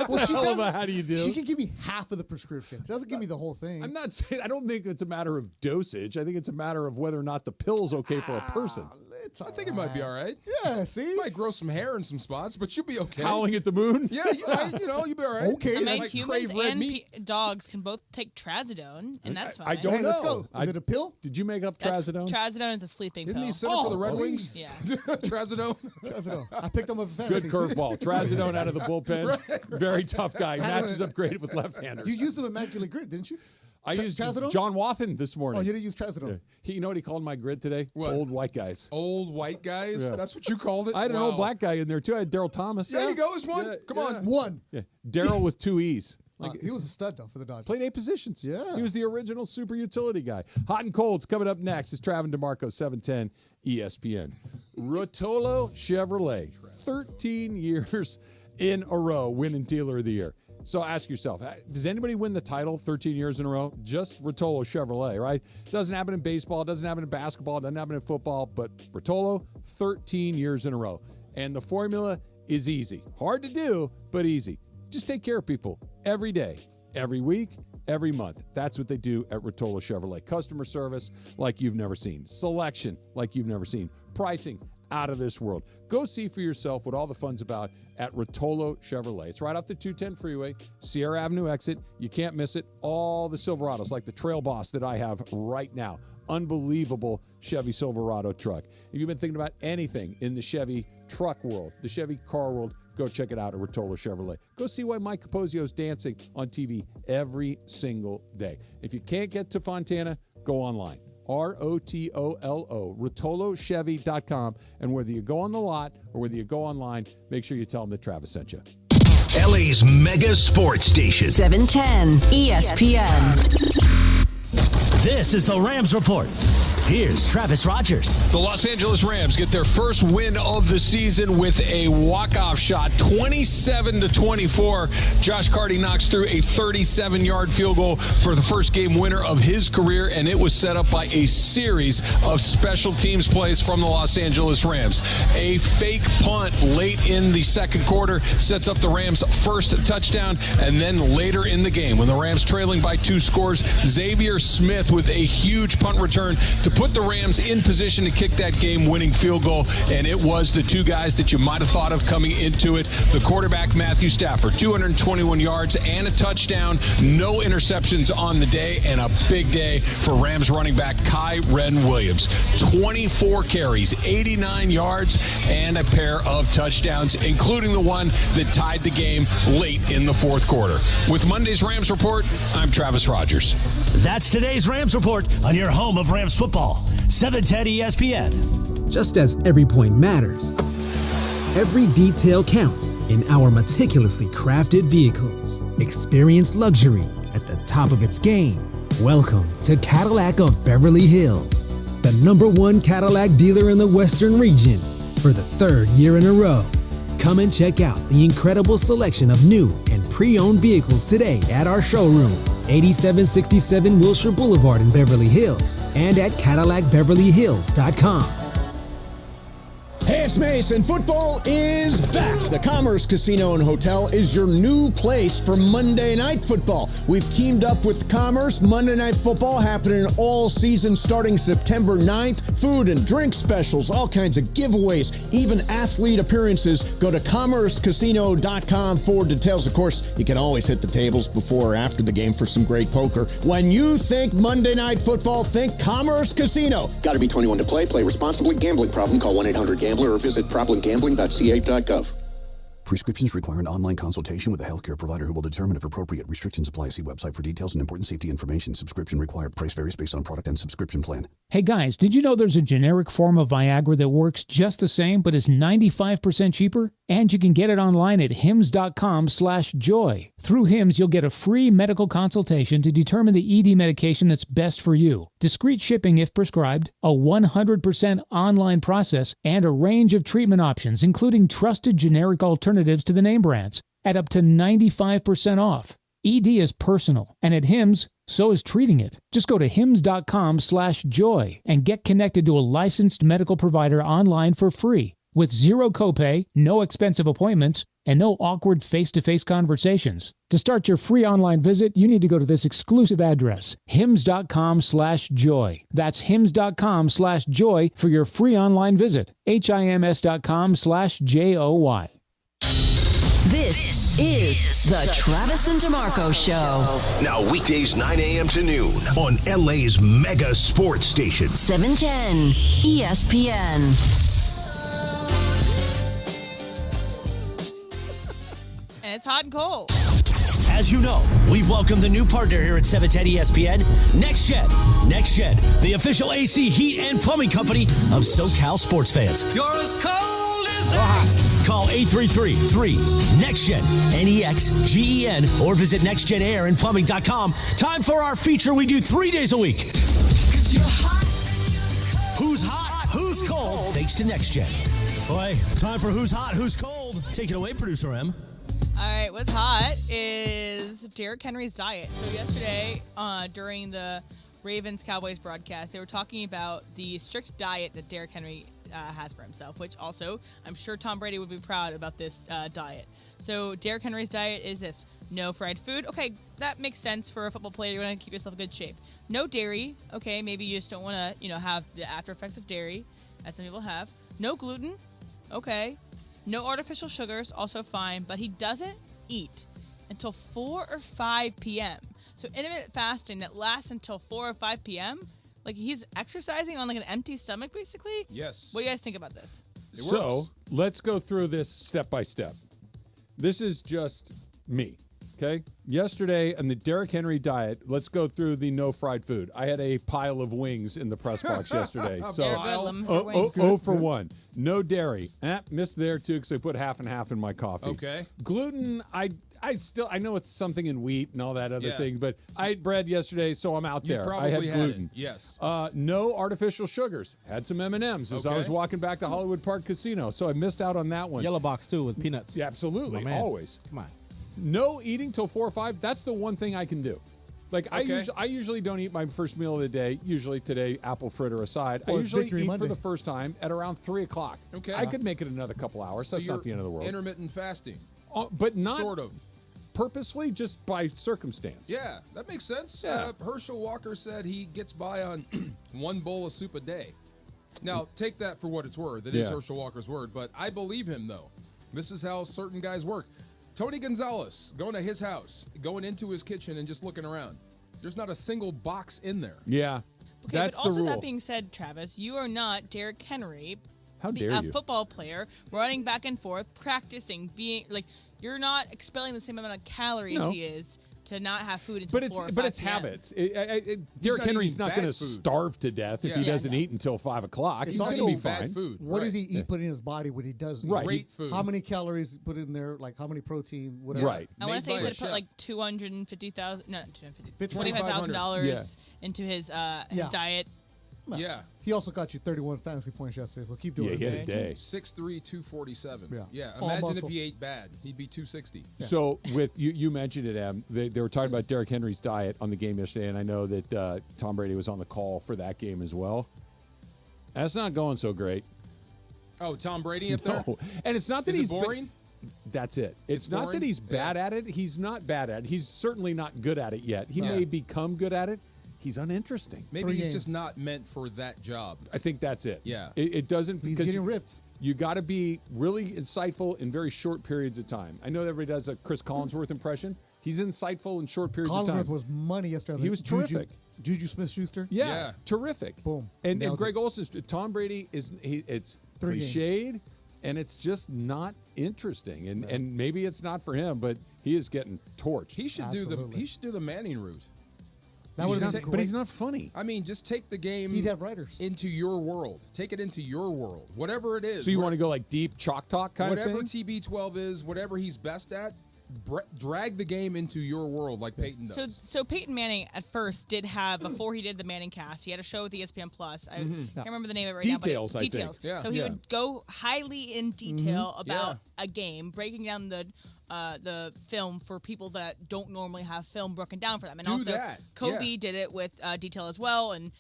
[SPEAKER 5] Well,
[SPEAKER 2] a
[SPEAKER 5] she
[SPEAKER 2] hell of
[SPEAKER 5] doesn't-
[SPEAKER 2] a how do you do?
[SPEAKER 5] She can give me half of the prescription. She doesn't give me the whole thing.
[SPEAKER 2] I'm not saying. I don't think it's a matter of dosage. I think it's a matter of whether or not the pill's okay for a person.
[SPEAKER 4] I think it might be all right.
[SPEAKER 5] Yeah, see?
[SPEAKER 4] You might grow some hair in some spots, but you'll be okay.
[SPEAKER 2] Howling at the moon.
[SPEAKER 4] Yeah, you'll be all right.
[SPEAKER 5] Okay.
[SPEAKER 6] I mean,
[SPEAKER 4] Like
[SPEAKER 6] humans
[SPEAKER 4] crave red
[SPEAKER 6] and
[SPEAKER 4] meat.
[SPEAKER 6] dogs can both take trazodone, and that's fine.
[SPEAKER 2] I don't
[SPEAKER 5] Hey,
[SPEAKER 2] know.
[SPEAKER 5] let's go. Is it a pill?
[SPEAKER 2] Did you make up
[SPEAKER 6] That's,
[SPEAKER 2] trazodone?
[SPEAKER 6] Trazodone is a sleeping
[SPEAKER 4] Isn't
[SPEAKER 6] pill.
[SPEAKER 4] he center for the Red Wings?
[SPEAKER 6] Yeah.
[SPEAKER 4] Trazodone.
[SPEAKER 5] Trazodone. I picked him up in
[SPEAKER 2] Good
[SPEAKER 5] fantasy.
[SPEAKER 2] curveball. Trazodone out of the bullpen. Very tough guy.
[SPEAKER 5] How do
[SPEAKER 2] Matches
[SPEAKER 5] I-
[SPEAKER 2] up great with left-handers.
[SPEAKER 5] You used him Immaculate Grid, didn't you?
[SPEAKER 2] I used
[SPEAKER 5] Trazodone?
[SPEAKER 2] John Wathen this morning.
[SPEAKER 5] Oh, you didn't use Trazodone.
[SPEAKER 2] You know what he called my grid today?
[SPEAKER 4] What?
[SPEAKER 2] Old white guys.
[SPEAKER 4] Old white guys.
[SPEAKER 2] Yeah.
[SPEAKER 4] That's what you called it.
[SPEAKER 2] I had an
[SPEAKER 4] Wow.
[SPEAKER 2] old black guy in there too. I had Daryl Thomas.
[SPEAKER 4] There you go. There's one.
[SPEAKER 2] Yeah,
[SPEAKER 4] Come
[SPEAKER 2] yeah.
[SPEAKER 4] on.
[SPEAKER 5] One.
[SPEAKER 2] Yeah. Daryl with 2 E's.
[SPEAKER 5] He was a stud, though, for the Dodgers.
[SPEAKER 2] Played 8 positions.
[SPEAKER 5] Yeah.
[SPEAKER 2] He was the original super utility guy. Hot and Cold's coming up next. It's Travis DeMarco, 710 ESPN. Rolo Chevrolet, 13 years in a row winning Dealer of the Year. So ask yourself, does anybody win the title 13 years in a row? Just Rolo Chevrolet, right? Doesn't happen in baseball, doesn't happen in basketball, doesn't happen in football, but Rolo, 13 years in a row. And the formula is easy. Hard to do, but easy. Just take care of people every day, every week, every month. That's what they do at Rolo Chevrolet. Customer service like you've never seen. Selection like you've never seen. Pricing out of this world. Go see for yourself what all the fun's about at Rolo Chevrolet. It's right off the 210 freeway, Sierra Avenue exit. You can't miss it. All the Silverados, like the Trail Boss that I have right now. Unbelievable Chevy Silverado truck. If you've been thinking about anything in the Chevy truck world, the Chevy car world, go check it out at Rolo Chevrolet. Go see why Mike Capozio's dancing on TV every single day. If you can't get to Fontana, go online. ROTOLO, RotoloChevy.com. And whether you go on the lot or whether you go online, make sure you tell them that Travis sent you.
[SPEAKER 16] LA's mega sports station.
[SPEAKER 18] 710 ESPN.
[SPEAKER 27] This is the Rams Report. Here's Travis Rogers.
[SPEAKER 2] The Los Angeles Rams get their first win of the season with a walk-off shot, 27-24. Josh Carty knocks through a 37-yard field goal for the first game winner of his career, and it was set up by a series of special teams plays from the Los Angeles Rams. A fake punt late in the second quarter sets up the Rams' first touchdown, and then later in the game, when the Rams trailing by 2 scores, Xavier Smith with a huge punt return to put the Rams in position to kick that game-winning field goal, and it was the 2 guys that you might have thought of coming into it. The quarterback, Matthew Stafford, 221 yards and a touchdown, no interceptions on the day, and a big day for Rams running back Kyren Williams. 24 carries, 89 yards, and a pair of touchdowns, including the one that tied the game late in the fourth quarter. With Monday's Rams Report, I'm Travis Rogers.
[SPEAKER 27] That's today's Rams Report on your home of Rams football, 710 ESPN.
[SPEAKER 23] Just as every point matters, every detail counts in our meticulously crafted vehicles. Experience luxury at the top of its game. Welcome to Cadillac of Beverly Hills, the #1 Cadillac dealer in the Western region for the 3rd year in a row. Come and check out the incredible selection of new and pre-owned vehicles today at our showroom, 8767 Wilshire Boulevard in Beverly Hills, and at CadillacBeverlyHills.com.
[SPEAKER 9] Hey, it's Mason. Football is back. The Commerce Casino and Hotel is your new place for Monday Night Football. We've teamed up with Commerce. Monday Night Football happening all season starting September 9th. Food and drink specials, all kinds of giveaways, even athlete appearances. Go to CommerceCasino.com for details. Of course, you can always hit the tables before or after the game for some great poker. When you think Monday Night Football, think Commerce Casino.
[SPEAKER 10] Got to be 21 to play. Play responsibly. Gambling problem? Call 1-800-GAMBLER or visit problemgambling.ca.gov. Prescriptions require an online consultation with a healthcare provider who will determine if appropriate. Restrictions apply. See website for details and important safety information. Subscription required. Price varies based on product and subscription plan.
[SPEAKER 20] Hey guys, did you know there's a generic form of Viagra that works just the same but is 95% cheaper? And you can get it online at hims.com/joy. Through Hims, you'll get a free medical consultation to determine the ED medication that's best for you. Discreet shipping if prescribed, a 100% online process, and a range of treatment options, including trusted generic alternatives to the name brands, at up to 95% off. ED is personal, and at Hims, so is treating it. Just go to hims.com/joy and get connected to a licensed medical provider online for free, with zero copay, no expensive appointments, and no awkward face-to-face conversations. To start your free online visit, you need to go to this exclusive address, hims.com/joy. That's hims.com/joy for your free online visit, hims.com/joy.
[SPEAKER 18] This is the Travis and DeMarco Show.
[SPEAKER 16] Now weekdays 9 a.m. to noon on LA's mega sports station.
[SPEAKER 18] 710 ESPN.
[SPEAKER 6] And it's hot and cold.
[SPEAKER 27] As you know, we've welcomed the new partner here at 710 ESPN, NextGen. NextGen, the official AC, heat, and plumbing company of SoCal sports fans.
[SPEAKER 21] You're as cold as
[SPEAKER 27] Call 833-3-NEXTGEN, NEXGEN, or visit nextgenairandplumbing.com. Time for our feature we do 3 days a week. Who's hot? Who's cold? Thanks to NextGen.
[SPEAKER 12] Boy, time for Who's Hot? Who's Cold? Take it away, Producer M.
[SPEAKER 6] All right, what's hot is Derrick Henry's diet. So yesterday, during the Ravens-Cowboys broadcast, they were talking about the strict diet that Derrick Henry has for himself, which also, I'm sure Tom Brady would be proud about this diet. So Derrick Henry's diet is this: no fried food. Okay, that makes sense for a football player. You want to keep yourself in good shape. No dairy. Okay, maybe you just don't want to, have the after effects of dairy, as some people have. No gluten. Okay. No artificial sugars, also fine, but he doesn't eat until 4 or 5 p.m. So intermittent fasting that lasts until 4 or 5 p.m., like he's exercising on like an empty stomach, basically?
[SPEAKER 4] Yes.
[SPEAKER 6] What do you guys think about this?
[SPEAKER 2] So let's go through this step by step. This is just me, okay? Yesterday on the Derrick Henry diet, let's go through the no fried food. I had a pile of wings in the press box yesterday. So, for 1. No dairy. Missed there, too, because I put half and half in my coffee.
[SPEAKER 4] Okay.
[SPEAKER 2] Gluten, I know it's something in wheat and all that other thing, but I ate bread yesterday, so I'm out there. I had gluten.
[SPEAKER 4] Yes.
[SPEAKER 2] No artificial sugars. Had some M&Ms as I was walking back to Hollywood Park Casino, so I missed out on that one.
[SPEAKER 3] Yellow box, too, with peanuts.
[SPEAKER 2] Yeah, absolutely. Always.
[SPEAKER 3] Come on.
[SPEAKER 2] No eating till 4 or 5. That's the one thing I can do. Like I usually don't eat my first meal of the day. Usually today, apple fritter aside. I usually eat for the first time at around 3 o'clock.
[SPEAKER 4] Okay.
[SPEAKER 2] I could make it another couple hours.
[SPEAKER 4] So
[SPEAKER 2] that's not the end of the world.
[SPEAKER 4] Intermittent fasting.
[SPEAKER 2] But not
[SPEAKER 4] sort of.
[SPEAKER 2] Purposely, just by circumstance.
[SPEAKER 4] Yeah, that makes sense.
[SPEAKER 2] Yeah.
[SPEAKER 4] Herschel Walker said he gets by on 1 bowl of soup a day. Now, take that for what it's worth. It is Herschel Walker's word, but I believe him, though. This is how certain guys work. Tony Gonzalez, going to his house, going into his kitchen and just looking around. There's not a single box in there.
[SPEAKER 2] Yeah,
[SPEAKER 6] okay,
[SPEAKER 2] that's
[SPEAKER 6] but also
[SPEAKER 2] the rule.
[SPEAKER 6] That being said, Travis, you are not Derrick Henry.
[SPEAKER 2] How dare
[SPEAKER 6] a
[SPEAKER 2] you?
[SPEAKER 6] Football player running back and forth, practicing, being like you're not expelling the same amount of calories he is to not have food until 4 or 5
[SPEAKER 2] But it's
[SPEAKER 6] p.m.
[SPEAKER 2] habits. Derrick Henry's not going to starve to death if he doesn't eat until 5 o'clock. He's going to be fine.
[SPEAKER 4] Food.
[SPEAKER 5] What does he eat put in his body when he does?
[SPEAKER 4] Great food.
[SPEAKER 5] How many calories put in there? Like how many protein? Whatever.
[SPEAKER 2] Right.
[SPEAKER 6] I want to say he said put like $25,000 into his diet.
[SPEAKER 4] Yeah.
[SPEAKER 5] He also got you 31 fantasy points yesterday, so keep doing it.
[SPEAKER 2] Yeah, he had a day.
[SPEAKER 4] 6'3", 247.
[SPEAKER 5] Yeah.
[SPEAKER 4] Imagine if he ate bad. He'd be 260.
[SPEAKER 2] Yeah. So with you mentioned it, Em. They were talking about Derrick Henry's diet on the game yesterday, and I know that Tom Brady was on the call for that game as well. That's not going so great.
[SPEAKER 4] Oh, Tom Brady up there?
[SPEAKER 2] No. And it's not that he's
[SPEAKER 4] boring.
[SPEAKER 2] That's it. It's not
[SPEAKER 4] boring?
[SPEAKER 2] that he's bad at it. He's not bad at it. He's certainly not good at it yet. He may become good at it. He's uninteresting.
[SPEAKER 4] Maybe he's just not meant for that job.
[SPEAKER 2] I think that's it.
[SPEAKER 4] Yeah.
[SPEAKER 2] It doesn't
[SPEAKER 5] He's
[SPEAKER 2] because
[SPEAKER 5] getting ripped.
[SPEAKER 2] You got to be really insightful in very short periods of time. I know everybody does a Chris Collinsworth impression. He's insightful in short periods of time.
[SPEAKER 5] Collinsworth was money yesterday.
[SPEAKER 2] He was terrific.
[SPEAKER 5] Juju Smith-Schuster?
[SPEAKER 2] Yeah, terrific.
[SPEAKER 5] Boom.
[SPEAKER 2] And Greg Olson's Tom Brady it's
[SPEAKER 5] 3
[SPEAKER 2] cliched, and it's just not interesting. And maybe it's not for him, but he is getting torched.
[SPEAKER 4] He should do the Manning route.
[SPEAKER 5] That would have been
[SPEAKER 2] but he's not funny.
[SPEAKER 4] I mean, just take the game
[SPEAKER 5] He'd have writers.
[SPEAKER 4] into your world. Take it into your world. Whatever it is.
[SPEAKER 2] So you want to go like deep chalk talk kind of thing?
[SPEAKER 4] Whatever TB12 is, whatever he's best at, drag the game into your world like Peyton does.
[SPEAKER 6] So Peyton Manning at first did have, before he did the Manning cast, he had a show with ESPN Plus. I can't remember the name of it right
[SPEAKER 2] Details,
[SPEAKER 6] now.
[SPEAKER 2] I think.
[SPEAKER 6] Details.
[SPEAKER 4] Yeah.
[SPEAKER 6] So he would go highly in detail about a game, breaking down the film for people that don't normally have film broken down for them. And also Kobe did it with detail as well, and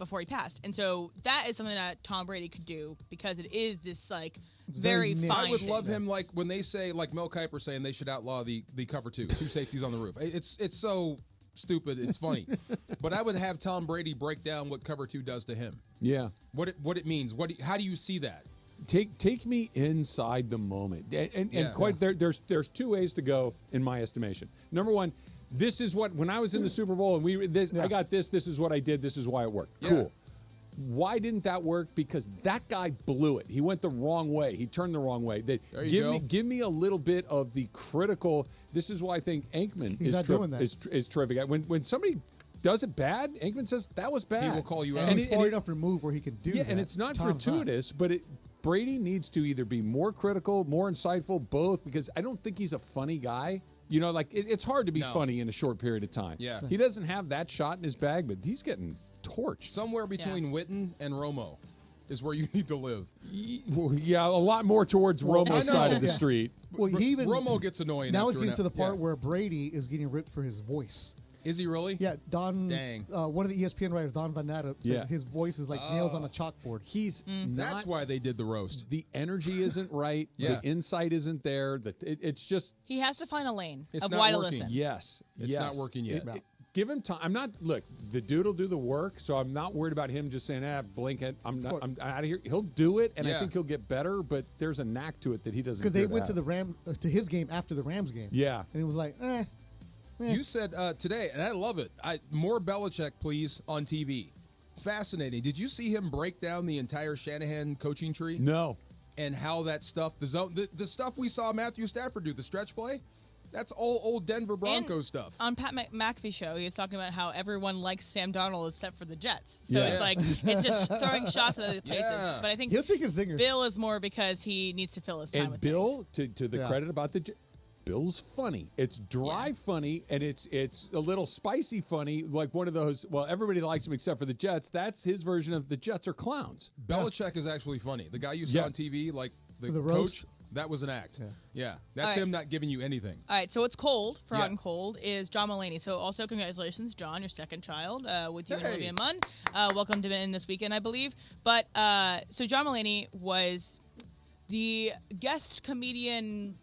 [SPEAKER 6] before he passed. And so that is something that Tom Brady could do because it is this like very fine.
[SPEAKER 4] I would love him like when they say, like Mel Kiper saying they should outlaw the cover two safeties on the roof. It's so stupid. It's funny. But I would have Tom Brady break down what cover 2 does to him.
[SPEAKER 2] Yeah.
[SPEAKER 4] What it means. How do you see that?
[SPEAKER 2] Take me inside the moment, there's 2 ways to go in my estimation. Number one, this is what when I was in the Super Bowl and I got this. This is what I did. This is why it worked.
[SPEAKER 4] Yeah.
[SPEAKER 2] Cool. Why didn't that work? Because that guy blew it. He went the wrong way. He turned the wrong way. Give me a little bit of the critical. This is why I think Aikman is terrific. When somebody does it bad, Aikman says that was bad.
[SPEAKER 4] He will call you out.
[SPEAKER 5] And he's far enough removed where he can do that.
[SPEAKER 2] Yeah, and it's not gratuitous, but Brady needs to either be more critical, more insightful, both, because I don't think he's a funny guy. You know, like it's hard to be funny in a short period of time.
[SPEAKER 4] Yeah.
[SPEAKER 2] He doesn't have that shot in his bag, but he's getting torched.
[SPEAKER 4] Somewhere between Witten and Romo is where you need to live.
[SPEAKER 2] Yeah, a lot more towards Romo's side of the street.
[SPEAKER 5] Well,
[SPEAKER 4] Romo gets annoying.
[SPEAKER 5] Now he's
[SPEAKER 4] after
[SPEAKER 5] getting to the part
[SPEAKER 4] yeah.
[SPEAKER 5] where Brady is getting ripped for his voice.
[SPEAKER 4] Is he really?
[SPEAKER 5] Yeah, Don.
[SPEAKER 4] Dang.
[SPEAKER 5] One of the ESPN writers, Don Van Natta, said his voice is like nails on a chalkboard.
[SPEAKER 2] He's
[SPEAKER 4] That's why they did the roast.
[SPEAKER 2] The energy isn't right.
[SPEAKER 4] Yeah.
[SPEAKER 2] The insight isn't there. It's just
[SPEAKER 6] He has to find a lane
[SPEAKER 4] It's
[SPEAKER 6] of
[SPEAKER 4] not
[SPEAKER 6] why to
[SPEAKER 4] working.
[SPEAKER 6] listen.
[SPEAKER 2] yes.
[SPEAKER 4] It's not working yet.
[SPEAKER 2] Give him time. Look, the dude will do the work, so I'm not worried about him just saying, blink it. I'm out of here. He'll do it, and I think he'll get better, but there's a knack to it that he doesn't.
[SPEAKER 5] Because they went to the to his game after the Rams game.
[SPEAKER 2] Yeah.
[SPEAKER 5] And he was like,
[SPEAKER 4] You said today, and I love it. More Belichick, please, on TV. Fascinating. Did you see him break down the entire Shanahan coaching tree?
[SPEAKER 2] No.
[SPEAKER 4] And how that stuff, the zone, the stuff we saw Matthew Stafford do, the stretch play, that's all old Denver Broncos stuff.
[SPEAKER 6] On Pat McAfee show, he was talking about how everyone likes Sam Darnold except for the Jets. So it's like it's just throwing shots at other places.
[SPEAKER 4] Yeah.
[SPEAKER 6] But I think
[SPEAKER 5] he'll take his zinger.
[SPEAKER 6] Bill is more because he needs to fill his time
[SPEAKER 2] And
[SPEAKER 6] with
[SPEAKER 2] Bill, to the credit about Bill's funny. It's dry funny, and it's a little spicy funny, like one of those, well, everybody likes him except for the Jets. That's his version of the Jets are clowns.
[SPEAKER 4] Belichick is actually funny. The guy you saw on TV, like the coach,
[SPEAKER 5] roast?
[SPEAKER 4] that was an act. Yeah. That's
[SPEAKER 6] All
[SPEAKER 4] him not giving you anything.
[SPEAKER 6] All right, so what's cold for hot and cold is John Mulaney. So also congratulations, John, your second child with you and Olivia Munn. Welcome to in this weekend, I believe. But so John Mulaney was the guest comedian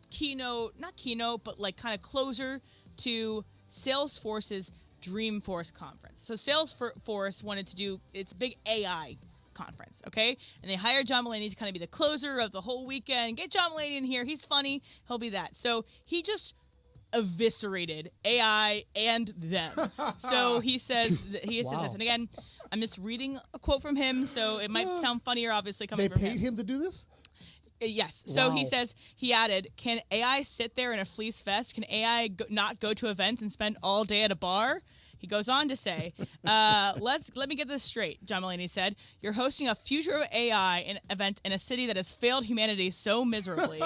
[SPEAKER 6] not keynote, but like kind of closer to Salesforce's Dreamforce conference. So Salesforce wanted to do its big AI conference, okay? And they hired John Mulaney to kind of be the closer of the whole weekend. Get John Mulaney in here. He's funny. He'll be that. So he just eviscerated AI and them. So he says this. And again, I'm just reading a quote from him, so it might sound funnier, obviously, coming from him.
[SPEAKER 5] They paid him to do this?
[SPEAKER 6] Yes. So he says, he added, can AI sit there in a fleece vest? Can AI not go to events and spend all day at a bar? He goes on to say, let me get this straight, John Mulaney said. You're hosting a Future of AI event in a city that has failed humanity so miserably.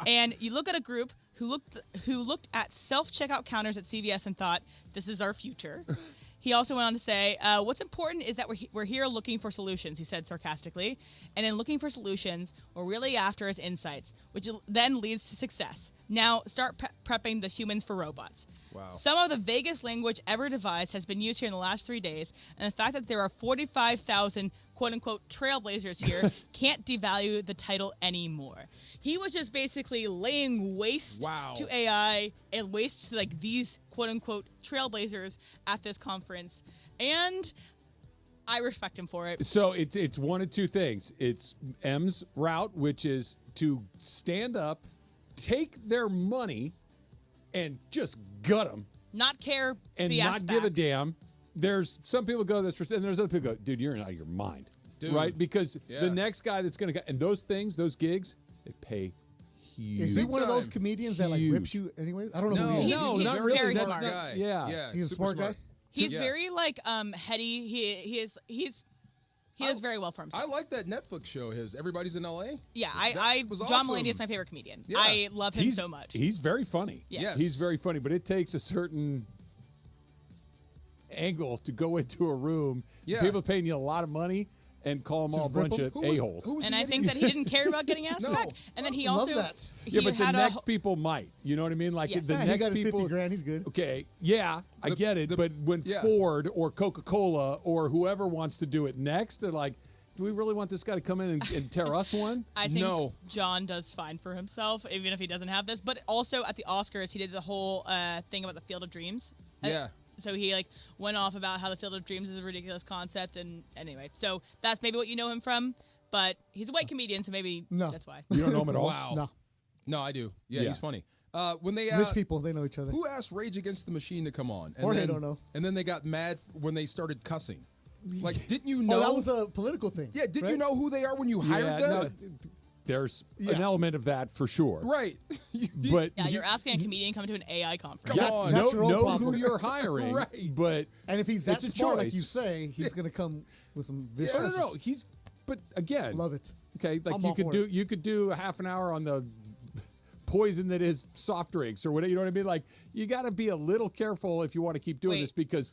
[SPEAKER 6] And you look at a group who looked at self-checkout counters at CVS and thought, this is our future. He also went on to say, what's important is that we're here looking for solutions, he said sarcastically. And in looking for solutions, we're really after is insights, which then leads to success. Now, start prepping the humans for robots.
[SPEAKER 4] Wow.
[SPEAKER 6] Some of the vaguest language ever devised has been used here in the last 3 days, and the fact that there are 45,000 quote-unquote trailblazers here can't devalue the title anymore. He was just basically laying waste to AI and waste to like these quote-unquote trailblazers at this conference, and I respect him for it.
[SPEAKER 2] So it's one of two things. It's M's route, which is to stand up, take their money, and just gut them.
[SPEAKER 6] Not care
[SPEAKER 2] and not give a damn. There's some people go this, and there's other people go, dude, you're out of your mind, right? Because the next guy that's going to go, and those gigs, they pay huge.
[SPEAKER 5] Is he one of those comedians that like rips you anyway? I don't know who he is.
[SPEAKER 6] He's
[SPEAKER 2] not
[SPEAKER 6] a
[SPEAKER 2] really.
[SPEAKER 6] very
[SPEAKER 2] That's
[SPEAKER 6] smart
[SPEAKER 2] not,
[SPEAKER 4] Yeah,
[SPEAKER 5] he's a smart guy.
[SPEAKER 6] He's very like heady. He does very well for himself.
[SPEAKER 4] I like that Netflix show of his. Everybody's in L.A.
[SPEAKER 6] Yeah, John Mulaney is my favorite comedian.
[SPEAKER 4] Yeah.
[SPEAKER 6] I love him so much.
[SPEAKER 2] He's very funny.
[SPEAKER 6] Yes.
[SPEAKER 2] He's very funny, but it takes a certain angle to go into a room. People paying you a lot of money and call them all a bunch of a-holes.
[SPEAKER 6] And I think that he didn't care about getting asked back. And then he also
[SPEAKER 5] that.
[SPEAKER 2] But the next people might. You know what I mean? Like the
[SPEAKER 5] he
[SPEAKER 2] next
[SPEAKER 5] got his
[SPEAKER 2] people.
[SPEAKER 5] 50 grand. He's good.
[SPEAKER 2] Okay, I get it. But when Ford or Coca-Cola or whoever wants to do it next, they're like, do we really want this guy to come in and tear us one?
[SPEAKER 6] I think John does fine for himself, even if he doesn't have this. But also at the Oscars, he did the whole thing about the Field of Dreams.
[SPEAKER 4] Yeah.
[SPEAKER 6] So he went off about how the Field of Dreams is a ridiculous concept, and anyway, so that's maybe what you know him from. But he's a white comedian, so maybe that's why.
[SPEAKER 2] You don't know him at all?
[SPEAKER 4] Wow. No, I do. Yeah, he's funny. When they
[SPEAKER 5] rich people, they know each other.
[SPEAKER 4] Who asked Rage Against the Machine to come on? And
[SPEAKER 5] Jorge don't know.
[SPEAKER 4] And then they got mad when they started cussing. Like, didn't you know?
[SPEAKER 5] Oh, that was a political thing.
[SPEAKER 4] Yeah, didn't you know who they are when you hired them?
[SPEAKER 2] No, there's an element of that for sure.
[SPEAKER 4] Right.
[SPEAKER 2] But
[SPEAKER 6] you're asking a comedian come to an AI conference.
[SPEAKER 2] Come on. Know who you're hiring.
[SPEAKER 4] Right.
[SPEAKER 2] But
[SPEAKER 5] and if he's that
[SPEAKER 2] it's a
[SPEAKER 5] smart,
[SPEAKER 2] choice.
[SPEAKER 5] like you say, he's going to come with some vicious.
[SPEAKER 2] No. But again,
[SPEAKER 5] love it.
[SPEAKER 2] Okay, like
[SPEAKER 5] I'm all for it.
[SPEAKER 2] you could do a half an hour on the poison that is soft drinks or whatever. You know what I mean? Like, you got to be a little careful if you want to keep doing this because.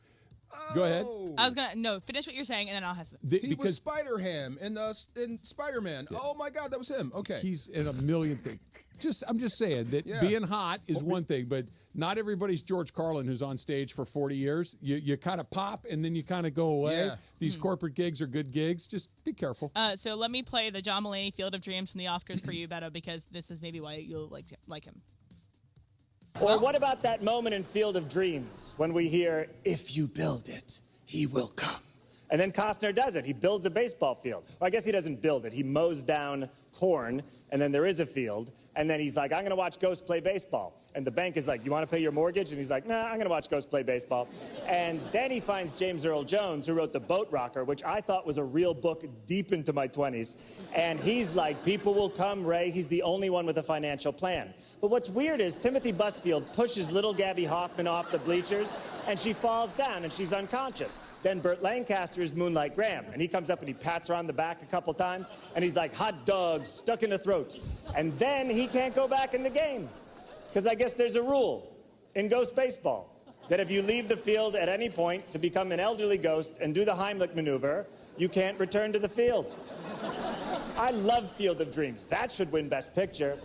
[SPEAKER 2] Go ahead.
[SPEAKER 6] I was gonna finish what you're saying, and then I'll have some.
[SPEAKER 4] He was Spider-Ham in Spider-Man. Yeah. Oh my God, that was him. Okay,
[SPEAKER 2] he's in a million things. I'm just saying that being hot is one thing, but not everybody's George Carlin who's on stage for 40 years. You kind of pop and then you kind of go away. Yeah. These corporate gigs are good gigs. Just be careful.
[SPEAKER 6] So let me play the John Mulaney Field of Dreams from the Oscars for you, Beto, because this is maybe why you'll like him.
[SPEAKER 13] Or what about that moment in Field of Dreams when we hear, "If you build it, he will come." And then Costner does it. He builds a baseball field. Well, I guess he doesn't build it. He mows down corn, and then there is a field. And then he's like, "I'm going to watch Ghost play baseball." And the bank is like, "You want to pay your mortgage?" And he's like, "Nah, I'm going to watch Ghost play baseball." And then he finds James Earl Jones, who wrote The Boat Rocker, which I thought was a real book deep into my 20s. And he's like, "People will come, Ray. He's the only one with a financial plan." But what's weird is Timothy Busfield pushes little Gabby Hoffman off the bleachers, and she falls down, and she's unconscious. Then Burt Lancaster is Moonlight Graham, and he comes up and he pats her on the back a couple times, and he's like, "Hot dog stuck in the throat." And then he can't go back in the game. Because I guess there's a rule in Ghost Baseball that if you leave the field at any point to become an elderly ghost and do the Heimlich maneuver, you can't return to the field. I love Field of Dreams. That should win Best Picture.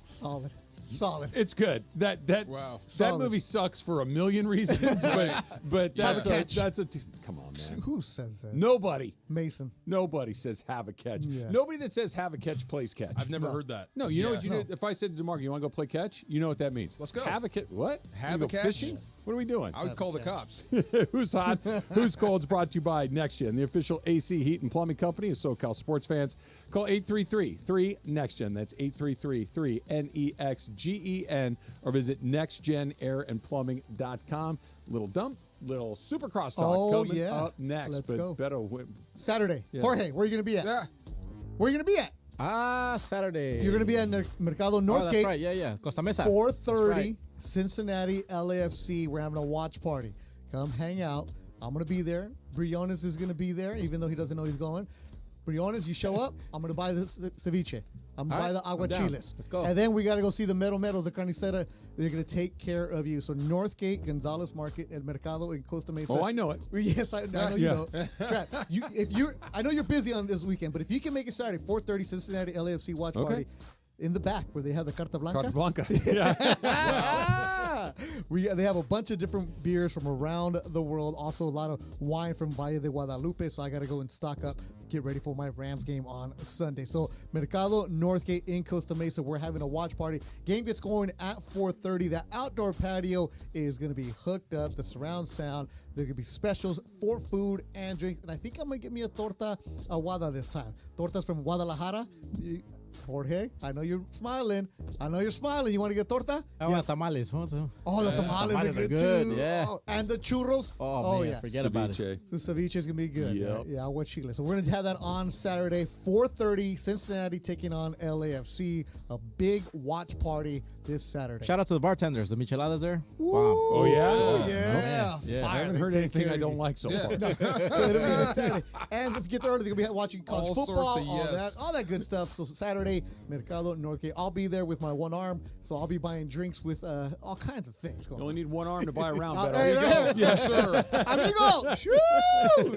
[SPEAKER 5] Solid.
[SPEAKER 2] It's good. That movie sucks for a million reasons, but that's a come on, man.
[SPEAKER 5] Who says that?
[SPEAKER 2] Nobody.
[SPEAKER 5] Mason.
[SPEAKER 2] Nobody says have a catch.
[SPEAKER 5] Yeah.
[SPEAKER 2] Nobody that says have a catch plays catch.
[SPEAKER 4] I've never heard that.
[SPEAKER 2] No, you know what you do? If I said to DeMarco, "You want to go play catch?" You know what that means.
[SPEAKER 4] Let's go.
[SPEAKER 2] Have a catch. What?
[SPEAKER 4] Have a catch?
[SPEAKER 2] Fishing? What are we doing?
[SPEAKER 4] I would call the cops.
[SPEAKER 2] Who's hot? Who's cold? Is brought to you by NextGen, the official AC heat and plumbing company of SoCal sports fans. Call 833-3-NEXTGen. That's 833-3-NEXGEN. Or visit nextgenairandplumbing.com. Little dump. Little Supercross talk coming up next.
[SPEAKER 5] Let's go.
[SPEAKER 2] Beto,
[SPEAKER 5] Saturday. Yeah. Jorge, where are you going to be at?
[SPEAKER 4] Yeah.
[SPEAKER 5] Where are you going to be at?
[SPEAKER 3] Saturday.
[SPEAKER 5] You're going to be at Mercado Northgate.
[SPEAKER 3] Oh, that's right. Yeah. Costa Mesa.
[SPEAKER 5] 4:30,
[SPEAKER 3] right.
[SPEAKER 5] Cincinnati, LAFC. We're having a watch party. Come hang out. I'm going to be there. Briones is going to be there, even though he doesn't know he's going. Briones, you show up, I'm going to buy the ceviche. I'm going to buy the aguachiles.
[SPEAKER 3] Let's go.
[SPEAKER 5] And then we got to go see the Meros, the carnicera. They're going to take care of you. So Northgate, Gonzalez Market, El Mercado in Costa Mesa.
[SPEAKER 2] Oh, I know it.
[SPEAKER 5] Yes, I know you know. Trap, I know you're busy on this weekend, but if you can make it Saturday, 4:30, Cincinnati LAFC watch party. In the back where they have the Carta Blanca.
[SPEAKER 2] Carta Blanca. Yeah.
[SPEAKER 5] They have a bunch of different beers from around the world. Also a lot of wine from Valle de Guadalupe. So I got to go and stock up, get ready for my Rams game on Sunday. So Mercado Northgate in Costa Mesa. We're having a watch party. Game gets going at 4:30. That outdoor patio is going to be hooked up. The surround sound. There going to be specials for food and drinks. And I think I'm going to get me a torta aguada this time. Tortas from Guadalajara. Jorge, I know you're smiling. You want to get torta?
[SPEAKER 3] I want tamales.
[SPEAKER 5] Oh, the tamales are good too.
[SPEAKER 3] Yeah.
[SPEAKER 5] Oh, and the churros.
[SPEAKER 3] Oh man, forget about it.
[SPEAKER 5] The ceviche is going to be good.
[SPEAKER 2] Yep.
[SPEAKER 5] Yeah, aguachile. So we're going to have that on Saturday, 4:30, Cincinnati taking on LAFC. A big watch party this Saturday.
[SPEAKER 3] Shout out to the bartenders. The micheladas there.
[SPEAKER 5] Woo.
[SPEAKER 3] Wow.
[SPEAKER 2] Oh, yeah?
[SPEAKER 5] Yeah.
[SPEAKER 2] I haven't heard anything I don't like so far.
[SPEAKER 5] So it'll be this Saturday. And if you get there early, they're going to be watching college football, all that good stuff. So Saturday, Mercado Northgate. I'll be there with my one arm, so I'll be buying drinks with all kinds of things going on.
[SPEAKER 2] You only need one arm to buy a round.
[SPEAKER 5] There you go.
[SPEAKER 2] Yes, sir.
[SPEAKER 5] Amigo.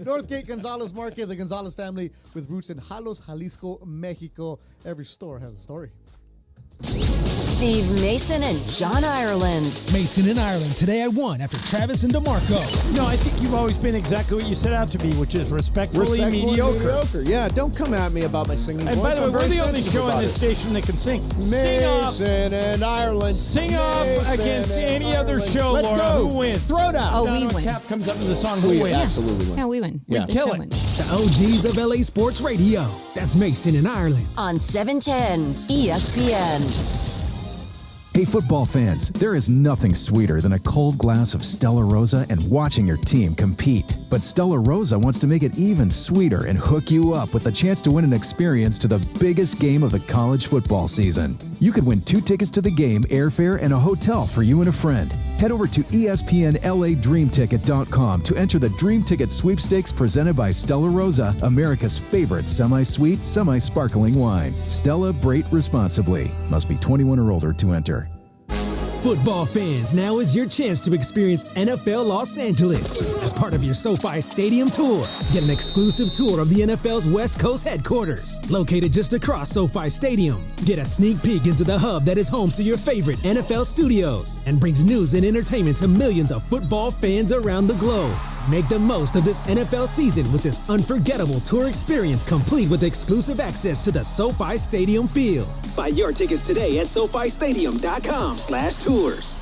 [SPEAKER 5] Northgate Gonzalez Market, the Gonzalez family with roots in Jalos, Jalisco, Mexico. Every store has a story.
[SPEAKER 18] Steve Mason and John Ireland.
[SPEAKER 12] Mason and Ireland today at 1 after Travis and DeMarco.
[SPEAKER 14] No, I think you've always been exactly what you set out to be, which is respectfully mediocre.
[SPEAKER 9] Yeah, don't come at me about my singing
[SPEAKER 14] and
[SPEAKER 9] voice.
[SPEAKER 14] by the way, we're the only show on this station that can sing. Sing off.
[SPEAKER 9] Mason and Ireland.
[SPEAKER 14] Sing off against any other show,
[SPEAKER 9] Let's
[SPEAKER 14] Laura.
[SPEAKER 9] go.
[SPEAKER 14] Who wins?
[SPEAKER 9] Throw down.
[SPEAKER 21] Oh, we win.
[SPEAKER 14] Cap comes up with the song, who wins?
[SPEAKER 9] Absolutely win.
[SPEAKER 21] Yeah, we win.
[SPEAKER 9] Yeah.
[SPEAKER 14] We kill it.
[SPEAKER 12] The OGs of LA Sports Radio. That's Mason and Ireland.
[SPEAKER 18] On 710 ESPN.
[SPEAKER 22] Hey, football fans, there is nothing sweeter than a cold glass of Stella Rosa and watching your team compete. But Stella Rosa wants to make it even sweeter and hook you up with the chance to win an experience to the biggest game of the college football season. You could win 2 tickets to the game, airfare, and a hotel for you and a friend. Head over to ESPNLADreamTicket.com to enter the Dream Ticket Sweepstakes presented by Stella Rosa, America's favorite semi-sweet, semi-sparkling wine. Celebrate responsibly. Must be 21 or older to enter.
[SPEAKER 23] Football fans, now is your chance to experience NFL Los Angeles. As part of your SoFi Stadium tour, get an exclusive tour of the NFL's West Coast headquarters, located just across SoFi Stadium. Get a sneak peek into the hub that is home to your favorite NFL studios and brings news and entertainment to millions of football fans around the globe. Make the most of this NFL season with this unforgettable tour experience, complete with exclusive access to the SoFi Stadium field. Buy your tickets today at SoFiStadium.com/tours.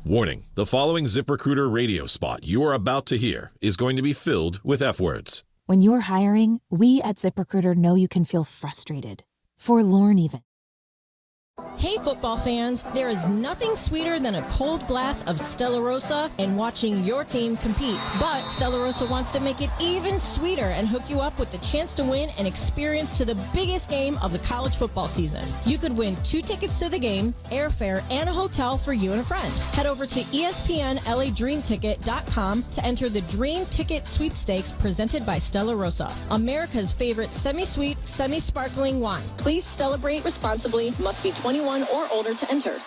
[SPEAKER 1] Warning, the following ZipRecruiter radio spot you are about to hear is going to be filled with F words.
[SPEAKER 8] When you're hiring, we at ZipRecruiter know you can feel frustrated, forlorn even.
[SPEAKER 11] Hey football fans, there is nothing sweeter than a cold glass of Stella Rosa and watching your team compete. But Stella Rosa wants to make it even sweeter and hook you up with the chance to win an experience to the biggest game of the college football season. You could win 2 tickets to the game, airfare, and a hotel for you and a friend. Head over to ESPNLADreamTicket.com to enter the Dream Ticket Sweepstakes presented by Stella Rosa, America's favorite semi-sweet, semi-sparkling wine. Please celebrate responsibly. Must be 21 or older to enter.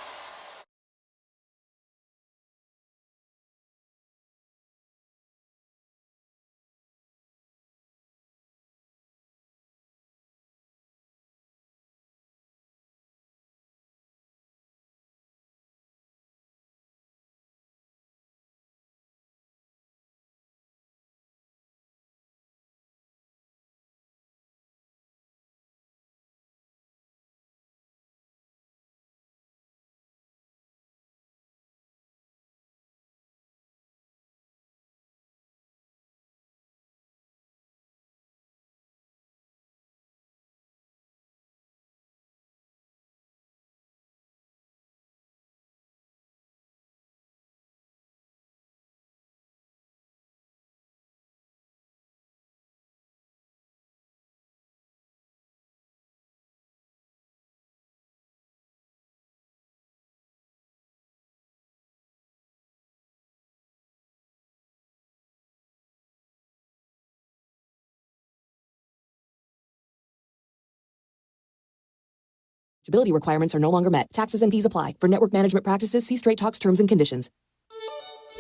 [SPEAKER 21] Eligibility requirements are no longer met. Taxes and fees apply. For network management practices, see Straight Talk's terms and conditions.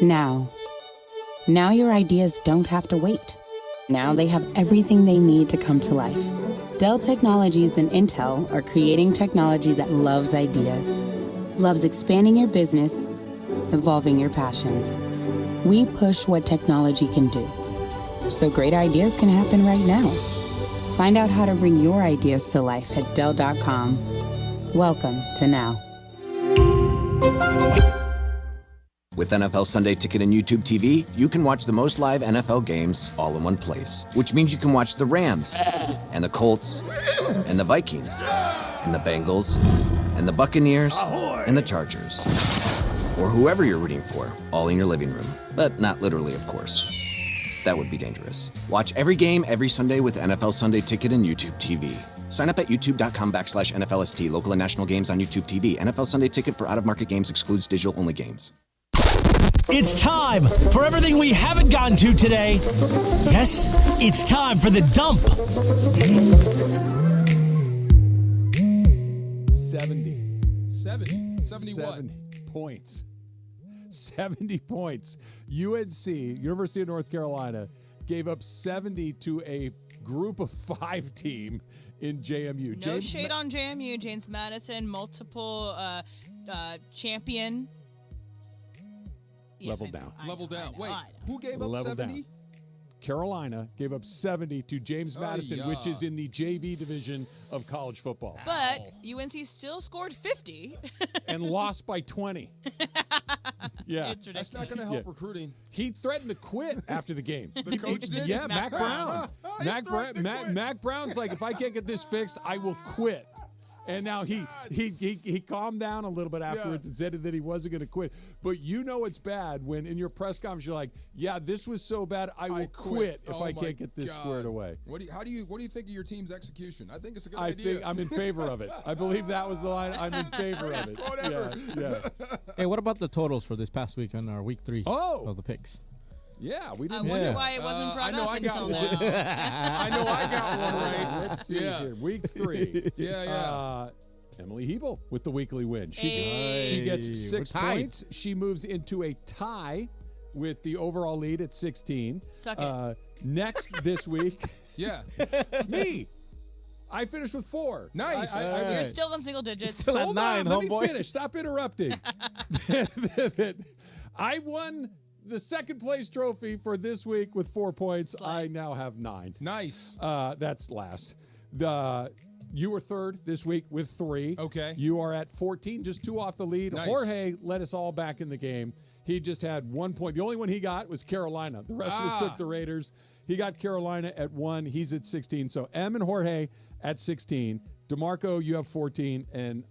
[SPEAKER 24] Now your ideas don't have to wait. Now they have everything they need to come to life. Dell Technologies and Intel are creating technology that loves ideas, loves expanding your business, evolving your passions. We push what technology can do, so great ideas can happen right now. Find out how to bring your ideas to life at Dell.com. Welcome to Now.
[SPEAKER 25] With NFL Sunday Ticket and YouTube TV, you can watch the most live NFL games all in one place, which means you can watch the Rams and the Colts and the Vikings and the Bengals and the Buccaneers and the Chargers, or whoever you're rooting for, all in your living room. But not literally, of course. That would be dangerous. Watch every game every Sunday with NFL Sunday Ticket and YouTube TV. Sign up at youtube.com/NFLST. Local and national games on YouTube TV. NFL Sunday Ticket for out-of-market games excludes digital-only games.
[SPEAKER 27] It's time for everything we haven't gotten to today. Yes, it's time for the dump.
[SPEAKER 2] 70 points. 70 points. UNC, University of North Carolina, gave up 70 to a group of 5 team in JMU.
[SPEAKER 6] No shade on JMU. James Madison, multiple champion.
[SPEAKER 2] Level down.
[SPEAKER 4] Level down. Wait, who gave up 70?
[SPEAKER 2] Carolina gave up 70 to James Madison, which is in the JV division of college football.
[SPEAKER 6] But UNC still scored 50.
[SPEAKER 2] And lost by 20. Yeah.
[SPEAKER 6] It's ridiculous.
[SPEAKER 4] That's not going to help recruiting.
[SPEAKER 2] He threatened to quit after the game.
[SPEAKER 4] The coach did?
[SPEAKER 2] Yeah, Mac Brown. Mac Brown's like, if I can't get this fixed, I will quit. And now he calmed down a little bit afterwards and said that he wasn't going to quit. But you know it's bad when in your press conference you're like, yeah, this was so bad, I will quit if I can't get this squared away.
[SPEAKER 4] What do you think of your team's execution? I think it's a good
[SPEAKER 2] idea. I think I'm in favor of it. I believe that was the line. I'm in favor of it. Yeah.
[SPEAKER 3] Hey, what about the totals for this past week on our week 3 of the picks?
[SPEAKER 2] Yeah, we didn't.
[SPEAKER 6] I wonder why it wasn't brought up until now.
[SPEAKER 2] I know I got one right. Let's see here. Week 3.
[SPEAKER 4] Yeah.
[SPEAKER 2] Emily Hebel with the weekly win. She gets 6 points. She moves into a tie with the overall lead at 16.
[SPEAKER 6] Suck it.
[SPEAKER 2] Next this week.
[SPEAKER 4] Yeah.
[SPEAKER 2] Me. I finished with 4.
[SPEAKER 4] Nice.
[SPEAKER 6] You're still in single digits.
[SPEAKER 3] Still
[SPEAKER 2] Hold
[SPEAKER 3] at 9,
[SPEAKER 2] on, let me
[SPEAKER 3] homeboy.
[SPEAKER 2] finish. Stop interrupting. I won the second place trophy for this week with 4 points. I now have 9.
[SPEAKER 4] Nice.
[SPEAKER 2] That's last. You were third this week with 3.
[SPEAKER 4] Okay.
[SPEAKER 2] You are at 14, just 2 off the lead.
[SPEAKER 4] Nice.
[SPEAKER 2] Jorge led us all back in the game. He just had 1 point. The only one he got was Carolina. The rest of us took the Raiders. He got Carolina at 1. He's at 16. So M and Jorge at 16. DeMarco, you have 14, and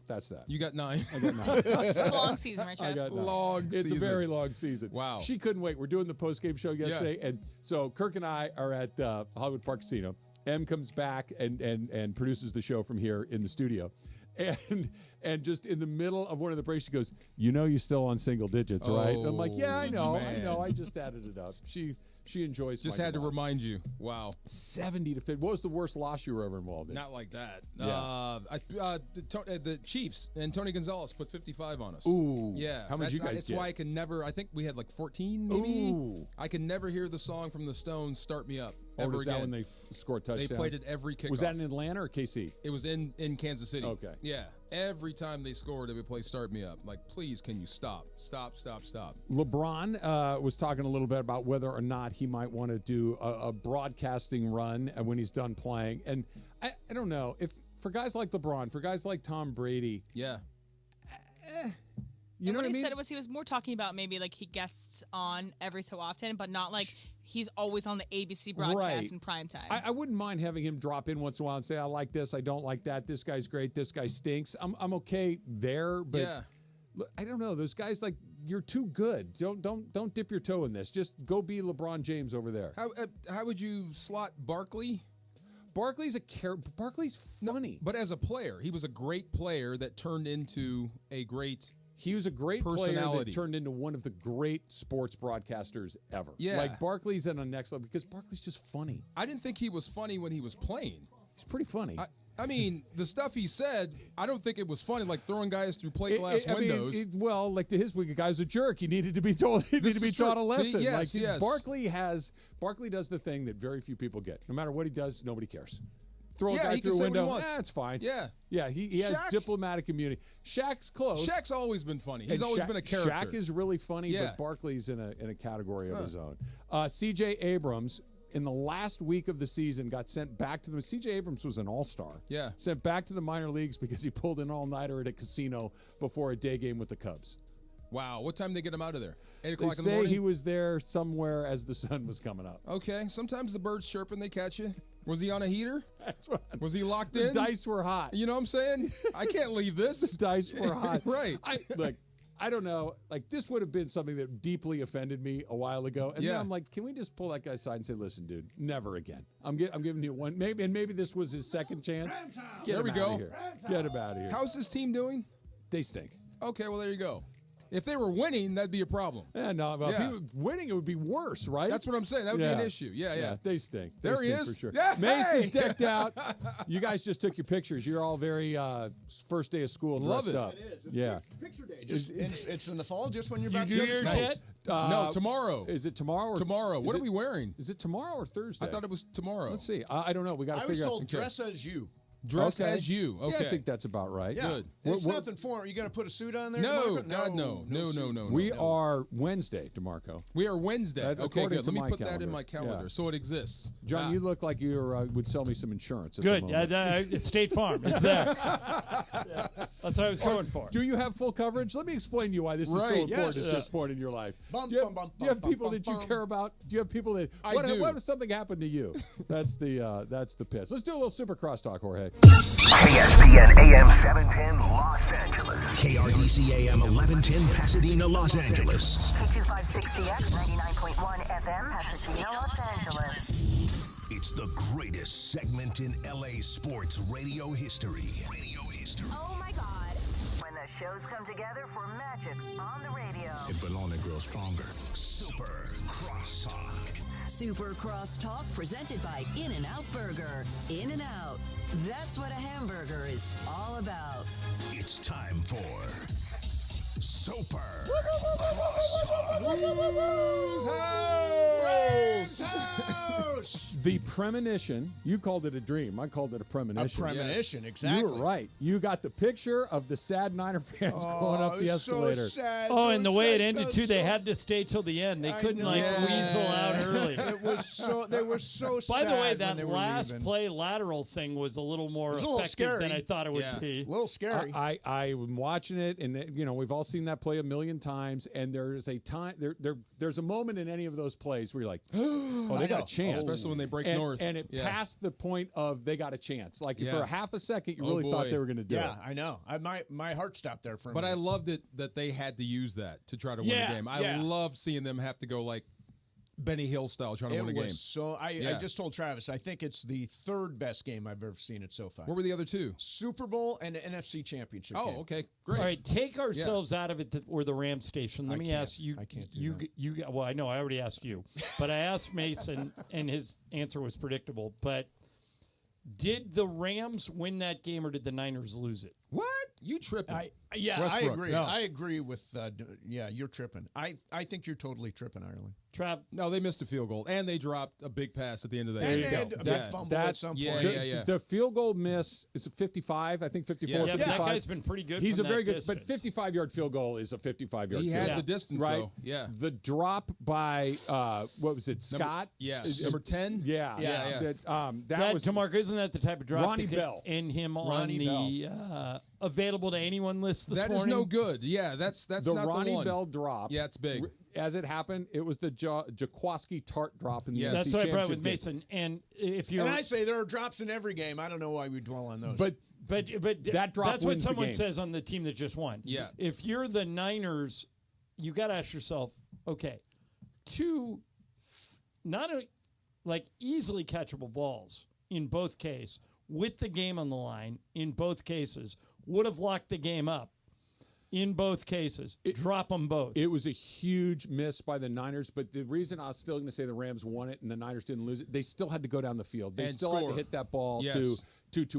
[SPEAKER 2] that's that.
[SPEAKER 4] You got 9.
[SPEAKER 2] I got 9.
[SPEAKER 6] It's a long season, right, Jeff?
[SPEAKER 2] I got 9.
[SPEAKER 4] Long
[SPEAKER 2] It's
[SPEAKER 4] season.
[SPEAKER 2] a very long season.
[SPEAKER 4] Wow.
[SPEAKER 2] She couldn't wait. We're doing the post-game show yesterday, and so Kirk and I are at Hollywood Park Casino. M comes back and produces the show from here in the studio. And just in the middle of one of the breaks, she goes, "You know you're still on single digits, right?" And I'm like, "Yeah, I know. I just added it up." She enjoys.
[SPEAKER 4] Just
[SPEAKER 2] my
[SPEAKER 4] had to
[SPEAKER 2] loss.
[SPEAKER 4] remind you. Wow.
[SPEAKER 2] 70-50. What was the worst loss you were ever involved in?
[SPEAKER 4] Not like that.
[SPEAKER 2] Yeah.
[SPEAKER 4] The Chiefs and Tony Gonzalez put 55 on us.
[SPEAKER 2] Ooh.
[SPEAKER 4] Yeah.
[SPEAKER 2] How much you guys
[SPEAKER 4] That's
[SPEAKER 2] get?
[SPEAKER 4] why I can never. I think we had like 14 maybe.
[SPEAKER 2] Ooh.
[SPEAKER 4] I can never hear the song from the Stones, "Start Me Up."
[SPEAKER 2] Or
[SPEAKER 4] Ever
[SPEAKER 2] was
[SPEAKER 4] again.
[SPEAKER 2] that when they scored a touchdown?
[SPEAKER 4] They played it every kickoff.
[SPEAKER 2] Was that in Atlanta or KC?
[SPEAKER 4] It was in Kansas City.
[SPEAKER 2] Okay.
[SPEAKER 4] Yeah. Every time they scored, they would play "Start Me Up." Like, please, can you stop? Stop.
[SPEAKER 2] LeBron was talking a little bit about whether or not he might want to do a broadcasting run when he's done playing. And I don't know if for guys like LeBron, for guys like Tom Brady.
[SPEAKER 4] Yeah.
[SPEAKER 2] You know what I mean?
[SPEAKER 6] He said was he was more talking about maybe like he guests on every so often, but not like he's always on the ABC broadcast in prime time.
[SPEAKER 2] I wouldn't mind having him drop in once in a while and say, "I like this, I don't like that. This guy's great, this guy stinks." I'm okay there, but look, I don't know. Those guys, like, you're too good. Don't dip your toe in this. Just go be LeBron James over there.
[SPEAKER 4] How would you slot Barkley?
[SPEAKER 2] Barkley's funny,
[SPEAKER 4] but as a player, he was a great player that turned into a great.
[SPEAKER 2] He was a great player
[SPEAKER 4] personality.
[SPEAKER 2] that turned into one of the great sports broadcasters ever.
[SPEAKER 4] Yeah.
[SPEAKER 2] Like, Barkley's at a next level because Barkley's just funny.
[SPEAKER 4] I didn't think he was funny when he was playing.
[SPEAKER 2] He's pretty funny.
[SPEAKER 4] I mean, the stuff he said, I don't think it was funny, like throwing guys through plate glass windows.
[SPEAKER 2] Well, like to his week, a guy's a jerk. He needed to be told. He needed to be taught a lesson.
[SPEAKER 4] See, yes.
[SPEAKER 2] Barkley does the thing that very few people get. No matter what he does, nobody cares. Throw a guy
[SPEAKER 4] he
[SPEAKER 2] through
[SPEAKER 4] can
[SPEAKER 2] a
[SPEAKER 4] say what he
[SPEAKER 2] window.
[SPEAKER 4] wants.
[SPEAKER 2] It's fine.
[SPEAKER 4] Yeah.
[SPEAKER 2] He has diplomatic immunity. Shaq's close.
[SPEAKER 4] Shaq's always been funny. He's always been a character.
[SPEAKER 2] Shaq is really funny, but Barkley's in a category of his own. C.J. Abrams, in the last week of the season, got sent back to the. C.J. Abrams was an all-star.
[SPEAKER 4] Yeah.
[SPEAKER 2] Sent back to the minor leagues because he pulled an all-nighter at a casino before a day game with the Cubs.
[SPEAKER 4] Wow. What time did they get him out of there? 8 o'clock
[SPEAKER 2] They
[SPEAKER 4] in the morning?
[SPEAKER 2] say he was there somewhere as the sun was coming up.
[SPEAKER 4] Okay. Sometimes the birds chirp and they catch you. Was he on a heater?
[SPEAKER 2] That's right.
[SPEAKER 4] Was he locked
[SPEAKER 2] The
[SPEAKER 4] in?
[SPEAKER 2] dice were hot.
[SPEAKER 4] You know what I'm saying? I can't leave this.
[SPEAKER 2] The dice were hot.
[SPEAKER 4] Right.
[SPEAKER 2] I don't know. Like, this would have been something that deeply offended me a while ago. And then I'm like, can we just pull that guy aside and say, "Listen, dude, never again. I'm giving you one. Maybe this was his second chance. Get him out of here. Get him out of here."
[SPEAKER 4] How's his team doing?
[SPEAKER 2] They stink.
[SPEAKER 4] Okay, well, there you go. If they were winning, that'd be a problem.
[SPEAKER 2] Yeah, no, if he was winning, it would be worse, right?
[SPEAKER 4] That's what I'm saying. That would be an issue. Yeah.
[SPEAKER 2] They stink.
[SPEAKER 4] There
[SPEAKER 2] they
[SPEAKER 4] he
[SPEAKER 2] stink
[SPEAKER 4] is.
[SPEAKER 2] For sure.
[SPEAKER 4] Yeah,
[SPEAKER 2] Mace is decked out. You guys just took your pictures. You're all very first day of school
[SPEAKER 4] Love
[SPEAKER 2] dressed
[SPEAKER 4] it.
[SPEAKER 2] up.
[SPEAKER 7] It is.
[SPEAKER 2] Yeah.
[SPEAKER 7] Picture day. It's in the fall, just when you're about
[SPEAKER 14] do
[SPEAKER 7] to
[SPEAKER 14] yours
[SPEAKER 7] go.
[SPEAKER 14] yet?
[SPEAKER 4] No, tomorrow.
[SPEAKER 2] Is it tomorrow? Or
[SPEAKER 4] Tomorrow. What are we wearing?
[SPEAKER 2] Is it tomorrow or Thursday?
[SPEAKER 4] I thought it was tomorrow.
[SPEAKER 2] Let's see. I don't know. We got to
[SPEAKER 7] I was
[SPEAKER 2] figure
[SPEAKER 7] told
[SPEAKER 2] out.
[SPEAKER 7] dress as you.
[SPEAKER 4] Dress as you. Okay.
[SPEAKER 2] Yeah, I think that's about right.
[SPEAKER 7] Yeah.
[SPEAKER 4] Good.
[SPEAKER 7] It's nothing for it. You got to put a suit on there?
[SPEAKER 4] No,
[SPEAKER 7] DeMarco?
[SPEAKER 4] God, no.
[SPEAKER 2] We are Wednesday, DeMarco.
[SPEAKER 4] We are Wednesday.
[SPEAKER 2] That-
[SPEAKER 4] Okay,
[SPEAKER 2] according
[SPEAKER 4] good.
[SPEAKER 2] to
[SPEAKER 4] Let me
[SPEAKER 2] my
[SPEAKER 4] put that in
[SPEAKER 2] calendar.
[SPEAKER 4] my calendar.
[SPEAKER 2] Yeah.
[SPEAKER 4] So it exists.
[SPEAKER 2] John, you look like you would sell me some insurance. At
[SPEAKER 14] Good.
[SPEAKER 2] The moment.
[SPEAKER 14] State Farm is there. That's what I was going for.
[SPEAKER 2] Do you have full coverage? Let me explain to you why this is so
[SPEAKER 4] Right.
[SPEAKER 2] important
[SPEAKER 7] Yes.
[SPEAKER 2] at this point in your life.
[SPEAKER 7] Bum,
[SPEAKER 2] Do you
[SPEAKER 7] bum, bum,
[SPEAKER 2] do you have
[SPEAKER 7] bum,
[SPEAKER 2] people
[SPEAKER 7] bum,
[SPEAKER 2] that you
[SPEAKER 7] bum.
[SPEAKER 2] care about? Do you have people that?
[SPEAKER 4] I
[SPEAKER 2] What
[SPEAKER 4] do.
[SPEAKER 2] if something happened to you? That's the pitch. Let's do a little super crosstalk, Jorge.
[SPEAKER 10] ESPN AM 710 Los Angeles.
[SPEAKER 15] KRDC AM 1110 Pasadena, Los Angeles.
[SPEAKER 10] K256CX 99.1 FM Pasadena, Los Angeles.
[SPEAKER 15] It's the greatest segment in LA sports radio history.
[SPEAKER 10] Oh my God. When the shows come together for magic on the radio.
[SPEAKER 15] It will only grow stronger. Super Crosstalk.
[SPEAKER 16] Super Crosstalk presented by In-N-Out Burger. In-N-Out. That's what a hamburger is all about.
[SPEAKER 15] It's time for Super
[SPEAKER 2] Crosstalk. The premonition. You called it a dream. I called it a premonition.
[SPEAKER 7] A premonition,
[SPEAKER 2] yes.
[SPEAKER 7] exactly.
[SPEAKER 2] You were right. You got the picture of the sad Niner fans going up the escalator.
[SPEAKER 7] So sad.
[SPEAKER 14] Oh, and the way it ended too, they had to stay till the end. They couldn't weasel out early.
[SPEAKER 7] It was so. They were so sad.
[SPEAKER 14] By the way, that last play lateral thing was a little more effective than I thought it would be.
[SPEAKER 7] A little scary.
[SPEAKER 2] I'm watching it, and we've all seen that play a million times. And there's a time there's a moment in any of those plays where you're like, oh, they got a chance,
[SPEAKER 4] especially when they break north,
[SPEAKER 2] and it passed the point of they got a chance. Like for a half a second, you really thought they were going to do it.
[SPEAKER 7] Yeah, I know. My heart stopped there for a minute.
[SPEAKER 4] But I loved it that they had to use that to try to win the game. I love seeing them have to go like Benny Hill style trying to win a game.
[SPEAKER 7] So I just told Travis, I think it's the third best game I've ever seen it so far.
[SPEAKER 4] What were the other two?
[SPEAKER 7] Super Bowl and the NFC Championship game.
[SPEAKER 4] Okay, great.
[SPEAKER 14] All right, take ourselves out of it or the Rams station. Let me ask you.
[SPEAKER 7] I can't do that.
[SPEAKER 14] Well, I know I already asked you, but I asked Mason, and his answer was predictable. But did the Rams win that game, or did the Niners lose it?
[SPEAKER 4] What? You tripping?
[SPEAKER 7] I agree.
[SPEAKER 4] No.
[SPEAKER 7] I agree with. You're tripping. I think you're totally tripping, Ireland.
[SPEAKER 14] Trav?
[SPEAKER 4] No, they missed a field goal, and they dropped a big pass at the end of that.
[SPEAKER 7] And they had a big fumble at some point.
[SPEAKER 2] The field goal miss is a 55. I think 54.
[SPEAKER 14] Yeah,
[SPEAKER 2] 55.
[SPEAKER 14] that guy's been pretty good.
[SPEAKER 2] He's
[SPEAKER 14] from
[SPEAKER 2] a very
[SPEAKER 14] that
[SPEAKER 2] good,
[SPEAKER 14] distance.
[SPEAKER 2] but 55-yard field goal is a 55-yard.
[SPEAKER 4] He
[SPEAKER 2] field
[SPEAKER 4] had
[SPEAKER 2] goal.
[SPEAKER 4] the distance,
[SPEAKER 2] right?
[SPEAKER 4] though. Yeah.
[SPEAKER 2] The drop by what was it? Scott.
[SPEAKER 4] Number 10.
[SPEAKER 2] Yeah.
[SPEAKER 14] That
[SPEAKER 2] was
[SPEAKER 14] DeMarco. Isn't that the type of drop
[SPEAKER 2] Ronnie
[SPEAKER 14] that
[SPEAKER 2] Bell
[SPEAKER 14] and him on the available to anyone list this morning?
[SPEAKER 4] That is no good. Yeah, that's
[SPEAKER 2] the
[SPEAKER 4] not
[SPEAKER 2] Ronnie
[SPEAKER 4] the one.
[SPEAKER 2] Bell drop.
[SPEAKER 4] Yeah, it's big.
[SPEAKER 2] As it happened, it was the Jaquaski Tart drop in the NFC
[SPEAKER 14] That's what I brought with
[SPEAKER 2] Championship
[SPEAKER 14] Mason. And if you're,
[SPEAKER 7] and I say there are drops in every game. I don't know why we dwell on those.
[SPEAKER 2] But
[SPEAKER 14] that
[SPEAKER 2] drop
[SPEAKER 14] that's what
[SPEAKER 2] wins the
[SPEAKER 14] someone
[SPEAKER 2] game.
[SPEAKER 14] says on the team that just won.
[SPEAKER 4] Yeah.
[SPEAKER 14] If you're the Niners, you got to ask yourself, okay, two not easily catchable balls in both cases with the game on the line in both cases would have locked the game up. In both cases, drop them both.
[SPEAKER 2] It was a huge miss by the Niners, but the reason I was still going to say the Rams won it and the Niners didn't lose it, they still had to go down the field. They still had to hit that ball to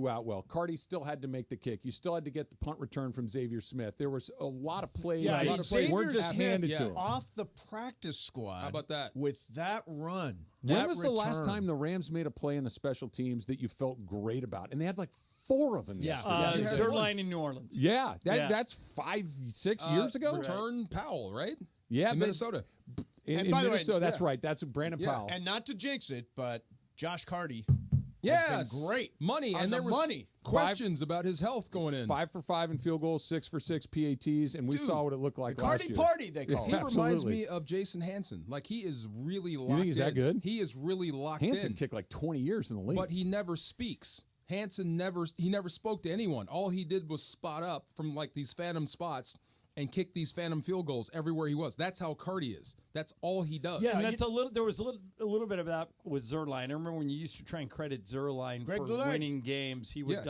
[SPEAKER 2] Atwell. Carty still had to make the kick. You still had to get the punt return from Xavier Smith. There was a lot of plays.
[SPEAKER 7] Yeah,
[SPEAKER 2] a lot of plays weren't just handed to him.
[SPEAKER 7] Off the practice squad.
[SPEAKER 4] How about that?
[SPEAKER 7] With that run.
[SPEAKER 2] When was the last time the Rams made a play in the special teams that you felt great about? And they had 4 of them.
[SPEAKER 14] Zerline in New Orleans.
[SPEAKER 2] Yeah, that's 5-6 years ago.
[SPEAKER 4] Return Powell, right?
[SPEAKER 2] Yeah,
[SPEAKER 4] in Minnesota.
[SPEAKER 2] In Minnesota, that's right. That's Brandon Powell.
[SPEAKER 7] And not to jinx it, but Josh Carty.
[SPEAKER 4] Yes,
[SPEAKER 7] great
[SPEAKER 4] money, and there was questions about his health going in.
[SPEAKER 2] 5 for 5 in field goals, 6 for 6 PATs, and we saw what it looked like last year.
[SPEAKER 7] Carty Party, they call it.
[SPEAKER 4] He reminds me of Jason Hanson. Like he is really locked in.
[SPEAKER 2] You think he's that good?
[SPEAKER 4] He is really locked in.
[SPEAKER 2] Hanson kicked 20 years in the league,
[SPEAKER 4] but he never speaks. Hanson never spoke to anyone. All he did was spot up from these phantom spots and kick these phantom field goals everywhere he was. That's how Carty is. That's all he does.
[SPEAKER 14] Yeah, and that's there was a little bit of that with Zerline. I remember when you used to try and credit Zerline for winning games. He would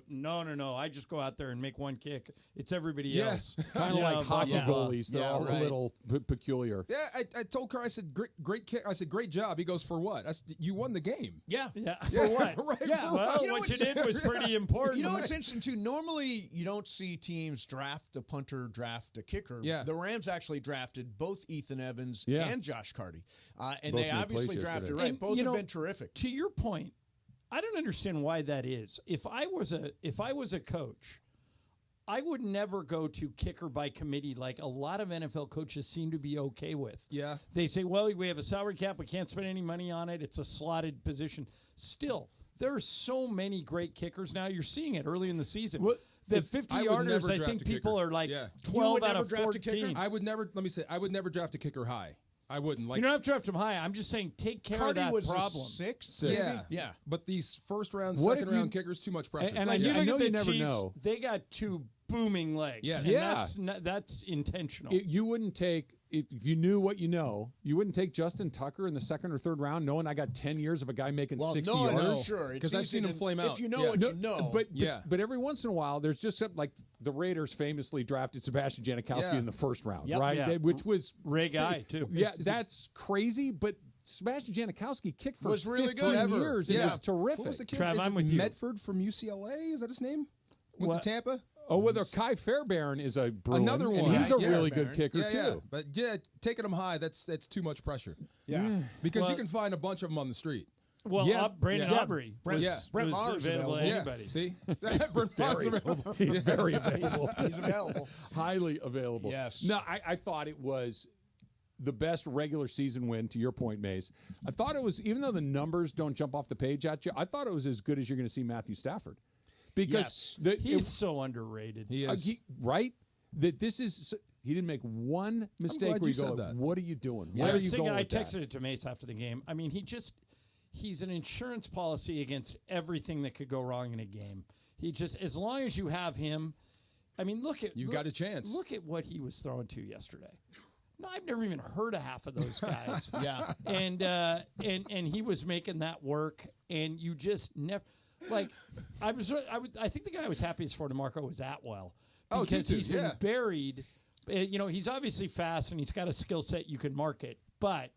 [SPEAKER 14] no. I just go out there and make one kick. It's everybody else.
[SPEAKER 2] Kind of like hockey goalies. They're all a little peculiar.
[SPEAKER 4] Yeah, I told Carr, I said, great kick. I said, great job. He goes, for what? I said, you won the game.
[SPEAKER 7] Yeah.
[SPEAKER 14] For what?
[SPEAKER 4] Right,
[SPEAKER 7] yeah.
[SPEAKER 14] Well, what you did was pretty important.
[SPEAKER 7] You know what's interesting, too? Normally, you don't see teams draft a punter, draft a kicker.
[SPEAKER 4] Yeah.
[SPEAKER 7] The Rams actually drafted both Ethan Evans and Josh Carty. And
[SPEAKER 2] both
[SPEAKER 7] they obviously drafted right. Both have been terrific.
[SPEAKER 14] To your point, I don't understand why that is. If I was a coach, I would never go to kicker by committee like a lot of NFL coaches seem to be okay with.
[SPEAKER 4] Yeah.
[SPEAKER 14] They say, well, we have a salary cap. We can't spend any money on it. It's a slotted position. Still, there are so many great kickers now. You're seeing it early in the season. The 50-yarders, I think people are 12 out of 14.
[SPEAKER 4] I would never draft a kicker high. I wouldn't.
[SPEAKER 14] You don't have to draft him high. I'm just saying take care of that
[SPEAKER 7] was
[SPEAKER 14] problem.
[SPEAKER 7] A six.
[SPEAKER 4] Yeah. But these first-round, second-round kickers, too much pressure.
[SPEAKER 14] And
[SPEAKER 2] I know you
[SPEAKER 14] the
[SPEAKER 2] never
[SPEAKER 14] Chiefs,
[SPEAKER 2] know.
[SPEAKER 14] They got two booming legs.
[SPEAKER 4] Yes.
[SPEAKER 14] And that's intentional.
[SPEAKER 2] You wouldn't take, if you knew what you know, you wouldn't take Justin Tucker in the second or third round knowing I got 10 years of a guy making 60 yards.
[SPEAKER 7] No, sure.
[SPEAKER 4] Because I've seen him flame out.
[SPEAKER 7] If you know what you know.
[SPEAKER 2] But every once in a while, there's just something like the Raiders famously drafted Sebastian Janikowski in the first round, right?
[SPEAKER 14] Yeah.
[SPEAKER 2] Which was
[SPEAKER 14] Ray Guy, too.
[SPEAKER 2] Yeah, that's crazy, but Sebastian Janikowski kicked for
[SPEAKER 7] was really
[SPEAKER 2] 15 years.
[SPEAKER 4] Yeah.
[SPEAKER 2] It was terrific.
[SPEAKER 4] What was the kid?
[SPEAKER 14] Trav, I'm with you.
[SPEAKER 4] Medford from UCLA? Is that his name? Went to Tampa?
[SPEAKER 2] Oh, whether Kai Fairbairn is a Bruin.
[SPEAKER 4] Another one.
[SPEAKER 2] And he's a
[SPEAKER 4] Yeah.
[SPEAKER 2] really good kicker, too.
[SPEAKER 4] Yeah. But taking him high, that's too much pressure.
[SPEAKER 7] Yeah.
[SPEAKER 4] Because you can find a bunch of them on the street.
[SPEAKER 14] Well, Brandon Aubrey
[SPEAKER 7] Brent
[SPEAKER 14] was
[SPEAKER 7] Maher's
[SPEAKER 14] available to anybody.
[SPEAKER 4] Yeah. See? Brent Maher's available.
[SPEAKER 2] He's very available.
[SPEAKER 7] He's available.
[SPEAKER 2] Highly available.
[SPEAKER 7] Yes.
[SPEAKER 2] No, I thought it was the best regular season win, to your point, Mace. I thought it was, even though the numbers don't jump off the page at you, I thought it was as good as you're going to see Matthew Stafford. Because
[SPEAKER 14] he's so underrated.
[SPEAKER 4] He is.
[SPEAKER 2] Right? That this is... He didn't make one mistake where you go, what are you doing? Where are you going
[SPEAKER 14] I
[SPEAKER 2] with that?
[SPEAKER 14] texted it to Mace after the game. I mean, he's an insurance policy against everything that could go wrong in a game. He just, as long as you have him, I mean,
[SPEAKER 4] You've got a chance.
[SPEAKER 14] Look at what he was throwing to yesterday. No, I've never even heard of half of those guys.
[SPEAKER 7] Yeah.
[SPEAKER 14] And he was making that work, and you just never... Like, I think the guy I was happiest for DeMarco was Atwell. Because
[SPEAKER 4] Tutu,
[SPEAKER 14] he's been buried. He's obviously fast, and he's got a skill set you can market. But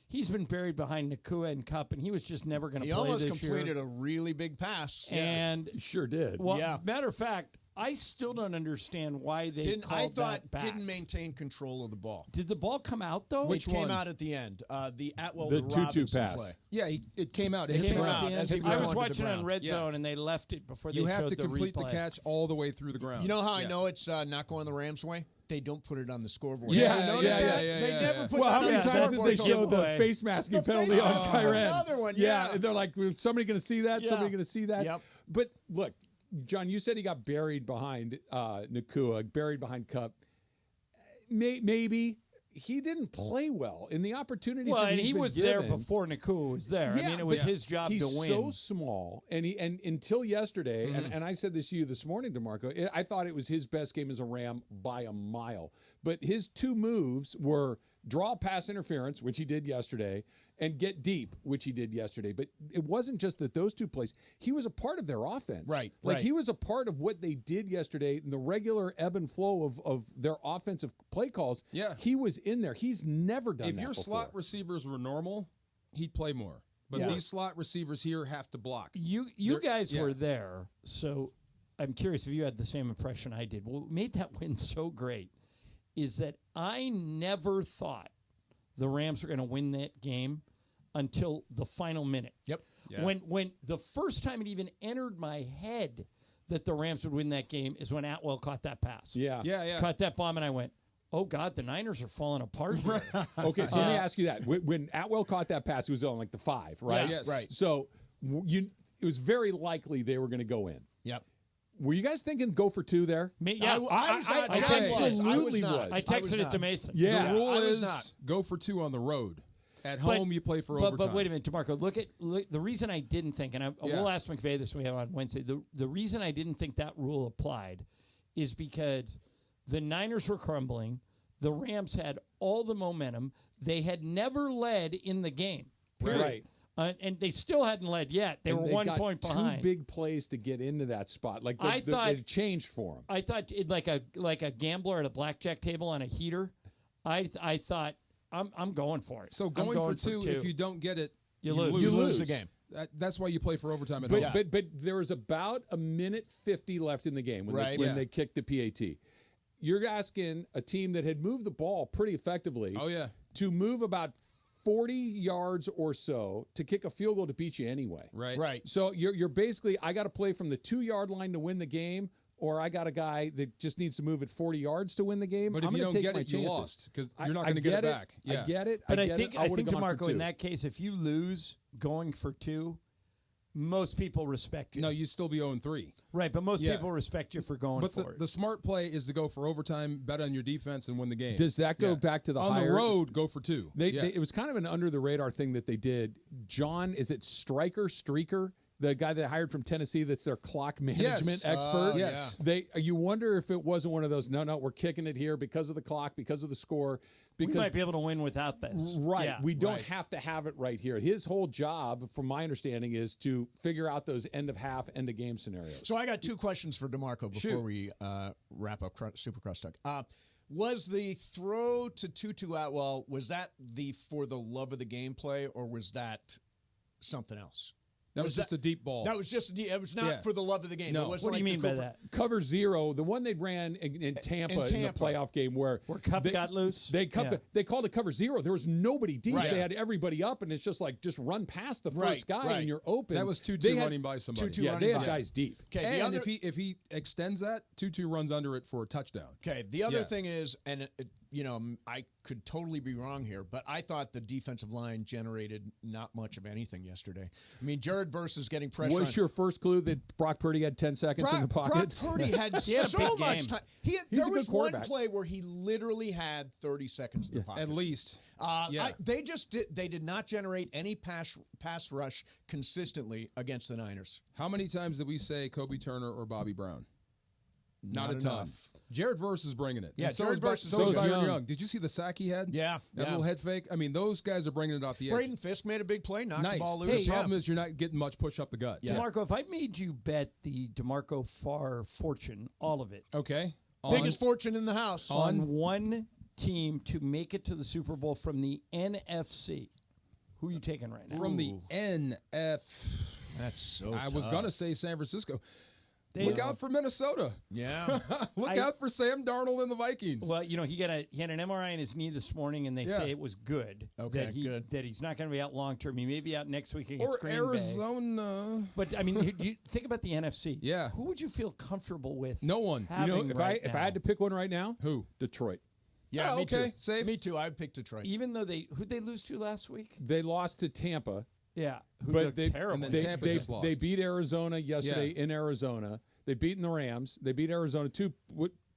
[SPEAKER 14] he's been buried behind Nakua and Cup, and he was just never going to play this year.
[SPEAKER 7] He almost completed a really big pass.
[SPEAKER 14] And
[SPEAKER 2] He sure did.
[SPEAKER 14] well, matter of fact, I still don't understand why they called that back.
[SPEAKER 7] Didn't maintain control of the ball.
[SPEAKER 14] Did the ball come out, though?
[SPEAKER 7] Which came out at the end. The Atwell
[SPEAKER 2] The
[SPEAKER 7] to
[SPEAKER 2] Tutu
[SPEAKER 7] Robinson
[SPEAKER 2] pass.
[SPEAKER 7] play.
[SPEAKER 4] Yeah, it came out.
[SPEAKER 14] It came
[SPEAKER 7] out
[SPEAKER 14] out.
[SPEAKER 7] as he
[SPEAKER 14] I was
[SPEAKER 7] went onto the
[SPEAKER 14] watching on
[SPEAKER 7] ground.
[SPEAKER 14] Red Zone, and they left it before they
[SPEAKER 4] You have
[SPEAKER 14] showed
[SPEAKER 4] to
[SPEAKER 14] the
[SPEAKER 4] complete the
[SPEAKER 14] replay.
[SPEAKER 4] catch all the way through the ground.
[SPEAKER 7] You know how I know it's not going the Rams' way? They don't put it on the scoreboard.
[SPEAKER 2] Yeah,
[SPEAKER 7] You notice that?
[SPEAKER 4] yeah,
[SPEAKER 7] They
[SPEAKER 4] yeah,
[SPEAKER 7] never
[SPEAKER 4] yeah.
[SPEAKER 7] put
[SPEAKER 2] Well,
[SPEAKER 7] that
[SPEAKER 2] how
[SPEAKER 7] on
[SPEAKER 2] many
[SPEAKER 7] the
[SPEAKER 2] times did
[SPEAKER 7] scoreboard.
[SPEAKER 2] they show the
[SPEAKER 14] giveaway.
[SPEAKER 2] face masking
[SPEAKER 7] The
[SPEAKER 2] penalty
[SPEAKER 7] face
[SPEAKER 2] on
[SPEAKER 7] mask.
[SPEAKER 2] Kyren?
[SPEAKER 7] Another one,
[SPEAKER 2] And they're like, somebody going to see that?
[SPEAKER 7] Yeah.
[SPEAKER 2] Somebody going to see that?
[SPEAKER 7] Yep.
[SPEAKER 2] But look, John, you said he got buried behind Nakua, buried behind Cup. Maybe. He didn't play well in the opportunities that
[SPEAKER 14] and
[SPEAKER 2] he's
[SPEAKER 14] he
[SPEAKER 2] been
[SPEAKER 14] was
[SPEAKER 2] given.
[SPEAKER 14] there before Nakua was there. I mean, it was his job
[SPEAKER 2] he's
[SPEAKER 14] to win.
[SPEAKER 2] so small, and until yesterday, and I said this to you this morning, DeMarco, I thought it was his best game as a Ram by a mile. But his two moves were draw pass interference, which he did yesterday, and get deep, which he did yesterday. But it wasn't just that those two plays. He was a part of their offense.
[SPEAKER 7] Right.
[SPEAKER 2] He was a part of what they did yesterday in the regular ebb and flow of their offensive play calls.
[SPEAKER 4] Yeah.
[SPEAKER 2] He was in there. He's never done that
[SPEAKER 4] If your
[SPEAKER 2] before.
[SPEAKER 4] slot receivers were normal, he'd play more. But these slot receivers here have to block.
[SPEAKER 14] You guys were there, so I'm curious if you had the same impression I did. What made that win so great is that I never thought the Rams were going to win that game until the final minute.
[SPEAKER 7] Yep.
[SPEAKER 4] Yeah.
[SPEAKER 14] When the first time it even entered my head that the Rams would win that game is when Atwell caught that pass.
[SPEAKER 2] Yeah.
[SPEAKER 14] Caught that bomb, and I went, oh, God, the Niners are falling apart here.
[SPEAKER 2] Okay, so let me ask you that. When Atwell caught that pass, it was on like the 5, right?
[SPEAKER 7] Yeah, yes. Right.
[SPEAKER 2] So it was very likely they were going to go in.
[SPEAKER 7] Yep.
[SPEAKER 2] Were you guys thinking go for 2 there?
[SPEAKER 7] I was not.
[SPEAKER 14] I
[SPEAKER 7] John
[SPEAKER 2] absolutely
[SPEAKER 7] was.
[SPEAKER 2] was.
[SPEAKER 14] I texted it to Mason.
[SPEAKER 2] Yeah.
[SPEAKER 4] The rule
[SPEAKER 7] I was
[SPEAKER 4] is
[SPEAKER 7] not.
[SPEAKER 4] go for 2 on the road. At home, you play for overtime.
[SPEAKER 14] But wait a minute, DeMarco. Look, the reason I didn't think, and we'll ask McVay this we have on Wednesday. The reason I didn't think that rule applied is because the Niners were crumbling. The Rams had all the momentum. They had never led in the game. Period.
[SPEAKER 2] Right.
[SPEAKER 14] And they still hadn't led yet. They were 1 point behind.
[SPEAKER 2] 2 big plays to get into that spot. Like
[SPEAKER 14] I thought
[SPEAKER 2] it changed for them.
[SPEAKER 14] I thought like a gambler at a blackjack table on a heater. I thought I'm going for it.
[SPEAKER 4] So going for two, if you don't get it, you lose.
[SPEAKER 7] You lose the game.
[SPEAKER 4] That's why you play for overtime at home.
[SPEAKER 2] But there was about a minute 50 left in the game when they kicked the PAT. You're asking a team that had moved the ball pretty effectively to move about 40 yards or so to kick a field goal to beat you anyway.
[SPEAKER 7] Right.
[SPEAKER 2] So you're basically, I got to play from the 2-yard line to win the game, or I got a guy that just needs to move it 40 yards to win the game.
[SPEAKER 4] But if you don't get it, you lost because you're not going to get it back.
[SPEAKER 2] I get it.
[SPEAKER 14] But I think
[SPEAKER 2] DeMarco,
[SPEAKER 14] in that case, if you lose going for 2, most people respect you.
[SPEAKER 4] No, you'd still be 0-3.
[SPEAKER 14] Right, but most people respect you for going
[SPEAKER 4] but
[SPEAKER 14] for it.
[SPEAKER 4] The smart play is to go for overtime, bet on your defense, and win the game.
[SPEAKER 2] Does that go back to the
[SPEAKER 4] on
[SPEAKER 2] higher?
[SPEAKER 4] the road? Go for 2.
[SPEAKER 2] It was kind of an under the radar thing that they did. John, is it Streaker? The guy they hired from Tennessee that's their clock management expert.
[SPEAKER 4] Yes.
[SPEAKER 2] You wonder if it wasn't one of those, no, we're kicking it here because of the clock, because of the score. Because
[SPEAKER 14] we might be able to win without this.
[SPEAKER 2] Right.
[SPEAKER 14] Yeah.
[SPEAKER 2] We don't have to have it right here. His whole job, from my understanding, is to figure out those end of half, end of game scenarios.
[SPEAKER 7] So I got 2 questions for DeMarco before we wrap up Supercross Talk. Was the throw to Tutu Atwell, was that for the love of the gameplay, or was that something else?
[SPEAKER 4] That was just a deep ball.
[SPEAKER 7] That was just it was not for the love of the game.
[SPEAKER 4] No.
[SPEAKER 7] It wasn't
[SPEAKER 14] What do you mean by that?
[SPEAKER 2] Cover 0, the one they ran in Tampa in the playoff game where
[SPEAKER 14] Cup got loose.
[SPEAKER 2] They called it cover 0. There was nobody deep.
[SPEAKER 7] Right.
[SPEAKER 2] They had everybody up, and it's just like run past the first guy and you're open.
[SPEAKER 4] That was Tutu running by somebody.
[SPEAKER 2] They had guys deep.
[SPEAKER 7] Okay,
[SPEAKER 4] and if he extends that, Tutu runs under it for a touchdown.
[SPEAKER 7] Okay, the other thing is, and I could totally be wrong here, but I thought the defensive line generated not much of anything yesterday. I mean, Jared Verse getting pressure.
[SPEAKER 2] Was your first clue that Brock Purdy had 10 seconds in the pocket?
[SPEAKER 7] Brock Purdy had so much time. There was one play where he literally had 30 seconds in the pocket.
[SPEAKER 4] At least.
[SPEAKER 7] They did not generate any pass rush consistently against the Niners.
[SPEAKER 4] How many times did we say Kobe Turner or Bobby Brown? Not a
[SPEAKER 7] enough.
[SPEAKER 4] ton. Jared Verse is bringing it.
[SPEAKER 7] Yeah,
[SPEAKER 4] and
[SPEAKER 7] Jared Verse is
[SPEAKER 4] Byron Young. Did you see the sack he had?
[SPEAKER 7] Yeah.
[SPEAKER 4] That little head fake? I mean, those guys are bringing it off the edge.
[SPEAKER 7] Braden Fisk made a big play, knocked the ball
[SPEAKER 4] The
[SPEAKER 7] loose.
[SPEAKER 4] problem is you're not getting much push up the gut.
[SPEAKER 14] Yeah. DeMarco, if I made you bet the DeMarco Farr fortune, all of it.
[SPEAKER 4] Okay.
[SPEAKER 7] Biggest fortune in the house.
[SPEAKER 14] On one team to make it to the Super Bowl from the NFC. Who are you taking right now?
[SPEAKER 4] From the NF.
[SPEAKER 7] That's so
[SPEAKER 4] I was going to say San Francisco. Look out for Minnesota.
[SPEAKER 7] Yeah.
[SPEAKER 4] Look out for Sam Darnold and the Vikings.
[SPEAKER 14] Well, he had an MRI in his knee this morning, and they say it was good.
[SPEAKER 7] Okay,
[SPEAKER 14] good. That he's not going to be out long term. He may be out next week against Green
[SPEAKER 4] Arizona.
[SPEAKER 14] Bay. But I mean, you think about the NFC.
[SPEAKER 4] Yeah.
[SPEAKER 14] Who would you feel comfortable with?
[SPEAKER 4] No one.
[SPEAKER 2] If I had to pick one right now,
[SPEAKER 4] who?
[SPEAKER 2] Detroit.
[SPEAKER 7] Yeah, me
[SPEAKER 4] okay.
[SPEAKER 7] too.
[SPEAKER 4] Safe.
[SPEAKER 7] Me too. I would pick Detroit.
[SPEAKER 14] Even though who'd they lose to last week?
[SPEAKER 2] They lost to Tampa.
[SPEAKER 14] Yeah,
[SPEAKER 2] but they
[SPEAKER 14] terrible.
[SPEAKER 4] And then Tampa just lost.
[SPEAKER 2] They beat Arizona yesterday in Arizona. They beat the Rams. They beat Arizona. Two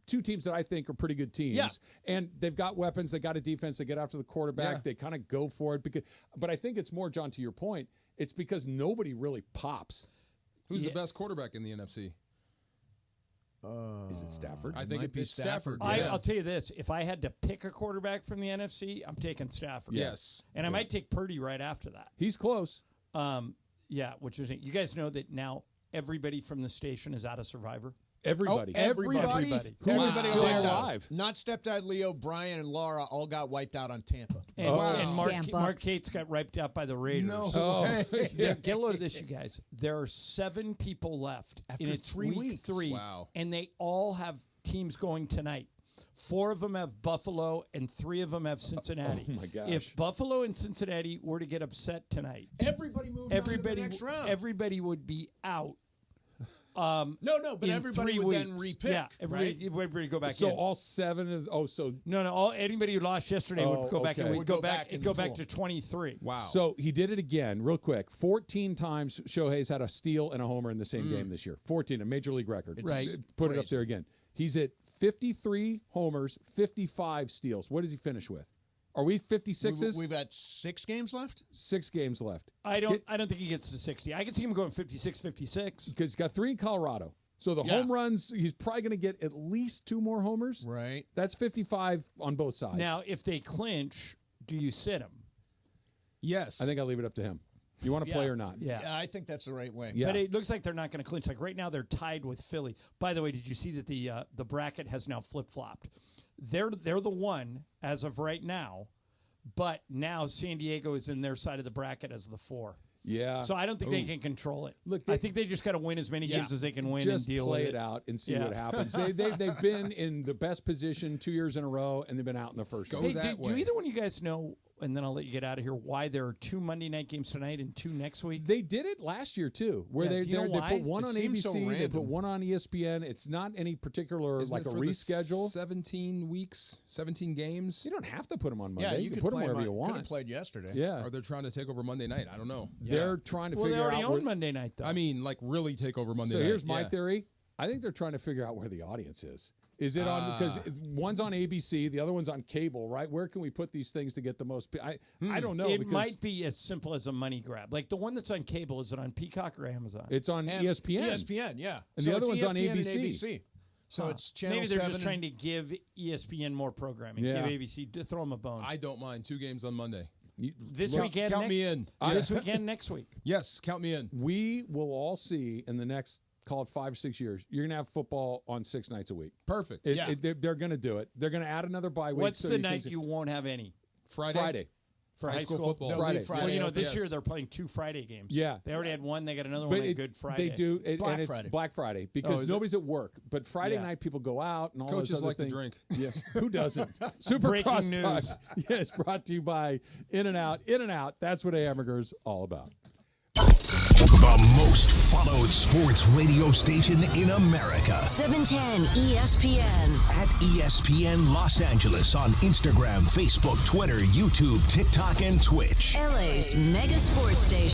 [SPEAKER 2] teams that I think are pretty good teams.
[SPEAKER 7] Yeah.
[SPEAKER 2] And they've got weapons. They got a defense. They get after the quarterback.
[SPEAKER 4] Yeah.
[SPEAKER 2] They kind of go for it. But I think it's more, John, to your point, it's because nobody really pops.
[SPEAKER 4] Who's the best quarterback in the NFC?
[SPEAKER 2] Is it Stafford?
[SPEAKER 4] I think it'd be Stafford.
[SPEAKER 14] I'll tell you this. If I had to pick a quarterback from the NFC, I'm taking Stafford.
[SPEAKER 4] Yes.
[SPEAKER 14] And I might take Purdy right after that.
[SPEAKER 2] He's close.
[SPEAKER 14] Which is you guys know that now everybody from the station is out of Survivor.
[SPEAKER 2] Everybody.
[SPEAKER 7] Everybody
[SPEAKER 2] Everybody alive.
[SPEAKER 7] Not Stepdad Leo, Brian, and Laura all got wiped out on Tampa.
[SPEAKER 14] And Mark Cates got wiped out by the Raiders.
[SPEAKER 7] No.
[SPEAKER 14] Get a load of this, you guys. There are 7 people left.
[SPEAKER 7] After
[SPEAKER 14] and it's
[SPEAKER 7] 3
[SPEAKER 14] week
[SPEAKER 7] weeks.
[SPEAKER 14] 3.
[SPEAKER 4] Wow.
[SPEAKER 14] And they all have teams going tonight. 4 of them have Buffalo, and 3 of them have Cincinnati.
[SPEAKER 2] Oh, my gosh.
[SPEAKER 14] If Buffalo and Cincinnati were to get upset tonight,
[SPEAKER 7] Everybody moved on to the next round.
[SPEAKER 14] Everybody would be out.
[SPEAKER 7] But everybody would then repick.
[SPEAKER 14] Yeah, everybody go back in.
[SPEAKER 2] So all 7 of
[SPEAKER 14] No, anybody who lost yesterday would go back and
[SPEAKER 2] okay.
[SPEAKER 14] would go back to 23.
[SPEAKER 4] Wow.
[SPEAKER 2] So he did it again, real quick. 14 times Shohei's had a steal and a homer in the same game this year. 14, a major league record.
[SPEAKER 14] Right.
[SPEAKER 2] Put it up there again. He's at 53 homers, 55 steals. What does he finish with? Are we 56s?
[SPEAKER 7] We've got 6 games left?
[SPEAKER 2] 6 games left.
[SPEAKER 14] I don't think he gets to 60. I can see him going 56.
[SPEAKER 2] Because he's got 3 in Colorado. So the home runs, he's probably going to get at least 2 more homers.
[SPEAKER 7] Right.
[SPEAKER 2] That's 55 on both sides.
[SPEAKER 14] Now, if they clinch, do you sit him?
[SPEAKER 4] Yes.
[SPEAKER 2] I think I'll leave it up to him. You want to play or not?
[SPEAKER 14] Yeah.
[SPEAKER 7] I think that's the right way.
[SPEAKER 2] Yeah.
[SPEAKER 14] But it looks like they're not going to clinch. Like right now, they're tied with Philly. By the way, did you see that the bracket has now flip-flopped? They're the one as of right now, but now San Diego is in their side of the bracket as the 4.
[SPEAKER 2] Yeah.
[SPEAKER 14] So I don't think they can control it.
[SPEAKER 2] Look,
[SPEAKER 14] I think they just got to win as many games as they can win
[SPEAKER 2] just
[SPEAKER 14] and deal
[SPEAKER 2] play
[SPEAKER 14] with
[SPEAKER 2] it out and see what happens. They've been in the best position 2 years in a row, and they've been out in the first round.
[SPEAKER 14] Do either one of you guys know and then I'll let you get out of here, why there are 2 Monday night games tonight and 2 next week?
[SPEAKER 2] They did it last year, too, where they put one on ABC, they put one on ESPN. It's not any particular,
[SPEAKER 4] Isn't
[SPEAKER 2] like
[SPEAKER 4] it
[SPEAKER 2] a
[SPEAKER 4] for the
[SPEAKER 2] reschedule.
[SPEAKER 4] 17 weeks, 17 games?
[SPEAKER 2] You don't have to put them on Monday.
[SPEAKER 7] Yeah,
[SPEAKER 2] you can put them wherever you want.
[SPEAKER 7] Could have played yesterday.
[SPEAKER 2] Yeah.
[SPEAKER 4] Or they're trying to take over Monday night. I don't know.
[SPEAKER 2] They're trying to
[SPEAKER 14] Well, they
[SPEAKER 2] figure
[SPEAKER 14] already
[SPEAKER 2] out.
[SPEAKER 14] own Monday night, though.
[SPEAKER 4] I mean, like, really take over Monday night.
[SPEAKER 2] So here's my
[SPEAKER 4] Yeah.
[SPEAKER 2] theory. I think they're trying to figure out where the audience is. Is it on, because one's on ABC, the other one's on cable, right? Where can we put these things to get the most? I don't know.
[SPEAKER 14] It
[SPEAKER 2] because
[SPEAKER 14] might be as simple as a money grab. Like the one that's on cable, is it on Peacock or Amazon?
[SPEAKER 2] It's on ESPN.
[SPEAKER 7] ESPN, yeah.
[SPEAKER 2] And
[SPEAKER 7] So
[SPEAKER 2] the other
[SPEAKER 7] it's
[SPEAKER 2] one's on
[SPEAKER 7] ESPN and
[SPEAKER 2] ABC.
[SPEAKER 7] So it's Channel
[SPEAKER 14] Maybe they're
[SPEAKER 7] 7
[SPEAKER 14] just trying to give ESPN more programming.
[SPEAKER 2] Yeah.
[SPEAKER 14] Give ABC, to throw them a bone.
[SPEAKER 4] I don't mind 2 games on Monday.
[SPEAKER 14] This weekend,
[SPEAKER 4] count me in.
[SPEAKER 14] This weekend, next week.
[SPEAKER 4] Yes, count me in.
[SPEAKER 2] We will all see in the next, call it 5 or 6 years, you're going to have football on 6 nights a week.
[SPEAKER 4] Perfect.
[SPEAKER 2] They're going to do it. They're going to add another bye week.
[SPEAKER 14] What's
[SPEAKER 2] so
[SPEAKER 14] the
[SPEAKER 2] you can
[SPEAKER 14] night
[SPEAKER 2] see-
[SPEAKER 14] you won't have any?
[SPEAKER 2] Friday.
[SPEAKER 14] For high school
[SPEAKER 4] football.
[SPEAKER 2] Friday.
[SPEAKER 14] Well, you know, this year they're playing 2 Friday games.
[SPEAKER 2] Yeah.
[SPEAKER 14] They already had one. They got another
[SPEAKER 2] But
[SPEAKER 14] one on Good Friday.
[SPEAKER 2] They do,
[SPEAKER 7] Black
[SPEAKER 2] and it's
[SPEAKER 7] Friday.
[SPEAKER 2] Black Friday because
[SPEAKER 14] is
[SPEAKER 2] nobody's at work. But Friday
[SPEAKER 14] Yeah.
[SPEAKER 2] night people go out and all
[SPEAKER 4] Coaches
[SPEAKER 2] those other
[SPEAKER 4] like to
[SPEAKER 2] things.
[SPEAKER 4] drink.
[SPEAKER 2] Yes, who doesn't? Super
[SPEAKER 14] Breaking
[SPEAKER 2] Crosstalk.
[SPEAKER 14] news.
[SPEAKER 2] Yes, brought to you by In and Out. In and Out. That's what a hamburger's all about.
[SPEAKER 15] The most followed sports radio station in America.
[SPEAKER 16] 710 ESPN.
[SPEAKER 15] At ESPN Los Angeles on Instagram, Facebook, Twitter, YouTube, TikTok, and Twitch.
[SPEAKER 16] LA's mega sports station.